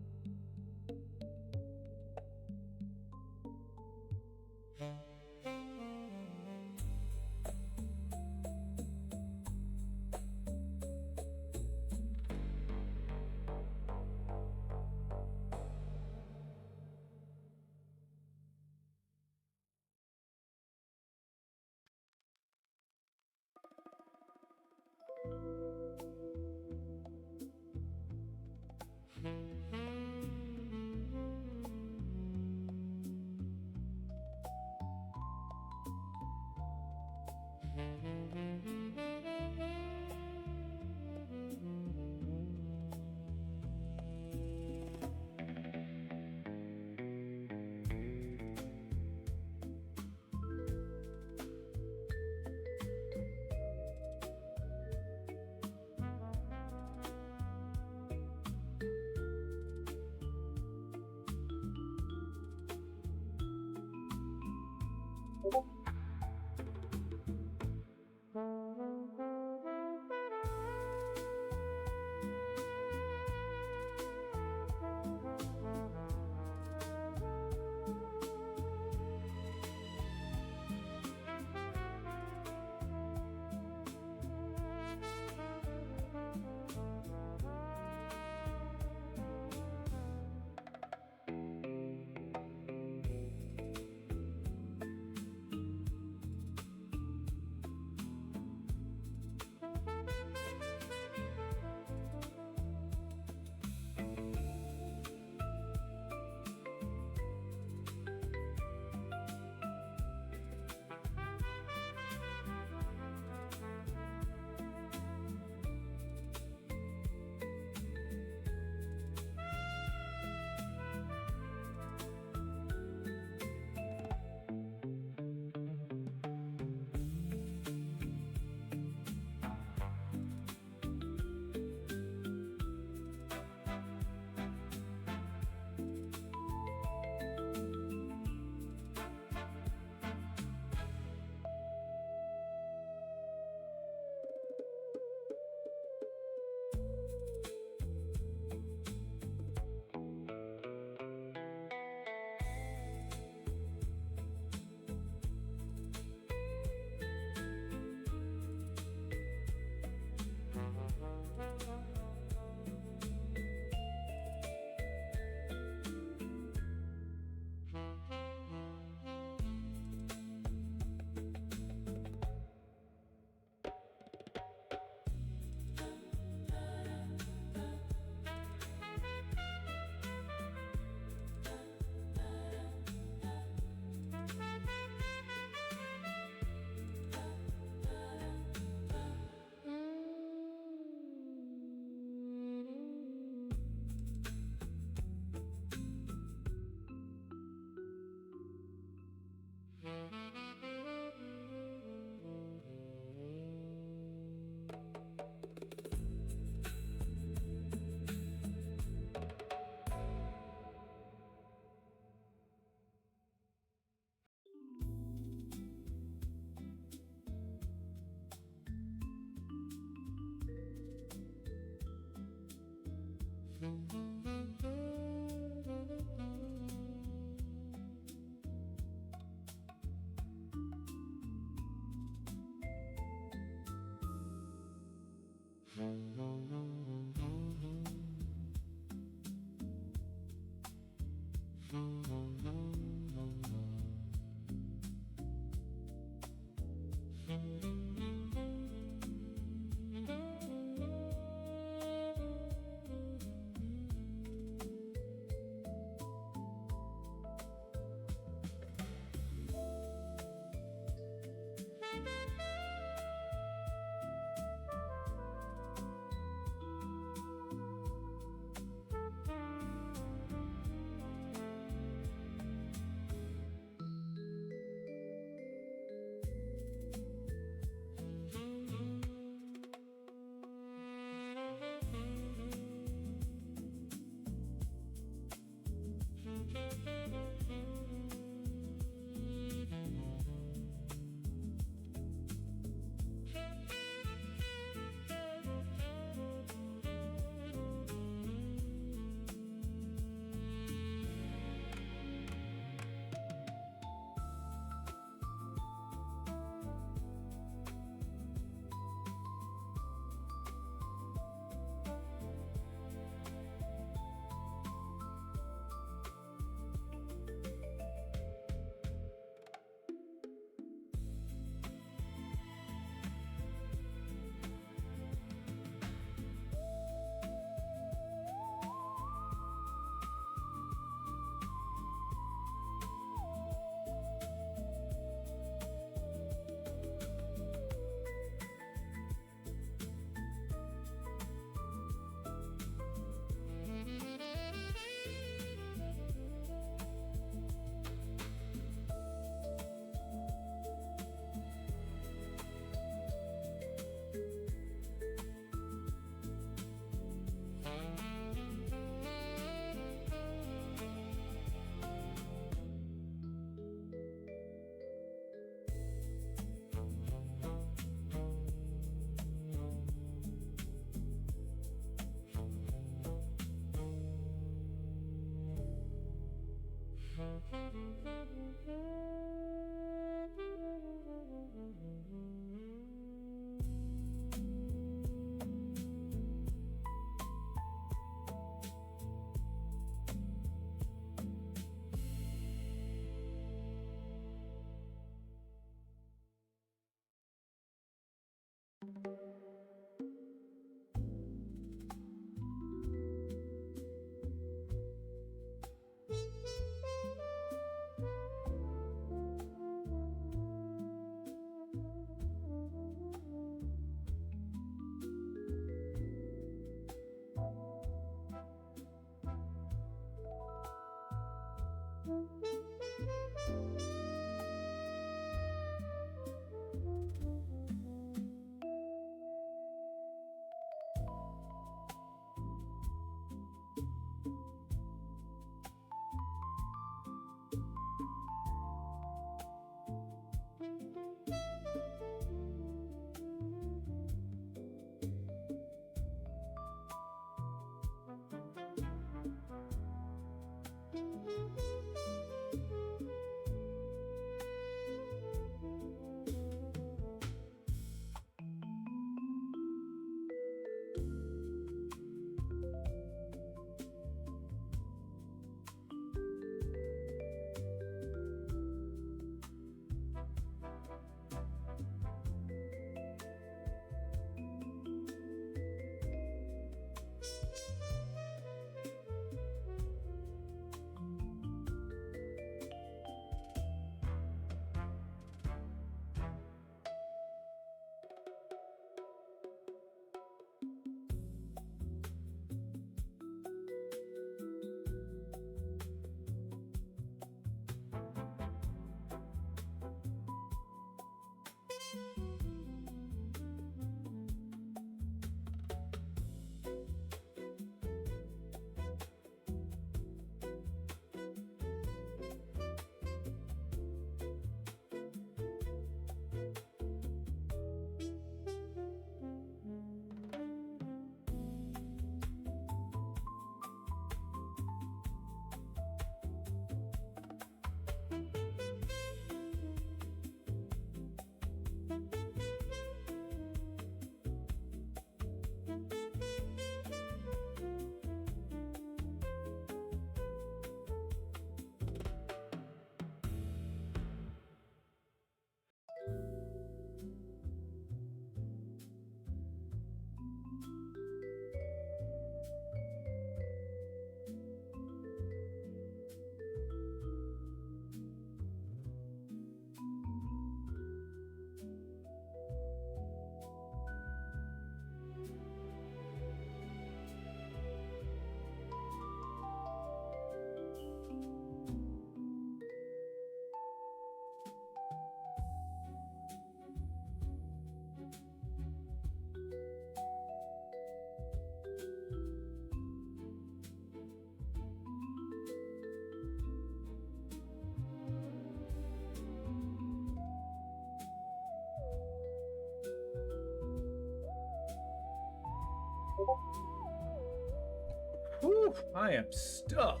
Whew, I am stuffed.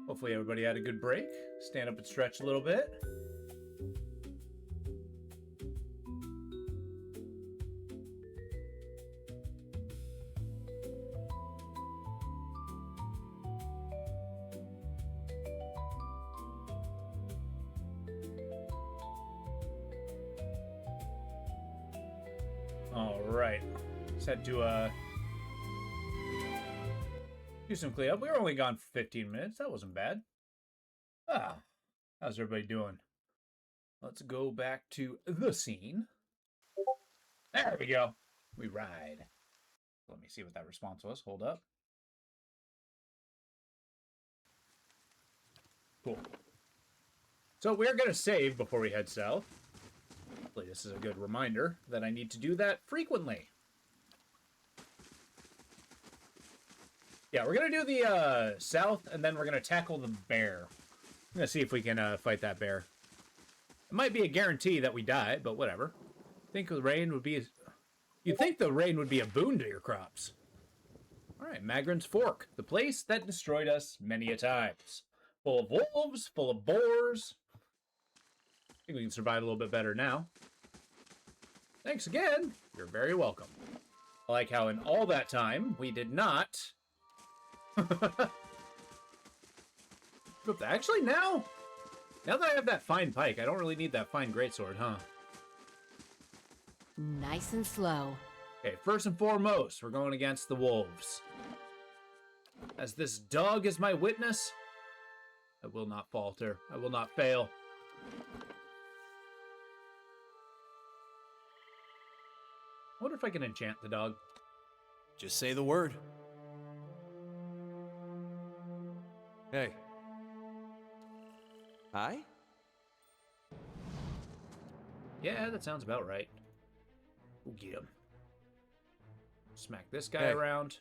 Hopefully everybody had a good break. Stand up and stretch a little bit. All right. Just had to do some cleanup. We were only gone for 15 minutes. That wasn't bad. How's everybody doing? Let's go back to the scene. There we go. We ride. Let me see what that response was. Hold up. Cool. So we're going to save before we head south. Hopefully this is a good reminder that I need to do that frequently. Yeah, we're going to do the south, and then we're going to tackle the bear. I'm going to see if we can fight that bear. It might be a guarantee that we die, but whatever. Think the rain would be... You'd think the rain would be a boon to your crops. All right, Magran's Fork, the place that destroyed us many a times. Full of wolves, full of boars. I think we can survive a little bit better now. Thanks again. You're very welcome. I like how in all that time, we did not... Actually, now that I have that fine pike, I don't really need that fine greatsword, huh? Nice and slow. Okay, first and foremost, we're going against the wolves. As this dog is my witness, I will not falter. I will not fail. I wonder if I can enchant the dog. Just say the word. Hey. Hi? Yeah, that sounds about right. We'll get him. Smack this guy around.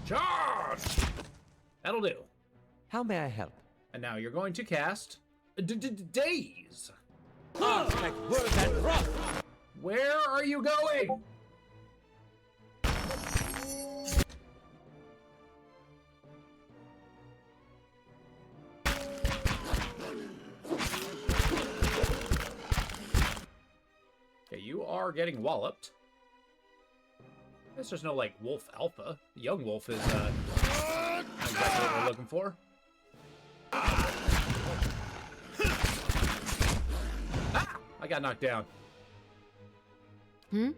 Charge! That'll do. How may I help? And now you're going to cast Daze. Where are you going? Okay, you are getting walloped. Guess there's no, like, wolf alpha. Young wolf is, not exactly what we're looking for. Ah! I got knocked down. Hmm?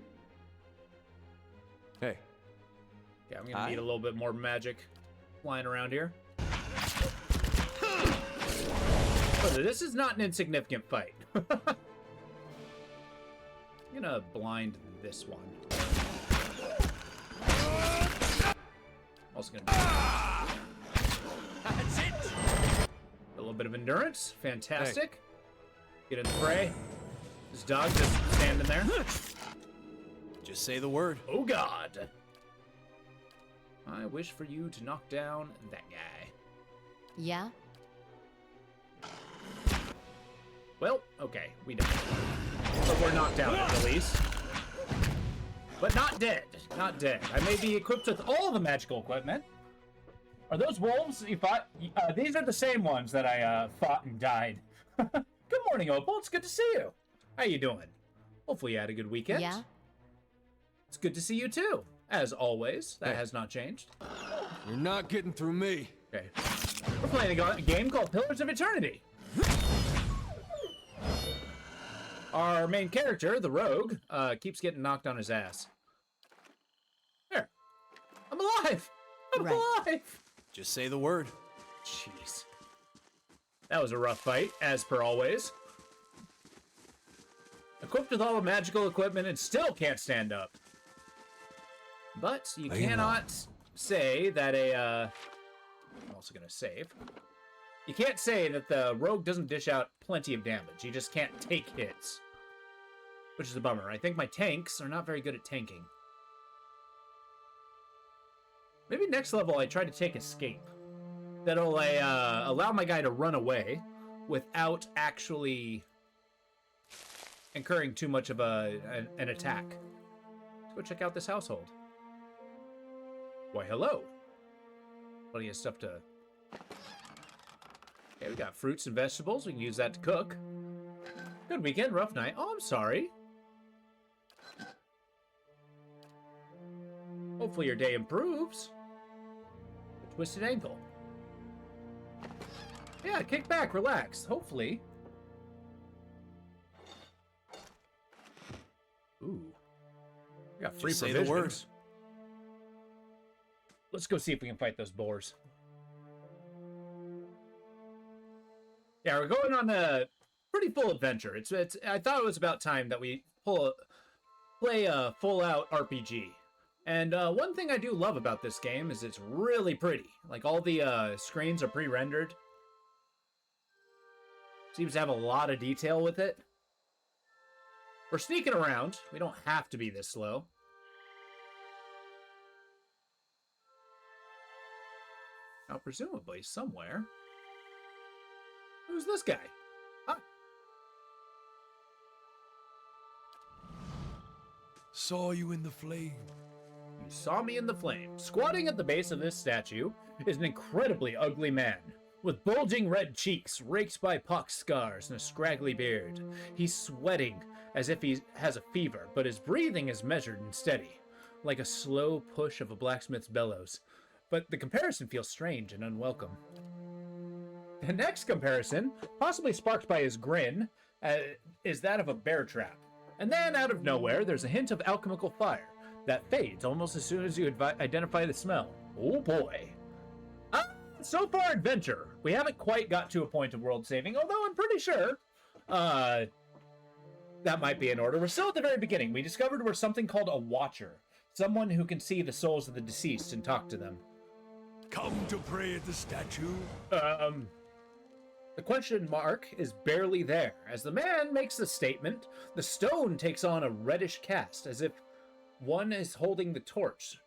Hey. Yeah, I'm gonna need a little bit more magic flying around here. But this is not an insignificant fight. I'm gonna blind this one. Also gonna That's it! A little bit of endurance. Fantastic. Get in the fray. This dog just standing there. Just say the word. Oh God. I wish for you to knock down that guy. Yeah? Well, okay, we died. But we're knocked out at least. But not dead. Not dead. I may be equipped with all the magical equipment. Are those wolves you fought? These are the same ones that I fought and died. Good morning, Opal. It's good to see you. How you doing? Hopefully you had a good weekend. Yeah? It's good to see you too. As always, that has not changed. You're not getting through me. Okay. We're playing a game called Pillars of Eternity. Our main character, the rogue, keeps getting knocked on his ass. There. I'm alive! I'm alive! Just say the word. Jeez. That was a rough fight, as per always. Equipped with all the magical equipment and still can't stand up. But you cannot say that I'm also gonna save. You can't say that the rogue doesn't dish out plenty of damage. You just can't take hits. Which is a bummer. I think my tanks are not very good at tanking. Maybe next level I try to take escape. That'll allow my guy to run away without actually incurring too much of an attack. Let's go check out this household. Why, hello. Plenty of stuff to... Okay, we got fruits and vegetables. We can use that to cook. Good weekend, rough night. Oh, I'm sorry. Hopefully your day improves. A twisted ankle. Yeah, kick back, relax. Hopefully. Ooh. We got free Say provisions. the word. Let's go see if we can fight those boars. Yeah, we're going on a pretty full adventure. It's. I thought it was about time that we play a full-out RPG. And one thing I do love about this game is it's really pretty. Like, all the screens are pre-rendered. Seems to have a lot of detail with it. We're sneaking around. We don't have to be this slow. Now, presumably, somewhere... Who's this guy? Huh? Saw you in the flame. You saw me in the flame. Squatting at the base of this statue is an incredibly ugly man, with bulging red cheeks raked by pox scars and a scraggly beard. He's sweating as if he has a fever, but his breathing is measured and steady, like a slow push of a blacksmith's bellows. But the comparison feels strange and unwelcome. The next comparison, possibly sparked by his grin, is that of a bear trap. And then, out of nowhere, there's a hint of alchemical fire that fades almost as soon as you identify the smell. Oh boy. So far, adventure. We haven't quite got to a point of world saving, although I'm pretty sure that might be in order. We're still at the very beginning. We discovered we're something called a Watcher, someone who can see the souls of the deceased and talk to them. Come to pray at the statue? The question mark is barely there. As the man makes the statement, the stone takes on a reddish cast, as if one is holding the torch,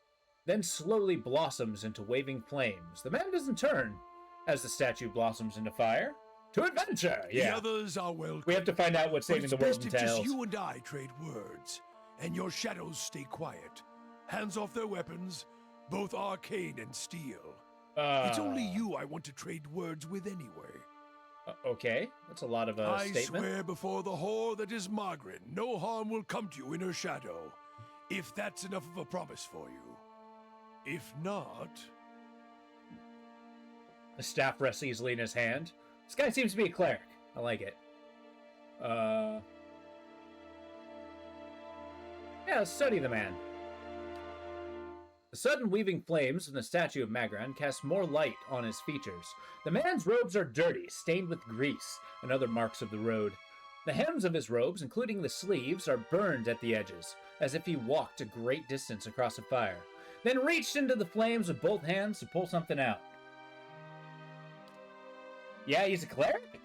then slowly blossoms into waving flames. The man doesn't turn as the statue blossoms into fire. To adventure! Yeah. The others are welcome. We have to find out what saving the world But it's best entails. if just you and I trade words, and your shadows stay quiet. Hands off their weapons, both arcane and steel. It's only you I want to trade words with anyway. Okay, that's a lot of a I statement. swear before the whore that is Margaret, no harm will come to you in her shadow, if that's enough of a promise for you. If not... The staff rests easily in his hand. This guy seems to be a cleric. I like it. Yeah, let's study the man. The sudden weaving flames from the statue of Magran cast more light on his features. The man's robes are dirty, stained with grease and other marks of the road. The hems of his robes, including the sleeves, are burned at the edges, as if he walked a great distance across a fire, then reached into the flames with both hands to pull something out. Yeah, he's a cleric?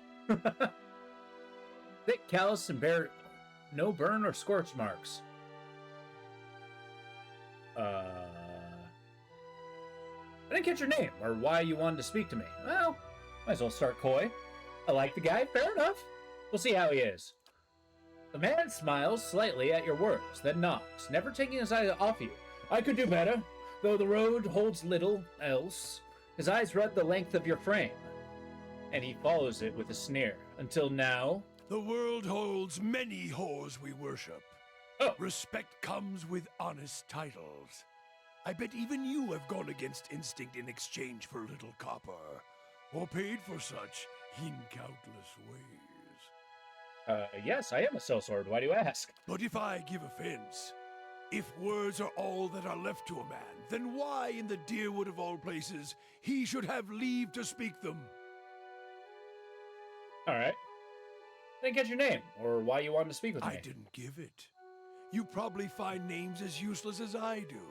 Thick, callous, and bear no burn or scorch marks. I didn't catch your name, or why you wanted to speak to me. Well, might as well start coy. I like the guy, fair enough. We'll see how he is. The man smiles slightly at your words, then nods, never taking his eyes off you. I could do better, though the road holds little else. His eyes run the length of your frame, and he follows it with a sneer. Until now... The world holds many whores we worship. Respect comes with honest titles. I bet even you have gone against instinct in exchange for a little copper, or paid for such in countless ways. Yes, I am a sellsword. Why do you ask? But if I give offense, if words are all that are left to a man, then why in the Deerwood of all places he should have leave to speak them? All right. Didn't get your name, or why you wanted to speak with me. I didn't give it. You probably find names as useless as I do.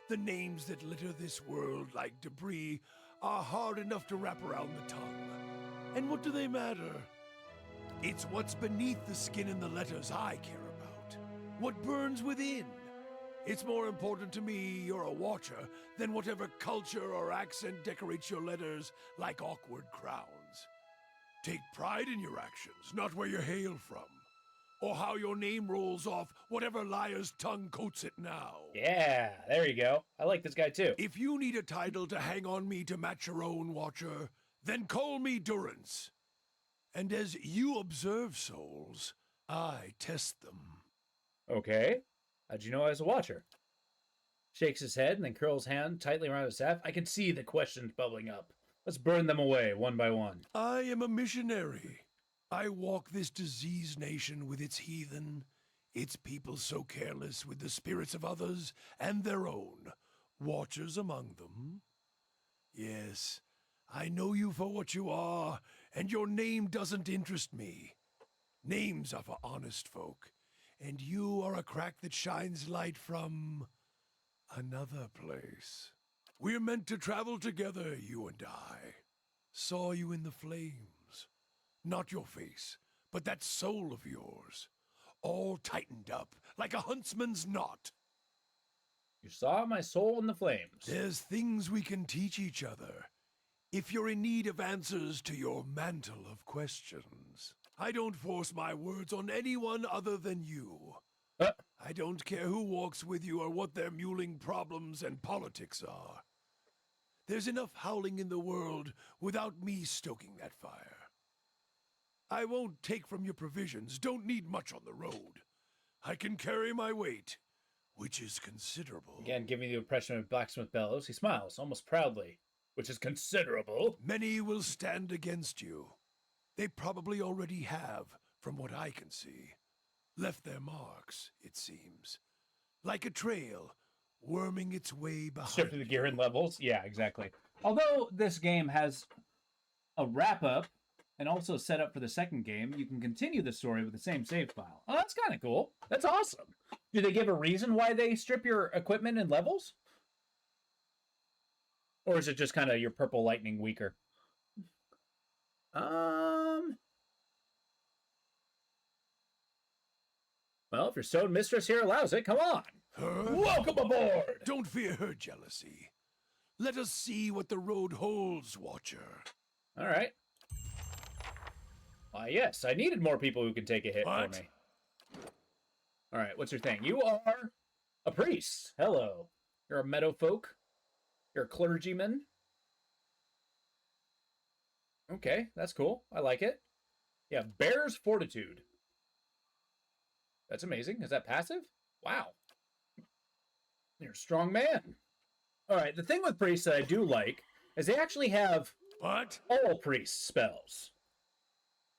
The names that litter this world like debris are hard enough to wrap around the tongue. And what do they matter? It's what's beneath the skin and the letters I care about. What burns within. It's more important to me you're a watcher than whatever culture or accent decorates your letters like awkward crowns. Take pride in your actions, not where you hail from. or how your name rolls off whatever liar's tongue coats it now. Yeah, there you go. I like this guy too. If you need a title to hang on me to match your own, Watcher, then call me Durance. And as you observe souls, I test them. Okay. How'd you know I was a Watcher? Shakes his head and then curls hand tightly around his staff. I can see the questions bubbling up. Let's burn them away one by one. I am a missionary. I walk this diseased nation with its heathen, its people so careless with the spirits of others and their own, Watchers among them. Yes, I know you for what you are, and your name doesn't interest me. Names are for honest folk, and you are a crack that shines light from another place. We're meant to travel together, you and I. Saw you in the flames. Not your face, but that soul of yours. All tightened up like a huntsman's knot. You saw my soul in the flames. There's things we can teach each other. If you're in need of answers to your mantle of questions. I don't force my words on anyone other than you. I don't care who walks with you or what their muling problems and politics are. There's enough howling in the world without me stoking that fire. I won't take from your provisions, don't need much on the road. I can carry my weight, which is considerable. Again, giving the impression of Blacksmith Bellows, he smiles, almost proudly, which is considerable. Many will stand against you. They probably already have, from what I can see. Left their marks, it seems. Like a trail, worming its way behind. Shifting the gear and levels? Yeah, exactly. Although this game has a wrap-up and also set up for the second game, you can continue the story with the same save file. Oh, that's kind of cool. That's awesome. Do they give a reason why they strip your equipment and levels? Or is it just kind of your purple lightning weaker? Well, if your stone mistress here allows it, come on. Her? Welcome aboard! Don't fear her jealousy. Let us see what the road holds, Watcher. All right. Why, yes, I needed more people who can take a hit for me. All right, what's your thing? You are a priest. Hello. You're a meadow folk. You're a clergyman. Okay, that's cool. I like it. Yeah, Bear's Fortitude. That's amazing. Is that passive? Wow. You're a strong man. All right, the thing with priests that I do like is they actually have all priest spells.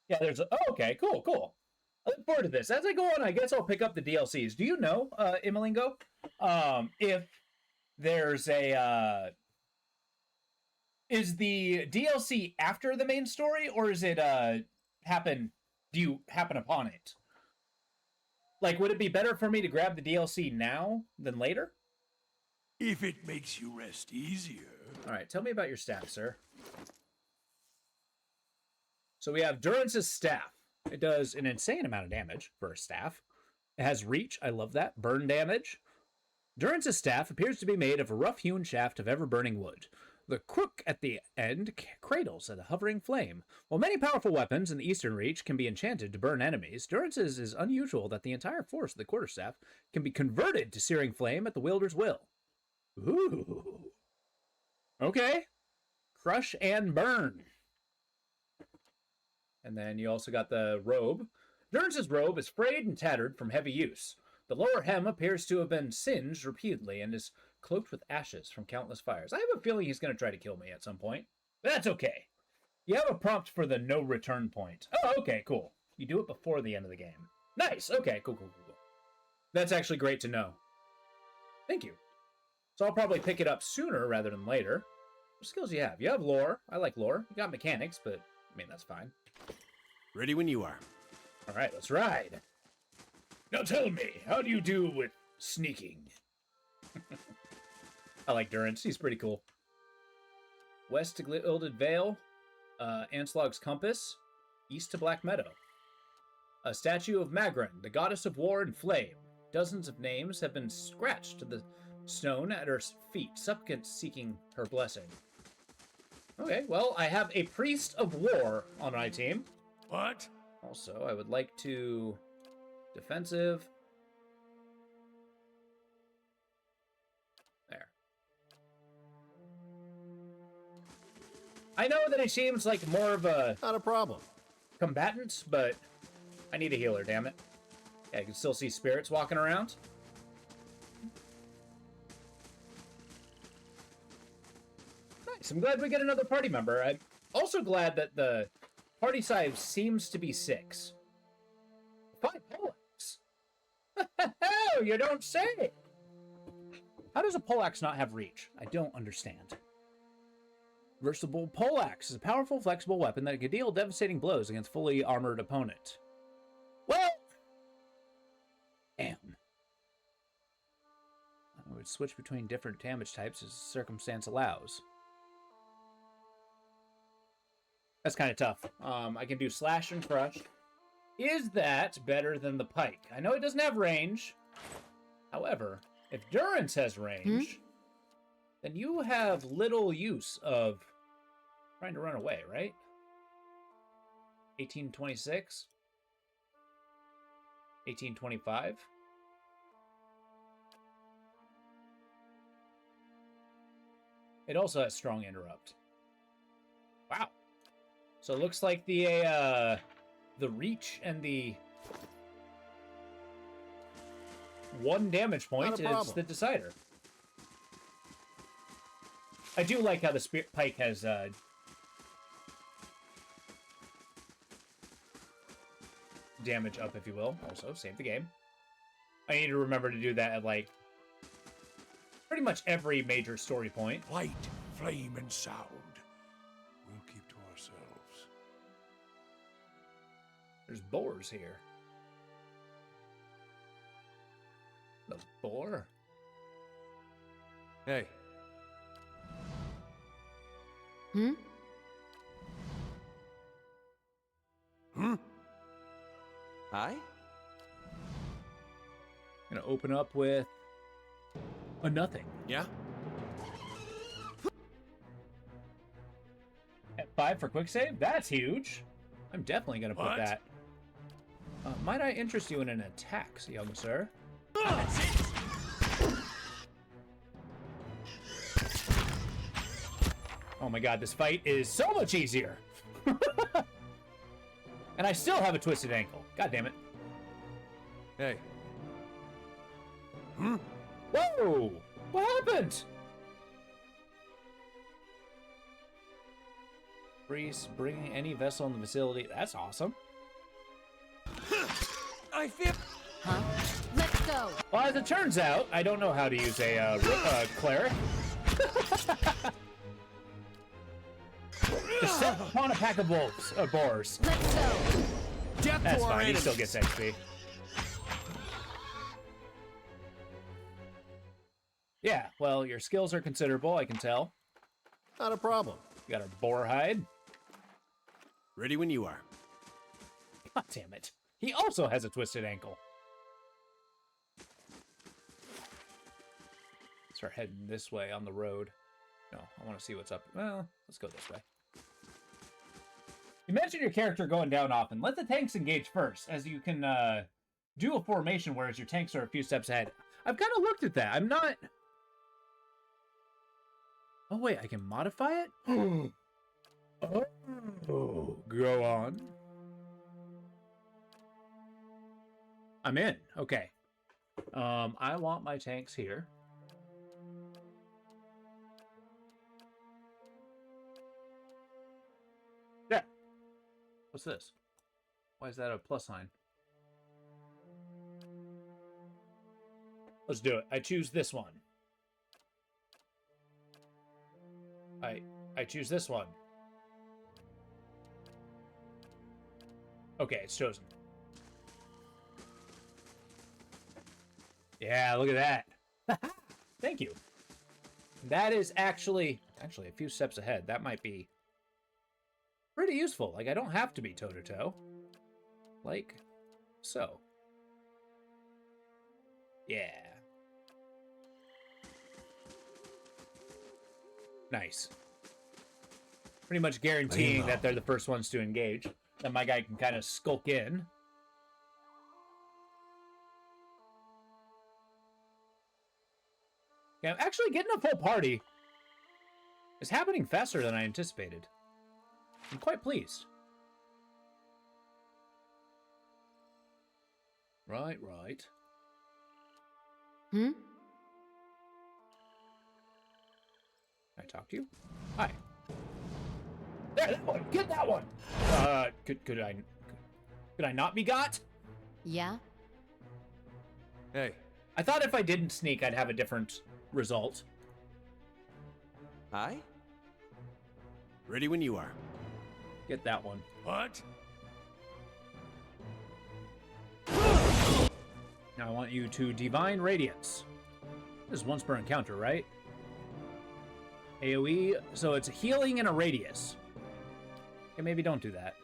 Yeah, there's a... Oh, okay, cool. I look forward to this. As I go on, I guess I'll pick up the DLCs. Do you know, Imelingo, if there's a... Is the DLC after the main story, or is it do you happen upon it? Like, would it be better for me to grab the DLC now than later? If it makes you rest easier. All right, tell me about your staff, sir. So we have Durance's staff. It does an insane amount of damage for a staff. It has reach. I love that. Burn damage. Durance's staff appears to be made of a rough-hewn shaft of ever-burning wood. The crook at the end cradles at a hovering flame. While many powerful weapons in the Eastern Reach can be enchanted to burn enemies, Durance's is unusual that the entire force of the quarterstaff can be converted to searing flame at the wielder's will. Ooh. Okay. Crush and burn. And then you also got the robe. Durance's robe is frayed and tattered from heavy use. The lower hem appears to have been singed repeatedly and is cloaked with ashes from countless fires. I have a feeling he's going to try to kill me at some point. But that's okay. You have a prompt for the no return point. Oh, okay, cool. You do it before the end of the game. Nice. Okay, cool. That's actually great to know. Thank you. So I'll probably pick it up sooner rather than later. What skills do you have? You have lore. I like lore. You got mechanics, but I mean, that's fine. Ready when you are. All right, let's ride. Now tell me, how do you do with sneaking? I like Durance. He's pretty cool. West to Gilded Vale, Anslog's Compass, east to Black Meadow. A statue of Magran, the goddess of war and flame. Dozens of names have been scratched to the stone at her feet, supplicants seeking her blessing. Okay, well, I have a priest of war on my team. What? Also, I would like to Defensive. There. I know that he seems like more of a... Not a problem. Combatant, but I need a healer, damn it. Yeah, I can still see spirits walking around. Nice. I'm glad we get another party member. I'm also glad that the party size seems to be 6. 5 poleaxe. Oh, you don't say. How does a poleaxe not have reach? I don't understand. Versatile poleaxe is a powerful, flexible weapon that can deal devastating blows against fully armored opponent. Well, damn. I would switch between different damage types as circumstance allows. That's kind of tough. I can do slash and crush. Is that better than the pike? I know it doesn't have range. However, if Durance has range, then you have little use of trying to run away, right? 1826? 1825? It also has strong interrupt. Wow. So it looks like the reach and the 1 damage point is the decider. I do like how the pike has damage up, if you will. Also, save the game. I need to remember to do that at, like, pretty much every major story point. Light, flame, and sound. We'll keep to ourselves. There's boars here. The boar? Hey. Hi? Gonna open up with a nothing. Yeah? At 5 for quick save? That's huge. I'm definitely gonna put that. Might I interest you in an attack, young sir? That's it. Oh my god, this fight is so much easier. And I still have a twisted ankle. God damn it. Hey. Whoa! What happened? Breeze bringing any vessel in the facility. That's awesome. I feel... Huh? Let's go. Well, as it turns out, I don't know how to use a cleric. Descent upon a pack of wolves, boars. Let's go. That's fine. He still gets XP. Yeah, well, your skills are considerable, I can tell. Not a problem. You got a boar hide. Ready when you are. God damn it. He also has a twisted ankle. Start heading this way on the road. No, I want to see what's up. Well, let's go this way. You mentioned your character going down often. Let the tanks engage first, as you can do a formation, whereas your tanks are a few steps ahead. I've kind of looked at that. I'm not... Oh, wait, I can modify it? Oh, go on. I'm in. Okay. I want my tanks here. Yeah. What's this? Why is that a plus sign? Let's do it. I choose this one. I choose this one. Okay, it's chosen. Yeah, look at that. Thank you. That is actually a few steps ahead. That might be pretty useful. Like, I don't have to be toe-to-toe. Like, so. Yeah. Nice. Pretty much guaranteeing that they're the first ones to engage. Then my guy can kind of skulk in. Okay, I'm actually getting a full party. It's happening faster than I anticipated. I'm quite pleased. Right. Hmm? Can I talk to you? Hi. There, that one. Get that one. Could I not be got? Yeah? Hey. I thought if I didn't sneak, I'd have a different result. Aye? Ready when you are. Get that one. What? Now I want you to Divine Radiance. This is once per encounter, right? AoE, so it's healing in a radius. Okay, maybe don't do that.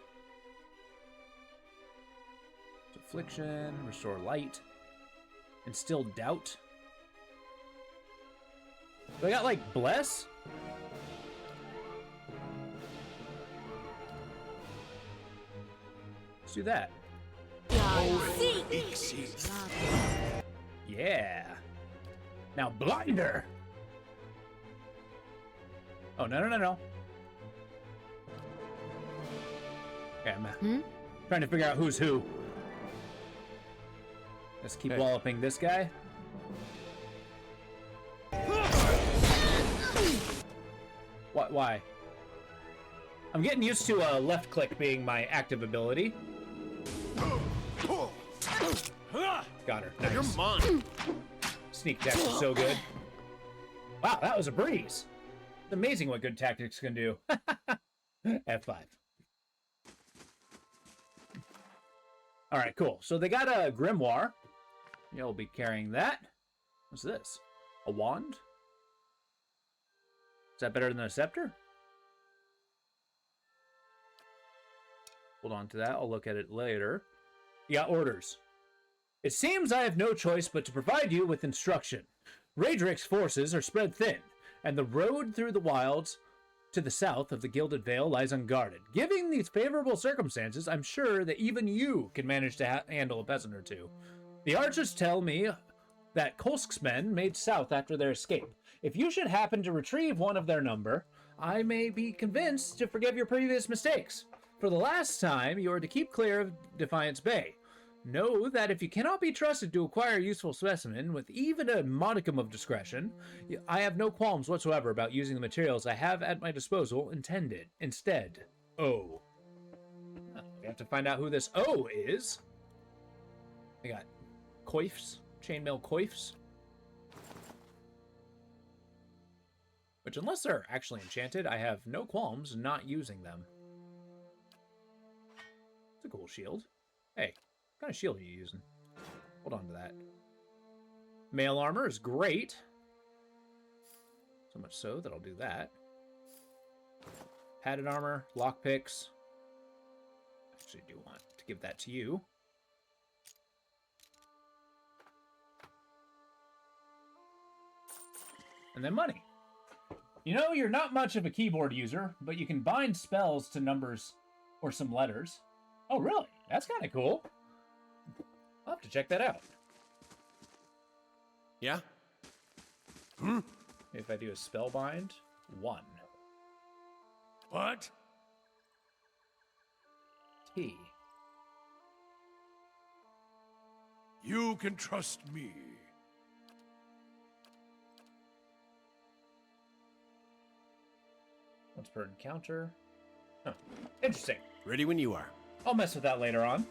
Affliction, restore light, instill doubt. Do I got like bless? Let's do that. Yeah. Now blinder. Oh, no. Okay, I'm trying to figure out who's who. Let's keep walloping this guy. What? Why? I'm getting used to left click being my active ability. Got her. Nice. You're mine. Sneak attack is so good. Wow, that was a breeze. It's amazing what good tactics can do. F5. All right, cool. So they got a grimoire. You'll be carrying that. What's this? A wand? Is that better than a scepter? Hold on to that. I'll look at it later. You got orders. It seems I have no choice but to provide you with instruction. Raedric's forces are spread thin, and the road through the wilds to the south of the Gilded Vale lies unguarded. Given these favorable circumstances, I'm sure that even you can manage to handle a peasant or two. The archers tell me that Kolsk's men made south after their escape. If you should happen to retrieve one of their number, I may be convinced to forgive your previous mistakes. For the last time, you are to keep clear of Defiance Bay. Know that if you cannot be trusted to acquire a useful specimen with even a modicum of discretion, I have no qualms whatsoever about using the materials I have at my disposal instead. O. We have to find out who this O is. We got coifs, chainmail coifs. Which, unless they're actually enchanted, I have no qualms not using them. It's a cool shield. Hey. What kind of shield are you using? Hold on to that. Mail armor is great. So much so that I'll do that. Padded armor, lockpicks. Actually, do want to give that to you. And then money. You know, you're not much of a keyboard user, but you can bind spells to numbers or some letters. Oh, really? That's kind of cool. I'll have to check that out. Yeah? If I do a spellbind, 1. What? T. You can trust me. Once per encounter. Huh. Interesting. Ready when you are. I'll mess with that later on.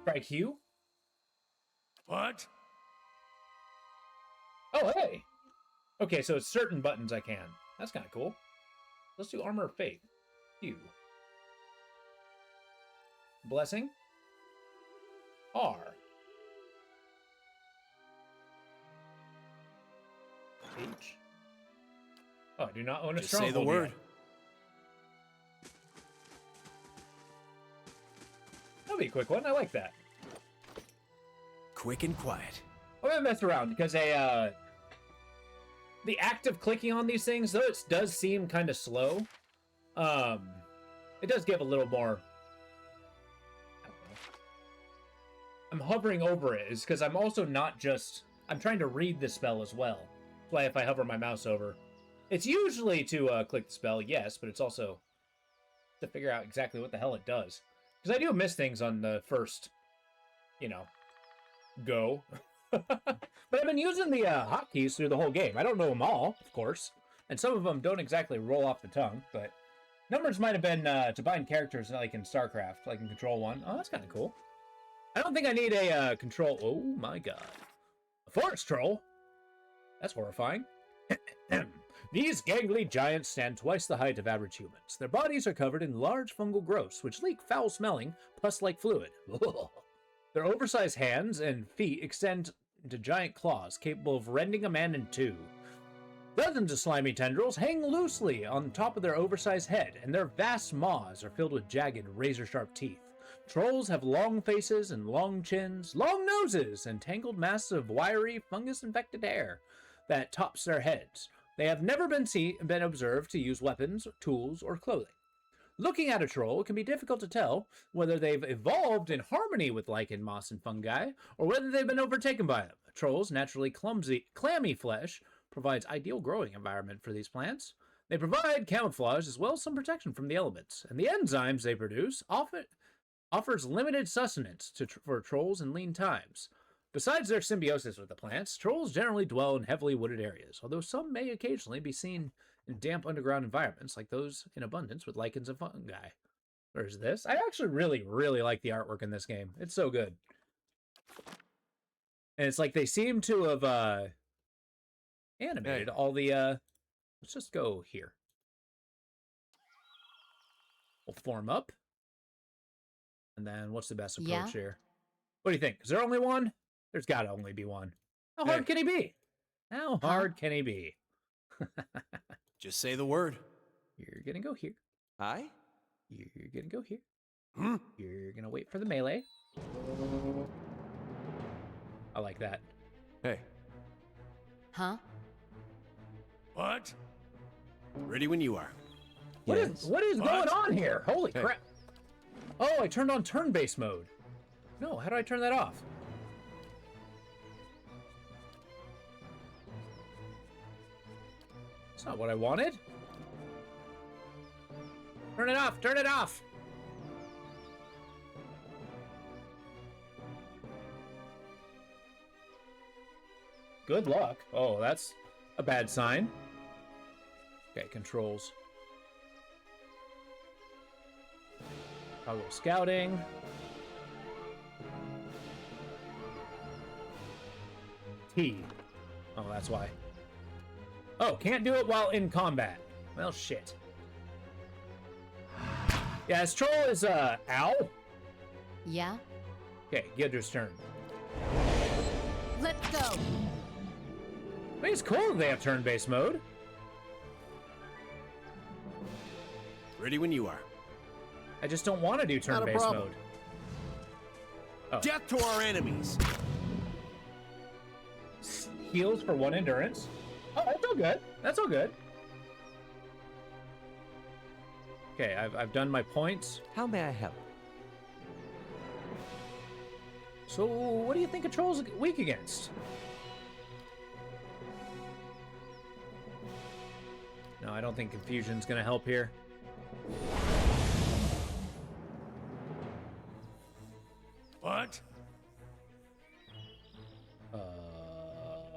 Strike Hugh. What? Oh, hey. Okay, so it's certain buttons I can. That's kind of cool. Let's do Armor of Faith. Hugh. Blessing. R. H. Oh, I do not own a Just stronghold. say the word. Yet. That'll be a quick one. I like that. Quick and quiet. I'm gonna mess around because the act of clicking on these things, though it does seem kind of slow, it does give a little more. I don't know. I'm hovering over it is because I'm also not just I'm trying to read the spell as well. That's why if I hover my mouse over, it's usually to click the spell, yes, but it's also to figure out exactly what the hell it does. Because I do miss things on the first, go. But I've been using the hotkeys through the whole game. I don't know them all, of course. And some of them don't exactly roll off the tongue, but numbers might have been to bind characters like in StarCraft, like in Control 1. Oh, that's kind of cool. I don't think I need a control... Oh, my God. A forest troll? That's horrifying. These gangly giants stand twice the height of average humans. Their bodies are covered in large fungal growths, which leak foul-smelling, pus-like fluid. Their oversized hands and feet extend into giant claws, capable of rending a man in two. Dozens of slimy tendrils hang loosely on top of their oversized head, and their vast maws are filled with jagged, razor-sharp teeth. Trolls have long faces and long chins, long noses, and tangled masses of wiry, fungus-infected hair that tops their heads. They have never been observed to use weapons, tools, or clothing. Looking at a troll, it can be difficult to tell whether they've evolved in harmony with lichen, moss, and fungi, or whether they've been overtaken by them. A troll's naturally clammy flesh provides ideal growing environment for these plants. They provide camouflage as well as some protection from the elements, and the enzymes they produce offers limited sustenance for trolls in lean times. Besides their symbiosis with the plants, trolls generally dwell in heavily wooded areas, although some may occasionally be seen in damp underground environments like those in abundance with lichens and fungi. Where's this? I actually really, really like the artwork in this game. It's so good. And it's like they seem to have animated all the... Let's just go here. We'll form up. And then what's the best approach here? What do you think? Is there only one? There's got to only be one. How hard can he be? How hard can he be? Just say the word. You're going to go here. Aye? You're going to go here. You're going to wait for the melee. I like that. Hey. Huh? What? Ready when you are. What is going on here? Holy crap. Oh, I turned on turn-based mode. No, how do I turn that off? That's not what I wanted. Turn it off! Turn it off! Good luck. Oh, that's a bad sign. Okay, controls. I'll go scouting. T. Oh, that's why. Oh, can't do it while in combat. Well, shit. Yeah, his troll is, Ow? Yeah? Okay, Gidder's turn. Let's go. I mean, it's cool that they have turn-based mode. Ready when you are. I just don't want to do turn-based mode. Oh. Death to our enemies. Heals for 1 endurance. Oh, that's all good. That's all good. Okay, I've done my points. How may I help? So, what do you think a troll's weak against? No, I don't think confusion's gonna help here. What?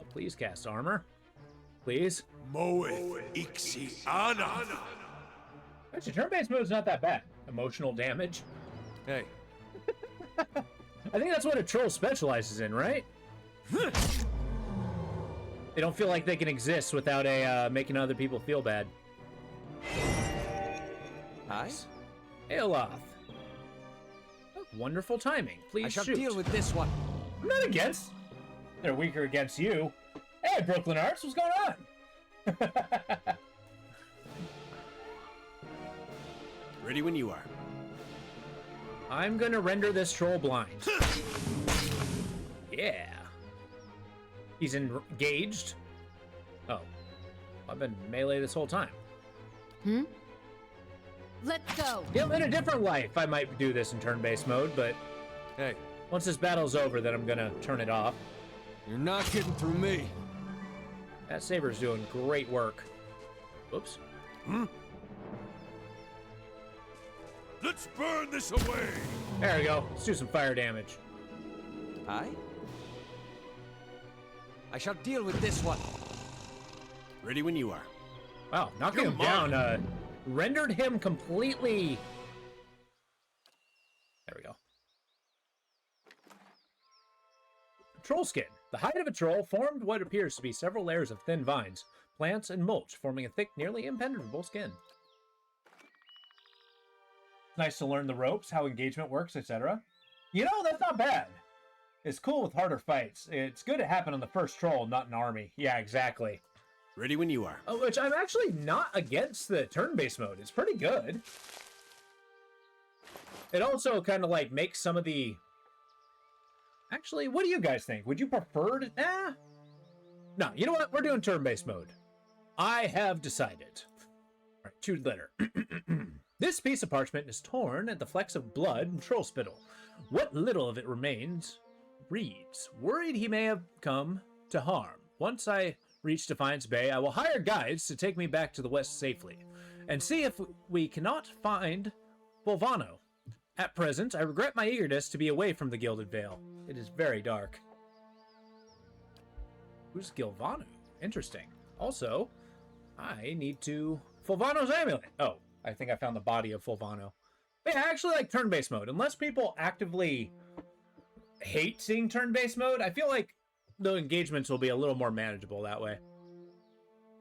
Please cast armor. Please. Moeth Ixiana. Actually, turn-based mode's not that bad. Emotional damage. Hey. I think that's what a troll specializes in, right? They don't feel like they can exist without making other people feel bad. Hi? Aeoloth. Wonderful timing. Please shoot. I shall deal with this one. I'm not against. They're weaker against you. Hey, Brooklyn Arts, what's going on? Ready when you are. I'm gonna render this troll blind. Yeah. He's engaged. Oh. I've been melee this whole time. Let's go. Yeah, in a different life, I might do this in turn-based mode, but hey, once this battle's over, then I'm gonna turn it off. You're not getting through me. That saber's doing great work. Whoops. Let's burn this away! There we go. Let's do some fire damage. I shall deal with this one. Ready when you are. Wow, knocking him down rendered him completely... There we go. Troll skin. The hide of a troll formed what appears to be several layers of thin vines, plants, and mulch, forming a thick, nearly impenetrable skin. Nice to learn the ropes, how engagement works, etc. You know, that's not bad. It's cool with harder fights. It's good to happen on the first troll, not an army. Yeah, exactly. Ready when you are. Oh, which I'm actually not against the turn-based mode. It's pretty good. It also kind of like makes some of the... Actually, what do you guys think? Would you prefer to... No, you know what? We're doing turn-based mode. I have decided. All right, chewed letter. This piece of parchment is torn at the flecks of blood and troll spittle. What little of it remains reads, worried he may have come to harm. Once I reach Defiance Bay, I will hire guides to take me back to the west safely, and see if we cannot find Volvano. At present, I regret my eagerness to be away from the Gilded Vale. It is very dark. Who's Gilvano? Interesting. Also, I need to... Fulvano's amulet! Oh, I think I found the body of Fulvano. But yeah, I actually like turn-based mode. Unless people actively hate seeing turn-based mode, I feel like the engagements will be a little more manageable that way.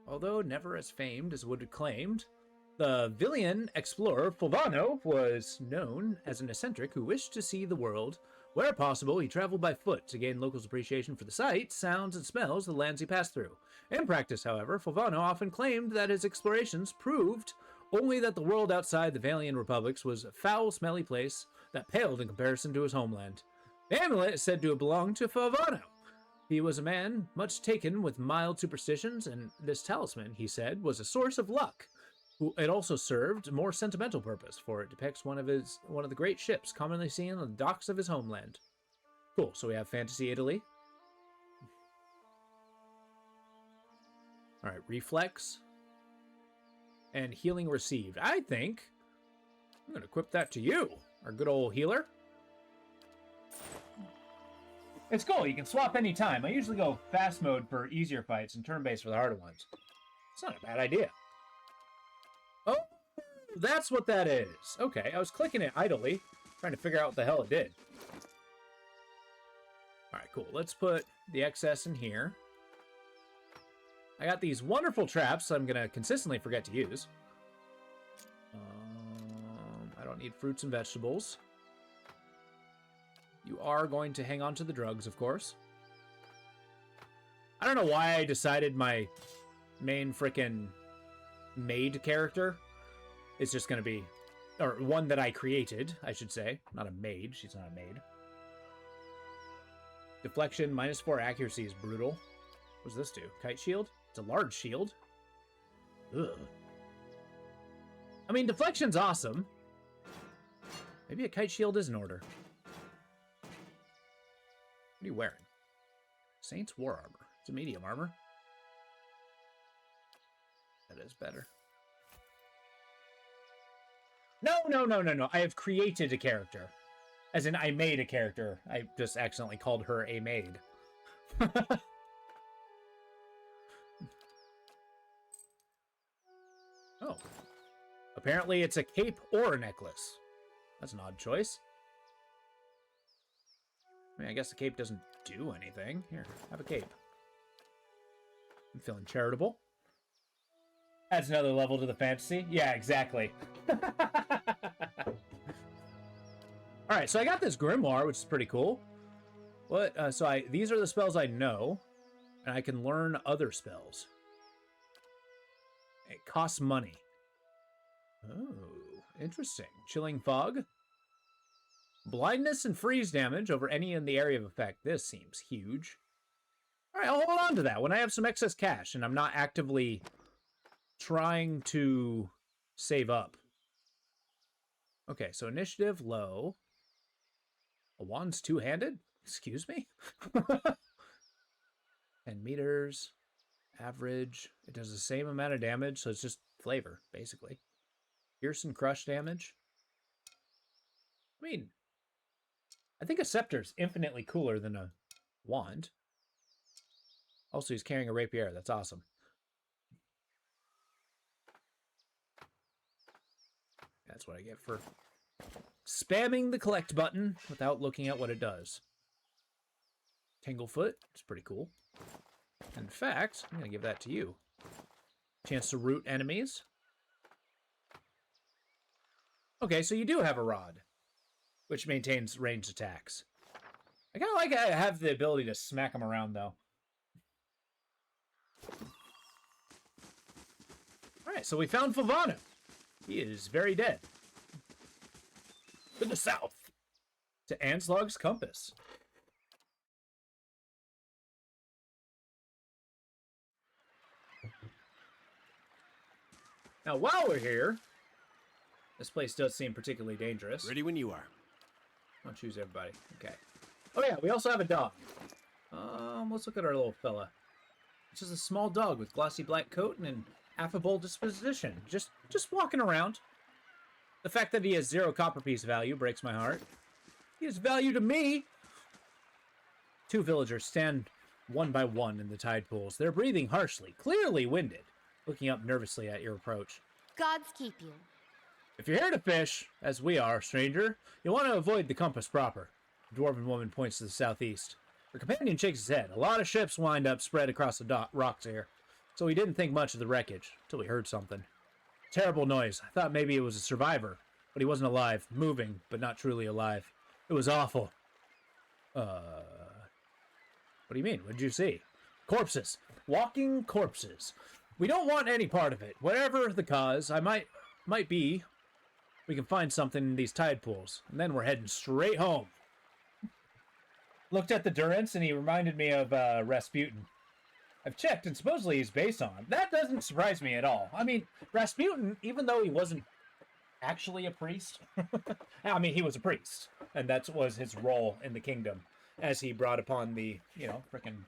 Although never as famed as would have claimed, the Villian explorer Fulvano was known as an eccentric who wished to see the world. Where possible, he traveled by foot to gain locals' appreciation for the sights, sounds, and smells of the lands he passed through. In practice, however, Fulvano often claimed that his explorations proved only that the world outside the Valian Republics was a foul, smelly place that paled in comparison to his homeland. The amulet is said to have belonged to Fulvano. He was a man much taken with mild superstitions, and this talisman, he said, was a source of luck. It also served a more sentimental purpose, for it depicts one of the great ships commonly seen on the docks of his homeland. Cool, so we have Fantasy Italy. Alright, Reflex. And Healing Received. I think I'm going to equip that to you, our good old healer. It's cool, you can swap anytime. I usually go fast mode for easier fights and turn-based for the harder ones. It's not a bad idea. Oh, that's what that is. Okay, I was clicking it idly, trying to figure out what the hell it did. Alright, cool. Let's put the excess in here. I got these wonderful traps I'm going to consistently forget to use. I don't need fruits and vegetables. You are going to hang on to the drugs, of course. I don't know why I decided my main frickin' maid character is just going to be... Or one that I created, I should say. Not a maid. She's not a maid. Deflection, -4 accuracy is brutal. What does this do? Kite shield? It's a large shield. Ugh. I mean, deflection's awesome. Maybe a kite shield is in order. What are you wearing? Saint's War Armor. It's a medium armor. That is better. No. I have created a character. As in, I made a character. I just accidentally called her a maid. Oh. Apparently it's a cape or a necklace. That's an odd choice. I mean, I guess the cape doesn't do anything. Here, have a cape. I'm feeling charitable. Adds another level to the fantasy. Yeah, exactly. Alright, so I got this grimoire, which is pretty cool. What? These are the spells I know, and I can learn other spells. It costs money. Oh, interesting. Chilling Fog. Blindness and freeze damage over any in the area of effect. This seems huge. Alright, I'll hold on to that when I have some excess cash and I'm not actively trying to save up. Okay, so initiative low. A wand's two-handed? Excuse me? 10 meters. Average. It does the same amount of damage, so it's just flavor, basically. Pierce and crush damage. I mean, I think a scepter's infinitely cooler than a wand. Also, he's carrying a rapier. That's awesome. That's what I get for spamming the collect button without looking at what it does. Tanglefoot. It's pretty cool. In fact, I'm going to give that to you. Chance to root enemies. Okay, so you do have a rod, which maintains ranged attacks. I kind of like I have the ability to smack them around, though. Alright, so we found Favano. He is very dead. To the south. To Anslog's Compass. Now, while we're here, this place does seem particularly dangerous. Ready when you are. I'll choose everybody. Okay. Oh yeah, we also have a dog. Let's look at our little fella. It's just a small dog with glossy black coat and an affable disposition. Just walking around. The fact that he has 0 copper piece value breaks my heart. He has value to me. 2 villagers stand one by one in the tide pools. They're breathing harshly, clearly winded, looking up nervously at your approach. Gods keep you. If you're here to fish, as we are, stranger, you'll want to avoid the compass proper. The dwarven woman points to the southeast. Her companion shakes his head. A lot of ships wind up spread across the rocks here, so we didn't think much of the wreckage, until we heard something. Terrible noise. I thought maybe it was a survivor, but he wasn't alive. Moving, but not truly alive. It was awful. What do you mean? What did you see? Corpses. Walking corpses. We don't want any part of it. Whatever the cause, I might be, we can find something in these tide pools, and then we're heading straight home. Looked at the Durance, and he reminded me of Rasputin. I've checked, and supposedly he's based on him. That doesn't surprise me at all. I mean, Rasputin, even though he wasn't actually a priest, I mean, he was a priest, and that was his role in the kingdom as he brought upon the, frickin'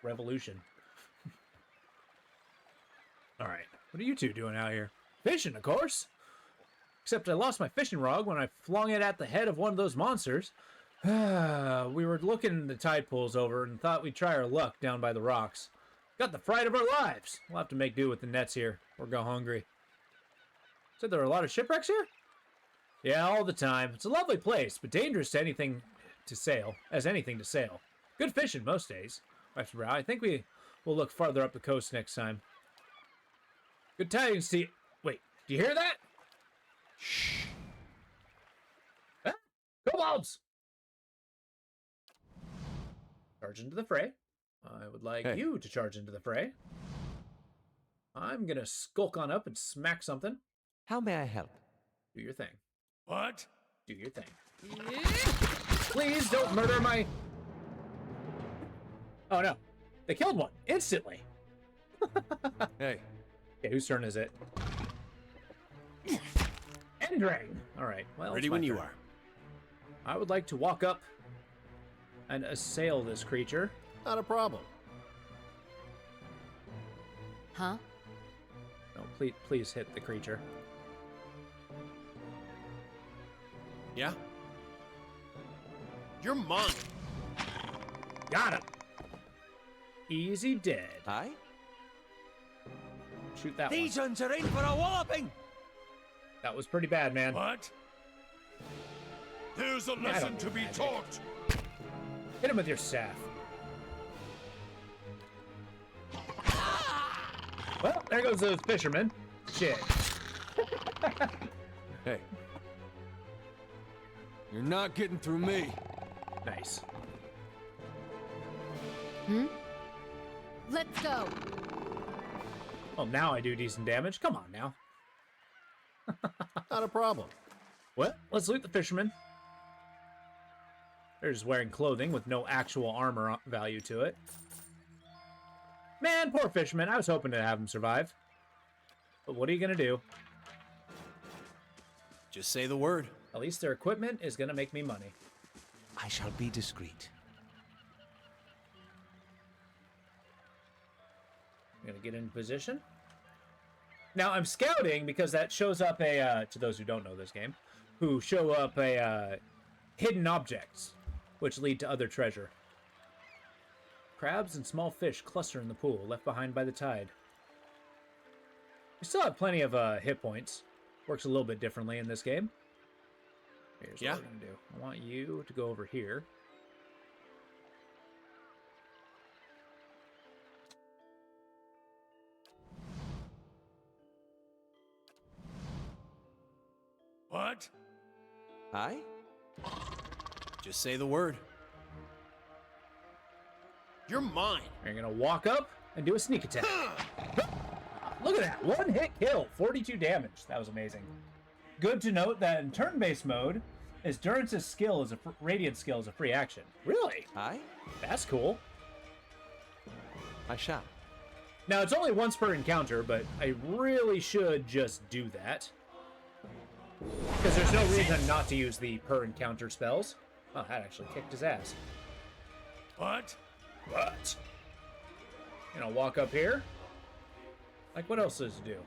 revolution. All right, what are you two doing out here? Fishing, of course. Except I lost my fishing rod when I flung it at the head of one of those monsters. We were looking the tide pools over and thought we'd try our luck down by the rocks. Got the fright of our lives. We'll have to make do with the nets here or go hungry. Said there were a lot of shipwrecks here? Yeah, all the time. It's a lovely place, but dangerous to anything to sail, as anything to sail. Good fishing most days. Wife's brow. I think we will look farther up the coast next time. Good tidings to you. Wait, do you hear that? Shh. Ah, kobolds! Charge into the fray. I would like you to charge into the fray. I'm gonna skulk on up and smack something. How may I help? Do your thing. What? Do your thing. Please don't murder my... Oh no. They killed one. Instantly. Hey. Okay, whose turn is it? Endrang. Alright, well, ready when you are. I would like to walk up and assail this creature. Not a problem. Huh? No, please hit the creature. Yeah? You're mine. Got him. Easy dead. Aye? Shoot that These one. ones are in for a walloping! That was pretty bad, man. What? There's a lesson to be taught. Hit him with your staff. Well, there goes those fishermen. Shit. Hey. You're not getting through me. Nice. Let's go. Well, now I do decent damage. Come on now. Not a problem. Well, let's loot the fishermen. They're just wearing clothing with no actual armor value to it. Man, poor fisherman. I was hoping to have him survive. But what are you going to do? Just say the word. At least their equipment is going to make me money. I shall be discreet. gonna get into position. Now I'm scouting because that shows up a, to those who don't know this game, who show up a hidden objects, which lead to other treasure. Crabs and small fish cluster in the pool, left behind by the tide. We still have plenty of hit points. Works a little bit differently in this game. Here's what we're gonna do. I want you to go over here. What? Aye? Just say the word. You're mine. You're gonna walk up and do a sneak attack. Look at that, one hit kill, 42 damage. That was amazing. Good to note that in turn-based mode, Durance's skill is radiant skill is a free action. Really? Aye? That's cool. I shall. Now it's only once per encounter, but I really should just do that. Because there's no reason not to use the per encounter spells. Oh, that actually kicked his ass. What? What? You know, walk up here. Like, what else does it do?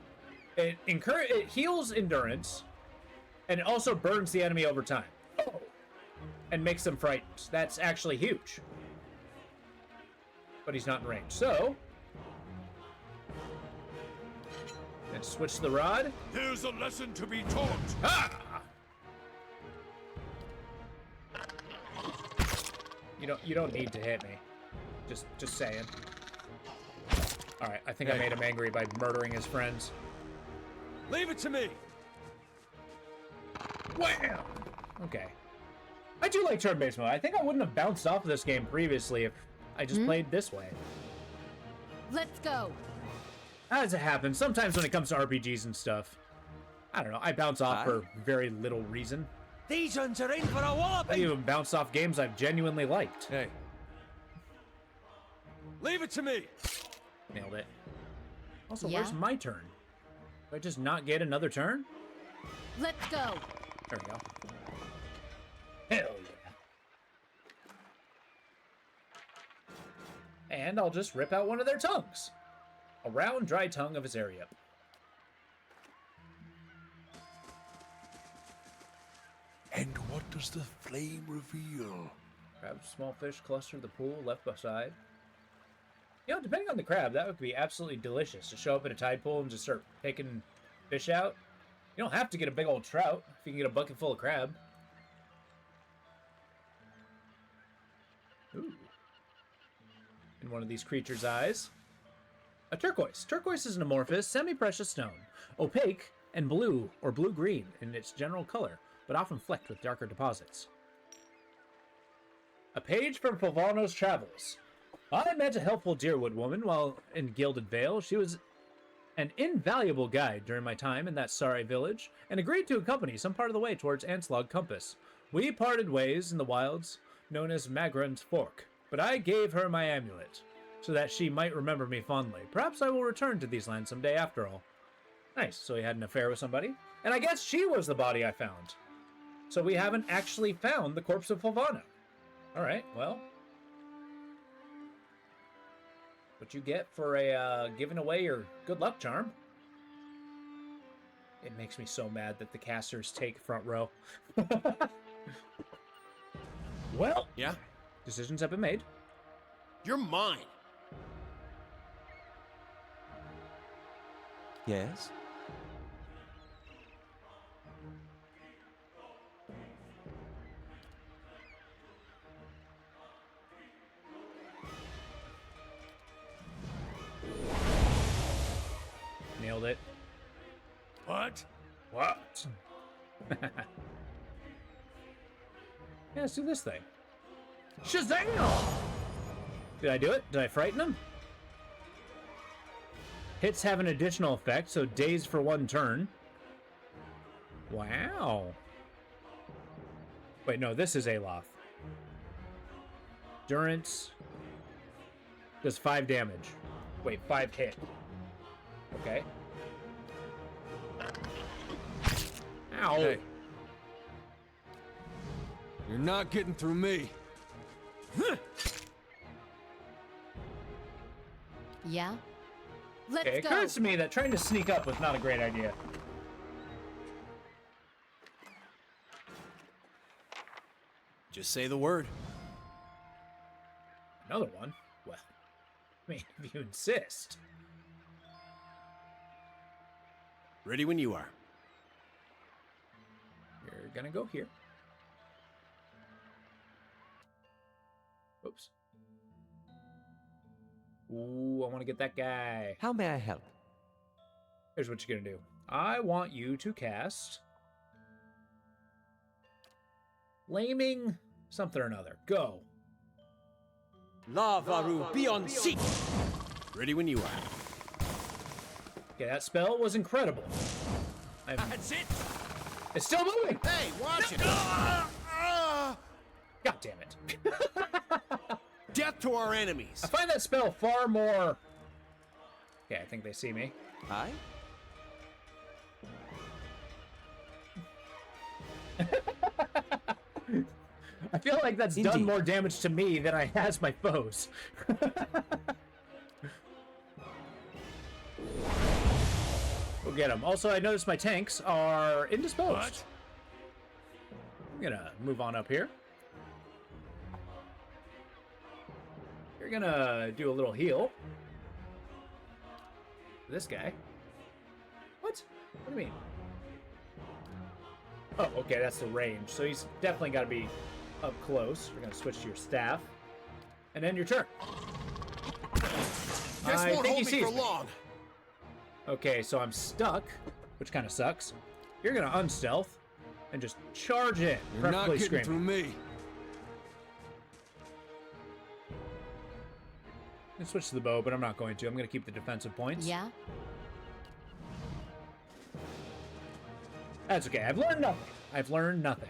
It heals endurance, and it also burns the enemy over time. Oh. And makes them frightened. That's actually huge. But he's not in range, so... Let's switch the rod. Here's a lesson to be taught. Ah! You don't need to hit me. Just saying. All right, I think I made him angry by murdering his friends. Leave it to me. Wham! Okay. I do like turn-based mode. I think I wouldn't have bounced off of this game previously if I just played this way. Let's go. As it happens, sometimes when it comes to RPGs and stuff, I don't know, I bounce off for very little reason. These ones are in for a I walloping. even bounced off games I've genuinely liked. Hey. Leave it to me. Nailed it. Also, Yeah? where's my turn? Do I just not get another turn? Let's go. There we go. Hell yeah. And I'll just rip out one of their tongues. A round, dry tongue of his area. And what does the flame reveal? Crab, small fish cluster the pool left beside. You know, depending on the crab, that would be absolutely delicious to show up in a tide pool and just start picking fish out. You don't have to get a big old trout if you can get a bucket full of crab. Ooh. In one of these creatures' eyes. A turquoise. Turquoise is an amorphous, semi-precious stone. Opaque and blue or blue-green in its general color, but often flecked with darker deposits. A page from Fulvano's travels. I met a helpful Deerwood woman while in Gilded Vale. She was an invaluable guide during my time in that sorry village, and agreed to accompany some part of the way towards Anslog Compass. We parted ways in the wilds, known as Magran's Fork, but I gave her my amulet, so that she might remember me fondly. Perhaps I will return to these lands someday after all. Nice, so he had an affair with somebody? And I guess she was the body I found. So we haven't actually found the corpse of Fulvano. Alright, well... what you get for a giving away your good luck charm. It makes me so mad that the casters take front row. Well, yeah, decisions have been made. You're mine. Yes? Nailed it. What? What? Yeah, let's do this thing. Shazam! Did I do it? Did I frighten him? Hits have an additional effect, so dazed for one turn. Wow. Wait, no, this is Aloth. Durance does 5 damage. Wait, 5 hit. Okay. Ow. Hey. You're not getting through me. Yeah? Let's Okay, it go. occurs to me that trying to sneak up was not a great idea. Just say the word. Another one? Well, I mean, if you insist. Ready when you are. You're gonna go here. Oops. Ooh, I want to get that guy. How may I help? Here's what you're gonna do. I want you to cast Flaming something or another. Go. Lavaru, be on seat! Ready when you are. Okay, that spell was incredible. That's it! It's still moving! Hey, watch it! God damn it. Death to our enemies! I find that spell far more... Okay, I think they see me. Hi? I feel like that's done more damage to me than I has my foes. We'll get them. Also, I noticed my tanks are indisposed. What? I'm gonna move on up here. You're gonna do a little heal. This guy. What? What do you mean? Oh, okay, that's the range. So he's definitely got to be up close. We're gonna switch to your staff, and end your turn. This won't hold me for long. Okay, so I'm stuck, which kind of sucks. You're gonna unstealth and just charge in. You're not getting screaming. through me. I can switch to the bow, but I'm not going to. I'm gonna keep the defensive points. Yeah. That's okay. I've learned nothing. I've learned nothing.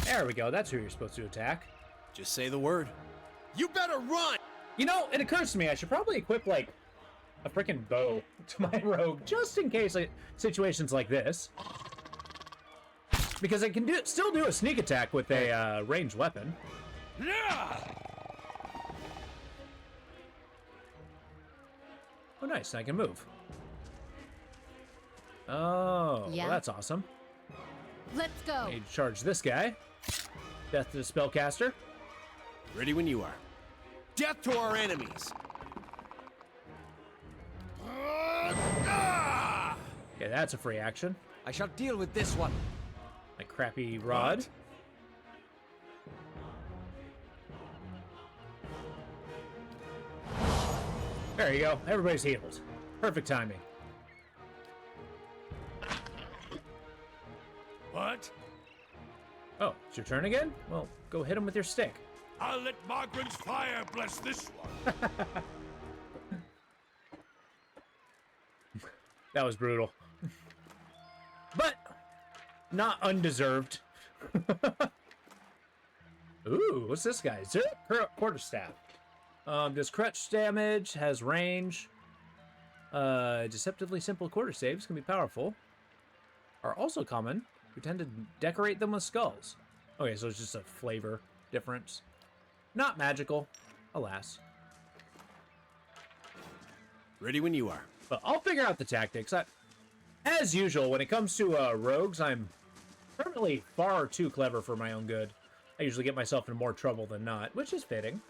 There we go. That's who you're supposed to attack. Just say the word. You better run! You know, it occurs to me I should probably equip, like, a freaking bow to my rogue, just in case, like, situations like this. Because I can still do a sneak attack with a ranged weapon. Oh, nice. I can move. Oh, Yeah. well, that's awesome. Let's go. I need to charge this guy. Death to the spellcaster. Ready when you are. Death to our enemies! Okay, that's a free action. I shall deal with this one. My crappy rod. There you go. Everybody's healed. Perfect timing. What? Oh, it's your turn again? Well, go hit him with your stick. I'll let Margaret's fire bless this one. That was brutal. But not undeserved. Ooh, what's this guy? Zero quarterstaff. Does crutch damage, has range. Deceptively simple quarter saves can be powerful. Are also common. We tend to decorate them with skulls. Okay, so it's just a flavor difference. Not magical, alas. Ready when you are. But I'll figure out the tactics. As usual, when it comes to rogues, I'm permanently far too clever for my own good. I usually get myself in more trouble than not, which is fitting.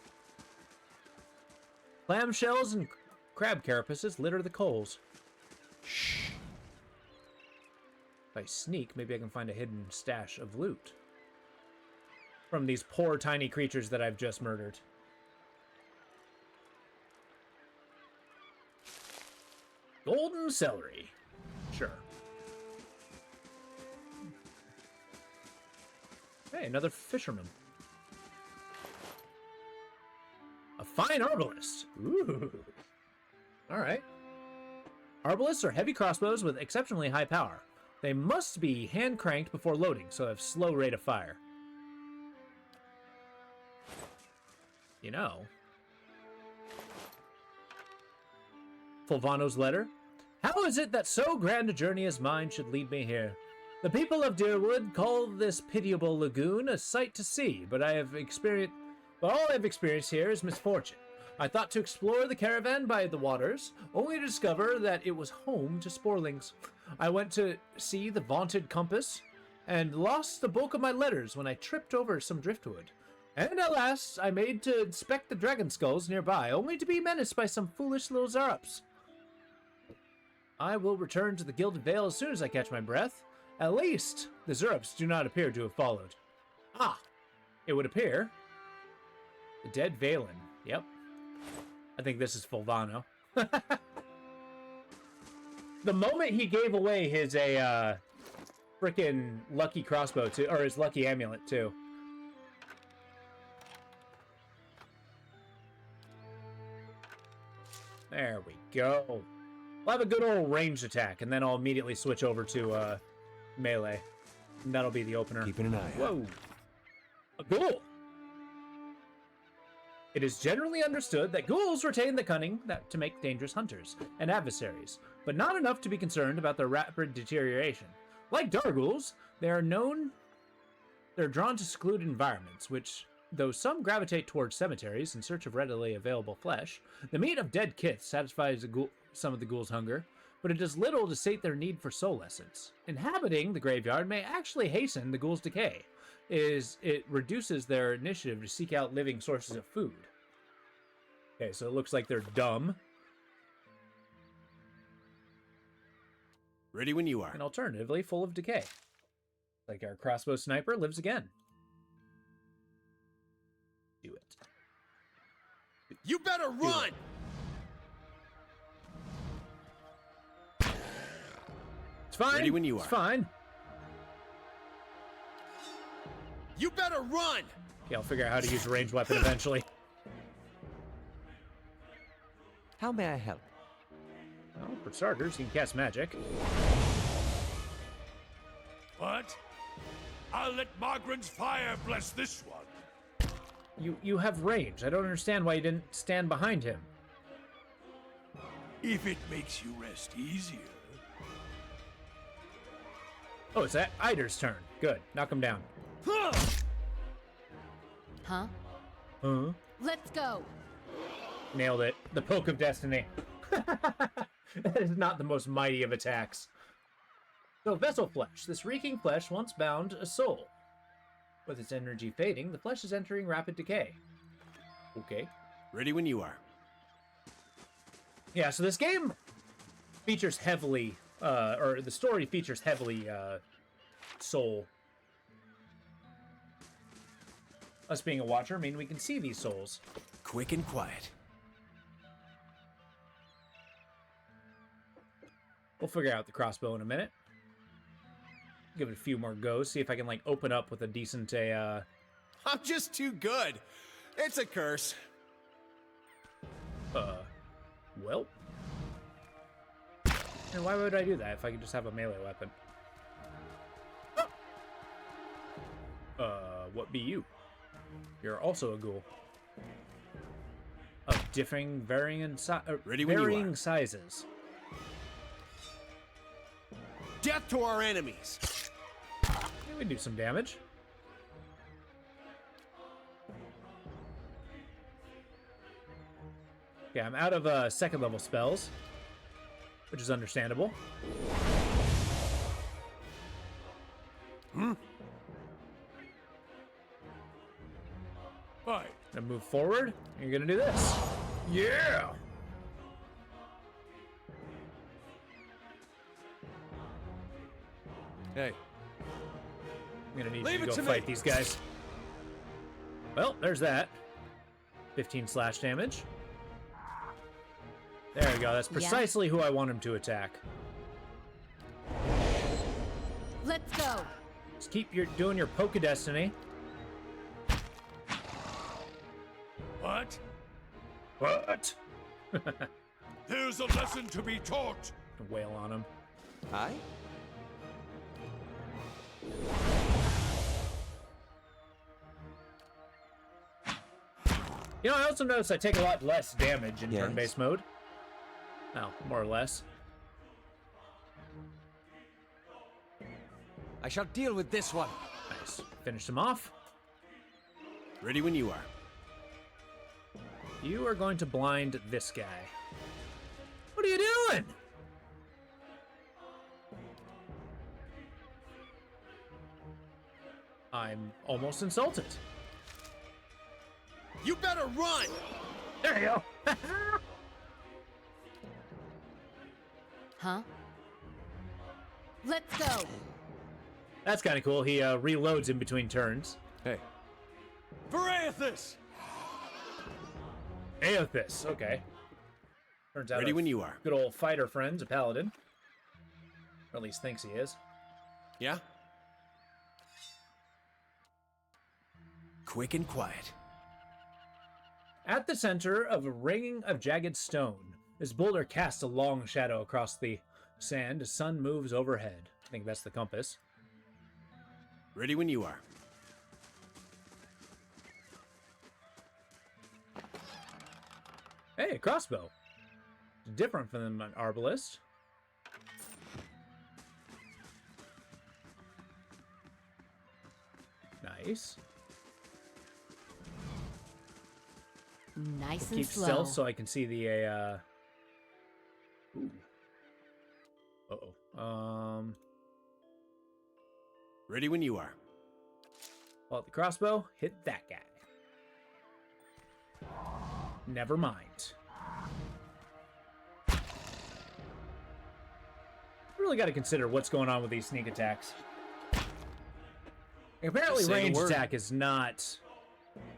Clamshells and crab carapaces litter the coals. Shh. If I sneak, maybe I can find a hidden stash of loot from these poor tiny creatures that I've just murdered. Golden celery. Sure. Hey, another fisherman. A fine arbalist. Ooh. All right. Arbalists are heavy crossbows with exceptionally high power. They must be hand-cranked before loading, so have slow rate of fire. You know. Fulvano's letter. How is it that so grand a journey as mine should lead me here? The people of Deerwood call this pitiable lagoon a sight to see, but all I've experienced here is misfortune. I thought to explore the caravan by the waters, only to discover that it was home to sporlings. I went to see the vaunted compass, and lost the bulk of my letters when I tripped over some driftwood. And at last, I made to inspect the dragon skulls nearby, only to be menaced by some foolish little Zarups. I will return to the Gilded Vale as soon as I catch my breath. At least, the Zarups do not appear to have followed. Ah, it would appear. The dead Valen. Yep. I think this is Fulvano. The moment he gave away his frickin' lucky crossbow too, or his lucky amulet too. There we go. We'll have a good old ranged attack, and then I'll immediately switch over to melee. And that'll be the opener. Keeping an eye out. Whoa. A ghoul! It is generally understood that ghouls retain the cunning to make dangerous hunters and adversaries, but not enough to be concerned about their rapid deterioration. Like Darghouls, they're drawn to secluded environments, which, though some gravitate towards cemeteries in search of readily available flesh, the meat of dead kith satisfies some of the ghouls' hunger, but it does little to sate their need for soul essence. Inhabiting the graveyard may actually hasten the ghouls' decay, as it reduces their initiative to seek out living sources of food. Okay, so it looks like they're dumb. Ready when you are. And alternatively, full of decay. Like our crossbow sniper lives again. Do it. You better run! It's fine. Ready when you It's are. fine. You better run! Okay, I'll figure out how to use a ranged weapon eventually. How may I help? Well, for starters, you can cast magic. What? I'll let Margren's fire bless this one. You have range. I don't understand why you didn't stand behind him. If it makes you rest easier. Oh, it's Eider's turn. Good. Knock him down. Huh? Huh? Let's go. Nailed it. The Poke of Destiny. That is not the most mighty of attacks. So, Vessel Flesh. This reeking flesh once bound a soul. With its energy fading, the flesh is entering rapid decay. Okay. Ready when you are. Yeah, so this game features heavily, or the story features heavily, soul. Us being a watcher, I mean, we can see these souls. Quick and quiet. We'll figure out the crossbow in a minute. Give it a few more goes, see if I can, like, open up with a decent, I'm just too good. It's a curse. Well. And why would I do that if I could just have a melee weapon? What be you? You're also a ghoul. Of varying sizes. Death to our enemies. Yeah, we do some damage. Yeah, I'm out of second level spells, which is understandable. Fine. Gonna move forward. And you're gonna do this. Yeah. Hey. I'm gonna need Leave you it to go to fight me. these guys. Well, there's that. 15 slash damage. There we go. That's precisely who I want him to attack. Let's go. Just keep doing your Poke of Destiny. What? What? There's a lesson to be taught. Wail on him. Aye? You know, I also noticed I take a lot less damage in Yes. turn-based mode. Well, more or less. I shall deal with this one. Nice. Finish him off. Ready when you are. You are going to blind this guy. What are you doing? I'm almost insulted. You better run! There you go. Huh? Let's go. That's kind of cool. He reloads in between turns. Hey. For Aethys! Aethys, okay. Turns out Ready our when you are. Good old fighter friend's a paladin. Or at least thinks he is. Yeah? Quick and quiet. At the center of a ring of jagged stone, this boulder casts a long shadow across the sand as sun moves overhead. I think that's the compass. Ready when you are. Hey, a crossbow. Different from an arbalist. Nice. Nice and Keep slow. stealth so I can see the Ooh. Uh-oh. Ready when you are. Pull out the crossbow, hit that guy. Never mind. Really got to consider what's going on with these sneak attacks. Apparently, range attack is not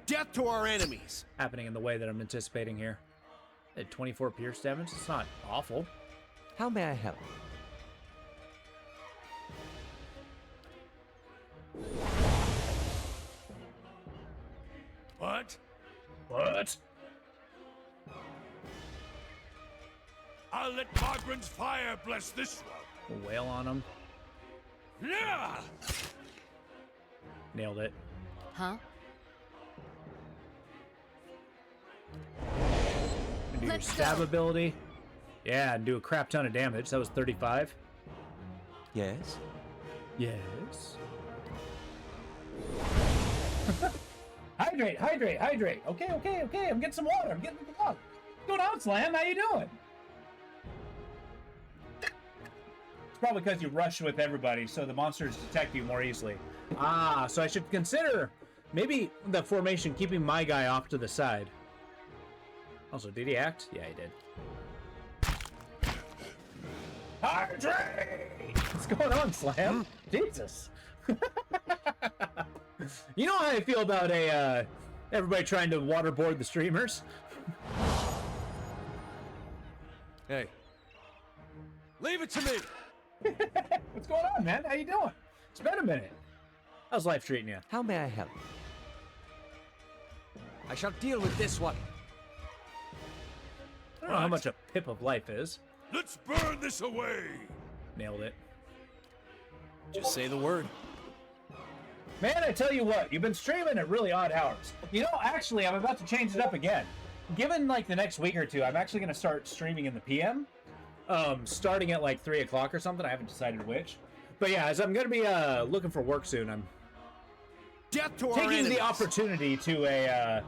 death to our enemies. Happening in the way that I'm anticipating here. At 24 pierce damage, it's not awful. How may I help? What? What? I'll let Margren's fire bless this one. Wail on him. Yeah! Nailed it. Huh? And do your Let's stab go. ability. Yeah, and do a crap ton of damage. That was 35. Yes? Yes. Hydrate, hydrate, hydrate. Okay, okay, okay. I'm getting some water. I'm getting some water. What's going on, Slam? How you doing? It's probably because you rush with everybody, so the monsters detect you more easily. Ah, so I should consider maybe the formation keeping my guy off to the side. Also, did he act? Yeah, he did. Hydrate! What's going on, Slam? Jesus. You know how I feel about everybody trying to waterboard the streamers? Hey. Leave it to me! What's going on, man? How you doing? It's been a minute. How's life treating you? How may I help? I shall deal with this one. I don't know how much a pip of life is. Let's burn this away! Nailed it. Just say the word. Man, I tell you what, you've been streaming at really odd hours. You know, actually, I'm about to change it up again. Given, like, the next week or two, I'm actually going to start streaming in the PM. Starting at, like, 3 o'clock or something. I haven't decided which. But yeah, as I'm going to be looking for work soon, I'm Death to our taking enemies. the opportunity to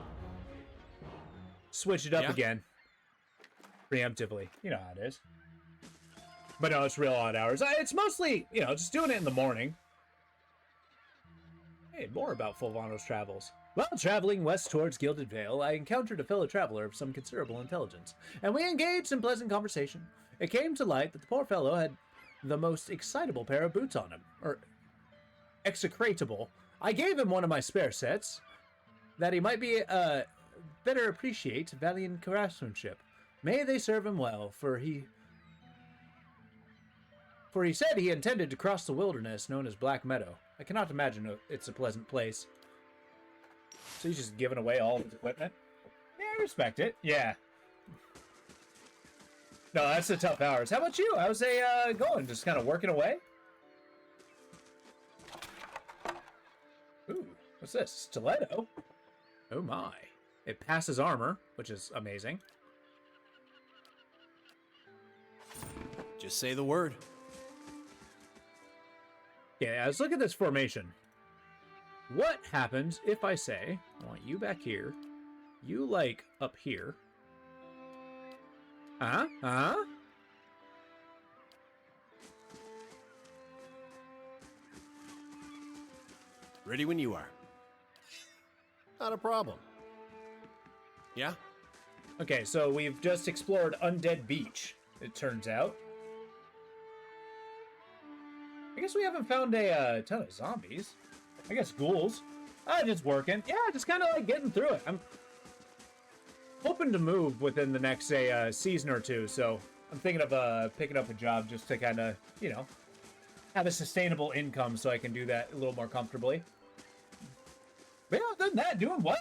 switch it up again. Preemptively. You know how it is. But no, it's real odd hours. It's mostly, you know, just doing it in the morning. Hey, more about Fulvano's travels. While traveling west towards Gilded Vale, I encountered a fellow traveler of some considerable intelligence, and we engaged in pleasant conversation. It came to light that the poor fellow had the most excitable pair of boots on him, or execratable. I gave him one of my spare sets, that he might be better appreciate valiant craftsmanship. May they serve him well, for he said he intended to cross the wilderness known as Black Meadow. I cannot imagine it's a pleasant place. So he's just giving away all of his equipment? Yeah, I respect it. Yeah. No, that's the tough hours. How about you? How's it going? Just kind of working away? Ooh, what's this? Stiletto? Oh my. It passes armor, which is amazing. Just say the word. Yeah, let's look at this formation. What happens if I say, I want you back here, You, like, up here. Huh? Ready when you are. Not a problem. Yeah? Okay, so we've just explored Undead Beach, it turns out. I guess we haven't found a ton of zombies. I guess ghouls. Just working. Yeah, just kind of like getting through it. I'm hoping to move within the next, say, season or two, so I'm thinking of picking up a job just to kind of, you know, have a sustainable income so I can do that a little more comfortably. But yeah, other than that, doing well.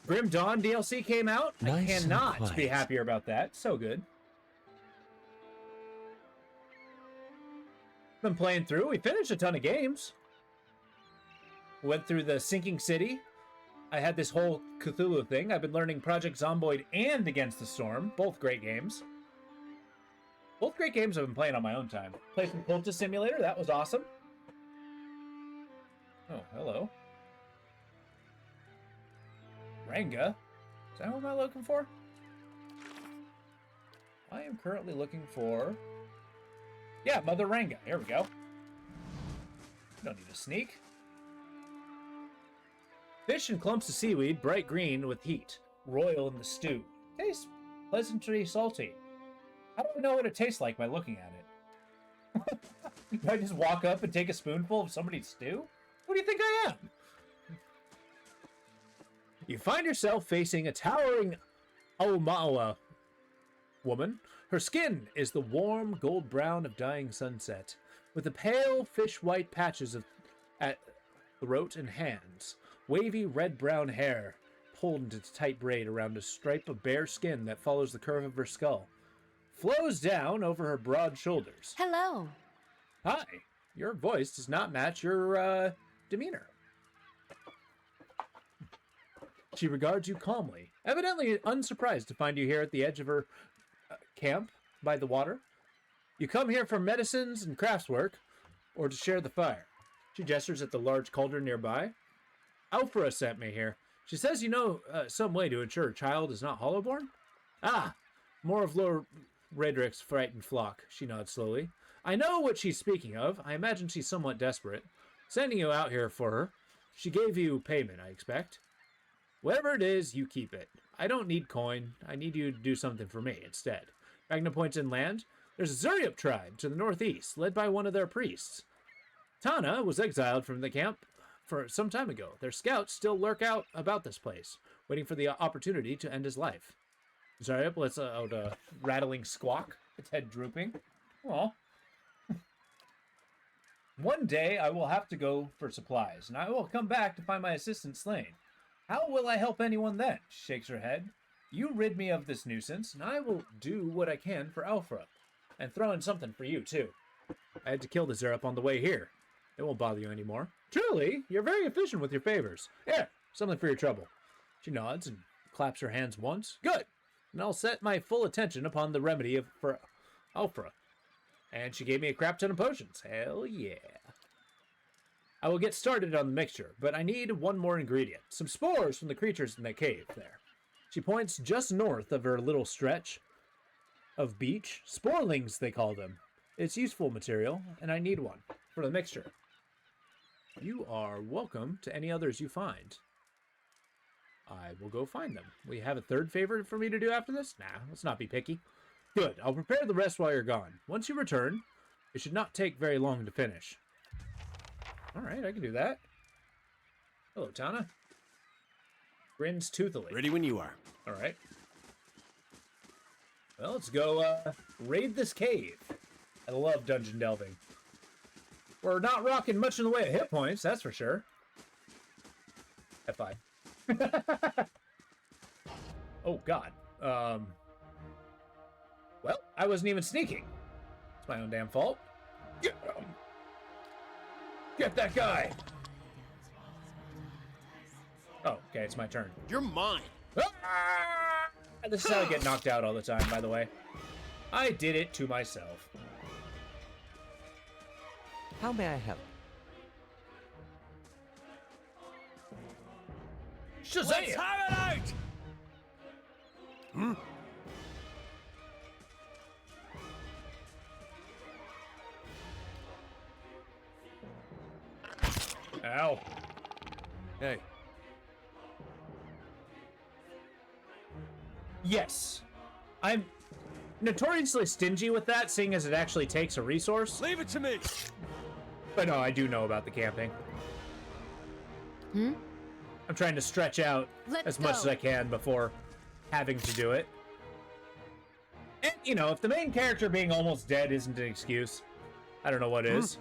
Grim Dawn DLC came out. I cannot be happier about that. So good. Been playing through. We finished a ton of games. Went through the Sinking City. I had this whole Cthulhu thing. I've been learning Project Zomboid and Against the Storm. Both great games. Both great games I've been playing on my own time. Played some Cultist Simulator. That was awesome. Oh, hello. Ranga? Is that what am I looking for? I am currently looking for... Yeah, Mother Ranga. Here we go. Don't need to sneak. Fish and clumps of seaweed, bright green with heat. Royal in the stew. Tastes pleasantly salty. I don't know what it tastes like by looking at it. Do I just walk up and take a spoonful of somebody's stew? What do you think I am? You find yourself facing a towering Aumaua woman. Her skin is the warm gold brown of dying sunset, with the pale fish-white patches at throat and hands. Wavy red-brown hair pulled into tight braid around a stripe of bare skin that follows the curve of her skull. Flows down over her broad shoulders. Hello. Hi. Your voice does not match your, demeanor. She regards you calmly, evidently unsurprised to find you here at the edge of her camp by the water. You come here for medicines and craftswork, or to share the fire. She gestures at the large cauldron nearby. Alfra sent me here. She says you know some way to ensure a child is not hollowborn? Ah, more of Lord Redrick's frightened flock, she nods slowly. I know what she's speaking of. I imagine she's somewhat desperate. Sending you out here for her. She gave you payment, I expect. Whatever it is, you keep it. I don't need coin. I need you to do something for me instead. Ragna points inland. There's a Zuriup tribe to the northeast, led by one of their priests. Tana was exiled from the camp for some time ago. Their scouts still lurk out about this place, waiting for the opportunity to end his life. Zuriup lets out a rattling squawk, its head drooping. Aw. One day I will have to go for supplies, and I will come back to find my assistant slain. How will I help anyone then? She shakes her head. You rid me of this nuisance, and I will do what I can for Alfra. And throw in something for you, too. I had to kill the Zuriup on the way here. It won't bother you anymore. Truly, you're very efficient with your favors. Here, something for your trouble. She nods and claps her hands once. Good. And I'll set my full attention upon the remedy for Alfra. And she gave me a crap ton of potions. Hell yeah. I will get started on the mixture, but I need one more ingredient. Some spores from the creatures in that cave there. She points just north of her little stretch of beach. Sporelings, they call them. It's useful material, and I need one for the mixture. You are welcome to any others you find. I will go find them. We have a third favor for me to do after this? Nah, let's not be picky. Good, I'll prepare the rest while you're gone. Once you return, it should not take very long to finish. Alright, I can do that. Hello, Tana. Grins toothily. Ready when you are. Alright. Well, let's go raid this cave. I love dungeon delving. We're not rocking much in the way of hit points, that's for sure. F5. Oh, God. Well, I wasn't even sneaking. It's my own damn fault. Get him! Get that guy! Oh, okay, it's my turn. You're mine! Ah! This is how I get knocked out all the time, by the way. I did it to myself. How may I help? Shazam! Let's have it out! Ow. Hey. Yes. I'm notoriously stingy with that, seeing as it actually takes a resource. Leave it to me! But no, I do know about the camping. Hmm? I'm trying to stretch out Let's as much go. as I can before having to do it. And, you know, if the main character being almost dead isn't an excuse, I don't know what is.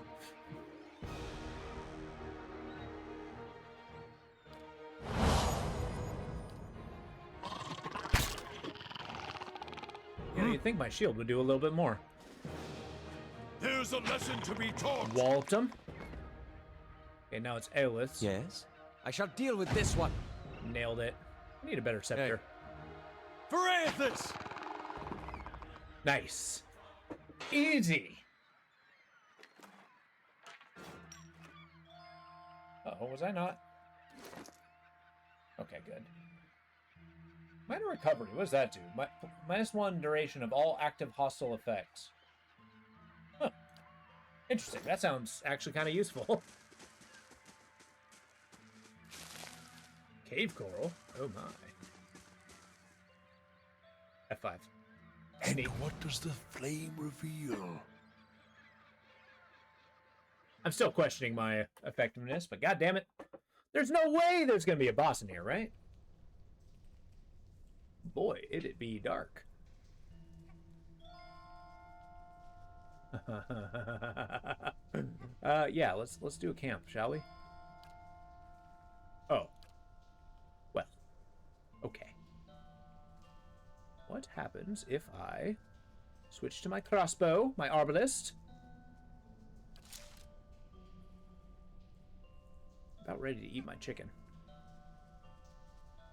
You know, you'd think my shield would do a little bit more. There's a lesson to be taught. Walloped him. Okay, now it's Aelith's. Yes? I shall deal with this one. Nailed it. I need a better scepter. For Aethys! Nice. Easy. Uh-oh, was I not? Okay, good. Minor recovery, what does that do? -1 duration of all active hostile effects. Huh. Interesting, that sounds actually kind of useful. Cave coral? Oh my. F5. And what does the flame reveal? I'm still questioning my effectiveness, but god damn it. There's no way there's gonna be a boss in here, right? Boy, it'd be dark. Yeah, let's do a camp, shall we? Oh. Well. Okay. What happens if I switch to my crossbow, my arbalist? About ready to eat my chicken.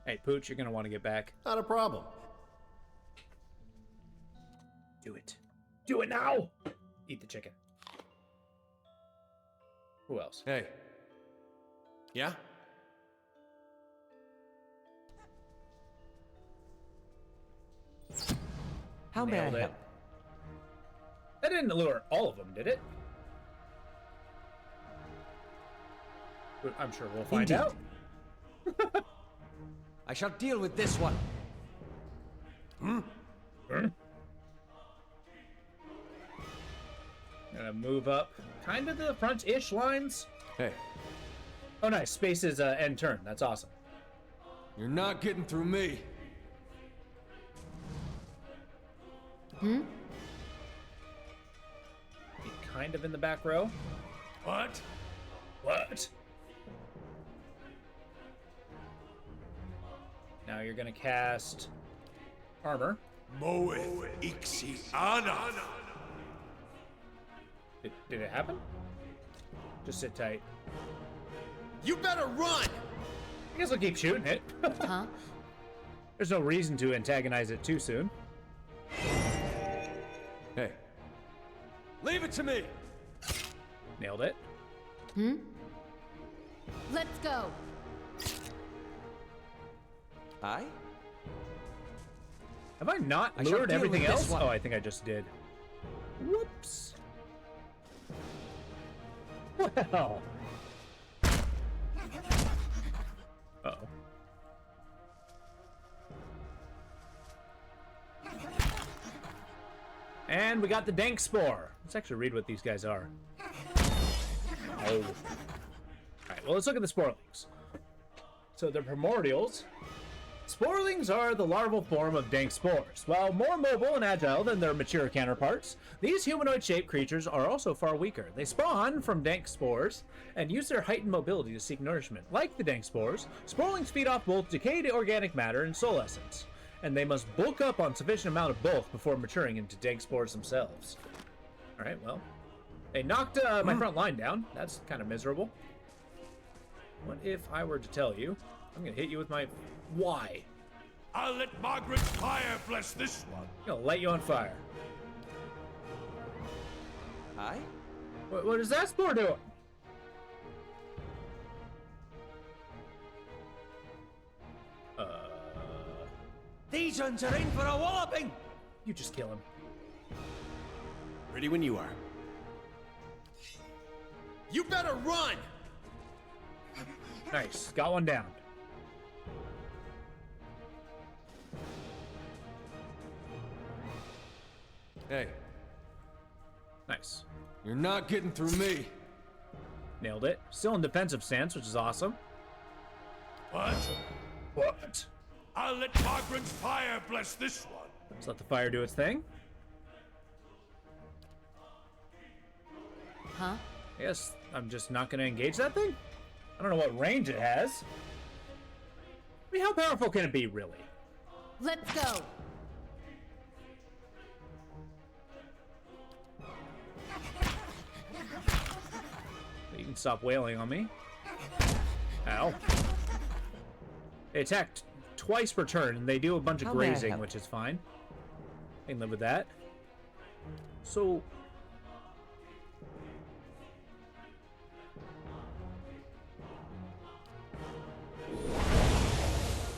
Hey, Pooch, you're gonna want to get back. Not a problem. Do it. Do it now! Eat the chicken. Who else? Hey. Yeah? How may I Nailed it. help? That didn't lure all of them, did it? I'm sure we'll find Indeed. out. I shall deal with this one. Gonna move up kind of to the front-ish lines. Hey. Oh, nice. Space is end turn. That's awesome. You're not getting through me. Be kind of in the back row. What? What? Now you're gonna cast armor. Moeth Ixiana. Did it happen? Just sit tight. You better run! I guess I'll keep shooting it. Huh? There's no reason to antagonize it too soon. Hey. Leave it to me! Nailed it. Hmm? Let's go. I? Have I not I shall lured deal everything with this else? one. Oh, I think I just did. Whoops. Well. Uh-oh. And we got the Dank Spore. Let's actually read what these guys are. Oh. Alright, well, let's look at the Sporelings. So they're primordials. Sporelings are the larval form of dank spores. While more mobile and agile than their mature counterparts, these humanoid-shaped creatures are also far weaker. They spawn from dank spores and use their heightened mobility to seek nourishment. Like the dank spores, sporelings feed off both decayed organic matter and soul essence, and they must bulk up on sufficient amount of both before maturing into dank spores themselves. Alright, well, they knocked my front line down. That's kind of miserable. What if I were to tell you, I'm gonna hit you with my... Why? I'll let Margaret's fire bless this one. I'm gonna light you on fire. I? What is that spore doing? These uns are in for a walloping! You just kill him. Ready when you are. You better run! Nice. Got one down. Hey. Nice. You're not getting through me. Nailed it. Still in defensive stance, which is awesome. What? What? I'll let Targren's fire bless this one. Let's let the fire do its thing. Huh? I guess I'm just not going to engage that thing? I don't know what range it has. I mean, how powerful can it be, really? Let's go. You can stop wailing on me. Ow. They attacked twice per turn, and they do a bunch of How may I grazing, help? which is fine. I can live with that. So...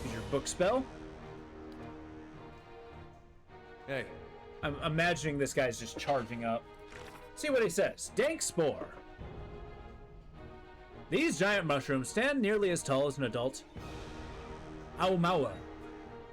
Use your book spell. Hey. I'm imagining this guy's just charging up. See what he says. Dank Spore. These giant mushrooms stand nearly as tall as an adult Aumaua.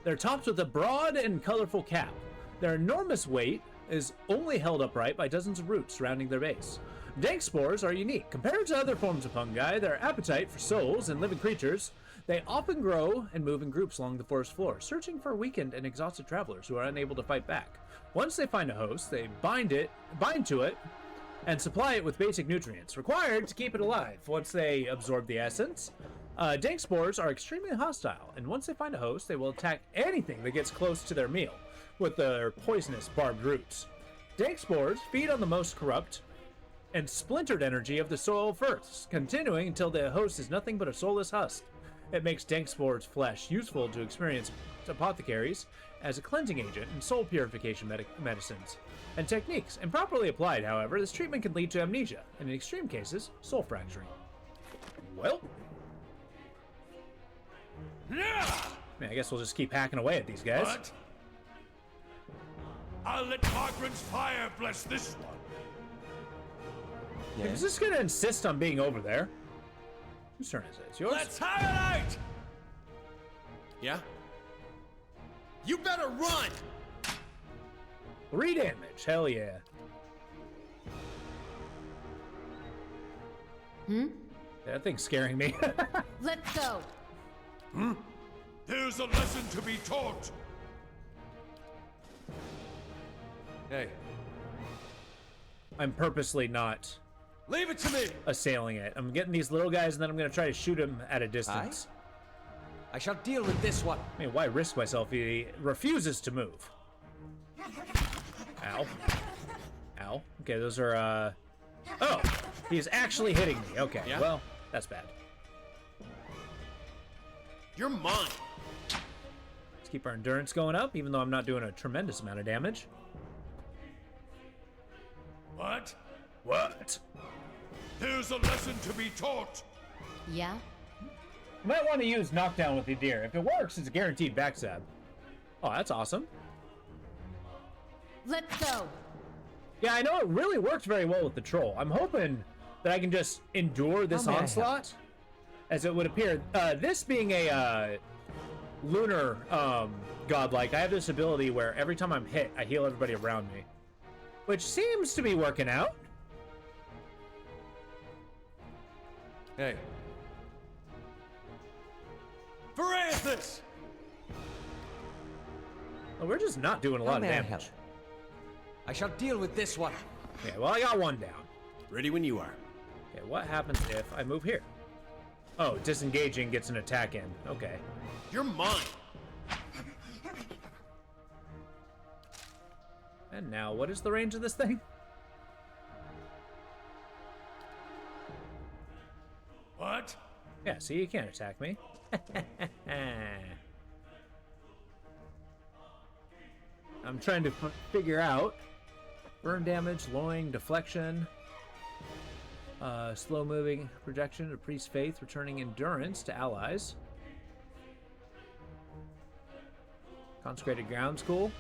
They're topped with a broad and colorful cap. Their enormous weight is only held upright by dozens of roots surrounding their base. Dank spores are unique. Compared to other forms of fungi, their appetite for souls and living creatures, they often grow and move in groups along the forest floor, searching for weakened and exhausted travelers who are unable to fight back. Once they find a host, they bind to it, and supply it with basic nutrients required to keep it alive. Once they absorb the essence, dank spores are extremely hostile, and once they find a host, they will attack anything that gets close to their meal with their poisonous barbed roots. Dank spores feed on the most corrupt and splintered energy of the soil first, continuing until the host is nothing but a soulless husk. It makes dank spores' flesh useful to experienced apothecaries as a cleansing agent in soul purification medicines and techniques. Improperly applied, however, this treatment can lead to amnesia, and in extreme cases, soul fracturing. Well, I guess we'll just keep hacking away at these guys. What? I'll let Targren's fire bless this one. Yeah. Is this gonna insist on being over there? Whose turn is it? It's yours? Let's have it out! Yeah? You better run! 3 damage, hell yeah. That thing's scaring me. Let's go. There's a lesson to be taught. Hey. I'm purposely not leave it to me. Assailing it. I'm getting these little guys, and then I'm gonna try to shoot him at a distance. I shall deal with this one. I mean, why risk myself? He refuses to move. Ow. Ow. Okay, those are, oh! He's actually hitting me. Okay, Yeah? well, that's bad. You're mine! Let's keep our endurance going up, even though I'm not doing a tremendous amount of damage. What? What? There's a lesson to be taught. Yeah? You might want to use knockdown with the deer. If it works, it's a guaranteed backstab. Oh, that's awesome. Let's go. Yeah, I know it really worked very well with the troll. I'm hoping that I can just endure this How may I onslaught, as it would appear. This being a lunar godlike, I have this ability where every time I'm hit, I heal everybody around me, which seems to be working out. Hey. Varanthus! Well, we're just not doing a lot of damage. I shall deal with this one. Okay, well, I got one down. Ready when you are. Okay, what happens if I move here? Oh, disengaging gets an attack in. Okay. You're mine! And now, what is the range of this thing? What? Yeah, see, you can't attack me. I'm trying to figure out burn damage, lowering, deflection, slow moving, projection to priest faith, returning endurance to allies. Consecrated Ground's cool.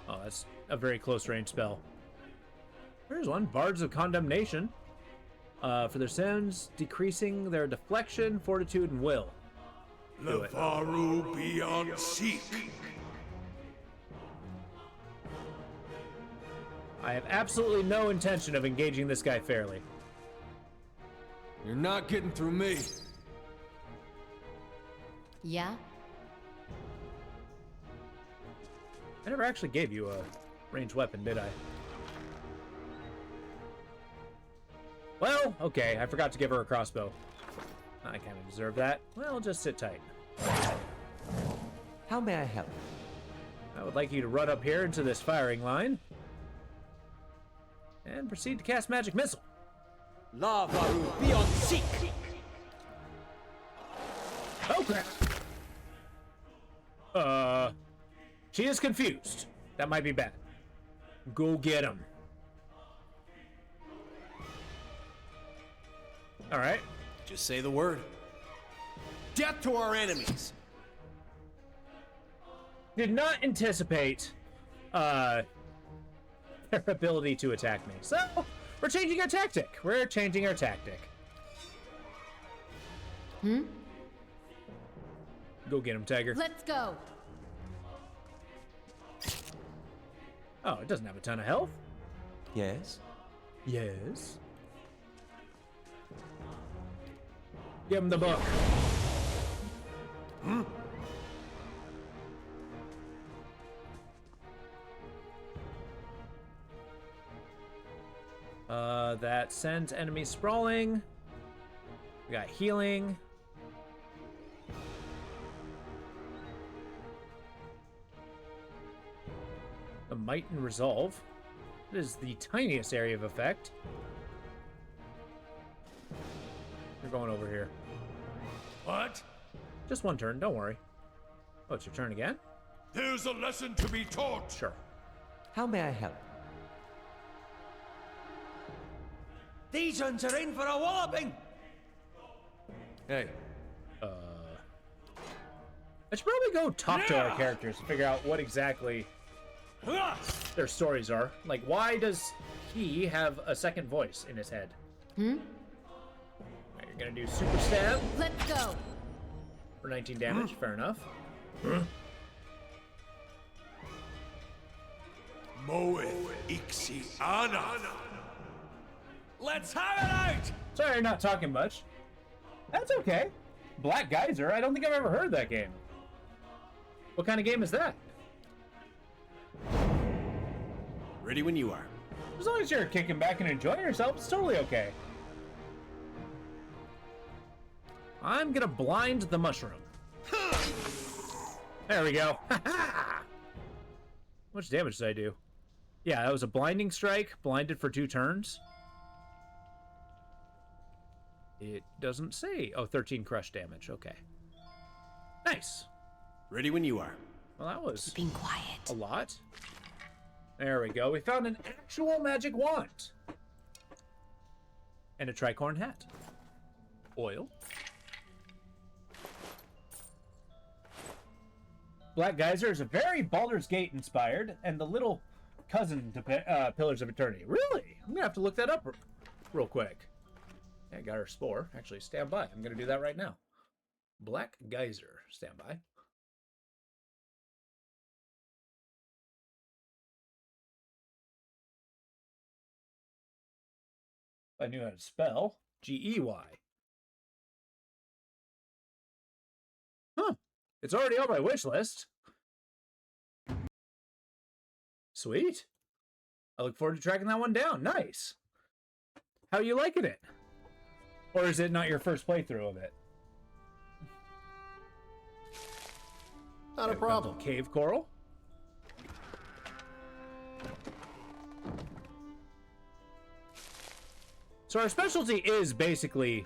Oh, that's a very close range spell. There's one. Bards of Condemnation. For their sins, decreasing their deflection, fortitude, and will. Levaru beyond seek. I have absolutely no intention of engaging this guy fairly. You're not getting through me. Yeah? I never actually gave you a ranged weapon, did I? Well, okay, I forgot to give her a crossbow. I kind of deserve that. Well, just sit tight. How may I help? I would like you to run up here into this firing line and proceed to cast Magic Missile. Lavaru beyond seek. Oh crap! She is confused. That might be bad. Go get him. All right. Just say the word. Death to our enemies. Did not anticipate their ability to attack me. So, we're changing our tactic. We're changing our tactic. Go get him, Tiger. Let's go. Oh, it doesn't have a ton of health. Yes? Yes. Give him the book. That sends enemies sprawling. We got healing. The Might and Resolve. It is the tiniest area of effect. You're going over here. What? Just one turn, don't worry. Oh, it's your turn again? There's a lesson to be taught. Sure. How may I help? These ones are in for a walloping! Hey. I should probably go talk to our characters to figure out what exactly their stories are. Like, why does he have a second voice in his head? Right, you're gonna do super stab. Let's go. For 19 damage, fair enough. Moeth Ixiana. Let's have it out! Sorry, not talking much. That's okay. Black Geyser, I don't think I've ever heard that game. What kind of game is that? Ready when you are. As long as you're kicking back and enjoying yourself, it's totally okay. I'm gonna blind the mushroom. There we go. How much damage did I do? Yeah, that was a blinding strike, blinded for 2 turns. It doesn't say. Oh, 13 crush damage. Okay. Nice. Ready when you are. Well, that was Keeping quiet. a lot. There we go. We found an actual magic wand. And a tricorn hat. Oil. Black Geyser is a very Baldur's Gate inspired, and the little cousin to Pillars of Eternity. Really? I'm gonna have to look that up real quick. Yeah, I got her spore. Actually, stand by. I'm gonna do that right now. Black Geyser. Stand by. I knew how to spell. G-E-Y. Huh. It's already on my wish list. Sweet. I look forward to tracking that one down. Nice. How you liking it? Or is it not your first playthrough of it? Not a problem. Cave coral. So our specialty is basically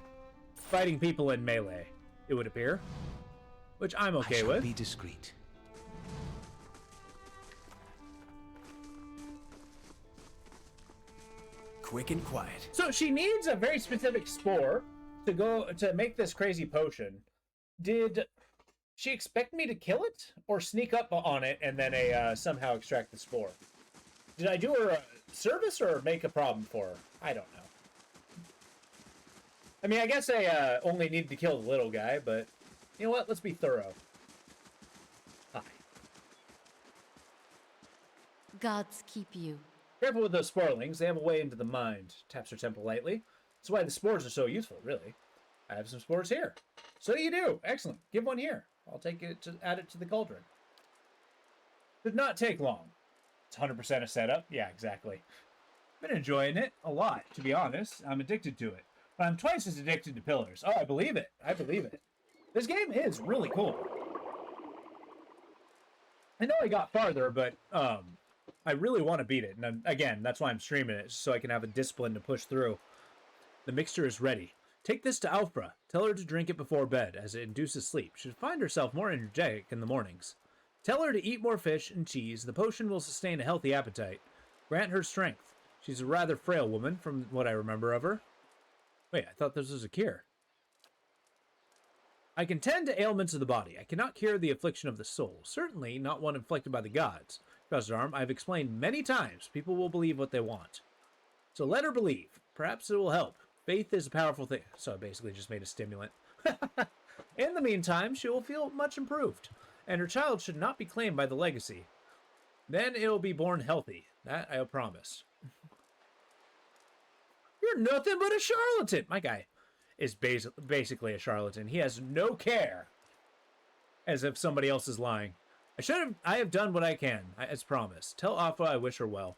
fighting people in melee, it would appear. Which I'm okay with. Be discreet. Quick and quiet. So she needs a very specific spore to make this crazy potion Did she expect me to kill it or sneak up on it and then somehow extract the spore? Did I do her a service or make a problem for her? I don't know. I mean, I guess I only needed to kill the little guy, but you know what? Let's be thorough. Hi. Gods keep you. Careful with those sporelings. They have a way into the mind. Taps her temple lightly. That's why the spores are so useful, really. I have some spores here. So you do. Excellent. Give one here. I'll take it to add it to the cauldron. Did not take long. It's 100% a setup. Yeah, exactly. Been enjoying it a lot, to be honest. I'm addicted to it. But I'm twice as addicted to pillars. Oh, I believe it. I believe it. This game is really cool. I know I got farther, but I really want to beat it. And again, that's why I'm streaming it, so I can have a discipline to push through. The mixture is ready. Take this to Alfra. Tell her to drink it before bed, as it induces sleep. She'll find herself more energetic in the mornings. Tell her to eat more fish and cheese. The potion will sustain a healthy appetite. Grant her strength. She's a rather frail woman, from what I remember of her. Wait, I thought this was a cure. I can tend to ailments of the body. I cannot cure the affliction of the soul. Certainly not one inflicted by the gods. Crossed arm, I've explained many times. People will believe what they want. So let her believe. Perhaps it will help. Faith is a powerful thing. So I basically just made a stimulant. In the meantime, she will feel much improved. And her child should not be claimed by the legacy. Then it will be born healthy. That I promise. You're nothing but a charlatan. My guy is basically a charlatan. He has no care. As if somebody else is lying. I have done what I can, as promised. Tell Afa I wish her well.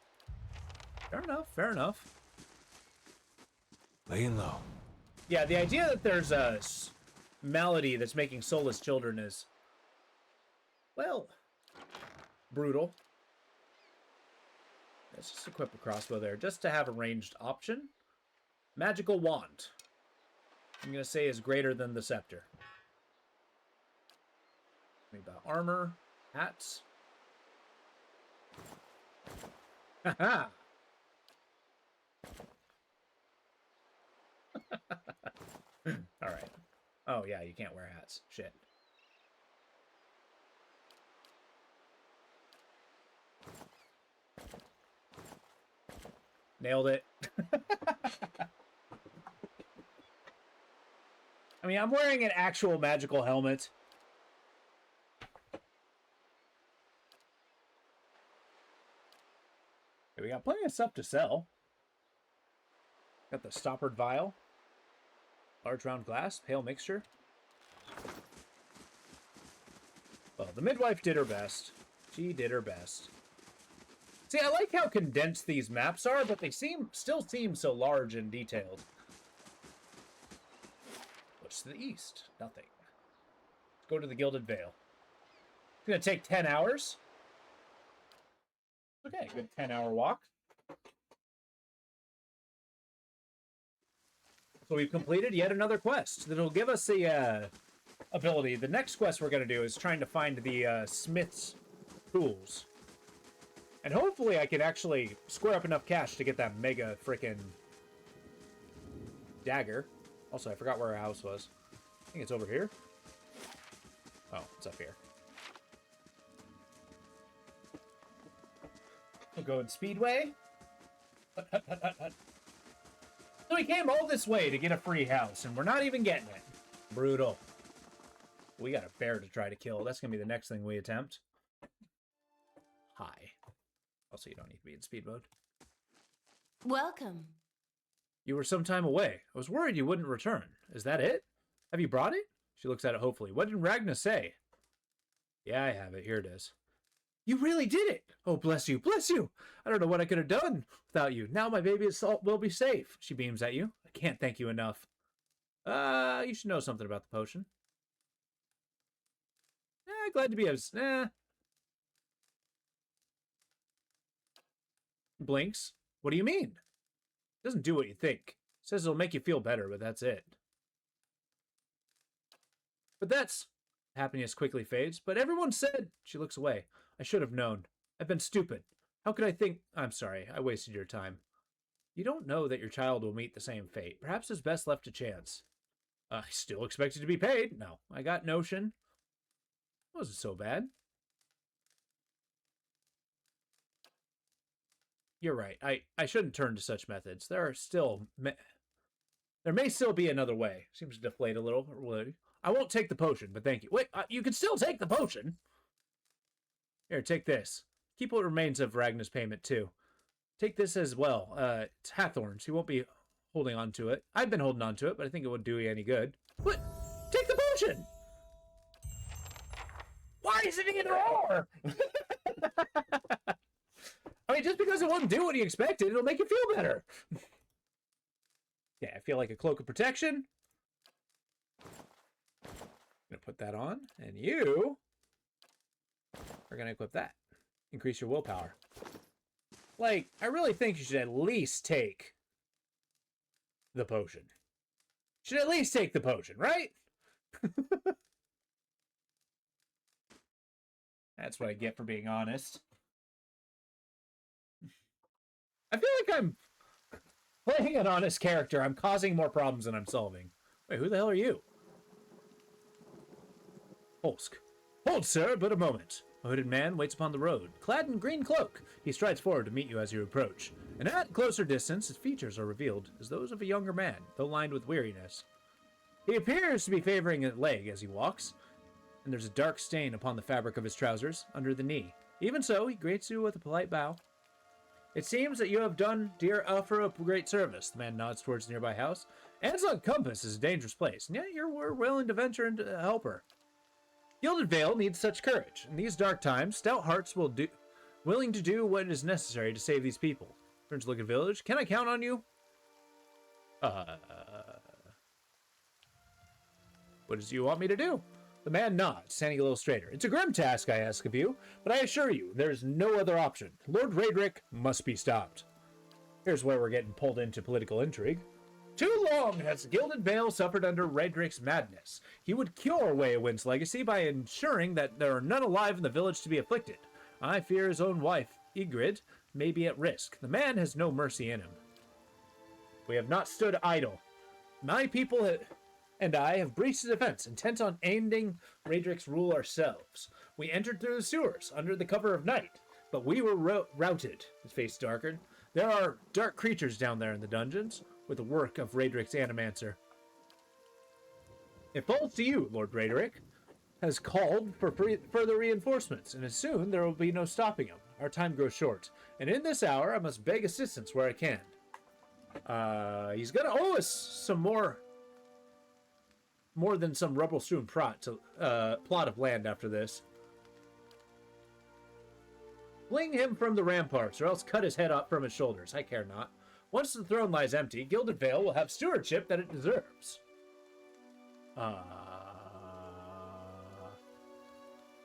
Fair enough, fair enough. Laying low. Yeah, the idea that there's a malady that's making soulless children is, well, brutal. Let's just equip a crossbow there, just to have a ranged option. Magical wand. I'm going to say is greater than the scepter. Think about armor, hats. Haha! Alright. Oh, yeah, you can't wear hats. Shit. Nailed it. I mean, I'm wearing an actual magical helmet. Okay, we got plenty of stuff to sell. Got the stoppered vial. Large round glass, pale mixture. Well, the midwife did her best. She did her best. See, I like how condensed these maps are, but they still seem so large and detailed. What's to the east? Nothing. Let's go to the Gilded Vale. It's gonna take 10 hours. Okay, good 10-hour walk. So we've completed yet another quest that'll give us the ability. The next quest we're going to do is trying to find the smith's tools. And hopefully I can actually square up enough cash to get that mega frickin' dagger. Also, I forgot where our house was. I think it's over here. Oh, it's up here. We'll go in Speedway. Hut, hut, hut, hut, hut. So we came all this way to get a free house, and we're not even getting it. Brutal. We got a bear to try to kill. That's going to be the next thing we attempt. Hi. Also, you don't need to be in speed mode. Welcome. You were some time away. I was worried you wouldn't return. Is that it? Have you brought it? She looks at it hopefully. What did Ragna say? Yeah, I have it. Here it is. You really did it! Oh, bless you, bless you! I don't know what I could have done without you. Now my baby will be safe. She beams at you. I can't thank you enough. You should know something about the potion. Glad to be Blinks. What do you mean? It doesn't do what you think. It says it'll make you feel better, but that's it. But that's... Happiness quickly fades, but everyone said... She looks away. I should have known. I've been stupid. How could I think... I'm sorry, I wasted your time. You don't know that your child will meet the same fate. Perhaps it's best left to chance. I still expected to be paid. No, I got notion. It wasn't so bad. You're right. I shouldn't turn to such methods. There may still be another way. Seems to deflate a little. I won't take the potion, but thank you. Wait, you can still take the potion. Here, take this. Keep what remains of Ragnar's payment, too. Take this as well. It's Hathorn's. He won't be holding on to it. I've been holding on to it, but I think it wouldn't do you any good. What? Take the potion! Why is it either or? I mean, just because it won't do what he expected, it'll make you feel better. Yeah, I feel like a cloak of protection. I'm gonna put that on, and you are gonna equip that. Increase your willpower. Like, I really think you should at least take the potion. Should at least take the potion, right? That's what I get for being honest. I feel like I'm playing an honest character. I'm causing more problems than I'm solving. Wait, who the hell are you? Holsk. Hold, sir, but a moment. A hooded man waits upon the road, clad in green cloak. He strides forward to meet you as you approach. And at closer distance, his features are revealed as those of a younger man, though lined with weariness. He appears to be favoring a leg as he walks, and there's a dark stain upon the fabric of his trousers, under the knee. Even so, he greets you with a polite bow. It seems that you have done dear Alfra a great service. The man nods towards the nearby house. Ansel Compass is a dangerous place, and yet you're willing to venture into help her. Gilded Vale needs such courage. In these dark times, stout hearts willing to do what is necessary to save these people. Turns to look at village. Can I count on you? What does you want me to do? The man nods, standing a little straighter. It's a grim task I ask of you, but I assure you, there is no other option. Lord Raedric must be stopped. Here's where we're getting pulled into political intrigue. Too long has Gilded Vale suffered under Raedric's madness. He would cure Weywind's legacy by ensuring that there are none alive in the village to be afflicted. I fear his own wife, Ygritte, may be at risk. The man has no mercy in him. We have not stood idle. My people and I have breached the defense, intent on ending Raedric's rule ourselves. We entered through the sewers, under the cover of night, but we were routed. His face darkened. There are dark creatures down there in the dungeons, with the work of Raedric's Animancer. It falls to you, Lord Raedric has called for further reinforcements, and as soon there will be no stopping him. Our time grows short, and in this hour I must beg assistance where I can. He's gonna owe us some more than some rubble-strewn plot of land after this. Fling him from the ramparts, or else cut his head off from his shoulders. I care not. Once the throne lies empty, Gilded Vale will have stewardship that it deserves.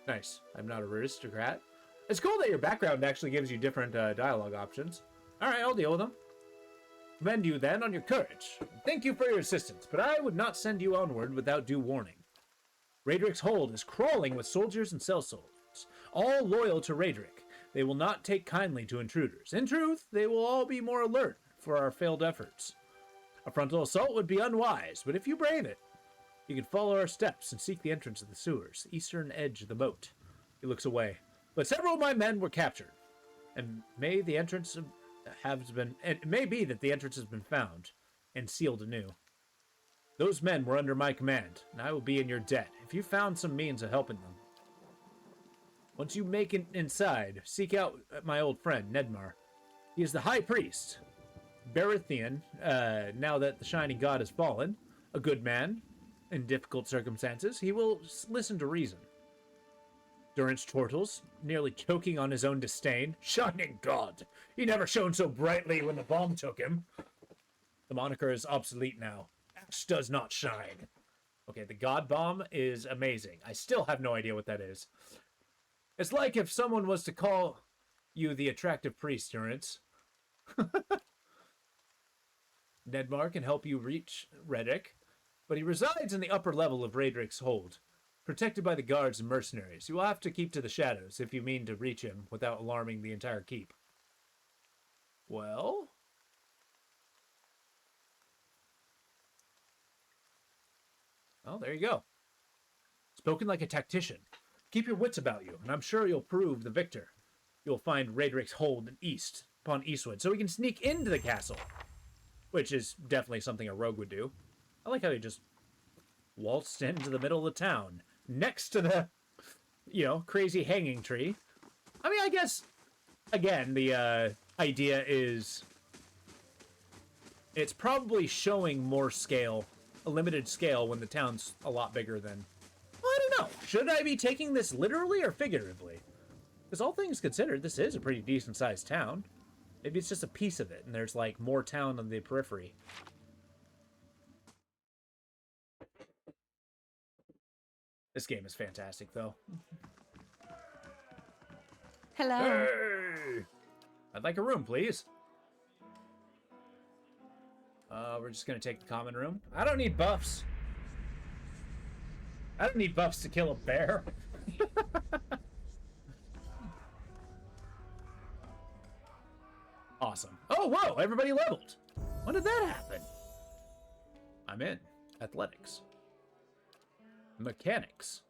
Nice. I'm not an aristocrat. It's cool that your background actually gives you different dialogue options. Alright, I'll deal with them. Commend you, then, on your courage. Thank you for your assistance, but I would not send you onward without due warning. Raedric's hold is crawling with soldiers and sellswords, all loyal to Raedric. They will not take kindly to intruders. In truth, they will all be more alert for our failed efforts. A frontal assault would be unwise, but if you brave it, you can follow our steps and seek the entrance of the sewers, eastern edge of the moat. He looks away. But several of my men were captured, and it may be that the entrance has been found and sealed anew. Those men were under my command, and I will be in your debt if you found some means of helping them. Once you make it inside, seek out my old friend, Nedmar. He is the high priest, Baratheon, now that the Shining God has fallen. A good man. In difficult circumstances, he will listen to reason. Durance chortles, nearly choking on his own disdain. Shining God! He never shone so brightly when the bomb took him. The moniker is obsolete now. Ash does not shine. Okay, the God bomb is amazing. I still have no idea what that is. It's like if someone was to call you the attractive priest, Durance. Nedmar can help you reach Raedric, but he resides in the upper level of Raedric's hold, protected by the guards and mercenaries. You will have to keep to the shadows if you mean to reach him without alarming the entire keep. Well? Well, there you go. Spoken like a tactician. Keep your wits about you, and I'm sure you'll prove the victor. You'll find Raedric's hold in upon Eastwood, so we can sneak into the castle. Which is definitely something a rogue would do. I like how he just waltzed into the middle of the town, next to the, crazy hanging tree. I mean, I guess, again, the idea is it's probably showing more scale, a limited scale, when the town's a lot bigger than... Well, I don't know. Should I be taking this literally or figuratively? Because all things considered, this is a pretty decent-sized town. Maybe it's just a piece of it, and there's, like, more town on the periphery. This game is fantastic, though. Hello. Hey! I'd like a room, please. We're just gonna take the common room. I don't need buffs. I don't need buffs to kill a bear. Awesome. Oh, whoa! Everybody leveled. When did that happen? I'm in. Athletics. Mechanics.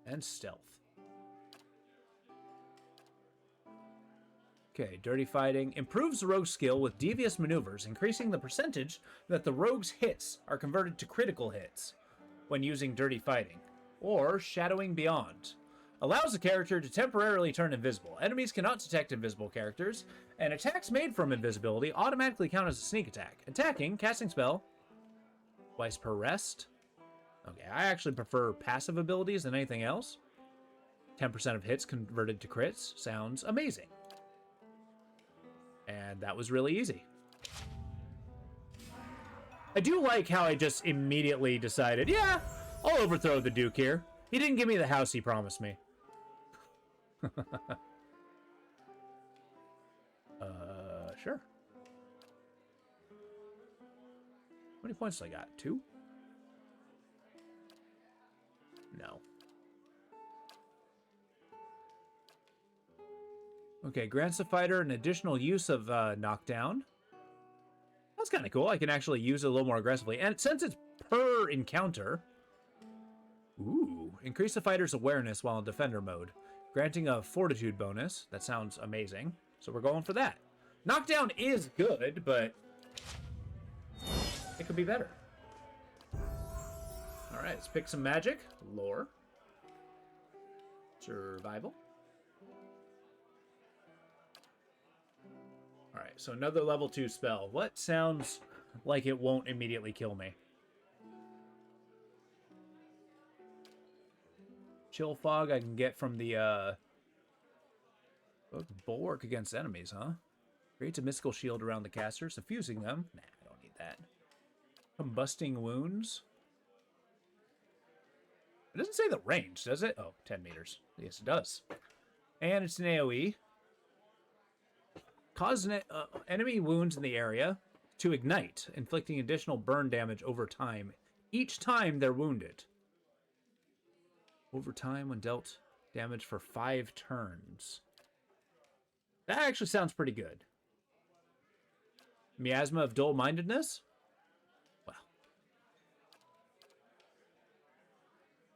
And stealth. Okay, dirty fighting. Improves the rogue skill with devious maneuvers, increasing the percentage that the rogue's hits are converted to critical hits when using dirty fighting. Or shadowing beyond. Allows the character to temporarily turn invisible. Enemies cannot detect invisible characters, and attacks made from invisibility automatically count as a sneak attack. Attacking, casting spell, twice per rest. Okay, I actually prefer passive abilities than anything else. 10% of hits converted to crits. Sounds amazing. And that was really easy. I do like how I just immediately decided, yeah, I'll overthrow the Duke here. He didn't give me the house he promised me. Sure. How many points did I got? 2? No. Okay, grants the fighter an additional use of knockdown. That's kind of cool. I can actually use it a little more aggressively. And since it's per encounter... Ooh. Increase the fighter's awareness while in defender mode. Granting a fortitude bonus. That sounds amazing. So we're going for that. Knockdown is good, but... it could be better. Alright, let's pick some magic. Lore. Survival. Alright, so another level 2 spell. What sounds like it won't immediately kill me? Chill fog I can get from the, bulwark against enemies, huh? Creates a mystical shield around the caster, suffusing them. Nah, I don't need that. Combusting wounds. It doesn't say the range, does it? Oh, 10 meters. Yes, it does. And it's an AoE. Cause enemy wounds in the area to ignite, inflicting additional burn damage over time, each time they're wounded. Over time when dealt damage for 5 turns. That actually sounds pretty good. Miasma of dull-mindedness?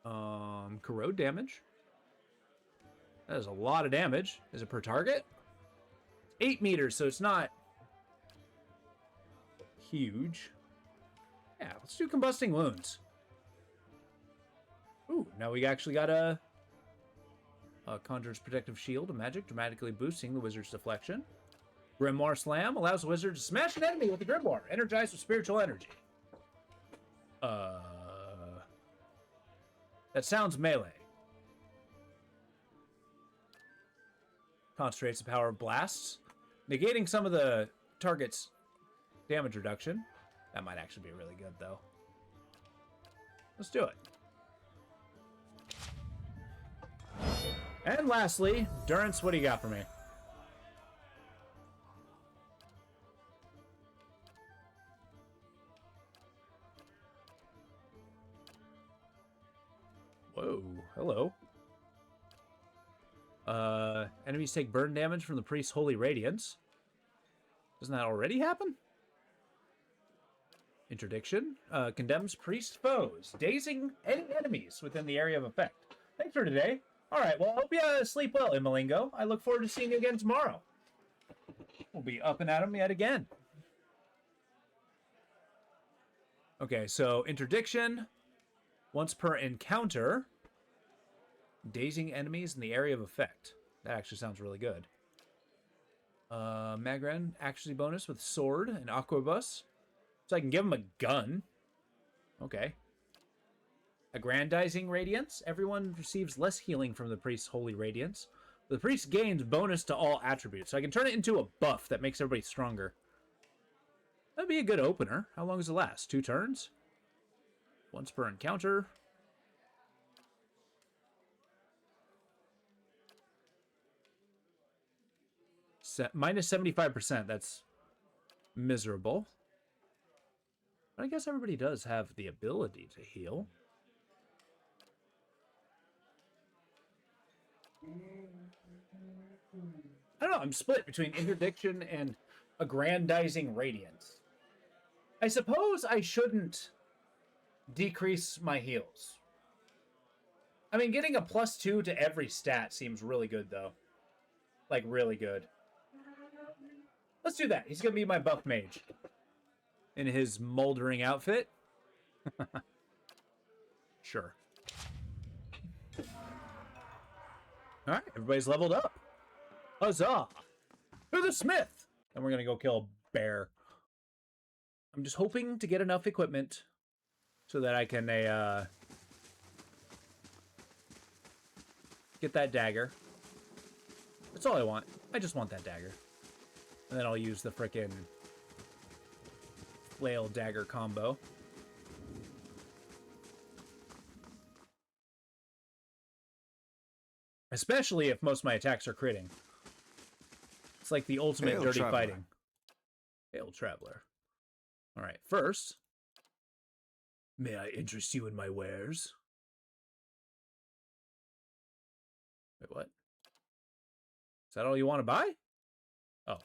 Well. Corrode damage. That is a lot of damage. Is it per target? 8 meters, so it's not huge. Yeah, let's do combusting wounds. Ooh, now we actually got a Conjurer's Protective Shield, a magic, dramatically boosting the wizard's deflection. Grimoire Slam allows the wizard to smash an enemy with a grimoire, energized with spiritual energy. That sounds melee. Concentrates the power of blasts, negating some of the target's damage reduction. That might actually be really good, though. Let's do it. And lastly, Durance, what do you got for me? Whoa, hello. Enemies take burn damage from the priest's holy radiance. Doesn't that already happen? Interdiction condemns priest foes, dazing any enemies within the area of effect. Thanks for today. All right, well, I hope you sleep well, Immalingo. I look forward to seeing you again tomorrow. We'll be up and at 'em yet again. Okay, so interdiction, once per encounter, dazing enemies in the area of effect. That actually sounds really good. Magran accuracy bonus with sword and aquabus. So I can give him a gun. Okay. Aggrandizing radiance. Everyone receives less healing from the priest's holy radiance. The priest gains bonus to all attributes. So I can turn it into a buff that makes everybody stronger. That'd be a good opener. How long does it last? 2 turns? Once per encounter. Minus 75%. That's miserable. But I guess everybody does have the ability to heal. I don't know. I'm split between interdiction and aggrandizing radiance. I suppose I shouldn't decrease my heals. I mean, getting a +2 to every stat seems really good, though. Like, really good. Let's do that. He's going to be my buff mage. In his moldering outfit. Sure. Alright, everybody's leveled up. Huzzah! To the smith! And we're going to go kill a bear. I'm just hoping to get enough equipment so that I can get that dagger. That's all I want. I just want that dagger. And then I'll use the frickin' flail dagger combo. Especially if most of my attacks are critting. It's like the ultimate Hail, dirty traveler. fighting. Hail, traveler. Alright, first, may I interest you in my wares? Wait, what? Is that all you want to buy? Oh.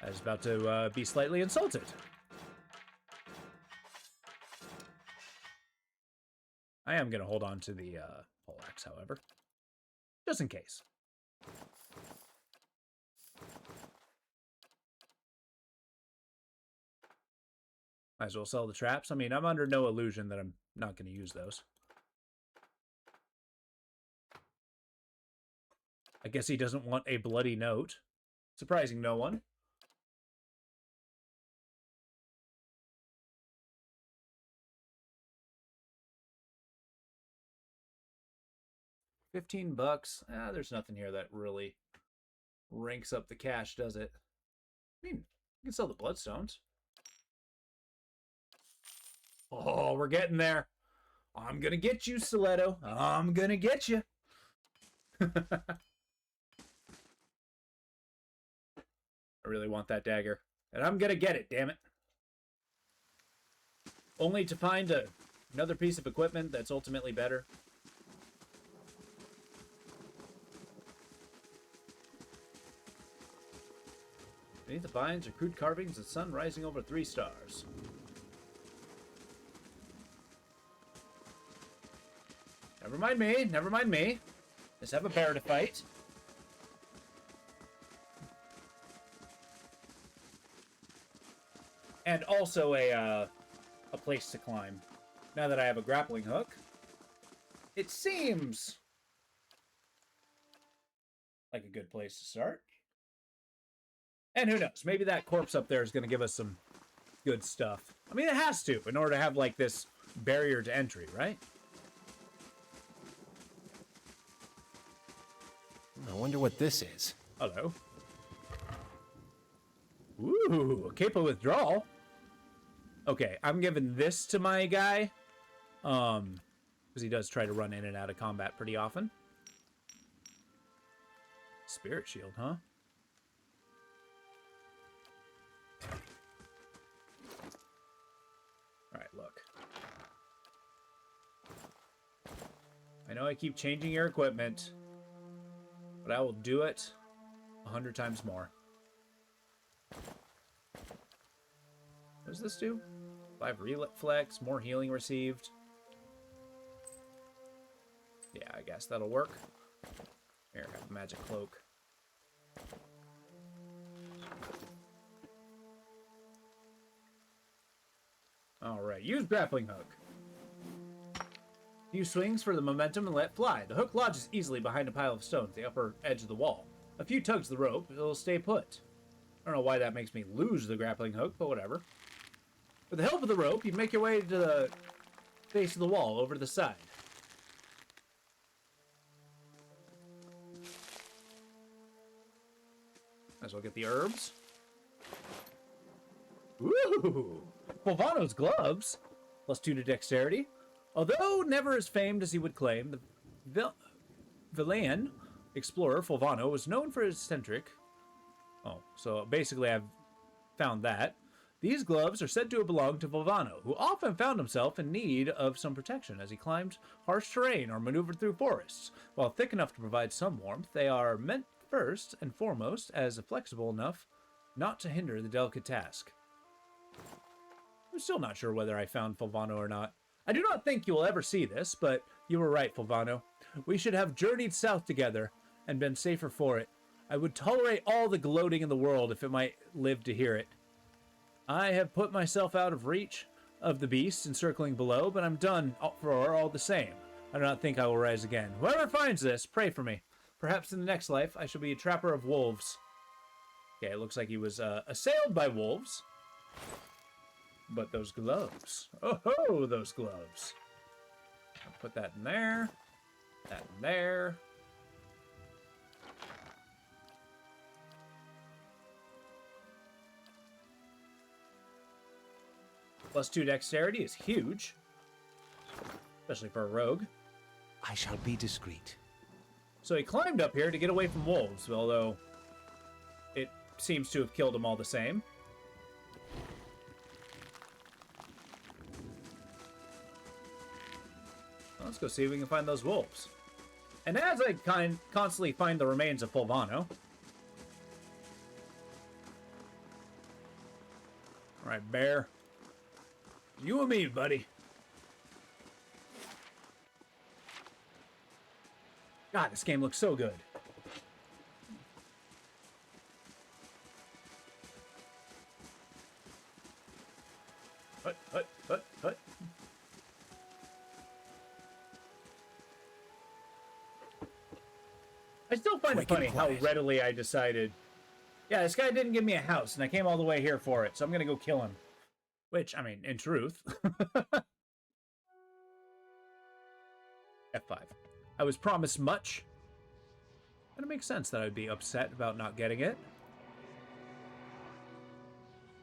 I was about to be slightly insulted. I am going to hold on to the poleaxe, however. Just in case. Might as well sell the traps. I mean, I'm under no illusion that I'm not going to use those. I guess he doesn't want a bloody note. Surprising no one. $15. There's nothing here that really ranks up the cash, does it? I mean, you can sell the bloodstones. Oh, we're getting there. I'm gonna get you, Stiletto. I'm gonna get you. I really want that dagger. And I'm gonna get it, damn it. Only to find another piece of equipment that's ultimately better. Beneath the vines are crude carvings of the sun rising over 3 stars. Never mind me, never mind me. Let's have a bear to fight. And also a place to climb. Now that I have a grappling hook, it seems like a good place to start. And who knows, maybe that corpse up there is going to give us some good stuff. I mean, it has to, in order to have, like, this barrier to entry, right? I wonder what this is. Hello. Ooh, a cape of withdrawal. Okay, I'm giving this to my guy. Because he does try to run in and out of combat pretty often. Spirit shield, huh? Alright, look. I know I keep changing your equipment, but I will do it 100 times more. What does this do? 5 reflex, more healing received. Yeah, I guess that'll work. Here, I have a magic cloak. Alright, use grappling hook. Few swings for the momentum and let fly. The hook lodges easily behind a pile of stones at the upper edge of the wall. A few tugs of the rope, it'll stay put. I don't know why that makes me lose the grappling hook, but whatever. With the help of the rope, you make your way to the face of the wall, over to the side. Might as well get the herbs. Ooh! Fulvano's gloves! +2 to dexterity. Although never as famed as he would claim, the Villain explorer Fulvano was known for his eccentric... Oh, so basically I've found that. These gloves are said to have belonged to Fulvano, who often found himself in need of some protection as he climbed harsh terrain or maneuvered through forests. While thick enough to provide some warmth, they are meant first and foremost as flexible enough not to hinder the delicate task. I'm still not sure whether I found Fulvano or not. I do not think you will ever see this, but you were right, Fulvano. We should have journeyed south together and been safer for it. I would tolerate all the gloating in the world if it might live to hear it. I have put myself out of reach of the beasts encircling below, but I'm done for all the same. I do not think I will rise again. Whoever finds this, pray for me. Perhaps in the next life, I shall be a trapper of wolves. Okay, it looks like he was assailed by wolves. But those gloves. Oh ho, those gloves. I'll put that in there. That in there. +2 dexterity is huge. Especially for a rogue. I shall be discreet. So he climbed up here to get away from wolves, although it seems to have killed him all the same. Let's go see if we can find those wolves. And as I constantly find the remains of Fulvano... Alright, bear. You and me, buddy. God, this game looks so good. Hut, hut, hut, hut. I still find it funny how readily I decided, yeah, this guy didn't give me a house, and I came all the way here for it, so I'm gonna go kill him. Which, I mean, in truth... F5. I was promised much. And it makes sense that I would be upset about not getting it.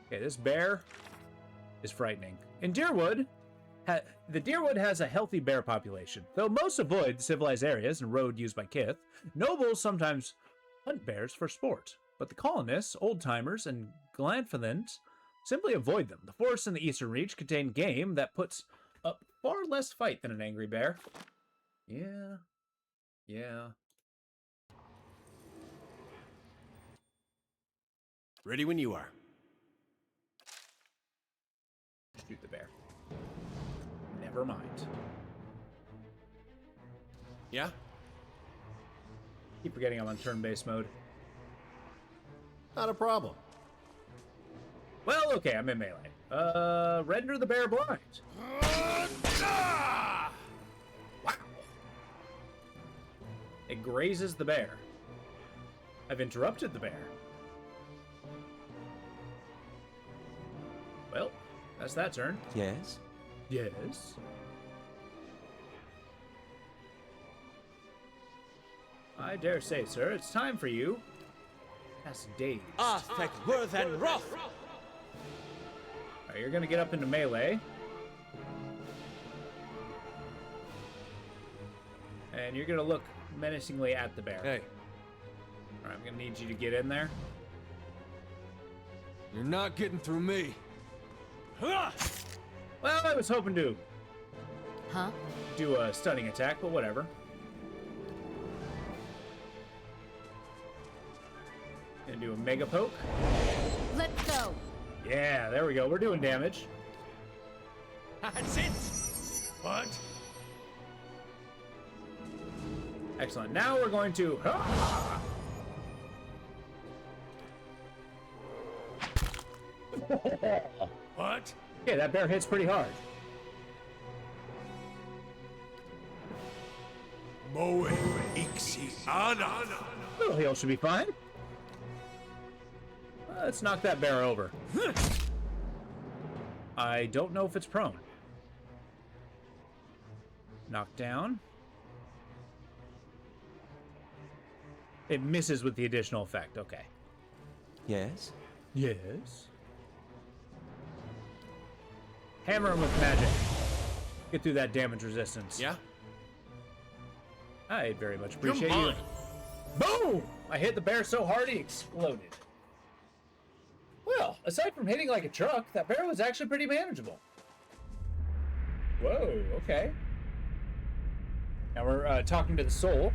Okay, this bear is frightening. In Deerwood, the Deerwood has a healthy bear population. Though most avoid the civilized areas and road used by Kith, nobles sometimes hunt bears for sport. But the colonists, old-timers, and Glanfalint simply avoid them. The forests in the Eastern Reach contain game that puts up far less fight than an angry bear. Yeah. Yeah. Ready when you are. Shoot the bear. Never mind. Yeah? Keep forgetting I'm on turn-based mode. Not a problem. Well, okay, I'm in melee. Render the bear blind. Wow. It grazes the bear. I've interrupted the bear. Well, that's that turn. Yes? Yes. I dare say, sir, it's time for you. That's dazed. Affect worth and wrath! Alright, you're gonna get up into melee. And you're gonna look menacingly at the bear. Hey. Alright, I'm gonna need you to get in there. You're not getting through me. Well, I was hoping to Huh? do a stunning attack, but whatever. Gonna do a mega poke. Let's go. Yeah, there we go. We're doing damage. That's it! What? Excellent. Now we're going to... What? Okay, that bear hits pretty hard. Moe Ixi Ana. Little heal should be fine. Let's knock that bear over. I don't know if it's prone. Knocked down. It misses with the additional effect. Okay. Yes? Yes. Hammer him with magic. Get through that damage resistance. Yeah? I very much appreciate you. Boom! I hit the bear so hard he exploded. Well, aside from hitting like a truck, that bear was actually pretty manageable. Whoa, okay. Now we're talking to the soul,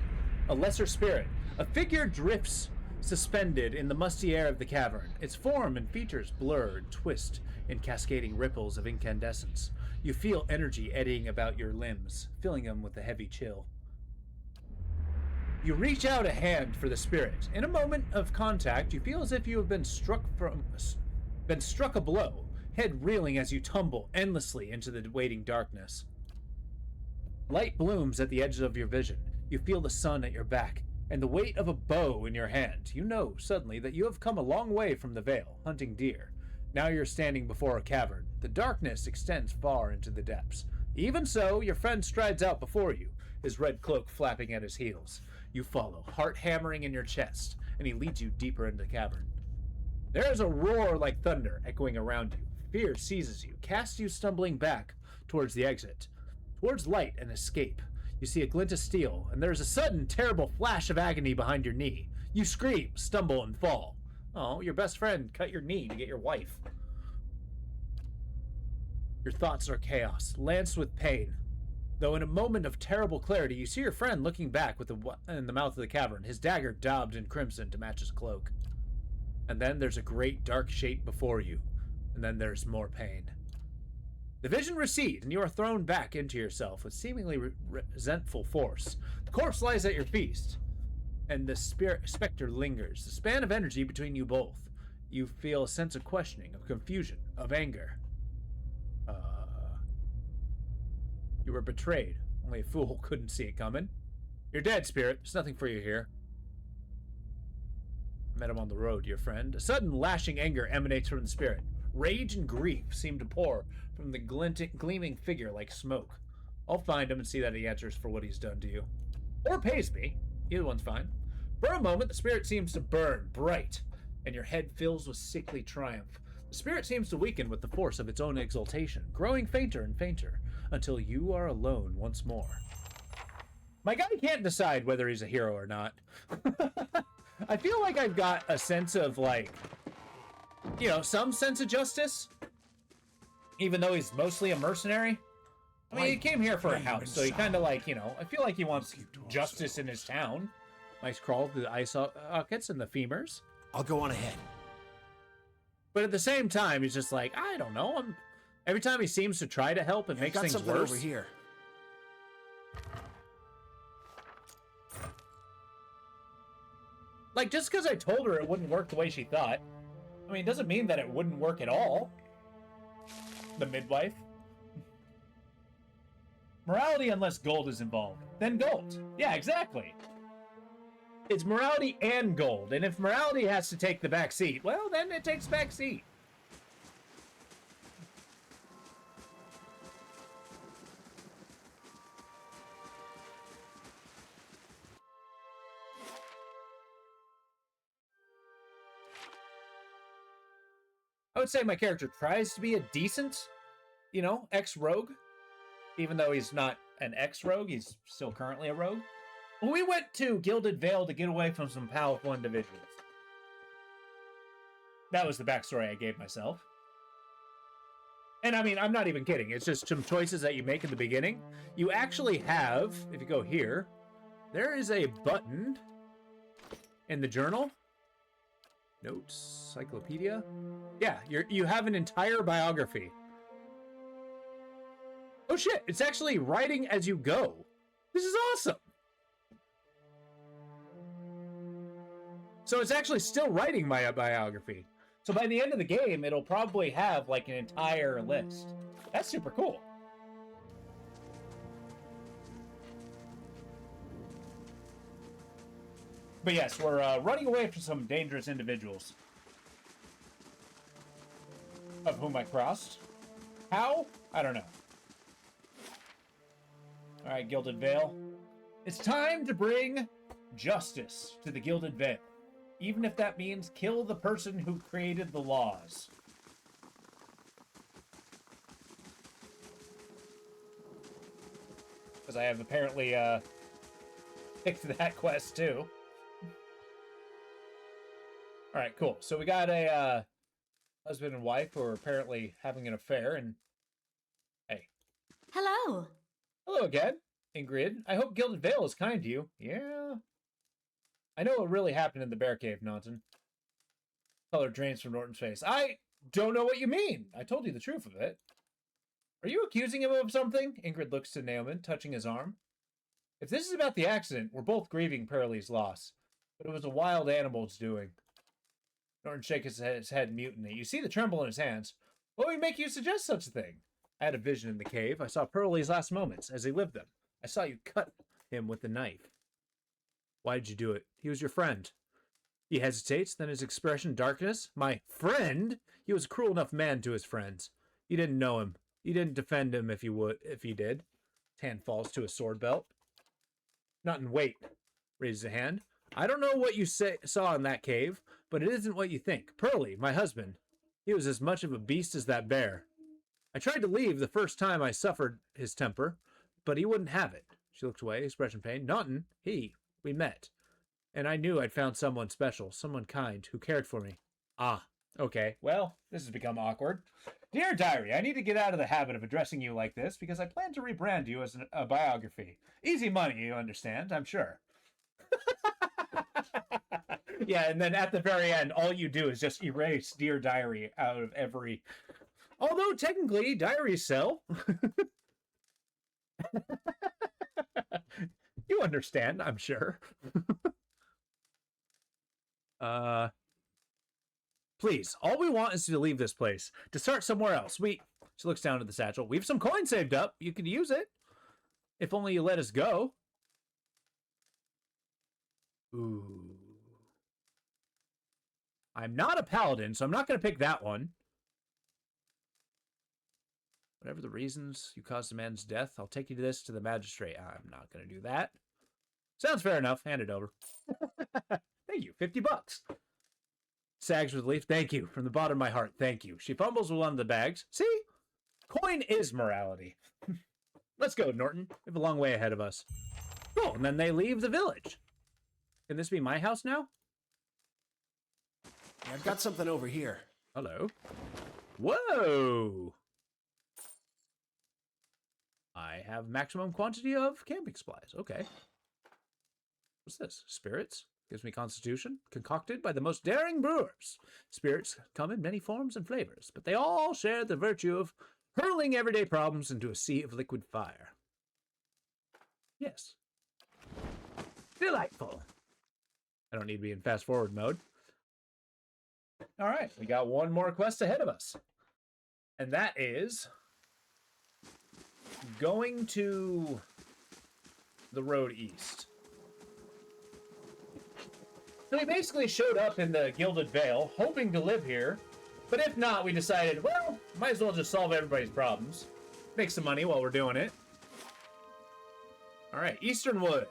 a lesser spirit. A figure drifts suspended in the musty air of the cavern. Its form and features blur and twist in cascading ripples of incandescence. You feel energy eddying about your limbs, filling them with a heavy chill. You reach out a hand for the spirit. In a moment of contact, you feel as if you have been struck a blow, head reeling as you tumble endlessly into the waiting darkness. Light blooms at the edges of your vision. You feel the sun at your back and the weight of a bow in your hand. You know suddenly that you have come a long way from the Vale, hunting deer. Now you're standing before a cavern. The darkness extends far into the depths. Even so, your friend strides out before you, his red cloak flapping at his heels. You follow, heart hammering in your chest, and he leads you deeper into the cavern. There is a roar like thunder echoing around you. Fear seizes you, casts you stumbling back towards the exit, towards light and escape. You see a glint of steel, and there is a sudden, terrible flash of agony behind your knee. You scream, stumble, and fall. Oh, your best friend cut your knee to get your wife. Your thoughts are chaos, lanced with pain. Though in a moment of terrible clarity, you see your friend looking back in the mouth of the cavern, his dagger daubed in crimson to match his cloak. And then there's a great dark shape before you, and then there's more pain. The vision recedes, and you are thrown back into yourself with seemingly resentful force. The corpse lies at your feet, and the specter lingers. The span of energy between you both. You feel a sense of questioning, of confusion, of anger. You were betrayed. Only a fool couldn't see it coming. You're dead, spirit. There's nothing for you here. Met him on the road, your friend. A sudden lashing anger emanates from the spirit. Rage and grief seem to pour from the gleaming figure like smoke. I'll find him and see that he answers for what he's done to you. Or pays me. Either one's fine. For a moment, the spirit seems to burn bright, and your head fills with sickly triumph. The spirit seems to weaken with the force of its own exultation, growing fainter and fainter, until you are alone once more. My guy can't decide whether he's a hero or not. I feel like I've got a sense of, like, you know, some sense of justice, even though he's mostly a mercenary. I mean, he came here for a house, so he kind of, like, you know, I feel like he wants justice in his town. Nice crawl through the ice buckets and the femurs. I'll go on ahead. But at the same time, he's just like, I don't know. Every time he seems to try to help, it makes things worse. Over here. Like, just because I told her it wouldn't work the way she thought, I mean, it doesn't mean that it wouldn't work at all. The midwife. Morality unless gold is involved. Then gold. Yeah, exactly. It's morality and gold. And if morality has to take the back seat, well, then it takes back seat. I would say my character tries to be a decent, you know, ex-rogue. Even though he's not an ex-rogue, he's still currently a rogue. Well, we went to Gilded Vale to get away from some powerful individuals. That was the backstory I gave myself. And I mean, I'm not even kidding. It's just some choices that you make in the beginning. You actually have, if you go here, there is a button in the journal Notes, Cyclopedia. Yeah, you have an entire biography. Oh shit, it's actually writing as you go. This is awesome. So it's actually still writing my biography. So by the end of the game, it'll probably have like an entire list. That's super cool. But yes, we're running away from some dangerous individuals. Of whom I crossed. How? I don't know. Alright, Gilded Vale. It's time to bring justice to the Gilded Vale. Even if that means kill the person who created the laws. Because I have apparently picked that quest too. Alright, cool. So we got a husband and wife who are apparently having an affair, and hey. Hello. Hello again, Ingrid. I hope Gilded Vale is kind to you. Yeah. I know what really happened in the bear cave, Norton. Color drains from Norton's face. I don't know what you mean. I told you the truth of it. Are you accusing him of something? Ingrid looks to Naoman, touching his arm. If this is about the accident, we're both grieving Pearlie's loss. But it was a wild animal's doing. Norton shakes his head mutely. You see the tremble in his hands. What would make you suggest such a thing? I had a vision in the cave. I saw Pearlie's last moments as he lived them. I saw you cut him with the knife. Why did you do it? He was your friend. He hesitates, then his expression darkness. My friend? He was a cruel enough man to his friends. You didn't know him. You didn't defend him if he did. His hand falls to his sword belt. Not in wait. Raises a hand. I don't know what you saw in that cave, but it isn't what you think. Pearlie, my husband, he was as much of a beast as that bear. I tried to leave the first time I suffered his temper, but he wouldn't have it. She looked away, expression pain. Naughton, we met. And I knew I'd found someone special, someone kind, who cared for me. Ah, okay. Well, this has become awkward. Dear Diary, I need to get out of the habit of addressing you like this because I plan to rebrand you as a biography. Easy money, you understand, I'm sure. Yeah, and then at the very end, all you do is just erase Dear Diary out of every... Although, technically, diaries sell. You understand, I'm sure. Please, all we want is to leave this place, to start somewhere else. She looks down at the satchel. We have some coin saved up. You could use it. If only you let us go. Ooh. I'm not a paladin, so I'm not going to pick that one. Whatever the reasons you caused a man's death, I'll take you to the magistrate. I'm not going to do that. Sounds fair enough. Hand it over. Thank you. $50. Sags with relief. Thank you. From the bottom of my heart. Thank you. She fumbles with one of the bags. See? Coin is morality. Let's go, Norton. We have a long way ahead of us. Cool. And then they leave the village. Can this be my house now? I've got something over here. Hello. Whoa. I have maximum quantity of camping supplies. Okay. What's this? Spirits? Gives me constitution. Concocted by the most daring brewers. Spirits come in many forms and flavors, but they all share the virtue of hurling everyday problems into a sea of liquid fire. Yes. Delightful. I don't need to be in fast forward mode. All right, we got one more quest ahead of us. And that is going to the road east. So we basically showed up in the Gilded Vale, hoping to live here. But if not, we decided, well, might as well just solve everybody's problems. Make some money while we're doing it. All right, Eastern Wood.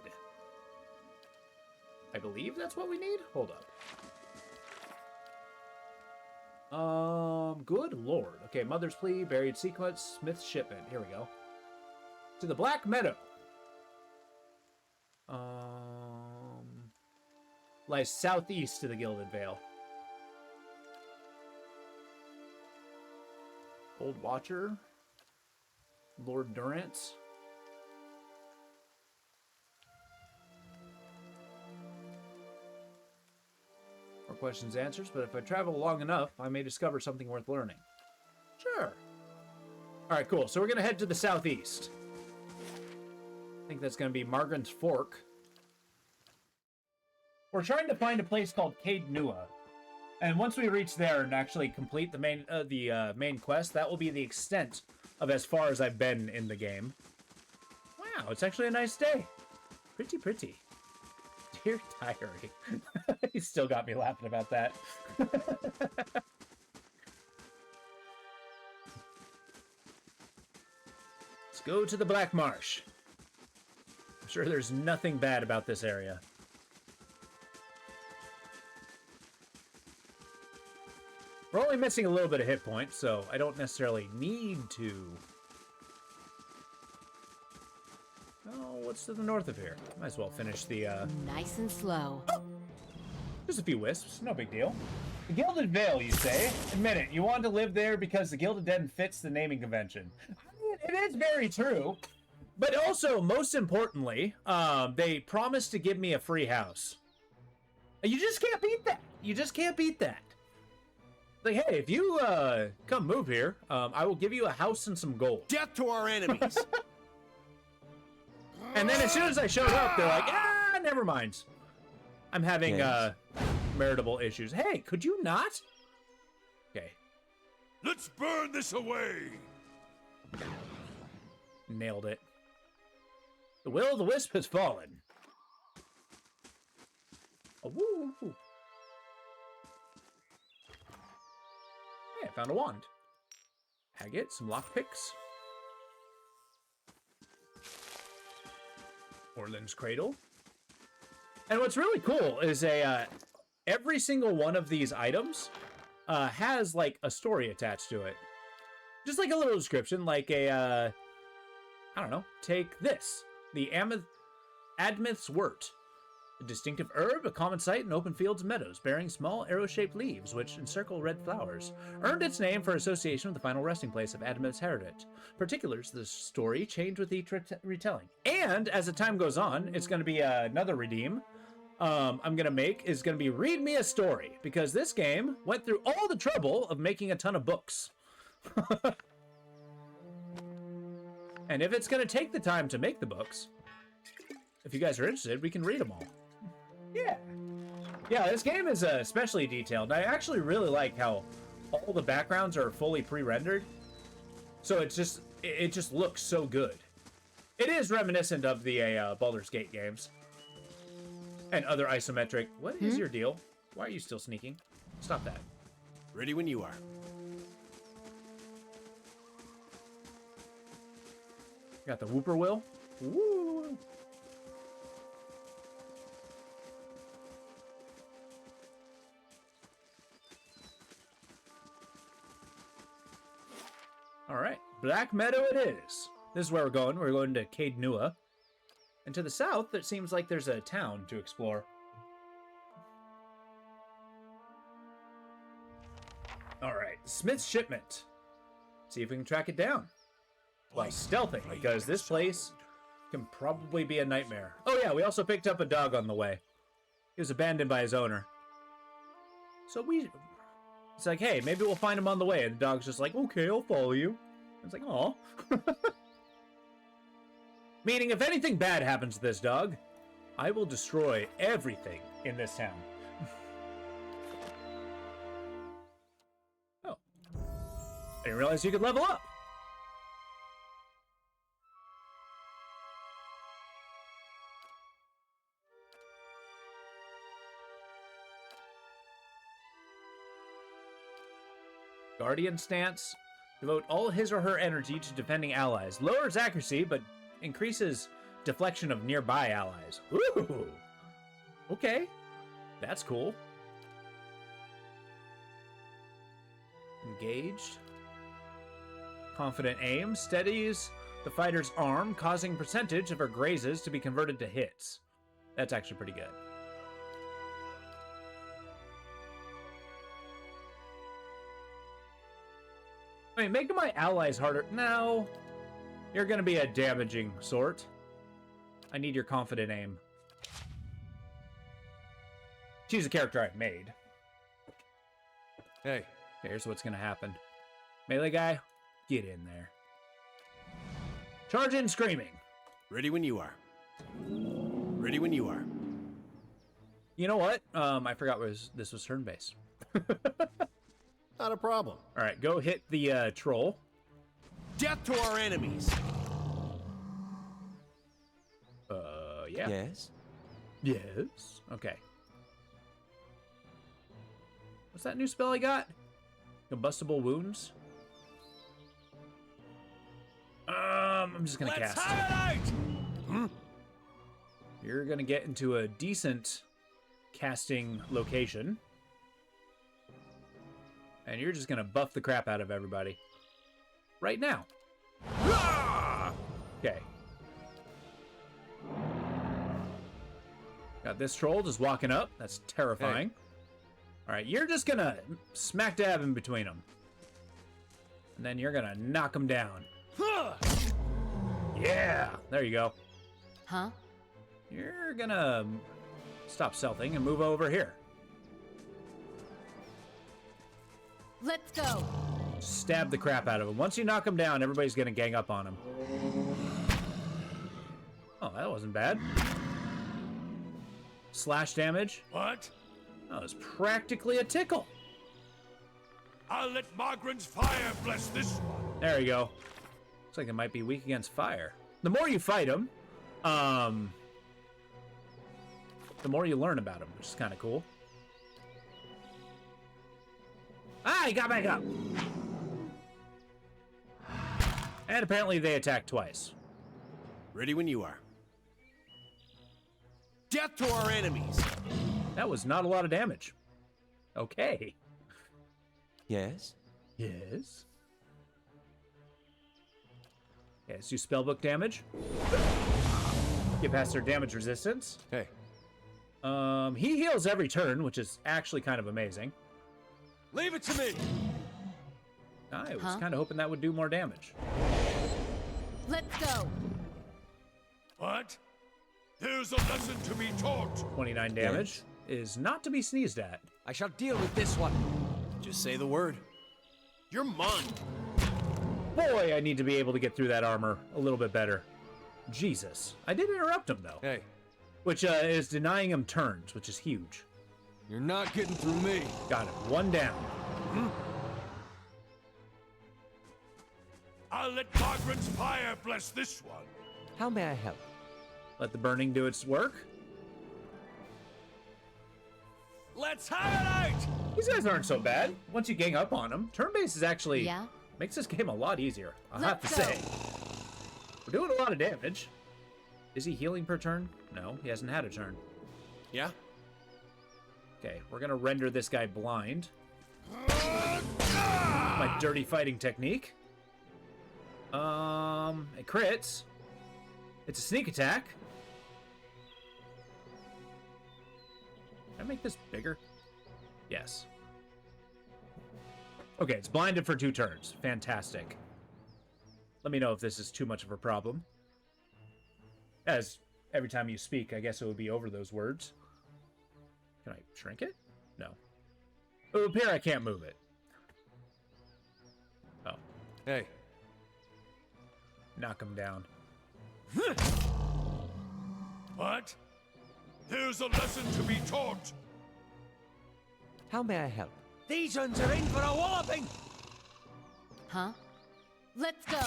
I believe that's what we need. Hold up. Good lord. Okay, Mother's Plea, Buried Sequence, Smith's Shipment. Here we go. To the Black Meadow. Lies southeast of the Gilded Vale. Old Watcher. Lord Durance. More questions, answers, but if I travel long enough, I may discover something worth learning. Sure. Alright, cool. So we're going to head to the southeast. I think that's going to be Margaret's Fork. We're trying to find a place called Caed Nua. And once we reach there and actually complete the main quest, that will be the extent of as far as I've been in the game. Wow, it's actually a nice day. Pretty, pretty. Dear diary. He still got me laughing about that. Let's go to the Black Marsh. I'm sure there's nothing bad about this area. We're only missing a little bit of hit points, so I don't necessarily need to. Oh, what's to the north of here? Might as well finish the, Nice and slow. Just a few wisps, no big deal. The Gilded Vale, you say? Admit it, you wanted to live there because the Gilded Den fits the naming convention. I mean, it is very true. But also, most importantly, they promised to give me a free house. You just can't beat that. You just can't beat that. Like, hey, if you come move here, I will give you a house and some gold. Death to our enemies. And then as soon as I showed up, they're like, ah, never mind. I'm having maritable issues. Hey, could you not? Okay. Let's burn this away. Nailed it. The will of the wisp has fallen. Oh, woo. Hey, I found a wand. Agate, some lockpicks. Orland's Cradle. And what's really cool is every single one of these items has like a story attached to it. Just like a little description, like a, I don't know, take this. The Admith's Wort. A distinctive herb, a common sight in open fields and meadows, bearing small arrow-shaped leaves which encircle red flowers. Earned its name for association with the final resting place of Admith's heritage. Particulars of the story change with each retelling. And as the time goes on, it's going to be another redeem I'm going to make is going to be Read Me a Story, because this game went through all the trouble of making a ton of books. And if it's going to take the time to make the books, if you guys are interested, we can read them all. Yeah. Yeah, this game is especially detailed. I actually really like how all the backgrounds are fully pre-rendered. So it just looks so good. It is reminiscent of the Baldur's Gate games. And other isometric. What is your deal? Why are you still sneaking? Stop that. Ready when you are. Got the Whippoorwill. Woo! All right, Black Meadow it is. This is where we're going. We're going to Caed Nua. And to the south, it seems like there's a town to explore. All right, Smith's Shipment. See if we can track it down. While stealthing, because this place can probably be a nightmare. Oh yeah, we also picked up a dog on the way. He was abandoned by his owner. So it's like, hey, maybe we'll find him on the way. And the dog's just like, okay, I'll follow you. It's like, aw. Meaning, if anything bad happens to this dog, I will destroy everything in this town. Oh. I didn't realize you could level up. Guardian Stance. Devote all his or her energy to defending allies. Lowers accuracy, but increases deflection of nearby allies. Ooh! Okay. That's cool. Engaged. Confident Aim. Steadies the fighter's arm, causing percentage of her grazes to be converted to hits. That's actually pretty good. I mean, making my allies harder. No. You're going to be a damaging sort. I need your confident aim. She's a character I've made. Hey. Here's what's gonna happen. Melee guy, get in there. Charge in screaming. Ready when you are. Ready when you are. You know what? I forgot this was turn-based. Not a problem. All right, go hit the troll. Death to our enemies. Yeah. Yes. Yes. Okay. What's that new spell I got? Combustible wounds. I'm just gonna cast. You're gonna get into a decent casting location, and you're just gonna buff the crap out of everybody right now. Okay. Got this troll just walking up. That's terrifying. Hey. All right, you're just gonna smack dab in between them, and then you're gonna knock them down. Yeah, there you go. Huh? You're gonna stop stealthing and move over here. Let's go. Stab the crap out of him. Once you knock him down, everybody's gonna gang up on him. Oh, that wasn't bad. Slash damage. What? That was practically a tickle. I'll let Margren's fire bless this one. There you go. Looks like it might be weak against fire. The more you fight him, the more you learn about him, which is kind of cool. Ah, he got back up. And apparently they attack twice. Ready when you are. Death to our enemies. That was not a lot of damage. Okay. Yes. Yes. Okay, let's do spellbook damage. Get past their damage resistance. Hey. He heals every turn, which is actually kind of amazing. Leave it to me. I was kind of hoping that would do more damage. Let's go. What? There's a lesson to be taught. 29 damage is not to be sneezed at. I shall deal with this one. Just say the word. You're mine. Boy, I need to be able to get through that armor a little bit better. Jesus. I did interrupt him, though. Hey. Which is denying him turns, which is huge. You're not getting through me. Got him. One down. I'll let Margren's fire bless this one. How may I help? Let the burning do its work. Let's have it out! These guys aren't so bad. Once you gang up on them, turn-based is actually makes this game a lot easier, I'll have to say. We're doing a lot of damage. Is he healing per turn? No, he hasn't had a turn. Yeah? Okay, we're gonna render this guy blind. My dirty fighting technique. It crits. It's a sneak attack. Can I make this bigger? Yes. Okay, it's blinded for 2 turns. Fantastic. Let me know if this is too much of a problem. As every time you speak, I guess it would be over those words. Can I shrink it? No. It would appear I can't move it. Oh. Hey. Knock him down. What? There's a lesson to be taught. How may I help? These uns are in for a walloping. Huh? Let's go.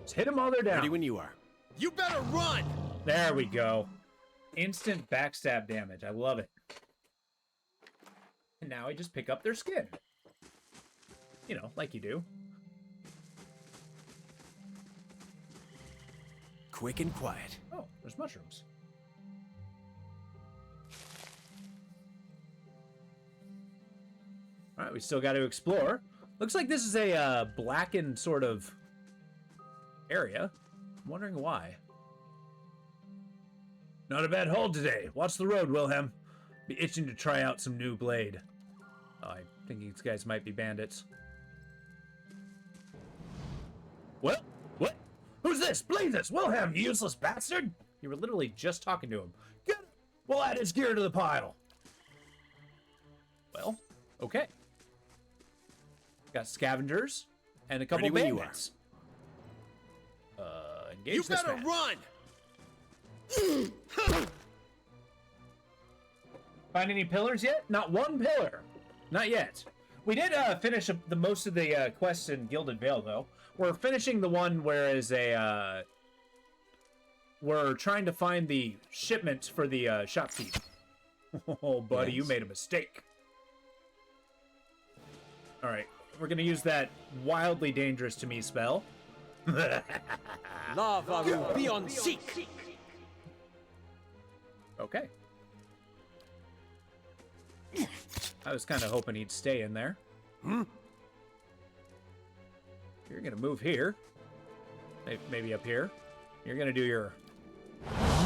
Just hit them while they're down. Ready when you are. You better run. There we go. Instant backstab damage. I love it. And now I just pick up their skin. You know, like you do. Quick and quiet. Oh, there's mushrooms. All right, we still got to explore. Looks like this is a blackened sort of area. I'm wondering why. Not a bad haul today. Watch the road, Wilhelm. Be itching to try out some new blade. Oh, I think these guys might be bandits. What? What? Who's this? Blazes! Wilhelm, you useless bastard! You were literally just talking to him. Get him! We'll add his gear to the pile. Well, Okay. Got scavengers and a couple Ready when you bandits. Engage You this better man. run! Find any pillars yet? Not one pillar. Not yet. We did finish the most of the quests in Gilded Vale, though. We're finishing the one where is a we're trying to find the shipment for the shopkeep. Oh, buddy, you Yes. made a mistake. All right, we're gonna use that wildly dangerous to me spell. Lava will be on seek. Okay. I was kind of hoping he'd stay in there. You're gonna move here. Maybe up here. You're gonna do your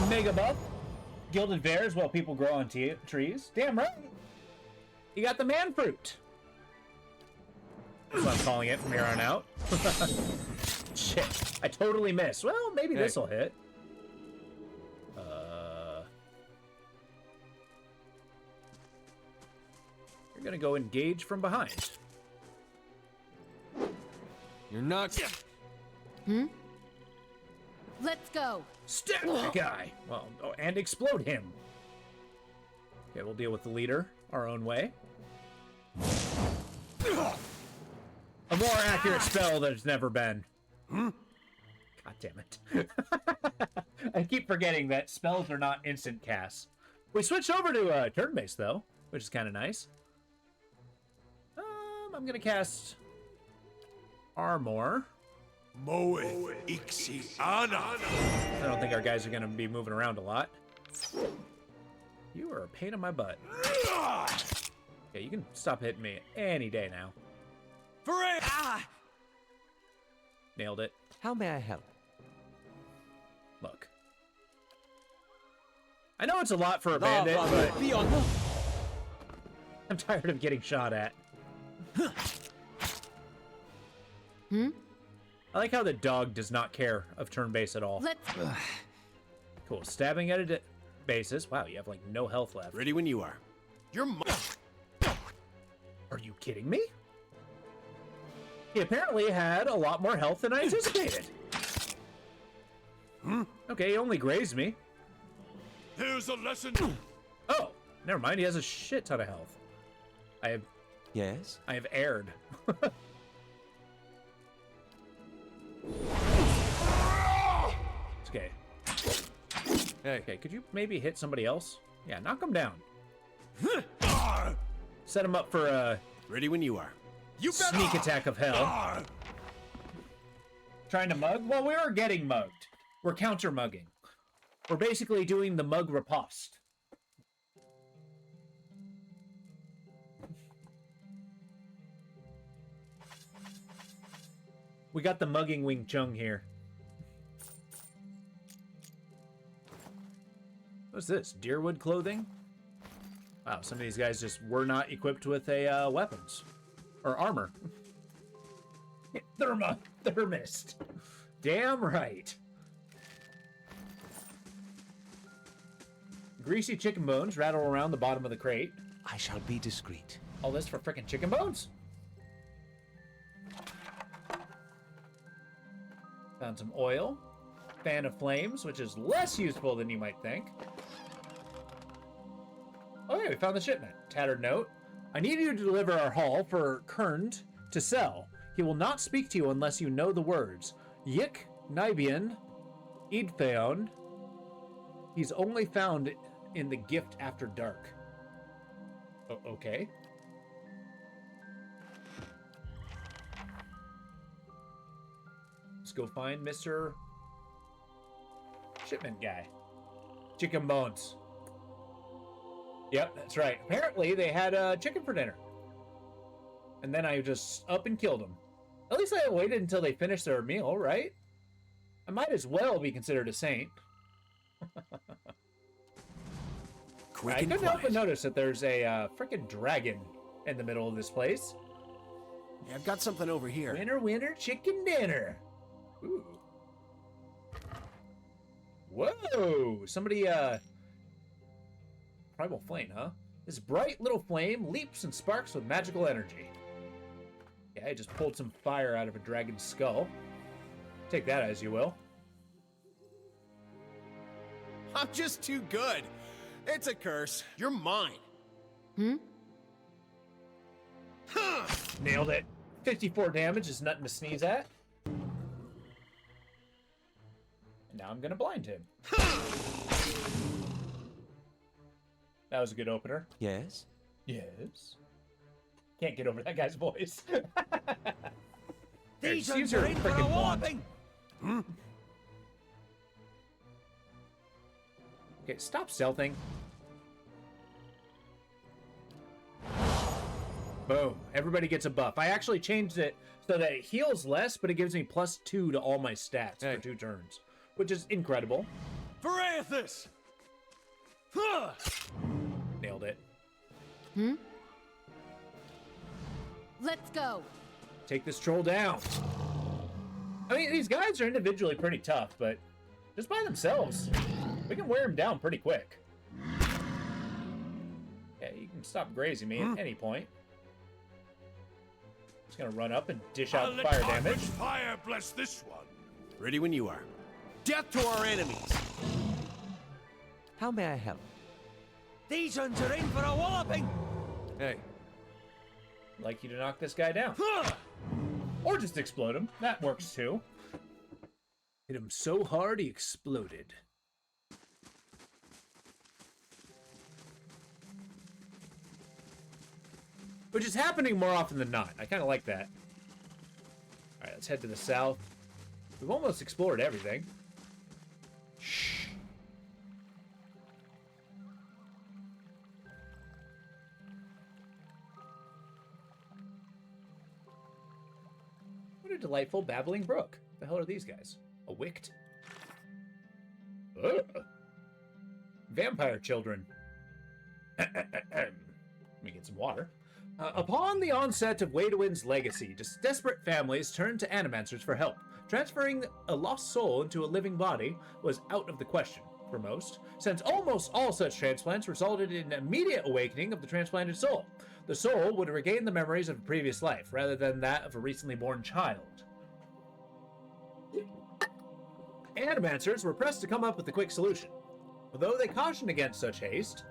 Mega buff. Gilded Bears while people grow on trees. Damn right. You got the man fruit. That's what I'm calling it from here on out. Shit, I totally missed. Well, maybe this will hit. You're gonna go engage from behind. You're not. Let's go. Stab the guy. Well, and explode him. Okay, we'll deal with the leader our own way. A more accurate spell there's never been. God damn it. I keep forgetting that spells are not instant casts. We switched over to turn-based, though, which is kind of nice. I'm going to cast Armor. Moeth Ixiana. I don't think our guys are going to be moving around a lot. You are a pain in my butt. Okay, you can stop hitting me any day now. Nailed it. How may I help? Look. I know it's a lot for a bandit, but I'm tired of getting shot at. I like how the dog does not care of turn base at all. Let's. Cool. Stabbing at a basis. Wow, you have like no health left. Ready when you are. You're Are you kidding me? He apparently had a lot more health than I anticipated. Okay, he only grazed me. Here's a lesson. Oh, never mind. He has a shit ton of health. Yes? I have aired. It's okay. Hey. Okay, could you maybe hit somebody else? Yeah, knock him down. Set him up for a Ready when you are. sneak attack of hell. Trying to mug? Well, we are getting mugged. We're counter mugging. We're basically doing the mug riposte. We got the mugging Wing Chun here. What's this? Deerwood clothing? Wow, some of these guys just were not equipped with a weapons or armor. Thermist. Damn right. Greasy chicken bones rattle around the bottom of the crate. I shall be discreet. All this for frickin' chicken bones? Found some oil. Fan of flames, which is less useful than you might think. Oh yeah, we found the shipment. Tattered note. I need you to deliver our haul for Kernd to sell. He will not speak to you unless you know the words. Yik, Nibian, Idtheon. He's only found in the gift after dark. Okay. Let's go find Mr. Shipment guy. Chicken bones. Yep, that's right. Apparently they had chicken for dinner. And then I just up and killed them. At least I waited until they finished their meal, right? I might as well be considered a saint. Quick I and couldn't help but quiet. notice that there's a freaking dragon in the middle of this place. Yeah, I've got something over here. Winner, winner, chicken dinner. Ooh. Whoa! Somebody, Primal Flame, huh? This bright little flame leaps and sparks with magical energy. Yeah, I just pulled some fire out of a dragon's skull. Take that as you will. I'm just too good. It's a curse. You're mine. Nailed it. 54 damage is nothing to sneeze at. And now I'm gonna blind him. That was a good opener. Yes? Yes. Can't get over that guy's voice. These Use are your in for a freaking whopping! Okay, stop stealthing. Boom. Everybody gets a buff. I actually changed it so that it heals less, but it gives me +2 to all my stats for 2 turns, which is incredible. Varathus! Nailed it. Let's go. Take this troll down. I mean, these guys are individually pretty tough, but just by themselves, we can wear them down pretty quick. Yeah, you can stop grazing me at any point. Just gonna run up and dish out fire damage. Fire bless this one. Ready when you are. Death to our enemies. How may I help? These uns are in for a walloping! Hey. Like you to knock this guy down. Or just explode him. That works too. Hit him so hard he exploded. Which is happening more often than not. I kind of like that. Alright, let's head to the south. We've almost explored everything. Shh. What a delightful babbling brook. The hell are these guys? A wict? Ugh. Vampire children. Let me get some water. Upon the onset of Waydewin's legacy, desperate families turned to animancers for help. Transferring a lost soul into a living body was out of the question for most, since almost all such transplants resulted in immediate awakening of the transplanted soul. The soul would regain the memories of a previous life, rather than that of a recently born child. Animancers were pressed to come up with a quick solution. Although they cautioned against such haste,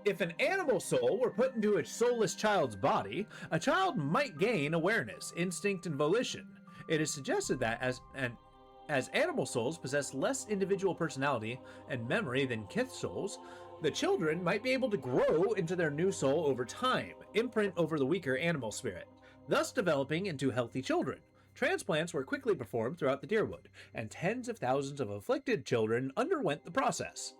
if an animal soul were put into a soulless child's body, a child might gain awareness, instinct, and volition. It is suggested that as animal souls possess less individual personality and memory than kith souls, the children might be able to grow into their new soul over time, imprint over the weaker animal spirit, thus developing into healthy children. Transplants were quickly performed throughout the Dyrwood, and tens of thousands of afflicted children underwent the process.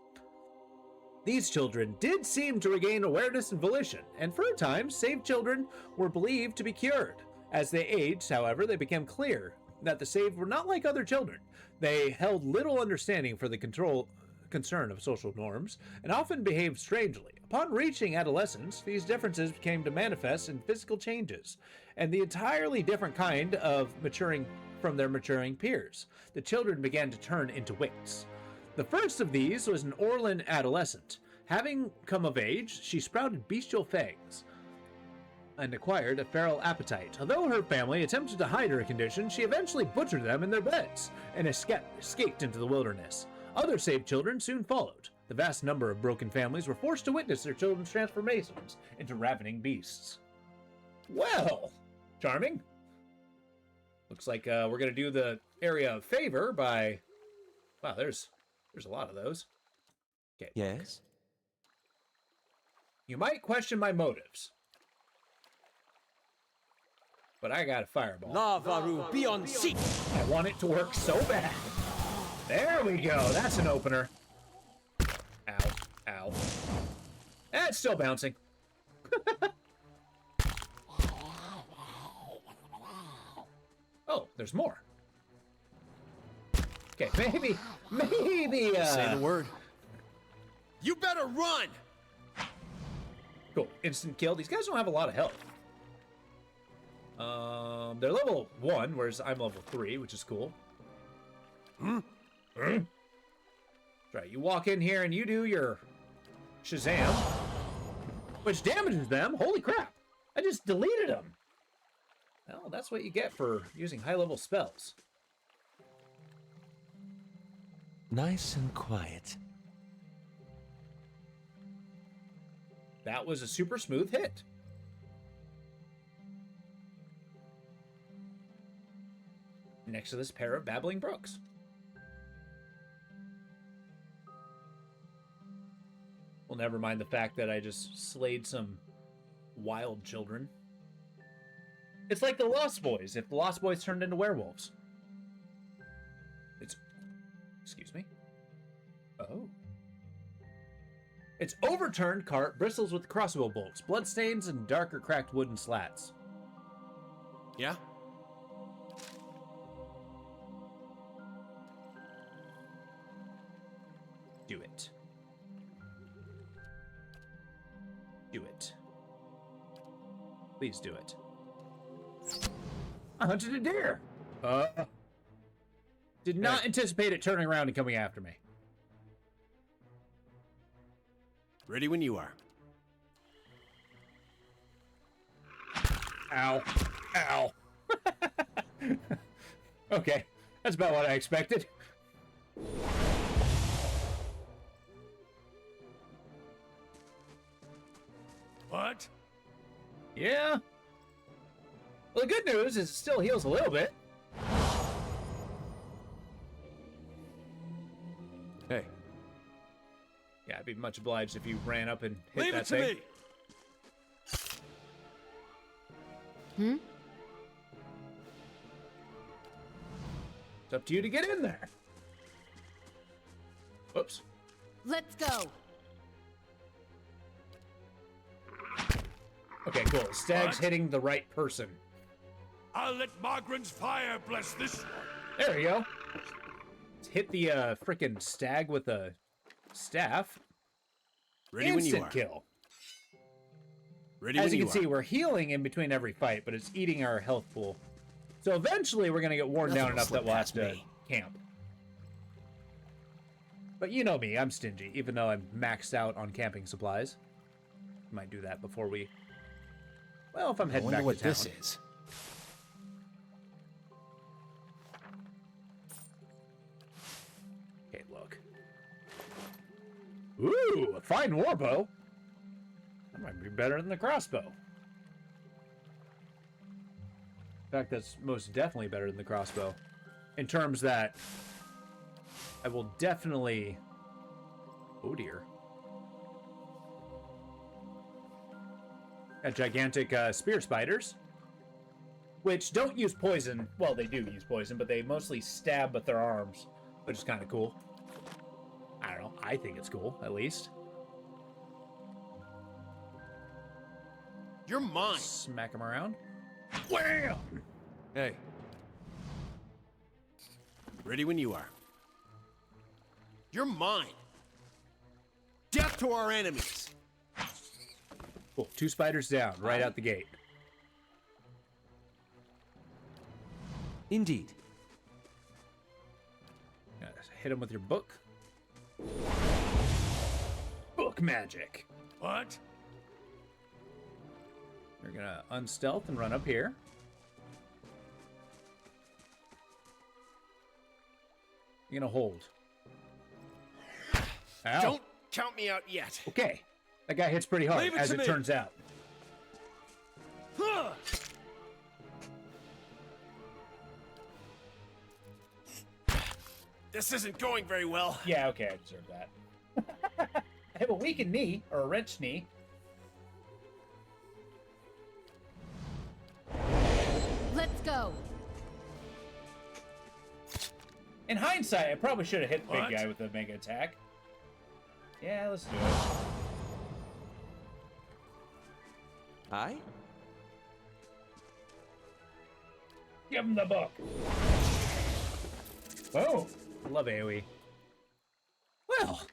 These children did seem to regain awareness and volition, and for a time, saved children were believed to be cured. As they aged, however, they became clear that the saved were not like other children. They held little understanding for the concern of social norms, and often behaved strangely. Upon reaching adolescence, these differences became to manifest in physical changes, and the entirely different kind of maturing from their maturing peers. The children began to turn into wicts. The first of these was an Orlan adolescent. Having come of age, she sprouted bestial fangs and acquired a feral appetite. Although her family attempted to hide her condition, she eventually butchered them in their beds and escaped into the wilderness. Other saved children soon followed. The vast number of broken families were forced to witness their children's transformations into ravening beasts. Well, charming. Looks like we're going to do the area of favor by... Wow, there's a lot of those. Okay. Yes? You might question my motives, but I got a fireball. Lavaru, be on seat! I want it to work so bad. There we go. That's an opener. Ow. Ow. And it's still bouncing. Oh, there's more. Okay, maybe, Say the word. You better run! Cool, instant kill. These guys don't have a lot of health. They're level 1, whereas I'm level 3, which is cool. Right, you walk in here and you do your Shazam. which damages them. Holy crap. I just deleted them. Well, that's what you get for using high-level spells. Nice and quiet. That was a super smooth hit. Next to this pair of babbling brooks. Well, never mind the fact that I just slayed some wild children. It's like the Lost Boys, if the Lost Boys turned into werewolves. Excuse me? Oh. Its overturned cart bristles with crossbow bolts, bloodstains, and darker cracked wooden slats. Yeah? Do it. Do it. Please do it. I hunted a deer! Did not anticipate it turning around and coming after me. Ready when you are. Ow. Ow. Okay, that's about what I expected. What? Yeah. Well, the good news is it still heals a little bit. Hey. Yeah, I'd be much obliged if you ran up and hit Leave that it to thing. me. It's up to you to get in there. Whoops. Let's go. Okay, cool. Stag's What? hitting the right person. I'll let Margaren's fire bless this one. There we go. Let's hit the frickin' stag with a staff. Ready when you Instant are. kill. Ready As when you you can see, are. we're healing in between every fight, but it's eating our health pool. So eventually we're gonna get worn Nothing down will enough slip that we'll have past to me. camp. But you know me, I'm stingy, even though I'm maxed out on camping supplies. Might do that before we... Well, if I'm I heading wonder back what to town. this is. Okay, look. Ooh, a fine warbow. That might be better than the crossbow. In fact, that's most definitely better than the crossbow. In terms that I will definitely... Oh dear. Got gigantic spear spiders, which don't use poison. Well, they do use poison, but they mostly stab with their arms, which is kind of cool. I don't know. I think it's cool, at least. You're mine. Smack them around. Wham! Hey. Ready when you are. You're mine. Death to our enemies. Cool. 2 spiders down, right out the gate. Indeed. Hit him with your book. Book magic. What? We're gonna unstealth and run up here. You're gonna hold. Ow. Don't count me out yet. Okay. That guy hits pretty hard, Leave it as to it me. turns out. This isn't going very well. Yeah, okay, I deserve that. I have a weakened knee, or a wrenched knee. Let's go. In hindsight, I probably should have hit the What? big guy with the mega attack. Yeah, let's do it. Aye? Give him the book. Whoa. I love AoE. Well,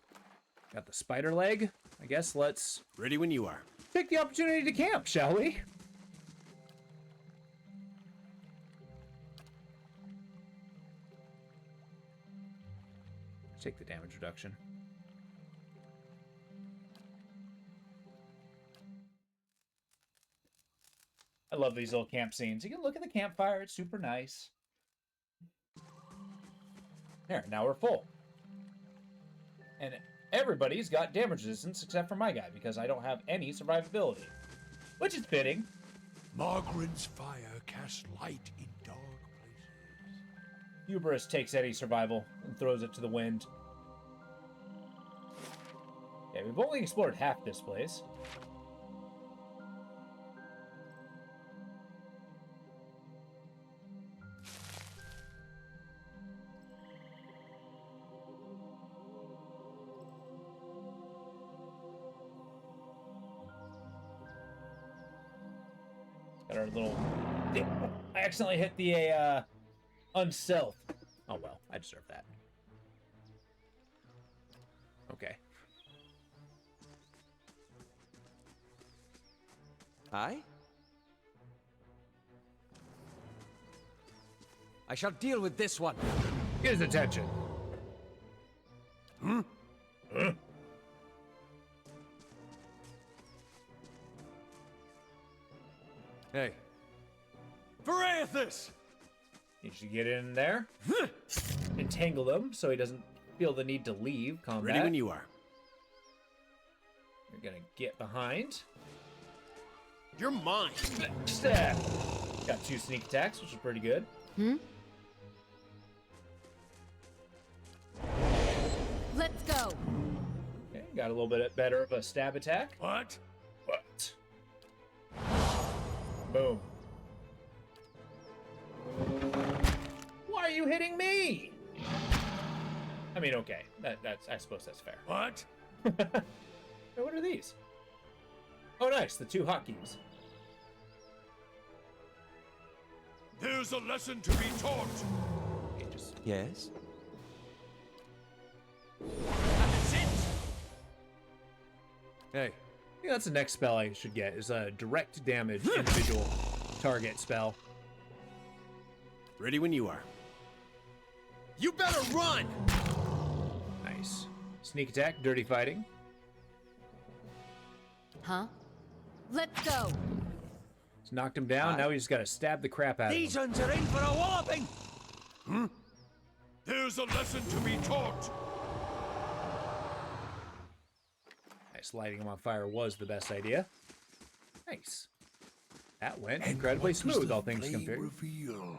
got the spider leg. I guess let's Ready when you are. take the opportunity to camp, shall we? Take the damage reduction. I love these little camp scenes. You can look at the campfire. It's super nice. There, now we're full. And everybody's got damage resistance except for my guy, because I don't have any survivability. Which is fitting. Margaren's fire casts light in dark places. Hubris takes any survival and throws it to the wind. Yeah, we've only explored half this place. Got our little... I accidentally hit the unself. Oh well, I deserve that. Okay. Aye? I shall deal with this one. Get his attention. Hmm? Huh? Hey. Varathus! You should get in there. Entangle them so he doesn't feel the need to leave combat. Ready when you are. You're gonna get behind. You're mine. Stab. Got 2 sneak attacks, which is pretty good. Let's go. Okay, got a little bit better of a stab attack. What? What? Boom. Why are you hitting me? I mean, okay. That's I suppose that's fair. What? Hey, what are these? Oh, nice. The 2 hotkeys. There's a lesson to be taught. Okay, just... Yes? That's it. Hey. I think that's the next spell I should get, is a direct damage individual target spell. Ready when you are. You better run! Nice. Sneak attack, dirty fighting. Huh? Let's go. Just knocked him down, now we just gotta stab the crap out of him. These ones are in for a walloping! Hmm? There's a lesson to be taught. Nice, lighting him on fire was the best idea. Nice. That went incredibly smooth, all things considered. Reveal?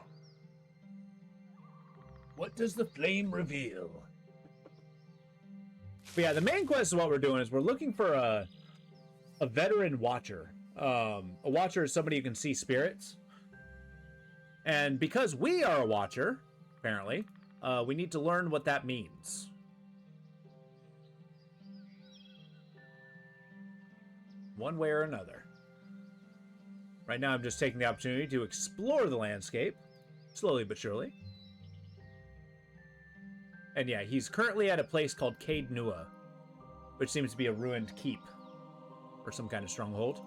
What does the flame reveal? But yeah, the main quest of what we're doing is we're looking for a veteran watcher. A watcher is somebody who can see spirits. And because we are a watcher, apparently, we need to learn what that means. One way or another. Right now, I'm just taking the opportunity to explore the landscape, slowly but surely. And yeah, he's currently at a place called Caed Nua, which seems to be a ruined keep, or some kind of stronghold.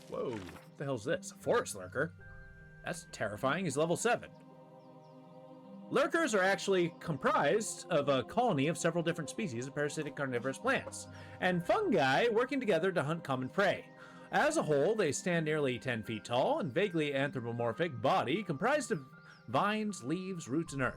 Whoa, what the hell's this? A forest lurker? That's terrifying. He's level 7. Lurkers are actually comprised of a colony of several different species of parasitic carnivorous plants, and fungi working together to hunt common prey. As a whole, they stand nearly 10 feet tall and vaguely anthropomorphic body comprised of vines, leaves, roots, and earth.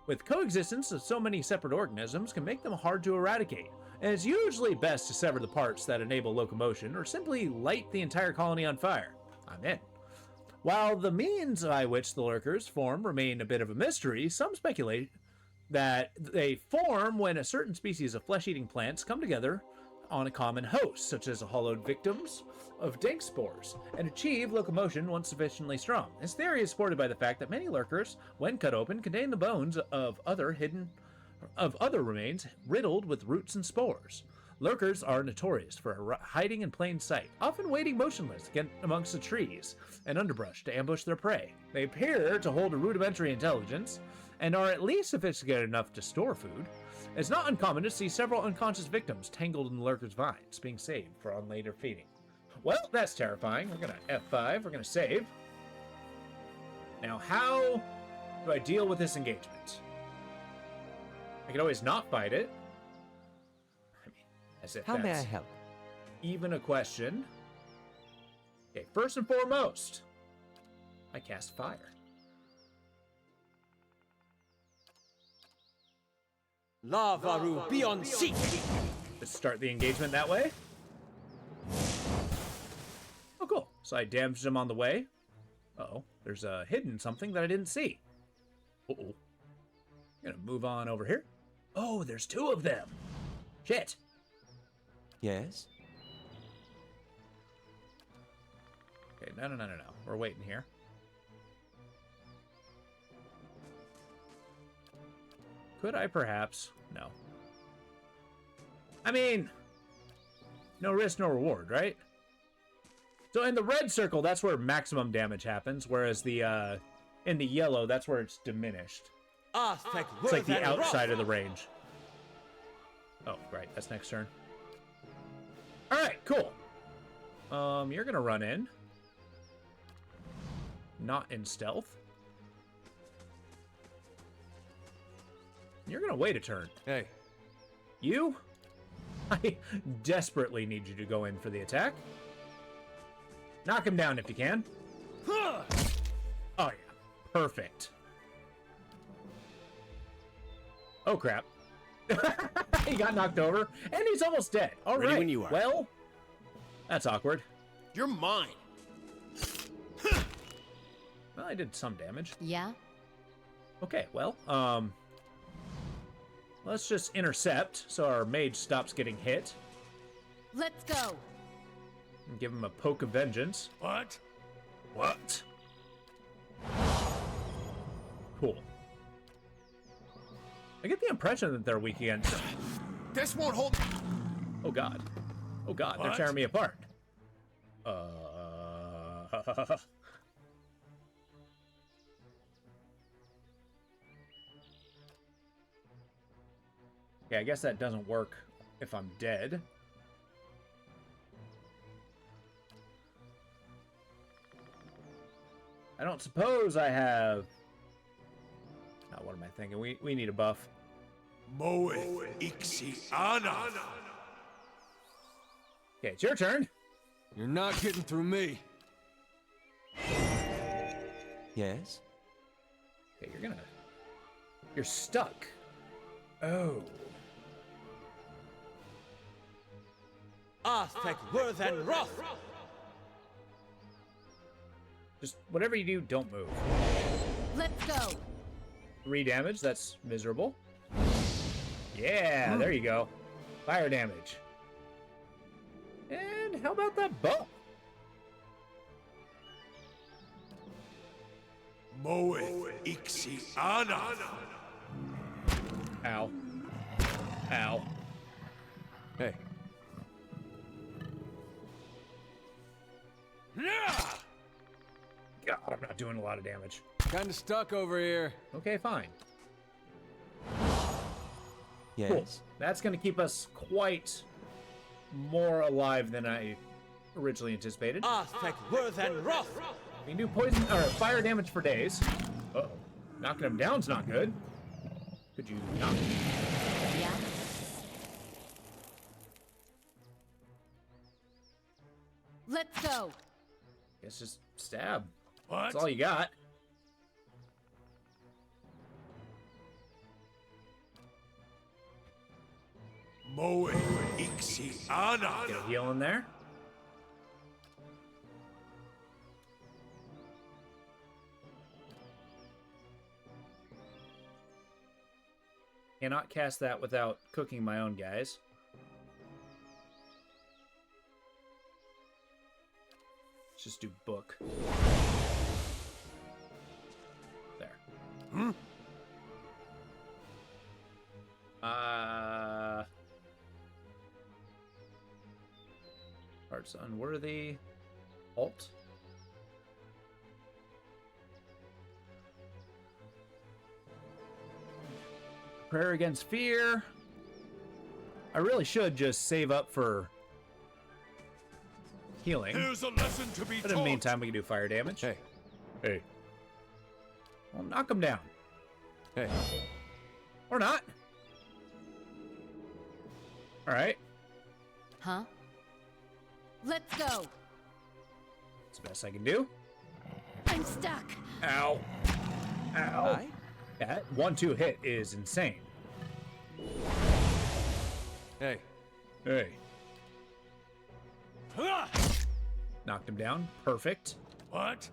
With coexistence of so many separate organisms can make them hard to eradicate, and it's usually best to sever the parts that enable locomotion or simply light the entire colony on fire. I'm in. While the means by which the lurkers form remain a bit of a mystery, some speculate that they form when a certain species of flesh-eating plants come together on a common host, such as hollowed victims of dank spores, and achieve locomotion once sufficiently strong. This theory is supported by the fact that many lurkers, when cut open, contain the bones of other remains riddled with roots and spores. Lurkers are notorious for hiding in plain sight, often waiting motionless amongst the trees and underbrush to ambush their prey. They appear to hold a rudimentary intelligence and are at least sophisticated enough to store food. It's not uncommon to see several unconscious victims tangled in the lurker's vines, being saved for on later feeding. Well, that's terrifying. We're gonna F5, we're gonna save. Now, how do I deal with this engagement? I can always not fight it. I mean, As if How may I that's help? even a question. Okay, first and foremost, I cast fire. Lavaru beyond seek. Let's start the engagement that way. Oh, cool. So I damaged him on the way. Uh-oh. There's a hidden something that I didn't see. Uh-oh. Gonna move on over here. Oh, there's two of them. Shit. Yes? Okay, no. We're waiting here. Could I perhaps? No. I mean, no risk, no reward, right? So in the red circle, that's where maximum damage happens, whereas the in the yellow, that's where it's diminished. It's like the outside of the range. Oh, right, that's next turn. All right, cool. You're gonna run in. Not in stealth. You're gonna wait a turn. Hey. You? I desperately need you to go in for the attack. Knock him down if you can. Oh yeah, perfect. Oh crap. He got knocked over, and he's almost dead. All right. Ready when you are. Well, that's awkward. You're mine. Well, I did some damage. Yeah? Okay, well, let's just intercept so our mage stops getting hit. Let's go. And give him a poke of vengeance. What? What? Cool. I get the impression that they're weak against. This won't hold. Oh god. Oh god, they're What? tearing me apart. Okay, I guess that doesn't work if I'm dead. I don't suppose I have... Oh, what am I thinking? We need a buff. Moeth Ixiana. Okay, it's your turn. You're not getting through me. Yes? Okay, you're stuck. Oh. Arthek Worth and Wrath. Just whatever you do, don't move. Let's go. 3 damage, that's miserable. Yeah, there you go. Fire damage. And how about that bow? Moeth Ixiana. Ow. Ow. Hey. God, I'm not doing a lot of damage. Kinda stuck over here. Okay, fine. Yes? Cool. That's going to keep us quite more alive than I originally anticipated. Arthek Worth and Wrath. We can do poison or fire damage for days. Uh-oh. Knocking him down's not good. Could you knock? Yeah? Let's go. Guess just stab. What? That's all you got. Moeth Ixiana. Get a heal in there. Cannot cast that without cooking my own guys. Let's just do book. There. Heart's unworthy. Alt. Prayer against fear. I really should just save up for healing. Here's a lesson to be But in the taught. meantime, we can do fire damage. Hey. Hey. Well, knock him down. Hey. Or not. All right. Huh? Let's go. It's the best I can do. I'm stuck. Ow. Ow. Aye? That 1-2 hit is insane. Hey. Hey. Knocked him down. Perfect. What?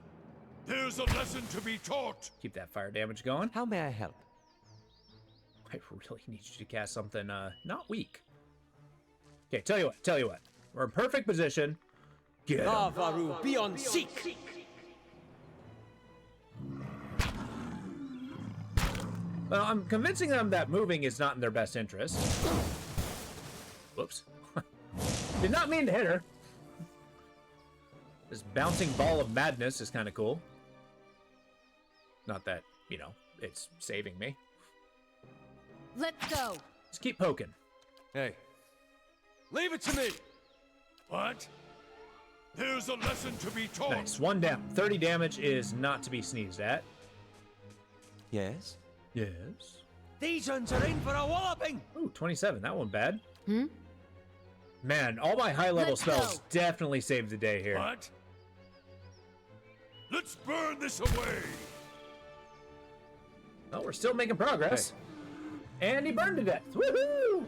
There's a lesson to be taught. Keep that fire damage going. How may I help? I really need you to cast something not weak. Okay, tell you what. We're in perfect position. Get him. Varu, be on seek! Well, I'm convincing them that moving is not in their best interest. Whoops. Did not mean to hit her. This bouncing ball of madness is kind of cool. Not that, you know, it's saving me. Let's go. Just keep poking. Hey. Leave it to me! What? There's a lesson to be taught. Nice. 1 down. 30 damage is not to be sneezed at. Yes? Yes. These ones are in for a walloping! Ooh, 27. That one bad. Man, all my high-level spells definitely saved the day here. What? Let's burn this away. Oh, we're still making progress. Hey. And he burned to death. Woohoo!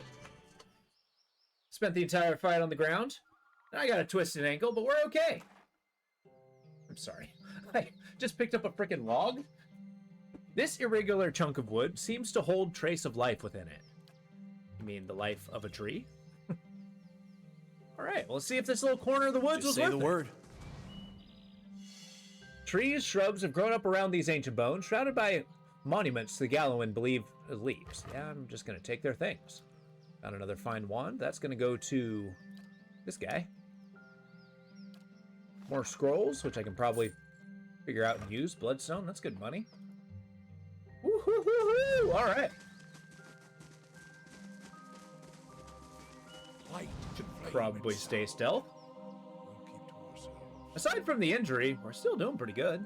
Spent the entire fight on the ground. I got a twisted ankle, but we're okay. I'm sorry. I just picked up a freaking log. This irregular chunk of wood seems to hold trace of life within it. You mean the life of a tree? All right, well, let's see if this little corner of the woods was worth it. Say the word. Trees, shrubs have grown up around these ancient bones, shrouded by monuments the Gallowin believe as leaves. Yeah, I'm just going to take their things. Found another fine wand. That's going to go to this guy. More scrolls, which I can probably figure out and use. Bloodstone, that's good money. Woo-hoo-hoo-hoo! All right. Probably stay stealth. Aside from the injury, we're still doing pretty good.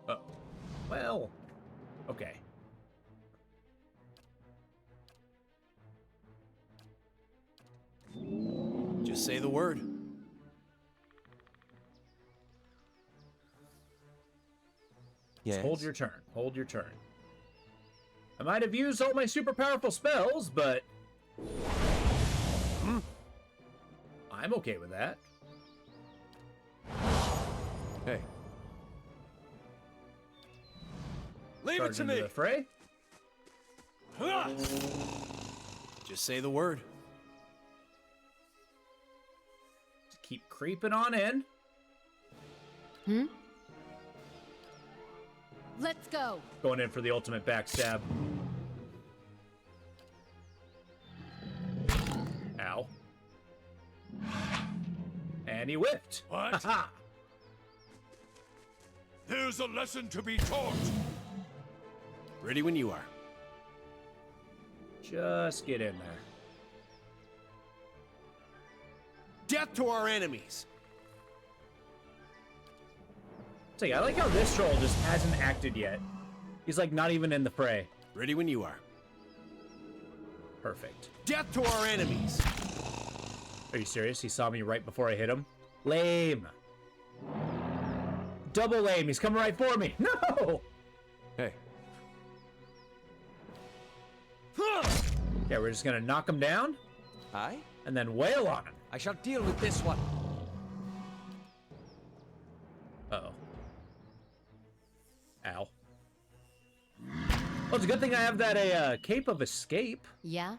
Oh. Well, okay. Just say the word. Yes. Hold your turn. Hold your turn. I might have used all my super powerful spells, but I'm okay with that. Hey. Leave Charge it to into me! the fray. Just say the word. Just keep creeping on in. Let's go. Going in for the ultimate backstab. Ow. And he whiffed. What? There's a lesson to be taught. Ready when you are. Just get in there. Death to our enemies. So yeah, I like how this troll just hasn't acted yet. He's like not even in the fray. Ready when you are. Perfect. Death to our enemies. Are you serious? He saw me right before I hit him? Lame. Double lame. He's coming right for me. No! Hey. Okay, we're just gonna knock him down. Aye? And then wail on him. I shall deal with this one. Uh-oh. Ow. Well, it's a good thing I have that cape of escape. Yeah?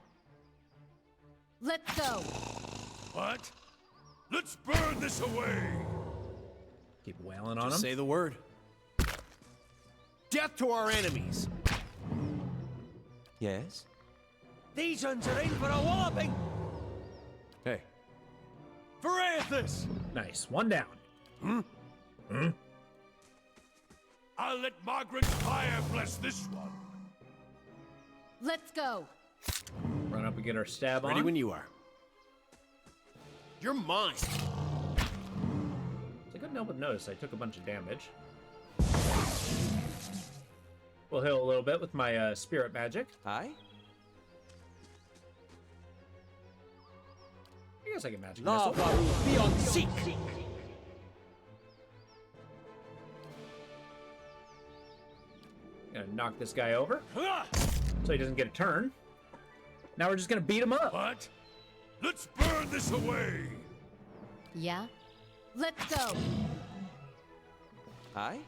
Let's go. What? Let's burn this away. Keep wailing on Just him. say the word. Death to our enemies. Yes? These ones are in for a walloping. Hey. For Aethys. Nice. One down. I'll let Margaret's fire bless this one. Let's go. Run up and get our stab Ready on. when you are. You're mine. I couldn't help but notice I took a bunch of damage. We'll heal a little bit with my spirit magic. Aye? I guess I can magic La missile. Varu beyond seek. Gonna knock this guy over so he doesn't get a turn. Now we're just gonna beat him up. What? Let's burn this away! Yeah? Let's go! Aye?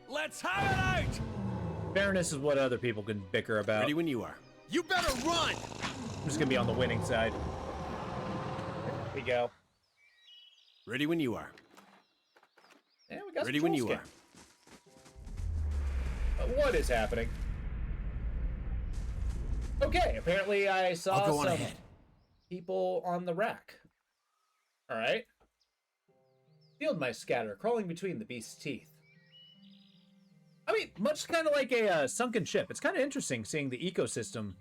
Let's have it out! Fairness is what other people can bicker about. Ready when you are. You better run! I'm just gonna be on the winning side. Here we go. Ready when you are. And we got Ready some when troll you skin. are. What is happening? Okay, apparently I saw I'll go on some ahead. people on the rack. All right. Field mice scatter, crawling between the beast's teeth. I mean, much kind of like a sunken ship. It's kind of interesting seeing the ecosystem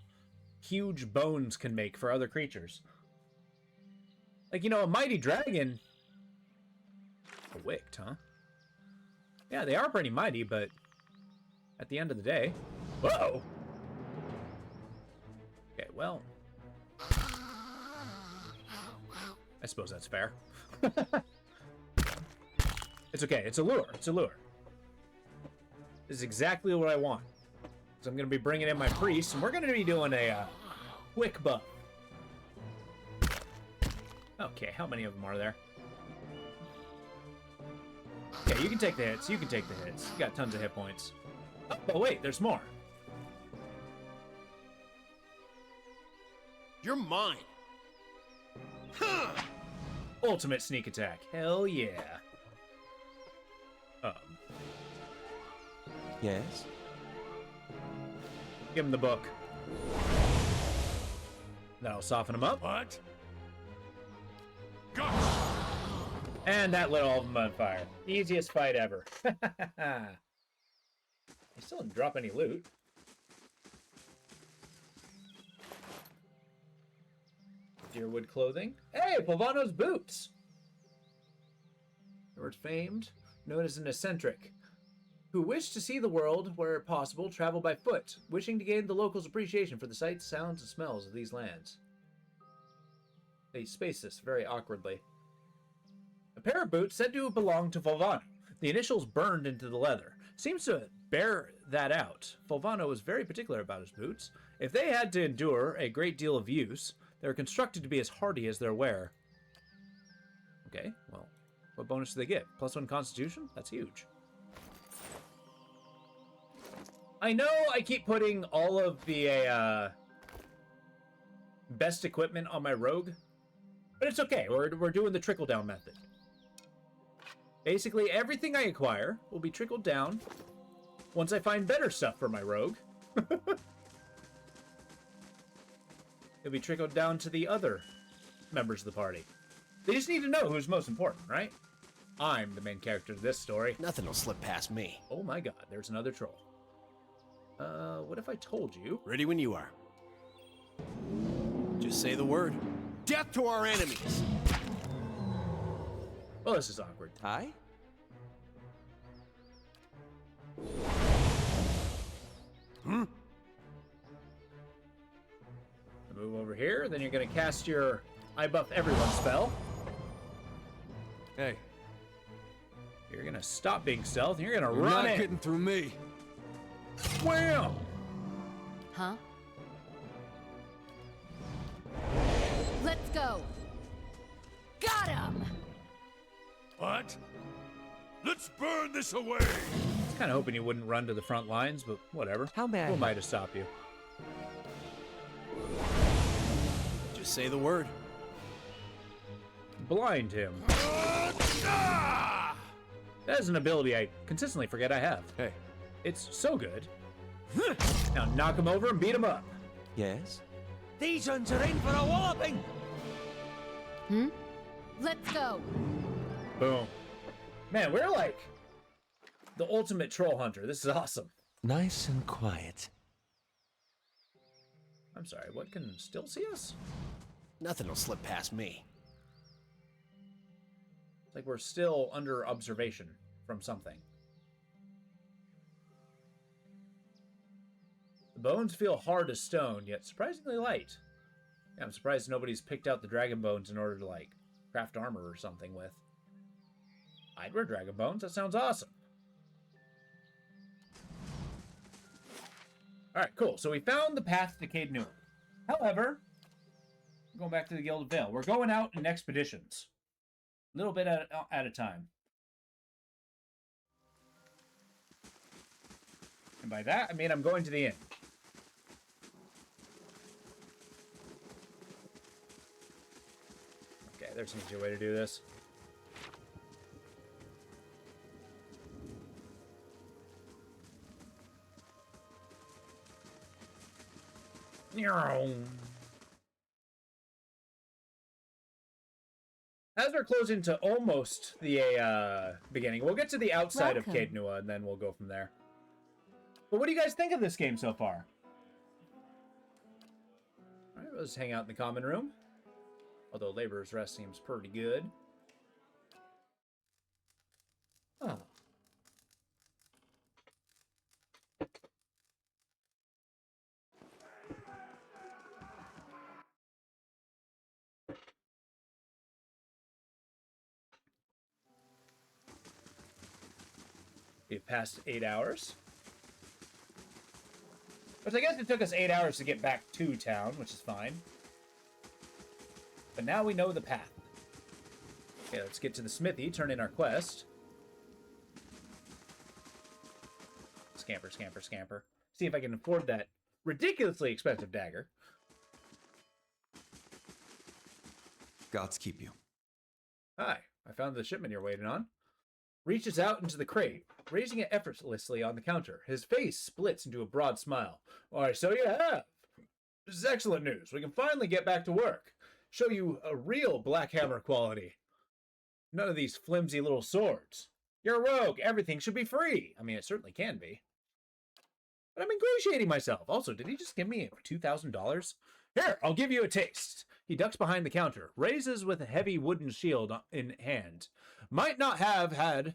huge bones can make for other creatures. Like, you know, a mighty dragon. A wicked, huh? Yeah, they are pretty mighty, but at the end of the day... Whoa! Okay, well... I suppose that's fair. It's okay. It's a lure. It's a lure. This is exactly what I want. So I'm going to be bringing in my priest, and we're going to be doing a quick buff. Okay, how many of them are there? Okay, you can take the hits. You can take the hits. You got tons of hit points. Oh, wait, there's more. You're mine. Huh. Ultimate sneak attack. Hell yeah. Yes? Give him the book. That'll soften him up. What? And that lit all of them on fire. Easiest fight ever. I still didn't drop any loot. Deerwood clothing. Hey, Polvano's boots! Lord famed, known as an eccentric, who wished to see the world, where possible, travel by foot, wishing to gain the locals' appreciation for the sights, sounds, and smells of these lands. They space this very awkwardly. A pair of boots said to belong to Fulvano. The initials burned into the leather. Seems to bear that out. Fulvano was very particular about his boots. If they had to endure a great deal of use, they were constructed to be as hardy as their wear. Okay, well, what bonus do they get? +1 Constitution? That's huge. I know I keep putting all of the best equipment on my rogue, but it's okay. We're doing the trickle-down method. Basically, everything I acquire will be trickled down once I find better stuff for my rogue. It'll be trickled down to the other members of the party. They just need to know who's most important, right? I'm the main character of this story. Nothing will slip past me. Oh my god, there's another troll. What if I told you? Ready when you are. Just say the word. Death to our enemies! Well, this is awkward. Aye? Move over here, then you're gonna cast your I buff everyone spell. Hey. You're gonna stop being stealth, and you're gonna You're run not in. getting through me. Wham! Huh? Let's go! Got him! What? Let's burn this away! I was kind of hoping you wouldn't run to the front lines, but whatever. How may I Who am I help? to stop you? Just say the word. Blind him. That is an ability I consistently forget I have. Hey. It's so good. Now knock him over and beat him up. Yes? These uns are in for a walloping! Let's go! Boom. Man, we're like the ultimate troll hunter. This is awesome. Nice and quiet. I'm sorry, what can still see us? Nothing will slip past me. It's like we're still under observation from something. The bones feel hard as stone, yet surprisingly light. Yeah, I'm surprised nobody's picked out the dragon bones in order to, like, craft armor or something with. I'd wear dragon bones. That sounds awesome. Alright, cool. So we found the path to Caed Nua. However, going back to the Guild of Vale, we're going out in expeditions. A little bit at a time. And by that, I mean I'm going to the inn. Okay, there's an easier way to do this. As we're closing to almost the beginning, we'll get to the outside of Caed Nua, and then we'll go from there. But what do you guys think of this game so far? All right, let's hang out in the common room. Although Laborer's Rest seems pretty good. Oh. We've passed 8 hours. Which I guess it took us 8 hours to get back to town, which is fine. But now we know the path. Okay, let's get to the smithy, turn in our quest. Scamper, scamper, scamper. See if I can afford that ridiculously expensive dagger. Gods keep you. Hi, I found the shipment you're waiting on. Reaches out into the crate, raising it effortlessly on the counter. His face splits into a broad smile. Why, so you have. This is excellent news. We can finally get back to work. Show you a real Black Hammer quality. None of these flimsy little swords. You're a rogue. Everything should be free. I mean, it certainly can be. But I'm ingratiating myself. Also, did he just give me $2,000? Here, I'll give you a taste. He ducks behind the counter, raises with a heavy wooden shield in hand. Might not have had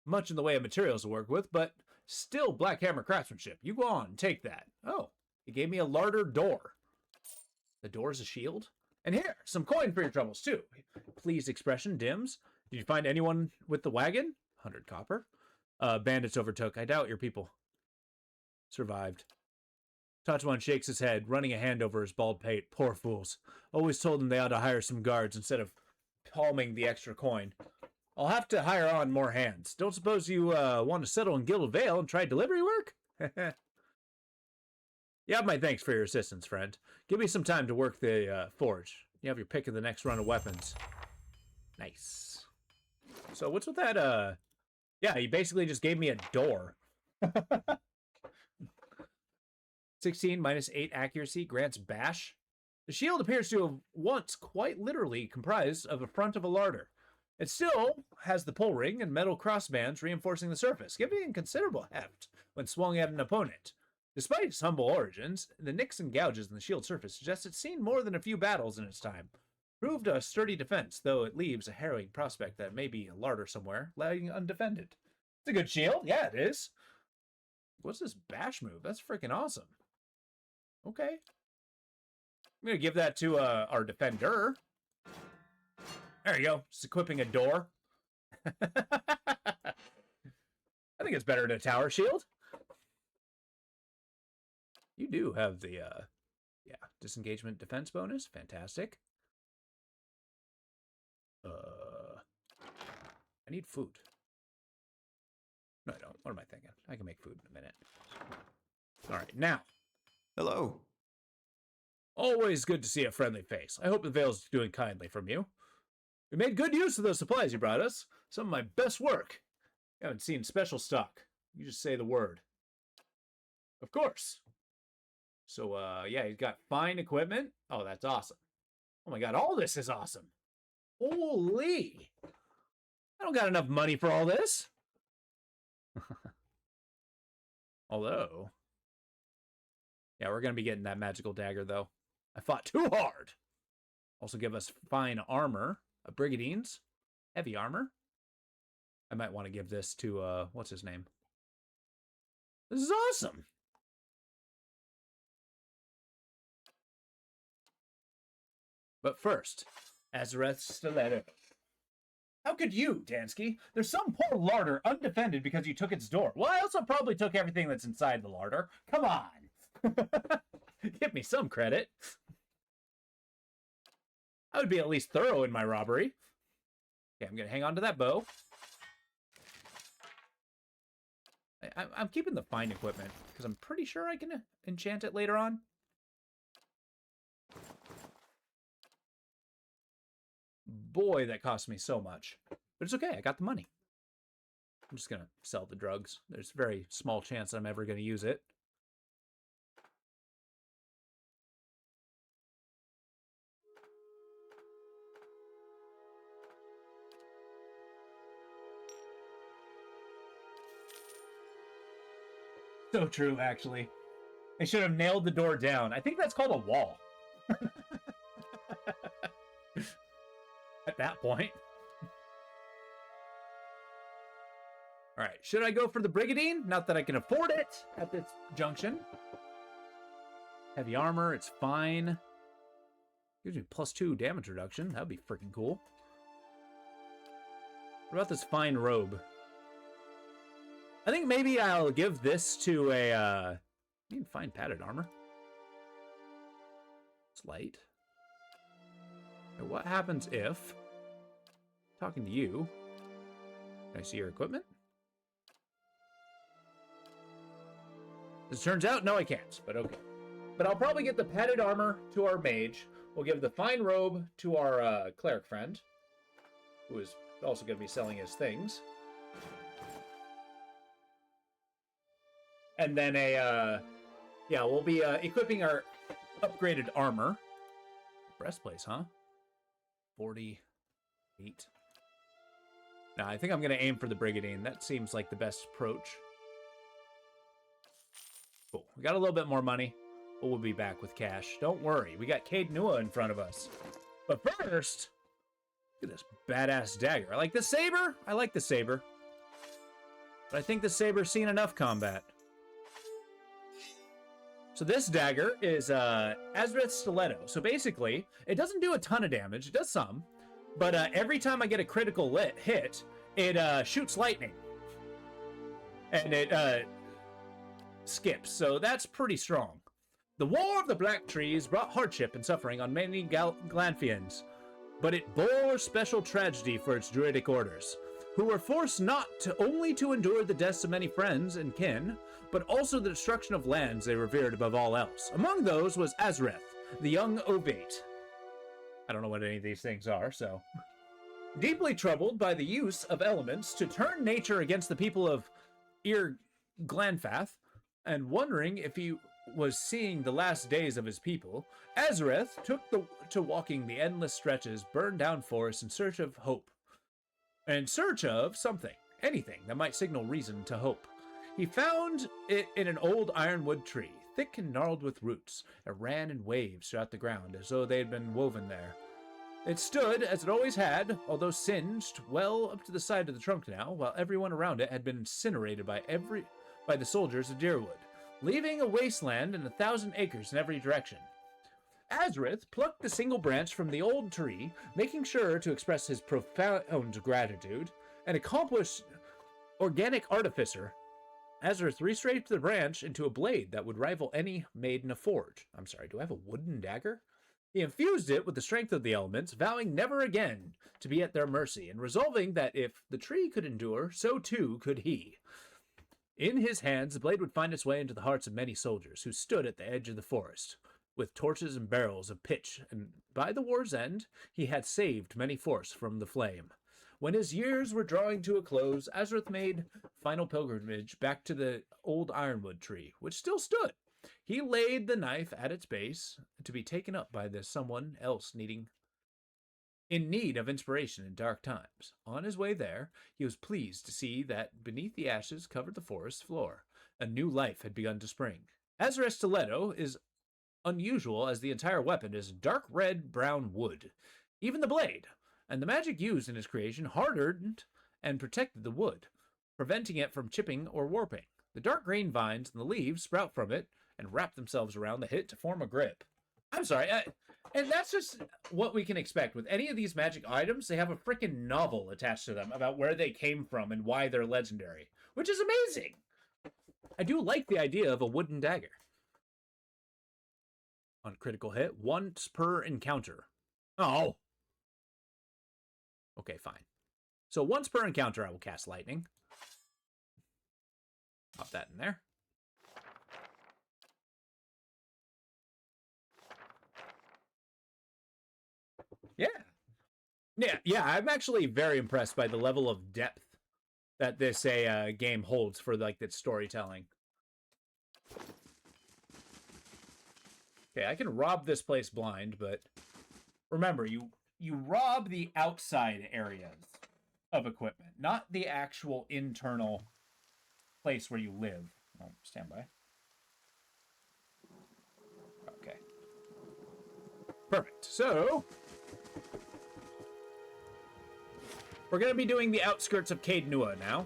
much in the way of materials to work with, but still Black Hammer craftsmanship. You go on, take that. Oh, he gave me a larder door. The door's a shield? And here, some coin for your troubles, too. Pleased expression dims. Did you find anyone with the wagon? 100 copper. Bandits overtook. I doubt your people survived. Tatuan shakes his head, running a hand over his bald pate. Poor fools. Always told them they ought to hire some guards instead of palming the extra coin. I'll have to hire on more hands. Don't suppose you want to settle in Guild of Vale and try delivery work? You have my thanks for your assistance, friend. Give me some time to work the forge. You have your pick of the next run of weapons. Nice. So what's with that? Yeah, he basically just gave me a door. 16 minus 8 accuracy grants bash. The shield appears to have once quite literally comprised of the front of a larder. It still has the pull ring and metal crossbands reinforcing the surface, giving it considerable heft when swung at an opponent. Despite its humble origins, the nicks and gouges in the shield surface suggest it's seen more than a few battles in its time. Proved a sturdy defense, though it leaves a harrowing prospect that may be a larder somewhere, lying undefended. It's a good shield. Yeah, it is. What's this bash move? That's freaking awesome. Okay. I'm going to give that to our defender. There you go. Just equipping a door. I think it's better than a tower shield. You do have the, disengagement defense bonus. Fantastic. I need food. No, I don't. What am I thinking? I can make food in a minute. All right, now. Hello. Always good to see a friendly face. I hope the Vale's doing kindly from you. We made good use of those supplies you brought us. Some of my best work. I haven't seen special stock. You just say the word. Of course. So, yeah, he's got fine equipment. Oh, that's awesome. Oh my god, all this is awesome. Holy! I don't got enough money for all this. Although... yeah, we're going to be getting that magical dagger, though. I fought too hard. Also give us fine armor. A Brigadine's. Heavy armor. I might want to give this to, what's his name? This is awesome. But first, Azareth's stiletto. How could you, Dansky? There's some poor larder undefended because you took its door. Well, I also probably took everything that's inside the larder. Come on. Give me some credit. I would be at least thorough in my robbery. Okay, I'm going to hang on to that bow. I'm keeping the fine equipment because I'm pretty sure I can enchant it later on. Boy, that cost me so much. But it's okay, I got the money. I'm just going to sell the drugs. There's a very small chance that I'm ever going to use it. So true, actually. They should have nailed the door down. I think that's called a wall. At that point. All right, should I go for the Brigadine? Not that I can afford it at this junction. Heavy armor, it's fine. Gives me +2 damage reduction. That would be freaking cool. What about this fine robe? I think maybe I'll give this to a, fine padded armor. It's light. Now what happens if, talking to you, can I see your equipment? As it turns out, no I can't, but okay. But I'll probably get the padded armor to our mage. We'll give the fine robe to our cleric friend, who is also going to be selling his things. And then we'll be equipping our upgraded armor. Breastplate, huh? 48. Nah, I think I'm going to aim for the Brigadine. That seems like the best approach. Cool. We got a little bit more money, but we'll be back with cash. Don't worry. We got Caed Nua in front of us. But first, look at this badass dagger. I like the saber. I like the saber. But I think the saber's seen enough combat. So this dagger is Azareth's stiletto. So basically, it doesn't do a ton of damage. It does some. But every time I get a critical hit, it shoots lightning. And it skips. So that's pretty strong. The War of the Black Trees brought hardship and suffering on many Glanfians. But it bore special tragedy for its druidic orders, who were forced not only to endure the deaths of many friends and kin, but also the destruction of lands they revered above all else. Among those was Azareth, the young Ovate. I don't know what any of these things are, so... Deeply troubled by the use of elements to turn nature against the people of Ir Glanfath, and wondering if he was seeing the last days of his people, Azareth took to walking the endless stretches, burned down forests in search of hope. In search of something, anything that might signal reason to hope. He found it in an old ironwood tree, thick and gnarled with roots. It ran in waves throughout the ground, as though they had been woven there. It stood, as it always had, although singed well up to the side of the trunk now, while everyone around it had been incinerated by the soldiers of Deerwood, leaving a wasteland and 1,000 acres in every direction. Azareth plucked a single branch from the old tree, making sure to express his profound gratitude. An accomplished organic artificer, Azareth reshaped the branch into a blade that would rival any made in a forge. I'm sorry, do I have a wooden dagger? He infused it with the strength of the elements, vowing never again to be at their mercy, and resolving that if the tree could endure, so too could he. In his hands, the blade would find its way into the hearts of many soldiers who stood at the edge of the forest, with torches and barrels of pitch, and by the war's end, he had saved many forests from the flame. When his years were drawing to a close, Azareth made final pilgrimage back to the old ironwood tree, which still stood. He laid the knife at its base to be taken up by someone else in need of inspiration in dark times. On his way there, he was pleased to see that beneath the ashes covered the forest floor, a new life had begun to spring. Azareth's stiletto is unusual as the entire weapon is dark red-brown wood. Even the blade, and the magic used in its creation hardened and protected the wood, preventing it from chipping or warping. The dark green vines and the leaves sprout from it and wrap themselves around the hilt to form a grip. I'm sorry, And that's just what we can expect with any of these magic items. They have a freaking novel attached to them about where they came from and why they're legendary, which is amazing. I do like the idea of a wooden dagger. On critical hit, once per encounter. Oh. Okay, fine. So once per encounter, I will cast lightning. Pop that in there. Yeah, I'm actually very impressed by the level of depth that this game holds for like its storytelling. Okay, I can rob this place blind, but remember, you rob the outside areas of equipment, not the actual internal place where you live. Oh, stand by. Okay. Perfect. So we're going to be doing the outskirts of Caed Nua now.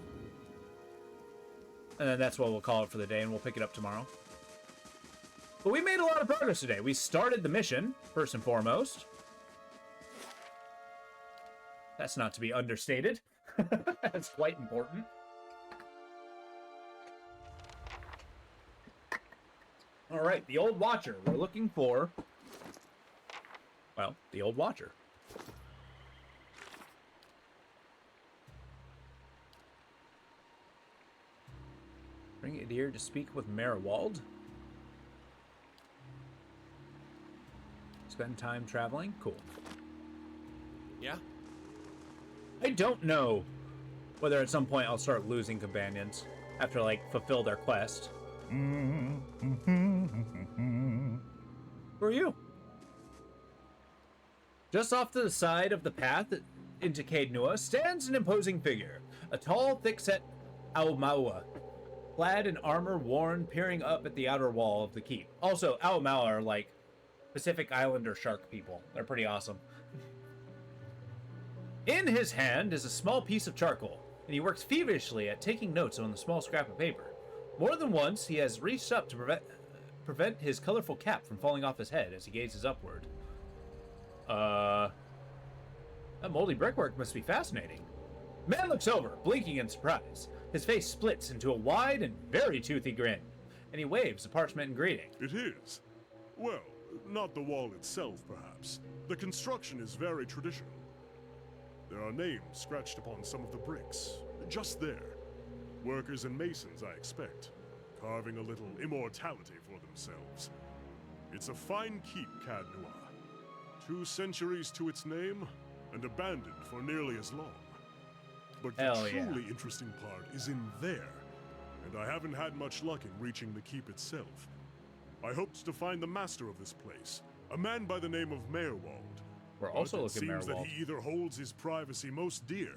And then that's what we'll call it for the day, and we'll pick it up tomorrow. But we made a lot of progress today. We started the mission, first and foremost. That's not to be understated. That's quite important. All right, the Old Watcher. We're looking for, well, the Old Watcher. Bring it here to speak with Merwald. Spend time traveling? Cool. Yeah? I don't know whether at some point I'll start losing companions after, like, fulfill their quest. Who are you? Just off to the side of the path into Caed Nua stands an imposing figure. A tall, thick-set Aumaua, clad in armor worn, peering up at the outer wall of the keep. Also, Aumaua are like Pacific Islander shark people. They're pretty awesome. In his hand is a small piece of charcoal, and he works feverishly at taking notes on the small scrap of paper. More than once, he has reached up to prevent his colorful cap from falling off his head as he gazes upward. That moldy brickwork must be fascinating. Man looks over, blinking in surprise. His face splits into a wide and very toothy grin, and he waves a parchment in greeting. It is. Well, not the wall itself, perhaps. The construction is very traditional. There are names scratched upon some of the bricks, just there. Workers and masons, I expect, carving a little immortality for themselves. It's a fine keep, Caed Nua. 2 centuries to its name, and abandoned for nearly as long. But the truly interesting part is in there, and I haven't had much luck in reaching the keep itself. I hoped to find the master of this place, a man by the name of Merwald. We're also looking at Merwald. It seems that he either holds his privacy most dear,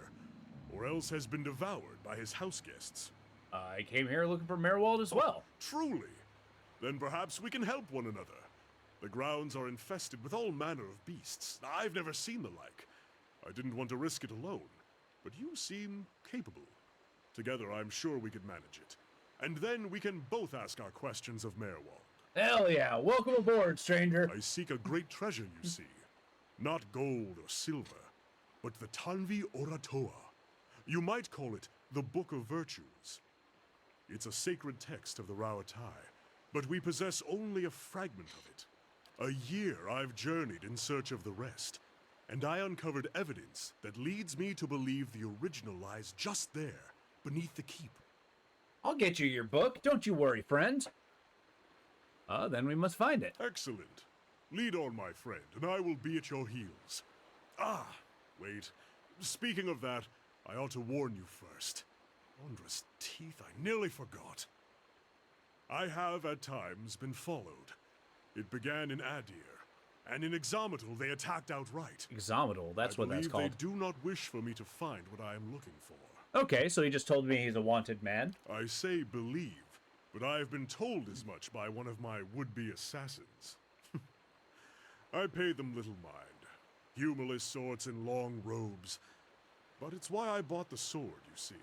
or else has been devoured by his house guests. I came here looking for Merwald as well. Truly? Then perhaps we can help one another. The grounds are infested with all manner of beasts. I've never seen the like. I didn't want to risk it alone, but you seem capable. Together, I'm sure we could manage it. And then we can both ask our questions of Merwald. Hell yeah. Welcome aboard, stranger. I seek a great treasure, you see. Not gold or silver, but the Tanvi Oratoa. You might call it the Book of Virtues. It's a sacred text of the Rauatai, but we possess only a fragment of it. A year I've journeyed in search of the rest, and I uncovered evidence that leads me to believe the original lies just there, beneath the keep. I'll get you your book. Don't you worry, friend. Then we must find it. Excellent. Lead on, my friend, and I will be at your heels. Ah, wait. Speaking of that, I ought to warn you first. Wondrous teeth, I nearly forgot. I have, at times, been followed. It began in Adir, and in Exometal they attacked outright. Exometal, that's what that's called. I believe they do not wish for me to find what I am looking for. Okay, so he just told me he's a wanted man. I say believe, but I have been told as much by one of my would-be assassins. I pay them little mind. Humorless sorts in long robes. But it's why I bought the sword, you see.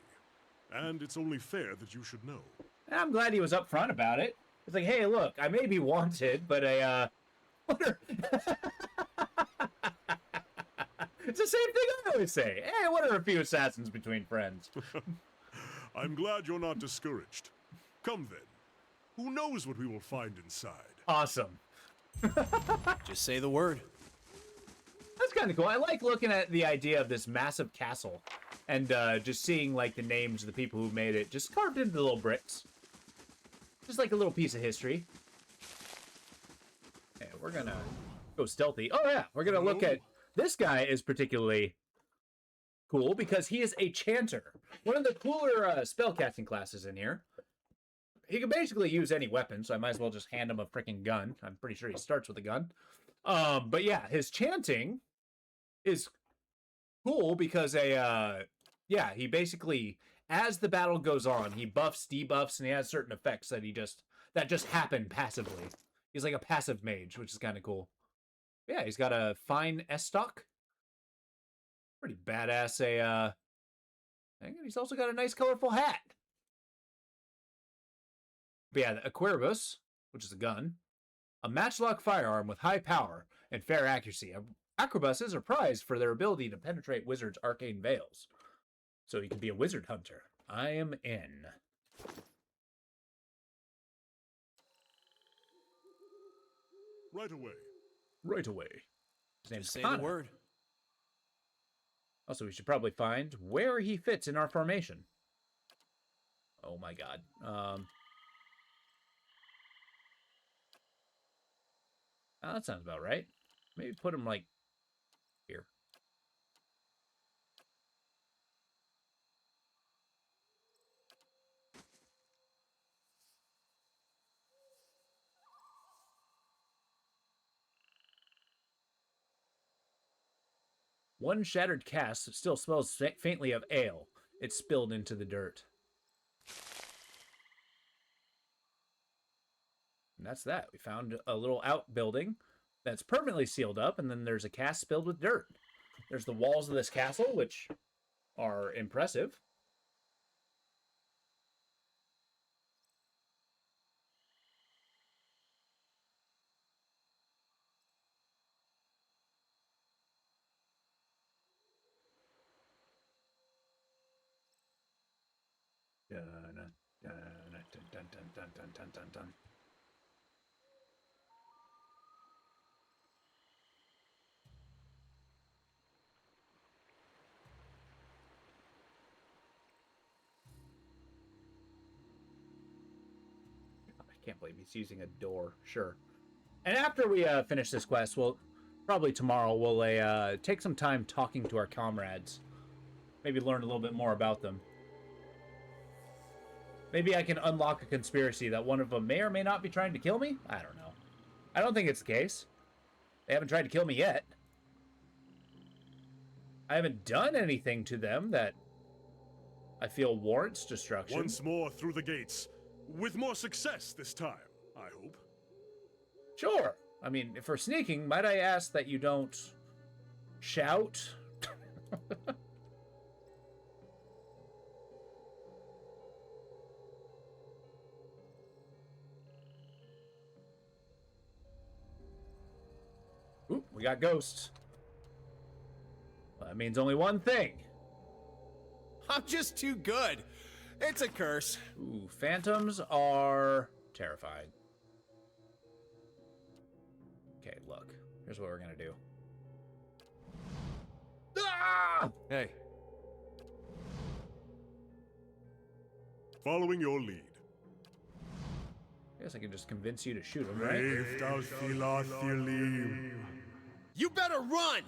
And it's only fair that you should know. I'm glad he was upfront about it. It's like, hey, look, I may be wanted, but It's the same thing I always say. Hey, what are a few assassins between friends? I'm glad you're not discouraged. Come then. Who knows what we will find inside? Awesome. Just say the word. That's kind of cool. I like looking at the idea of this massive castle and just seeing like the names of the people who made it just carved into the little bricks. Just like a little piece of history. Okay, we're gonna go stealthy. Oh yeah, we're gonna look at this guy is particularly cool because he is a chanter. One of the cooler spellcasting classes in here. He can basically use any weapon, so I might as well just hand him a freaking gun. I'm pretty sure he starts with a gun. But yeah, his chanting is cool because he basically, as the battle goes on, he buffs, debuffs, and he has certain effects that just happen passively. He's like a passive mage, which is kind of cool. Yeah, he's got a fine S-stock. Pretty badass. And he's also got a nice colorful hat. But yeah, the Aquiribus, which is a gun, a matchlock firearm with high power and fair accuracy. Acrobuses are prized for their ability to penetrate wizards' arcane veils. So you can be a wizard hunter. I am in. Right away. Right away. His name's Say Connor. the word. Also, we should probably find where he fits in our formation. Oh my god. That sounds about right. Maybe put him, like, here. One shattered cask still smells faintly of ale. It's spilled into the dirt. And that's that. We found a little outbuilding that's permanently sealed up, and then there's a cask filled with dirt. There's the walls of this castle, which are impressive. Dun, dun, dun, dun, dun, dun, dun, dun, dun, dun. I can't believe he's using a door. Sure. And after we finish this quest, we'll probably tomorrow we'll take some time talking to our comrades. Maybe learn a little bit more about them. Maybe I can unlock a conspiracy that one of them may or may not be trying to kill me? I don't know. I don't think it's the case. They haven't tried to kill me yet. I haven't done anything to them that I feel warrants destruction. Once more through the gates. With more success this time, I hope. Sure. I mean, if we're sneaking, might I ask that you don't shout? Ooh, we got ghosts. Well, that means only one thing. I'm just too good. It's a curse. Ooh, phantoms are terrifying. Okay, look. Here's what we're gonna do. Ah! Hey. Following your lead. I guess I can just convince you to shoot him, right? You better run!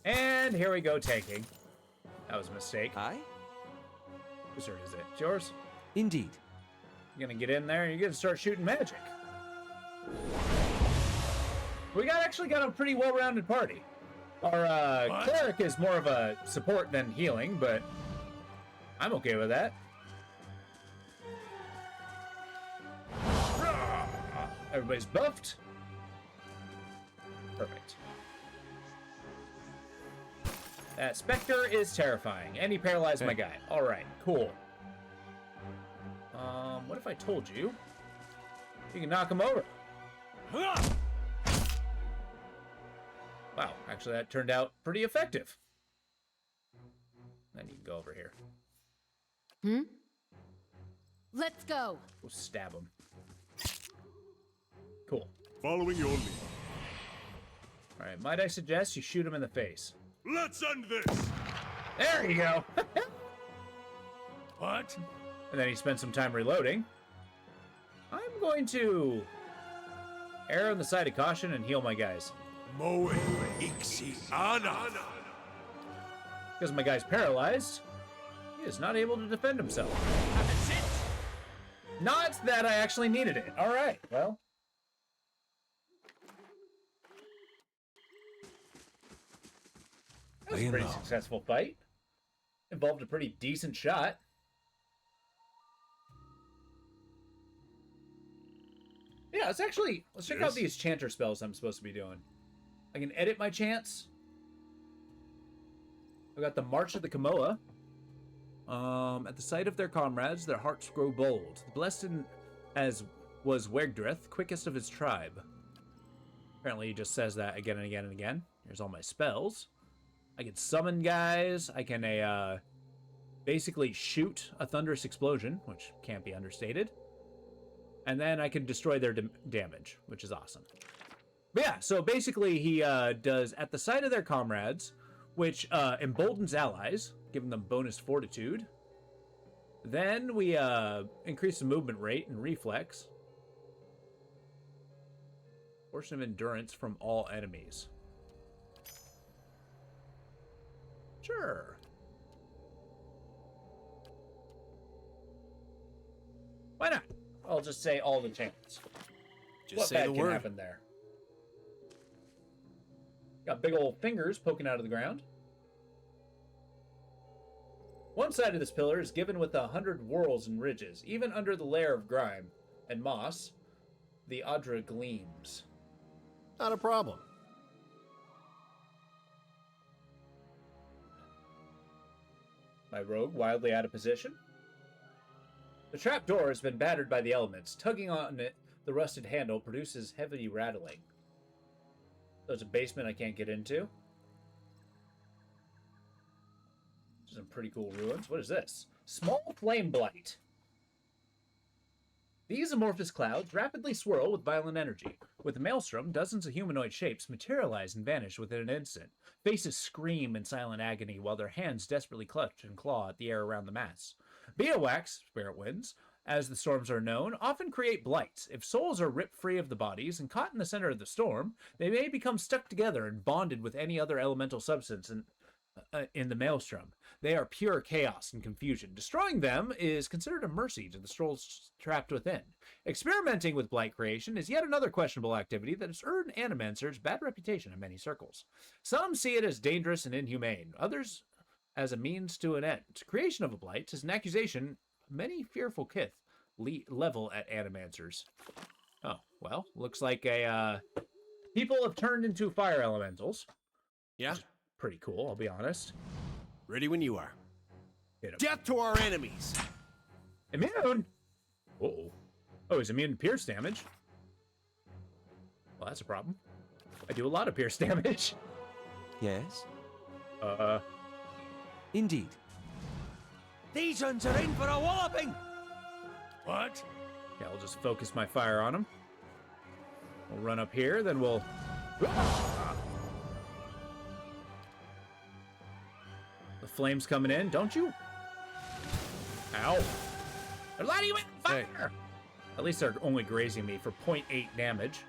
And here we go taking. That was a mistake. Aye? Whose turn is it? It's yours? Indeed. You're gonna get in there and you're gonna start shooting magic. We actually got a pretty well-rounded party. Our cleric is more of a support than healing, but I'm okay with that. Everybody's buffed. Perfect. That Spectre is terrifying, and he paralyzed my guy. All right, cool. What if I told you you can knock him over? Wow, actually that turned out pretty effective. Then you can go over here. Let's go. We'll stab him. Cool. Following your lead. All right, might I suggest you shoot him in the face? Let's end this! There you go. What? And then he spent some time reloading. I'm going to err on the side of caution and heal my guys. Moe Ixiana. Because my guy's paralyzed, he is not able to defend himself. That's it. Not that I actually needed it. All right, well. That was a pretty successful fight. Involved a pretty decent shot. Yeah, let's check out these chanter spells I'm supposed to be doing. I can edit my chants. I've got the March of the Kamoa. At the sight of their comrades, their hearts grow bold. Blessed as was Wegdrith, quickest of his tribe. Apparently he just says that again and again and again. Here's all my spells. I can summon guys. I can basically shoot a thunderous explosion, which can't be understated. And then I can destroy their damage, which is awesome. But yeah, so basically he does at the sight of their comrades, which emboldens allies, giving them bonus fortitude. Then we increase the movement rate and reflex. Portion of endurance from all enemies. Sure. Why not? I'll just say all the chants. What say bad the can word. happen there? Got big old fingers poking out of the ground. One side of this pillar is given with 100 whorls and ridges. Even under the layer of grime and moss, the Adra gleams. Not a problem. My rogue wildly out of position. The trapdoor has been battered by the elements. Tugging on it, the rusted handle produces heavy rattling. There's a basement I can't get into. Some pretty cool ruins. What is this? Small flame blight. These amorphous clouds rapidly swirl with violent energy. With the maelstrom, dozens of humanoid shapes materialize and vanish within an instant. Faces scream in silent agony while their hands desperately clutch and claw at the air around the mass. Biowax, spirit winds, as the storms are known, often create blights. If souls are ripped free of the bodies and caught in the center of the storm, they may become stuck together and bonded with any other elemental substance in the maelstrom. They are pure chaos and confusion. Destroying them is considered a mercy to the souls trapped within. Experimenting with blight creation is yet another questionable activity that has earned Animancers bad reputation in many circles. Some see it as dangerous and inhumane, others as a means to an end. Creation of a blight is an accusation many fearful kith level at Animancers. Oh, well, looks like people have turned into fire elementals. Yeah? Pretty cool, I'll be honest. Ready when you are. Hit him. Death to our enemies! Immune? Uh-oh. Oh, he's immune to pierce damage. Well, that's a problem. I do a lot of pierce damage. Yes? Indeed. These ones are in for a walloping! What? Yeah, I'll just focus my fire on him. We'll run up here, then we'll... The flames coming in, don't you? Ow. They're lighting you in fire! Hey. At least they're only grazing me for 0.8 damage.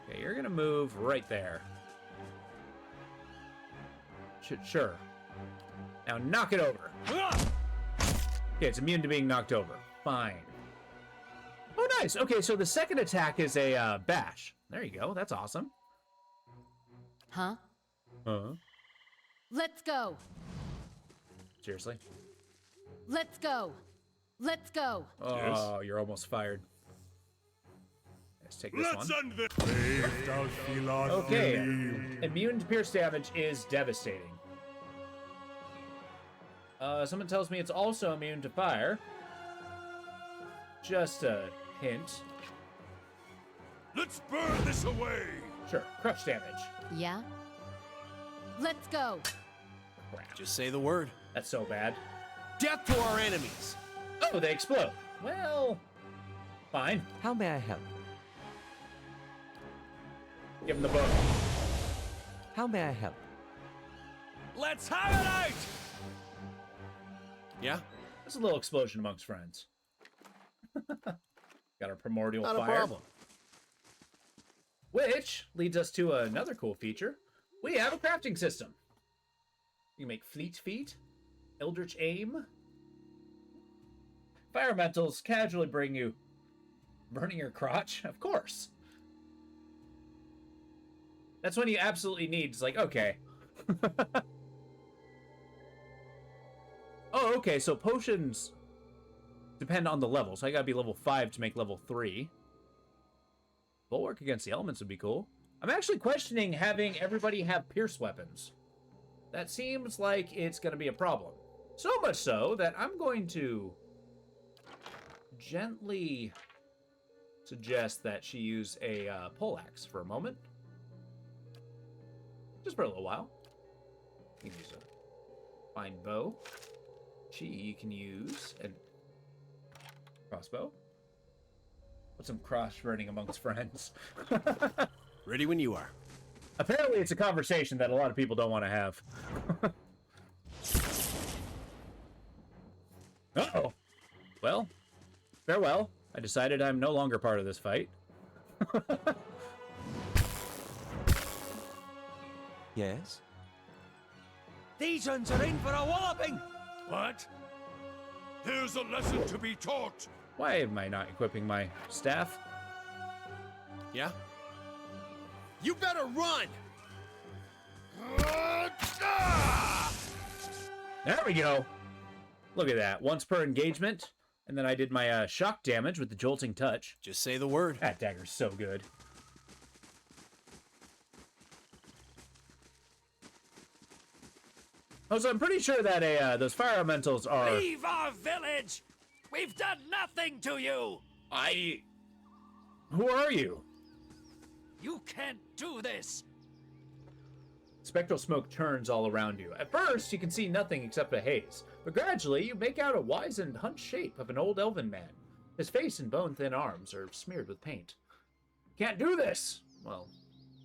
Okay, you're gonna move right there. Sure. Now knock it over. Okay, it's immune to being knocked over. Fine. Oh, nice. Okay, so the second attack is a bash. There you go. That's awesome. Huh? Uh-huh. Let's go. Seriously? Let's go. Let's go. Oh, yes. You're almost fired. Let's take this one. Okay. Immune to pierce damage is devastating. Someone tells me it's also immune to fire. just a hint. Let's burn this away! Sure, crush damage. Yeah? Let's go. Crap. Just say the word. That's so bad. Death to our enemies! Oh, they explode. Well, fine. How may I help? Give him the book. How may I help? Let's have it out! Yeah? There's a little explosion amongst friends. Got our primordial Not fire. a problem. Which leads us to another cool feature. We have a crafting system. You can make fleet feet, eldritch aim. Fire elementals casually bring you burning your crotch, of course. That's when you absolutely need. It's like, okay. Oh, okay. So potions depend on the level. So I gotta be level 5 to make level 3. Bulwark against the elements would be cool. I'm actually questioning having everybody have pierce weapons. That seems like it's going to be a problem. So much so that I'm going to gently suggest that she use a poleaxe for a moment. Just for a little while. You can use a fine bow. She can use a crossbow. Put some cross-burning amongst friends. Ready when you are. Apparently, it's a conversation that a lot of people don't want to have. Uh-oh. Well, farewell. I decided I'm no longer part of this fight. Yes? These uns are in for a walloping! What? There's a lesson to be taught. Why am I not equipping my staff? Yeah? You better run! There we go. Look at that. Once per engagement. And then I did my shock damage with the jolting touch. Just say the word. That dagger's so good. Oh, so I'm pretty sure that those fire elementals are... Leave our village! We've done nothing to you! Who are you? You can't do this! Spectral smoke turns all around you. At first, you can see nothing except a haze, but gradually you make out a wizened, hunched shape of an old elven man. His face and bone-thin arms are smeared with paint. Can't do this! Well,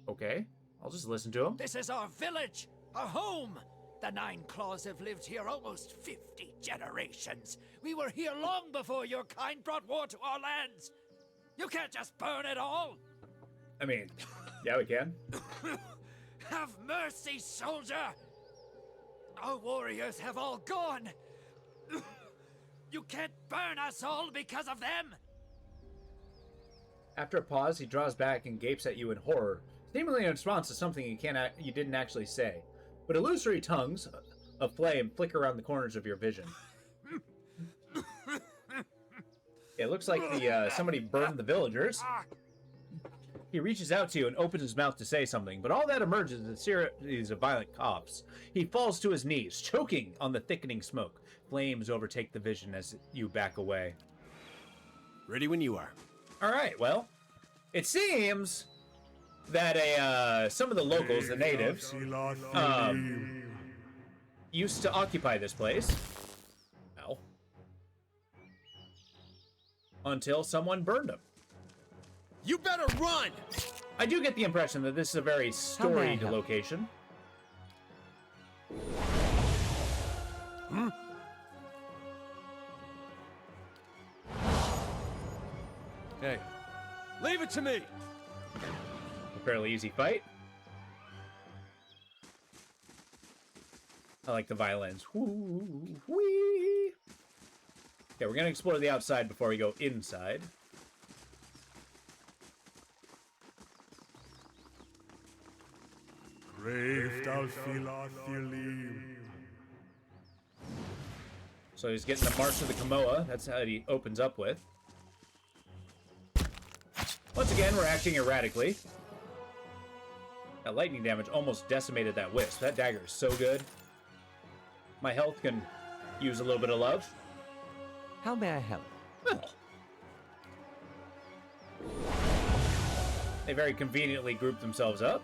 okay. I'll just listen to him. This is our village! Our home! The Nine Claws have lived here almost 50 generations. We were here long before your kind brought war to our lands. You can't just burn it all! I mean, yeah, we can. Have mercy, soldier! Our warriors have all gone! You can't burn us all because of them! After a pause, he draws back and gapes at you in horror, seemingly in response to something you didn't actually say. But illusory tongues of flame flicker around the corners of your vision. It looks like somebody burned the villagers. He reaches out to you and opens his mouth to say something, but all that emerges is a series of violent coughs. He falls to his knees, choking on the thickening smoke. Flames overtake the vision as you back away. Ready when you are. All right, well, it seems that some of the locals, the natives, used to occupy this place. Ow. Until someone burned them. You better run! I do get the impression that this is a very storied location. Hey, leave it to me! A fairly easy fight. I like the violins. Woo, wee. Okay, we're gonna explore the outside before we go inside. So he's getting the March of the Kamoa. That's how he opens up with. Once again, we're acting erratically. That lightning damage almost decimated that wisp. That dagger is so good. My health can use a little bit of love. How may I help? Well, They very conveniently group themselves up.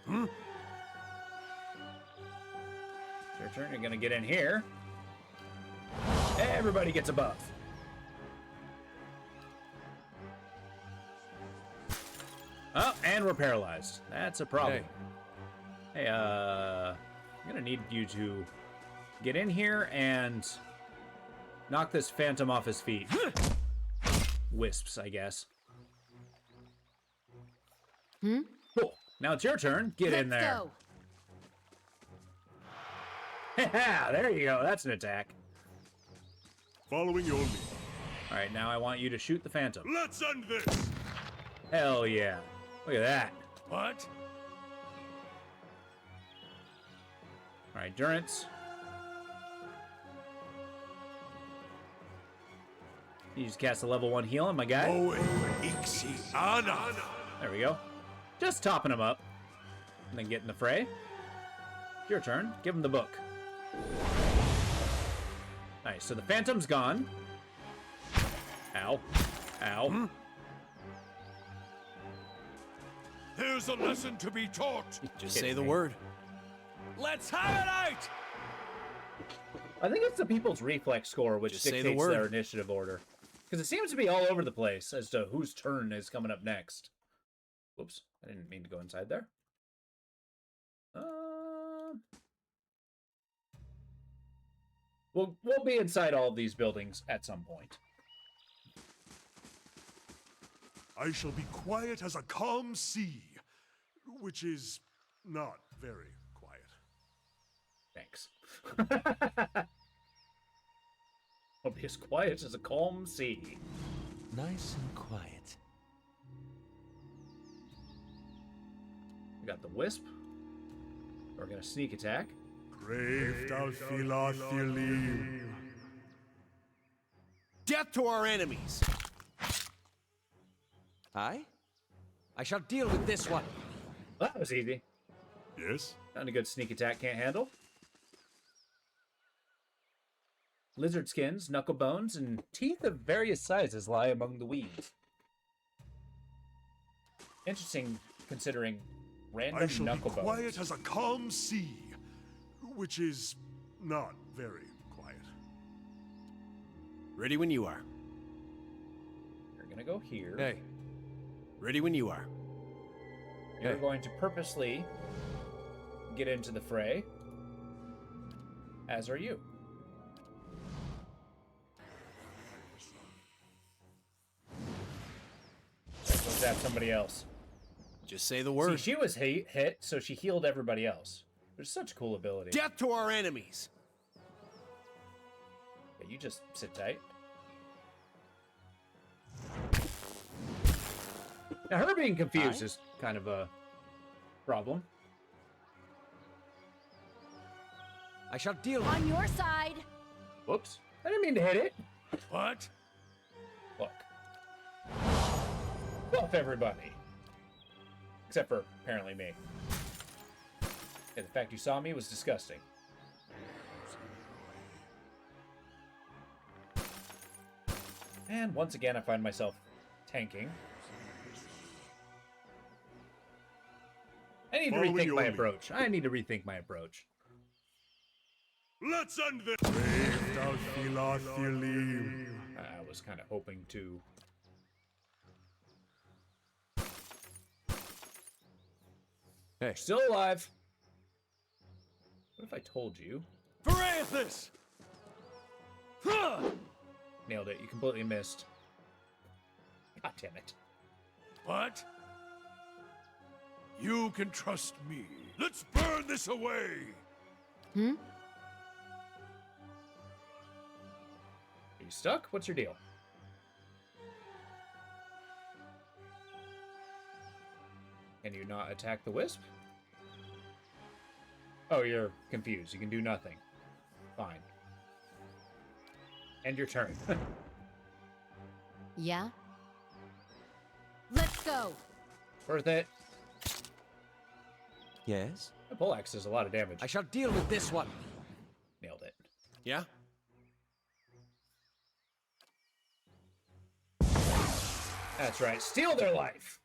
Your turn. You're gonna get in here. Everybody gets a buff. Oh, and we're paralyzed. That's a problem. Hey, I'm gonna need you to get in here and knock this phantom off his feet. Wisps, I guess. Cool. Now it's your turn. Get in there. Yeah, there you go. That's an attack. Following your lead. All right, now I want you to shoot the phantom. Let's end this. Hell yeah. Look at that. What? All right, Durance. You just cast a level 1 heal on my guy. There we go. Just topping him up. And then get in the fray. Your turn. Give him the book. Nice. So the phantom's gone. Ow. Ow. Here's a lesson to be taught. Just say the word. Let's have it out! I think it's the people's reflex score which Just say the dictates word. their initiative order. Because it seems to be all over the place as to whose turn is coming up next. Whoops. I didn't mean to go inside there. We'll be inside all of these buildings at some point. I shall be quiet as a calm sea, which is not very quiet. Thanks. I'll be as quiet as a calm sea. Nice and quiet. We got the wisp. We're gonna sneak attack. Death to our enemies. Aye? I shall deal with this one. That was easy. Yes? Not a good sneak attack can't handle. Lizard skins, knuckle bones, and teeth of various sizes lie among the weeds. Interesting, considering random I shall knuckle be bones. quiet as a calm sea, which is not very quiet. Ready when you are. You're gonna go here. Hey. Ready when you are. You're going to purposely get into the fray, as are you. Let's zap somebody else. Just say the word. See, she was hit, so she healed everybody else. There's such cool ability. Death to our enemies. Yeah, you just sit tight. Now, her being confused is kind of a problem. I shall deal with On your side. Whoops. I didn't mean to hit it. What? Look. Buff everybody. Except for, apparently, me. Yeah, the fact you saw me was disgusting. And once again, I find myself tanking. I need to rethink my approach. I need to rethink my approach. Let's end this. I was kind of hoping to... Hey. Still alive. What if I told you? Parathis! Nailed it. You completely missed. God damn it. What? You can trust me. Let's burn this away. Are you stuck? What's your deal? Can you not attack the wisp? Oh, you're confused. You can do nothing. Fine. End your turn. Yeah? Let's go. Worth it. Yes? The poleaxe does a lot of damage. I shall deal with this one. Nailed it. That's right. Steal their life.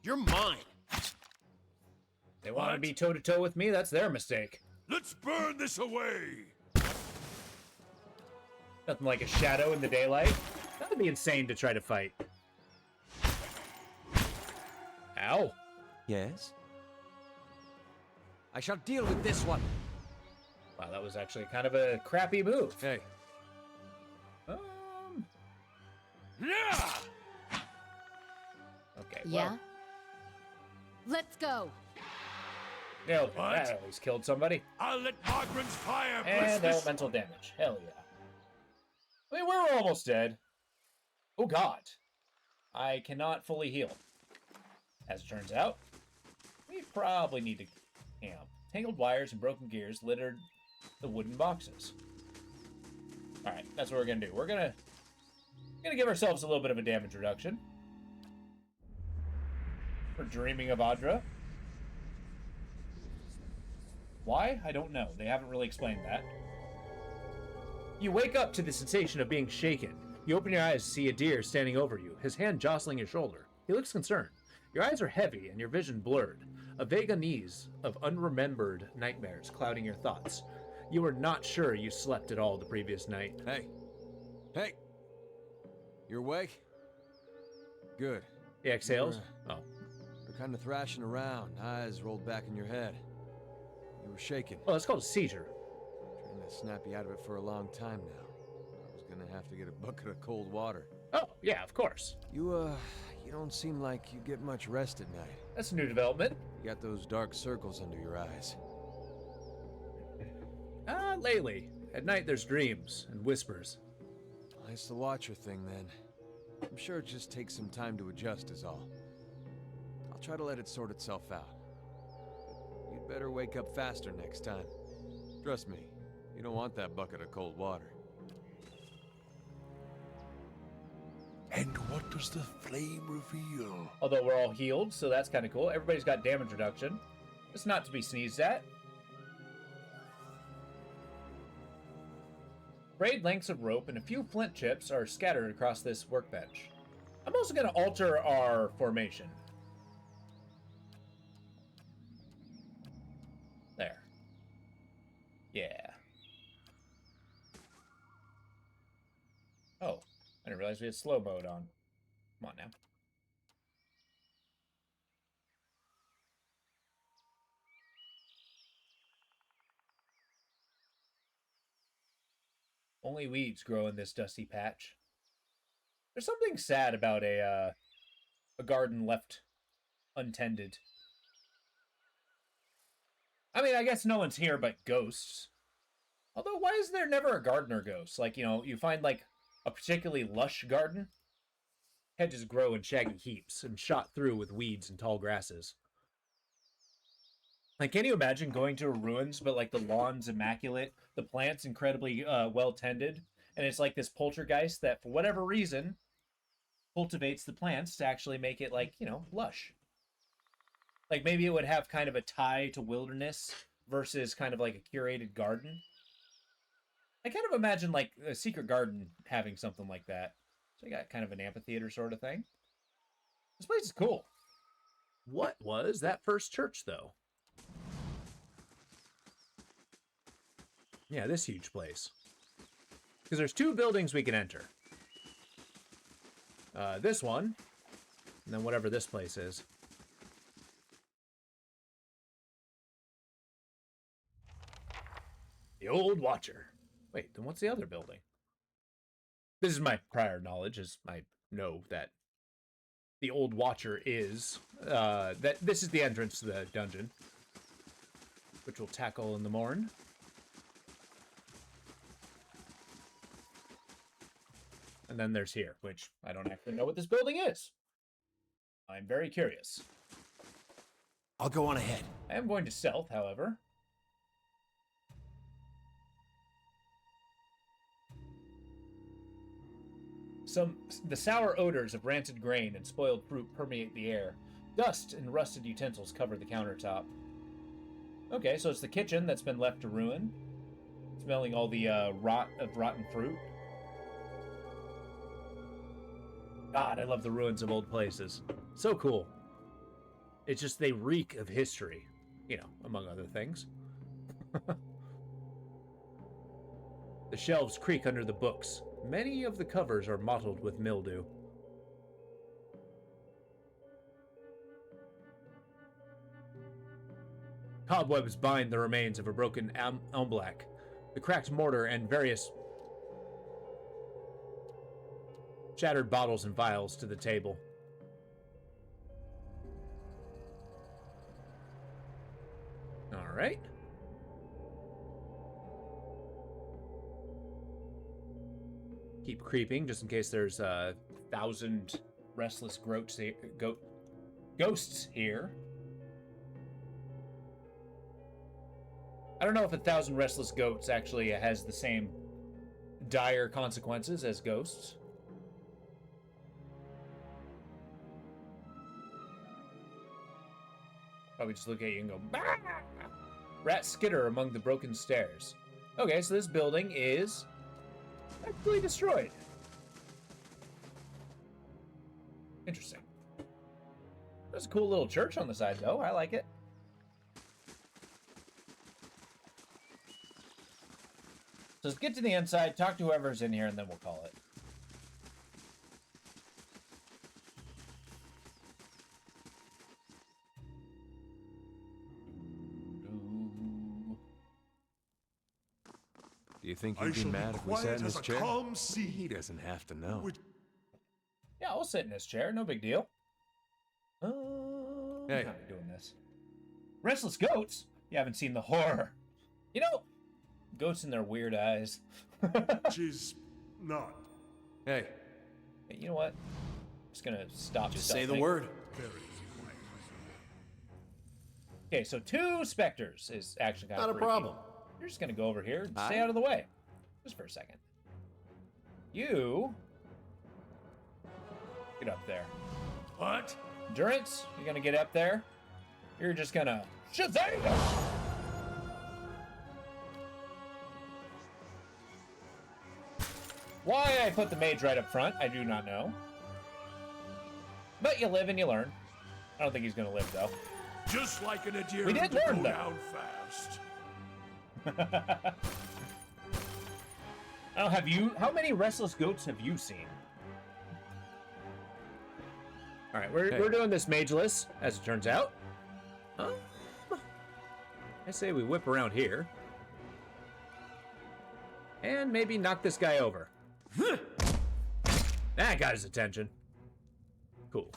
You're mine. They want to be toe-to-toe with me, that's their mistake. Let's burn this away! Nothing like a shadow in the daylight. That would be insane to try to fight. Ow. Yes? I shall deal with this one. Wow, that was actually kind of a crappy move. Hey. Yeah! Okay, Yeah? well. Let's go. Nailed it. That at least killed somebody. I'll let Margaren's fire bless And this. elemental damage. Hell yeah. I mean, we're almost dead. Oh god. I cannot fully heal. As it turns out, we probably need to camp. Tangled wires and broken gears littered the wooden boxes. Alright, that's what we're gonna do. We're gonna give ourselves a little bit of a damage reduction. For dreaming of Audra. Why? I don't know. They haven't really explained that. You wake up to the sensation of being shaken. You open your eyes to see a deer standing over you, his hand jostling your shoulder. He looks concerned. Your eyes are heavy and your vision blurred. A vague unease of unremembered nightmares clouding your thoughts. You are not sure you slept at all the previous night. Hey. Hey. You awake? Good. He exhales. You're kind of thrashing around, eyes rolled back in your head. You were shaking. Oh, that's called a seizure. Trying to snap you out of it for a long time now. I was gonna have to get a bucket of cold water. Oh, yeah, of course. You don't seem like you get much rest at night. That's a new development. You got those dark circles under your eyes. Lately. At night there's dreams and whispers. Nice to watch your thing then. I'm sure it just takes some time to adjust is all. I'll try to let it sort itself out. You'd better wake up faster next time. Trust me, you don't want that bucket of cold water. And what does the flame reveal? Although we're all healed, so that's kind of cool. Everybody's got damage reduction. It's not to be sneezed at. Frayed lengths of rope and a few flint chips are scattered across this workbench. I'm also going to alter our formation. There. Yeah. Oh, I didn't realize we had slow mode on. Come on now. Only weeds grow in this dusty patch. There's something sad about a garden left untended. I mean, I guess no one's here but ghosts. Although, why is there never a gardener ghost? Like, you know, you find, like, a particularly lush garden. Hedges grow in shaggy heaps and shot through with weeds and tall grasses. Like, can you imagine going to a ruins, but, like, the lawn's immaculate, the plant's incredibly well-tended, and it's like this poltergeist that, for whatever reason, cultivates the plants to actually make it, like, you know, lush. Like, maybe it would have kind of a tie to wilderness versus kind of like a curated garden. I kind of imagine, like, a secret garden having something like that. So you got kind of an amphitheater sort of thing. This place is cool. What was that first church, though? Yeah, this huge place. Because there's two buildings we can enter. This one, and then whatever this place is. The Old Watcher. Wait, then what's the other building? This is my prior knowledge, as I know that the Old Watcher is, that this is the entrance to the dungeon, which we'll tackle in the morn. And then there's here, which I don't actually know what this building is. I'm very curious. I'll go on ahead. I am going to stealth, however. The sour odors of rancid grain and spoiled fruit permeate the air. Dust and rusted utensils cover the countertop. Okay, so it's the kitchen that's been left to ruin. Smelling all the rot of rotten fruit. God, I love the ruins of old places. So cool. It's just they reek of history, you know, among other things. The shelves creak under the books. Many of the covers are mottled with mildew. Cobwebs bind the remains of a broken elmblack, the cracked mortar, and various shattered bottles and vials to the table. All right. Keep creeping, just in case there's 1,000 restless ghosts here. I don't know if 1,000 restless goats actually has the same dire consequences as ghosts. Probably just look at you and go, bah! Rats skitter among the broken stairs. Okay, so this building is actually destroyed. Interesting. There's a cool little church on the side, though. I like it. So let's get to the inside, talk to whoever's in here, and then we'll call it. Do you think he'd be mad if we sat in his chair? He doesn't have to know. Yeah, I'll sit in his chair. No big deal. Hey. I'm not doing this. Restless goats? You haven't seen the horror. You know, goats and their weird eyes. She's not. Hey. Hey, you know what? I'm just gonna stop. Just say the stealthing. word. Okay, so 2 specters is actually kind of Not a problem. You're just gonna go over here and stay out of the way. Just for a second. You get up there. What? Durance, you're gonna get up there. You're just gonna Shazam! Why I put the mage right up front, I do not know. But you live and you learn. I don't think he's gonna live though. Just like an Adir We did to learn, go though. down fast. Now, how many restless goats have you seen? All right, we're doing this mageless, as it turns out. I say we whip around here. And maybe knock this guy over. That got his attention. Cool.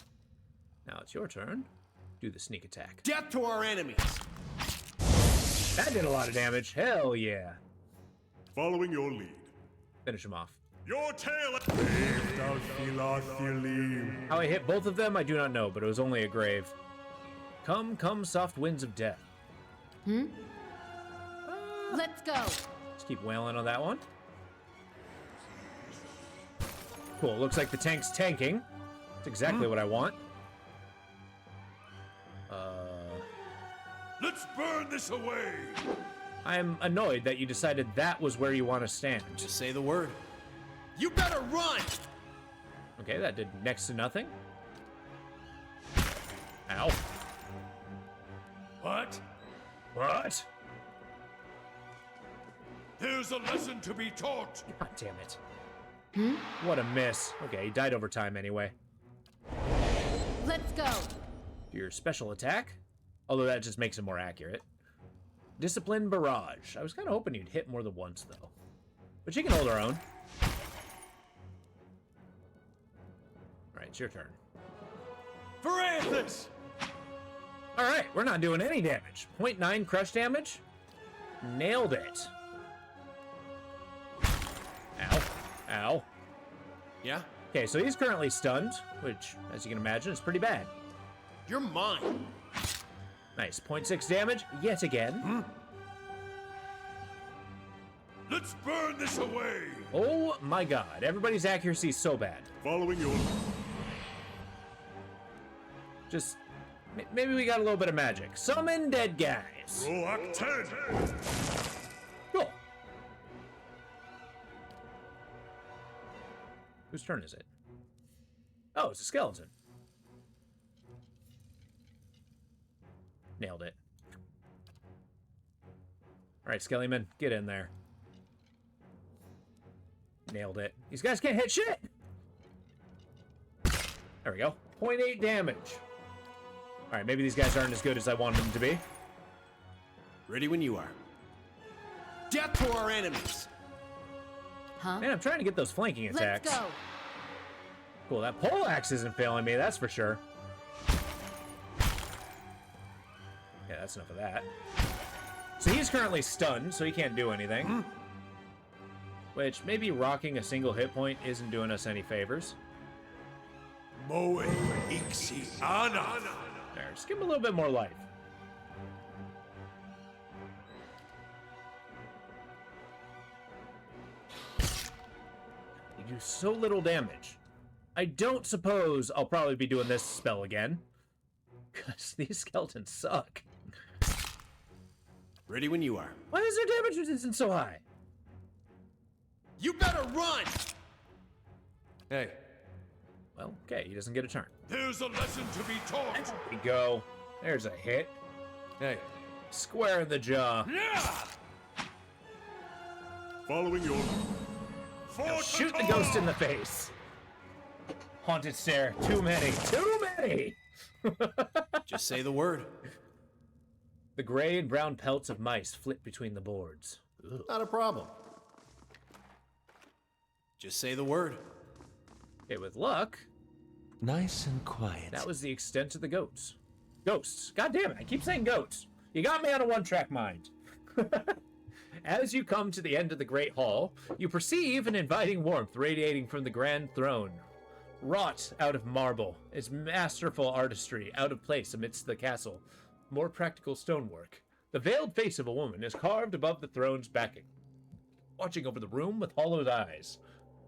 Now it's your turn. Do the sneak attack. Death to our enemies! That did a lot of damage. Hell yeah. Following your lead. Finish him off. Your tail. How I hit both of them, I do not know, but it was only a grave. Come, come, soft winds of death. Let's go. Just keep wailing on that one. Cool, looks like the tank's tanking. That's exactly what I want. Let's burn this away. I am annoyed that you decided that was where you want to stand. Just say the word. You better run! Okay, that did next to nothing. Ow. What? What? There's a lesson to be taught. God damn it. What a miss. Okay, he died over time anyway. Let's go. Your special attack, although that just makes it more accurate. Discipline Barrage. I was kind of hoping you'd hit more than once, though. But she can hold her own. Alright, it's your turn. Varanthus! Alright, we're not doing any damage. 0.9 crush damage. Nailed it. Ow. Ow. Yeah? Okay, so he's currently stunned, which, as you can imagine, is pretty bad. You're mine. Nice. 0.6 damage, yet again. Let's burn this away. Oh my god, everybody's accuracy is so bad. Following your... Just, maybe we got a little bit of magic. Summon dead guys. Roak 10. Cool. Whose turn is it? Oh, it's a skeleton. Nailed it. All right, Skellyman, get in there. Nailed it. These guys can't hit shit! There we go. 0.8 damage. All right, maybe these guys aren't as good as I wanted them to be. Ready when you are. Death to our enemies! Huh? Man, I'm trying to get those flanking attacks. Let's go. Cool, that pole axe isn't failing me, that's for sure. Yeah, that's enough of that. So he's currently stunned, so he can't do anything. Which, maybe rocking a single hit point isn't doing us any favors. Moe Ixi Ana. There, just give him a little bit more life. You do so little damage. I don't suppose I'll probably be doing this spell again. Because these skeletons suck. Ready when you are. Why is their damage resistance so high? You better run! Hey. Well, okay, he doesn't get a turn. There's a lesson to be taught. There we go. There's a hit. Hey. Square in the jaw. Following your... Now shoot the ghost in the face. Haunted stare. Too many. Too many! Just say the word. The gray and brown pelts of mice flit between the boards. Ugh. Not a problem. Just say the word. Okay, with luck. Nice and quiet. That was the extent of the goats. Ghosts. God damn it, I keep saying goats. You got me on a one-track mind. As you come to the end of the Great Hall, you perceive an inviting warmth radiating from the grand throne. Wrought out of marble, its masterful artistry out of place amidst the castle. More practical stonework. The veiled face of a woman is carved above the throne's backing, watching over the room with hollowed eyes.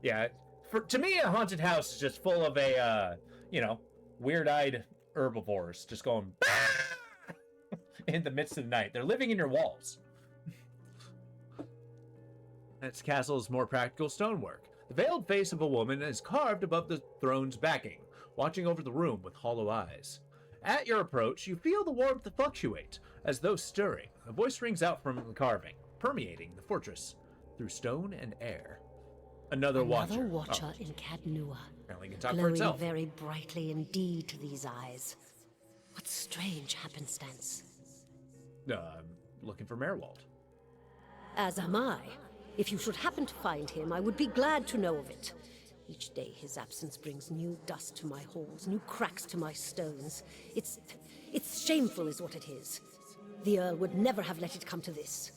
Yeah, to me, a haunted house is just full of weird-eyed herbivores just going bah! In the midst of the night. They're living in your walls. Its castle's more practical stonework. The veiled face of a woman is carved above the throne's backing, watching over the room with hollow eyes. At your approach, you feel the warmth fluctuate, as though stirring. A voice rings out from the carving, permeating the fortress through stone and air. Another watcher in Cadnua, apparently can talk for glowing itself. very brightly indeed to these eyes. What strange happenstance. I'm looking for Merwald. As am I. If you should happen to find him, I would be glad to know of it. Each day his absence brings new dust to my halls, new cracks to my stones. It's shameful is what it is. The Earl would never have let it come to this.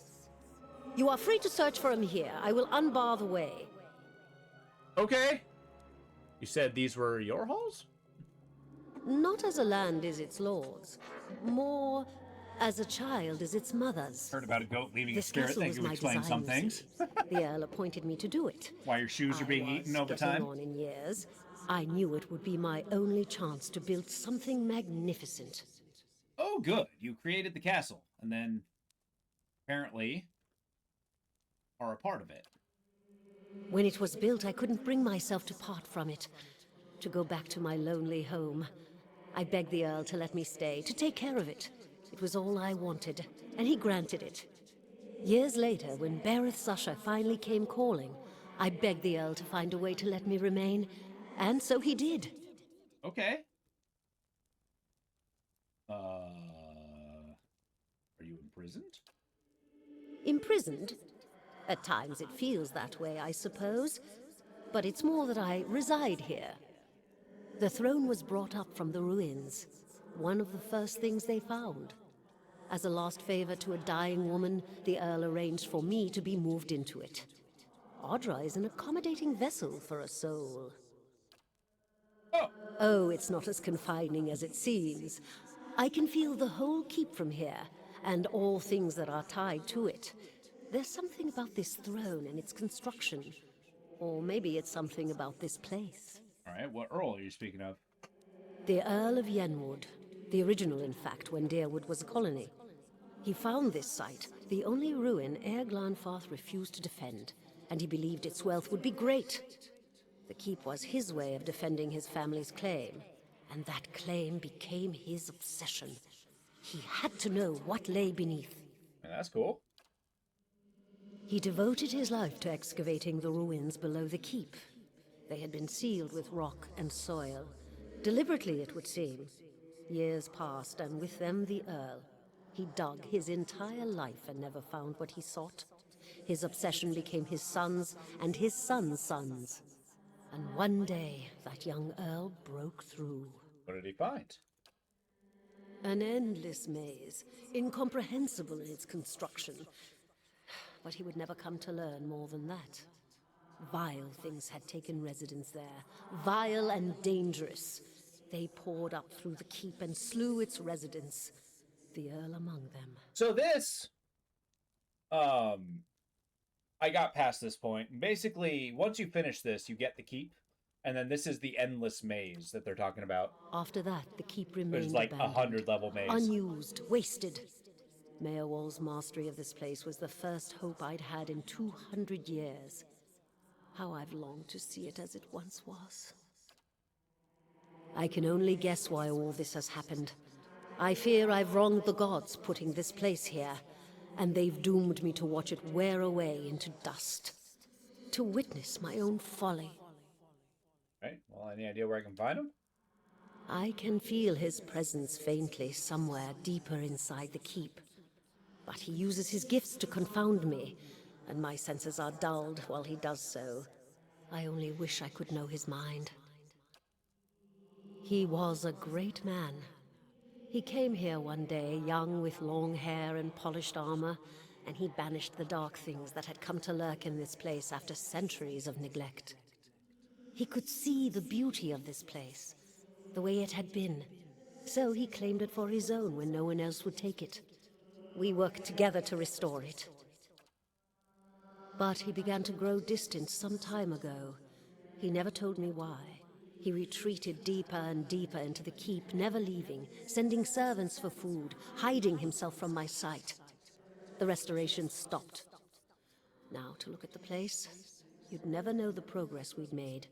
You are free to search for him here. I will unbar the way. Okay. You said these were your halls? Not as a land is its lord's. More as a child is its mother's. Heard about a goat leaving a This spirit castle that was could my explain some design, you things. see. The Earl appointed me to do it. Why your shoes are being eaten over time? On in years, I knew it would be my only chance to build something magnificent. Oh, good. You created the castle, and then apparently are a part of it. When it was built, I couldn't bring myself to part from it, to go back to my lonely home. I begged the Earl to let me stay, to take care of it. It was all I wanted, and he granted it. Years later, when Bereth Susha finally came calling, I begged the Earl to find a way to let me remain, and so he did. Okay. Are you imprisoned? Imprisoned? At times it feels that way, I suppose. But it's more that I reside here. The throne was brought up from the ruins. One of the first things they found. As a last favor to a dying woman, the Earl arranged for me to be moved into it. Audra is an accommodating vessel for a soul. Oh, it's not as confining as it seems. I can feel the whole keep from here, and all things that are tied to it. There's something about this throne and its construction. Or maybe it's something about this place. All right, what Earl are you speaking of? The Earl of Yenwood. The original, in fact, when Deerwood was a colony. He found this site, the only ruin Ere Glanfarth refused to defend, and he believed its wealth would be great. The keep was his way of defending his family's claim, and that claim became his obsession. He had to know what lay beneath. And that's cool. He devoted his life to excavating the ruins below the keep. They had been sealed with rock and soil. Deliberately, it would seem. Years passed, and with them the Earl. He dug his entire life and never found what he sought. His obsession became his sons and his sons' sons. And one day, that young Earl broke through. What did he find? An endless maze, incomprehensible in its construction. But he would never come to learn more than that. Vile things had taken residence there, vile and dangerous. They poured up through the keep and slew its residents, the Earl among them. So this, I got past this point. Basically, once you finish this, you get the keep, and then this is the endless maze that they're talking about. After that, the keep remained There's like abandoned, 100-level maze. unused, wasted. Meowall's mastery of this place was the first hope I'd had in 200 years. How I've longed to see it as it once was. I can only guess why all this has happened. I fear I've wronged the gods putting this place here, and they've doomed me to watch it wear away into dust. To witness my own folly. Right, well, any idea where I can find him? I can feel his presence faintly somewhere deeper inside the keep. But he uses his gifts to confound me, and my senses are dulled while he does so. I only wish I could know his mind. He was a great man. He came here one day, young with long hair and polished armor, and he banished the dark things that had come to lurk in this place after centuries of neglect. He could see the beauty of this place, the way it had been, so he claimed it for his own when no one else would take it. We worked together to restore it. But he began to grow distant some time ago. He never told me why. He retreated deeper and deeper into the keep, never leaving, sending servants for food, hiding himself from my sight. The restoration stopped. Now, to look at the place, you'd never know the progress we'd made.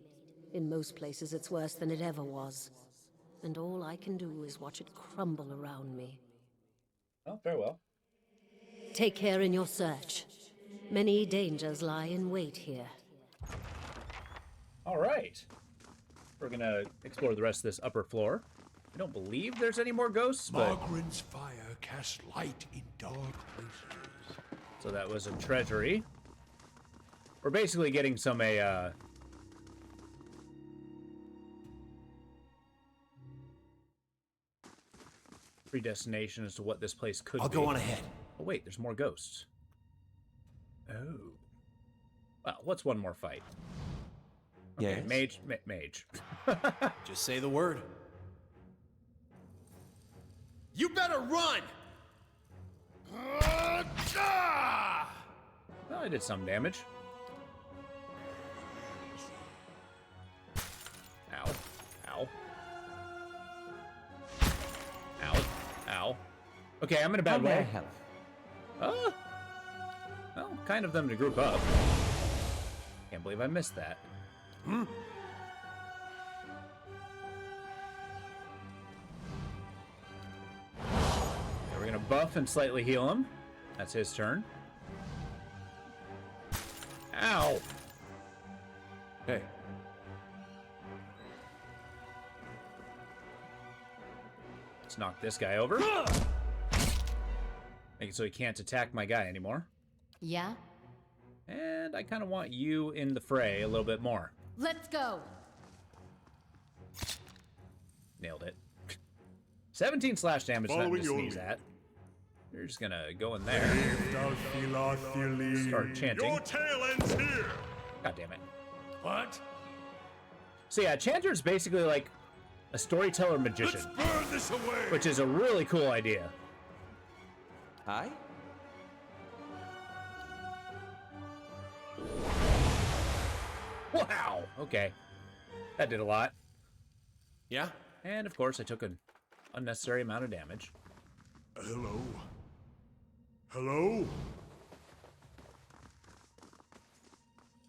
In most places, it's worse than it ever was. And all I can do is watch it crumble around me. Oh, very well. Take care in your search. Many dangers lie in wait here. All right. We're gonna explore the rest of this upper floor. I don't believe there's any more ghosts, but... Margaren's fire casts light in dark places. So that was a treasury. We're basically getting some, predestination as to what this place could be. I'll go on ahead. Oh, wait, there's more ghosts. Oh. Well, what's one more fight? Okay, Yes? mage. Just say the word. You better run! Well, I did some damage. Ow. Ow. Ow. Ow. Okay, I'm in a bad way. Oh. Well, kind of them to group up. Can't believe I missed that. Hmm? Okay, we're gonna buff and slightly heal him. That's his turn. Ow! Hey. Let's knock this guy over. Make it so he can't attack my guy anymore. Yeah? And I kind of want you in the fray a little bit more. Let's go! Nailed it. 17 slash damage, nothing to Following sneeze your at. You're just gonna go in there. Start chanting. Your tail ends here! God damn it. What? So yeah, Chanter's basically like a storyteller magician. Let's burn this away! Which is a really cool idea. Hi? Wow! Okay. That did a lot. Yeah? And of course I took an unnecessary amount of damage. Hello? Hello?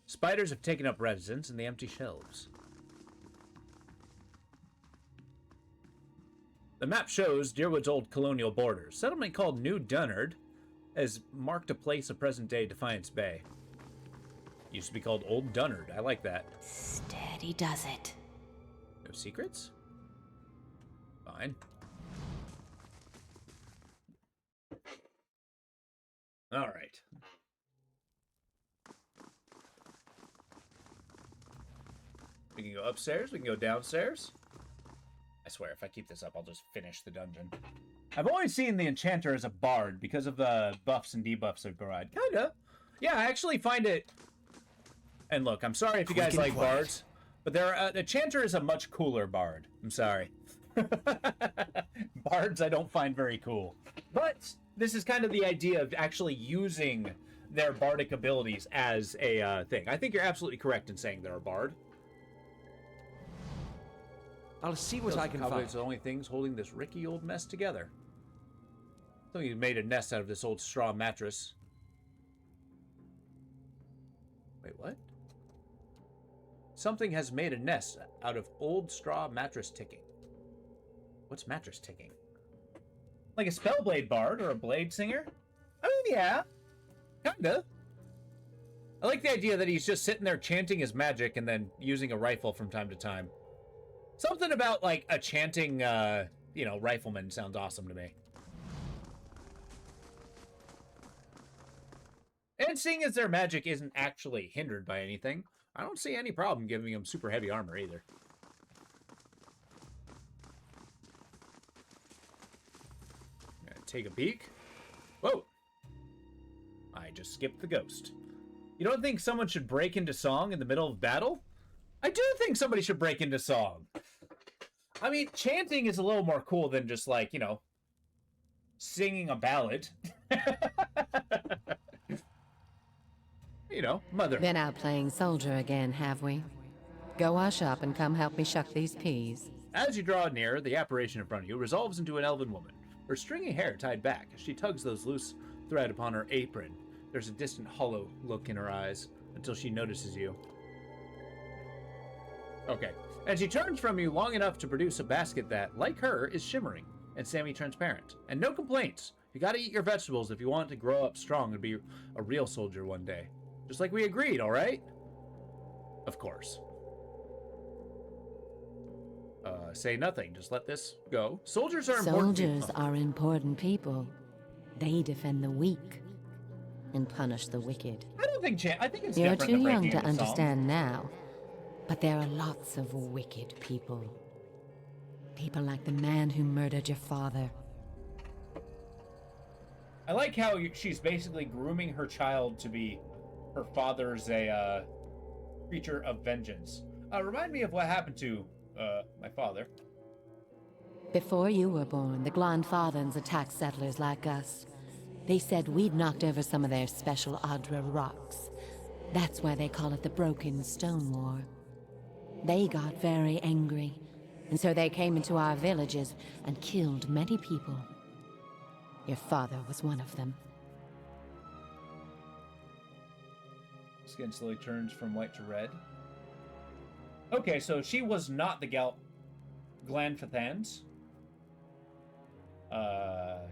Spiders have taken up residence in the empty shelves. The map shows Deerwood's old colonial borders. Settlement called New Dunnard has marked a place of present-day Defiance Bay. Used to be called Old Dunnard. I like that. Steady does it. No secrets? Fine. All right. We can go upstairs. We can go downstairs. I swear, if I keep this up, I'll just finish the dungeon. I've always seen the Enchanter as a bard because of the buffs and debuffs they provide. Kinda. Yeah, I actually find it... And look, I'm sorry if you guys like bards, but the Enchanter is a much cooler bard. I'm sorry. Bards I don't find very cool. But this is kind of the idea of actually using their bardic abilities as a thing. I think you're absolutely correct in saying they're a bard. I'll see what I can find. It's the only things holding this rickety old mess together. Somebody made a nest out of this old straw mattress. Wait, what? Something has made a nest out of old straw mattress ticking. What's mattress ticking? Like a Spellblade bard or a blade singer? I mean, yeah. Kinda. I like the idea that he's just sitting there chanting his magic and then using a rifle from time to time. Something about, like, a chanting, you know, rifleman sounds awesome to me. And seeing as their magic isn't actually hindered by anything, I don't see any problem giving them super heavy armor either. Gonna take a peek. Whoa! I just skipped the ghost. You don't think someone should break into song in the middle of battle? I do think somebody should break into song. I mean, chanting is a little more cool than just, like, you know, singing a ballad. You know, mother. Been out playing soldier again, have we? Go wash up and come help me shuck these peas. As you draw near, the apparition in front of you resolves into an elven woman, her stringy hair tied back as she tugs those loose thread upon her apron. There's a distant hollow look in her eyes until she notices you. Okay. And she turns from you long enough to produce a basket that, like her, is shimmering and semi-transparent. And no complaints. You gotta eat your vegetables if you want to grow up strong and be a real soldier one day. Just like we agreed, alright? Of course. Say nothing. Just let this go. Soldiers are important people. Soldiers are important people. They defend the weak and punish the wicked. I don't think I think it's You're different too than young breaking to into understand now, but there are lots of wicked people. People like the man who murdered your father. I like how she's basically grooming her child to be her father's a creature of vengeance. Remind me of what happened to my father. Before you were born, the Glanfathans attacked settlers like us. They said we'd knocked over some of their special Adra rocks. That's why they call it the Broken Stone War. They got very angry, and so they came into our villages and killed many people. Your father was one of them. Skin slowly turns from white to red. Okay, so she was not the Glanfathans.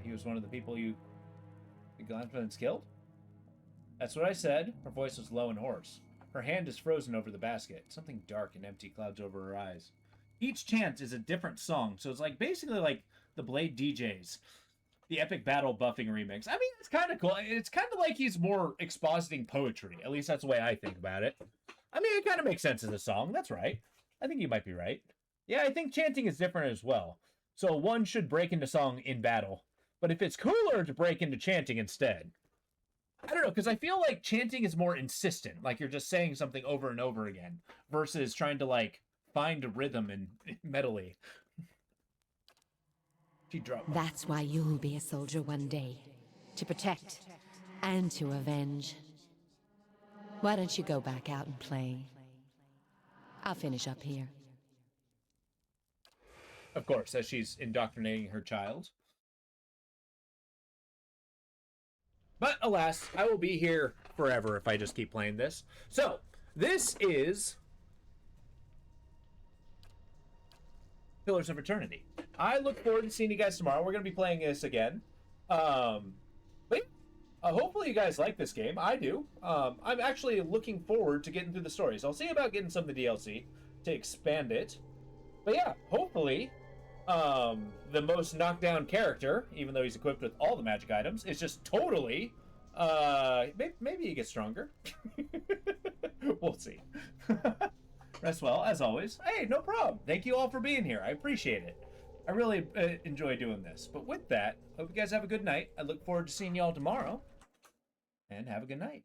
He was one of the people the Glanfathans killed? That's what I said. Her voice was low and hoarse. Her hand is frozen over the basket. Something dark and empty clouds over her eyes. Each chant is a different song, so it's like basically like the Blade DJs. The Epic Battle Buffing remix. I mean, it's kind of cool. It's kind of like he's more expositing poetry. At least that's the way I think about it. I mean, it kind of makes sense as a song. That's right. I think you might be right. Yeah, I think chanting is different as well. So one should break into song in battle. But if it's cooler to break into chanting instead. I don't know, because I feel like chanting is more insistent. Like you're just saying something over and over again. Versus trying to, like, find a rhythm and medley. That's why you'll be a soldier one day. To protect and to avenge. Why don't you go back out and play? I'll finish up here. Of course, as she's indoctrinating her child. But alas, I will be here forever if I just keep playing this. So, This is Pillars of Eternity. I look forward to seeing you guys tomorrow. We're going to be playing this again. But yeah, hopefully you guys like this game. I do. I'm actually looking forward to getting through the stories. I'll see about getting some of the DLC to expand it. But yeah, hopefully the most knockdown character, even though he's equipped with all the magic items, is just totally... maybe he gets stronger. We'll see. Rest well, as always. Hey, no problem. Thank you all for being here. I appreciate it. I really enjoy doing this. But with that, hope you guys have a good night. I look forward to seeing you all tomorrow. And have a good night.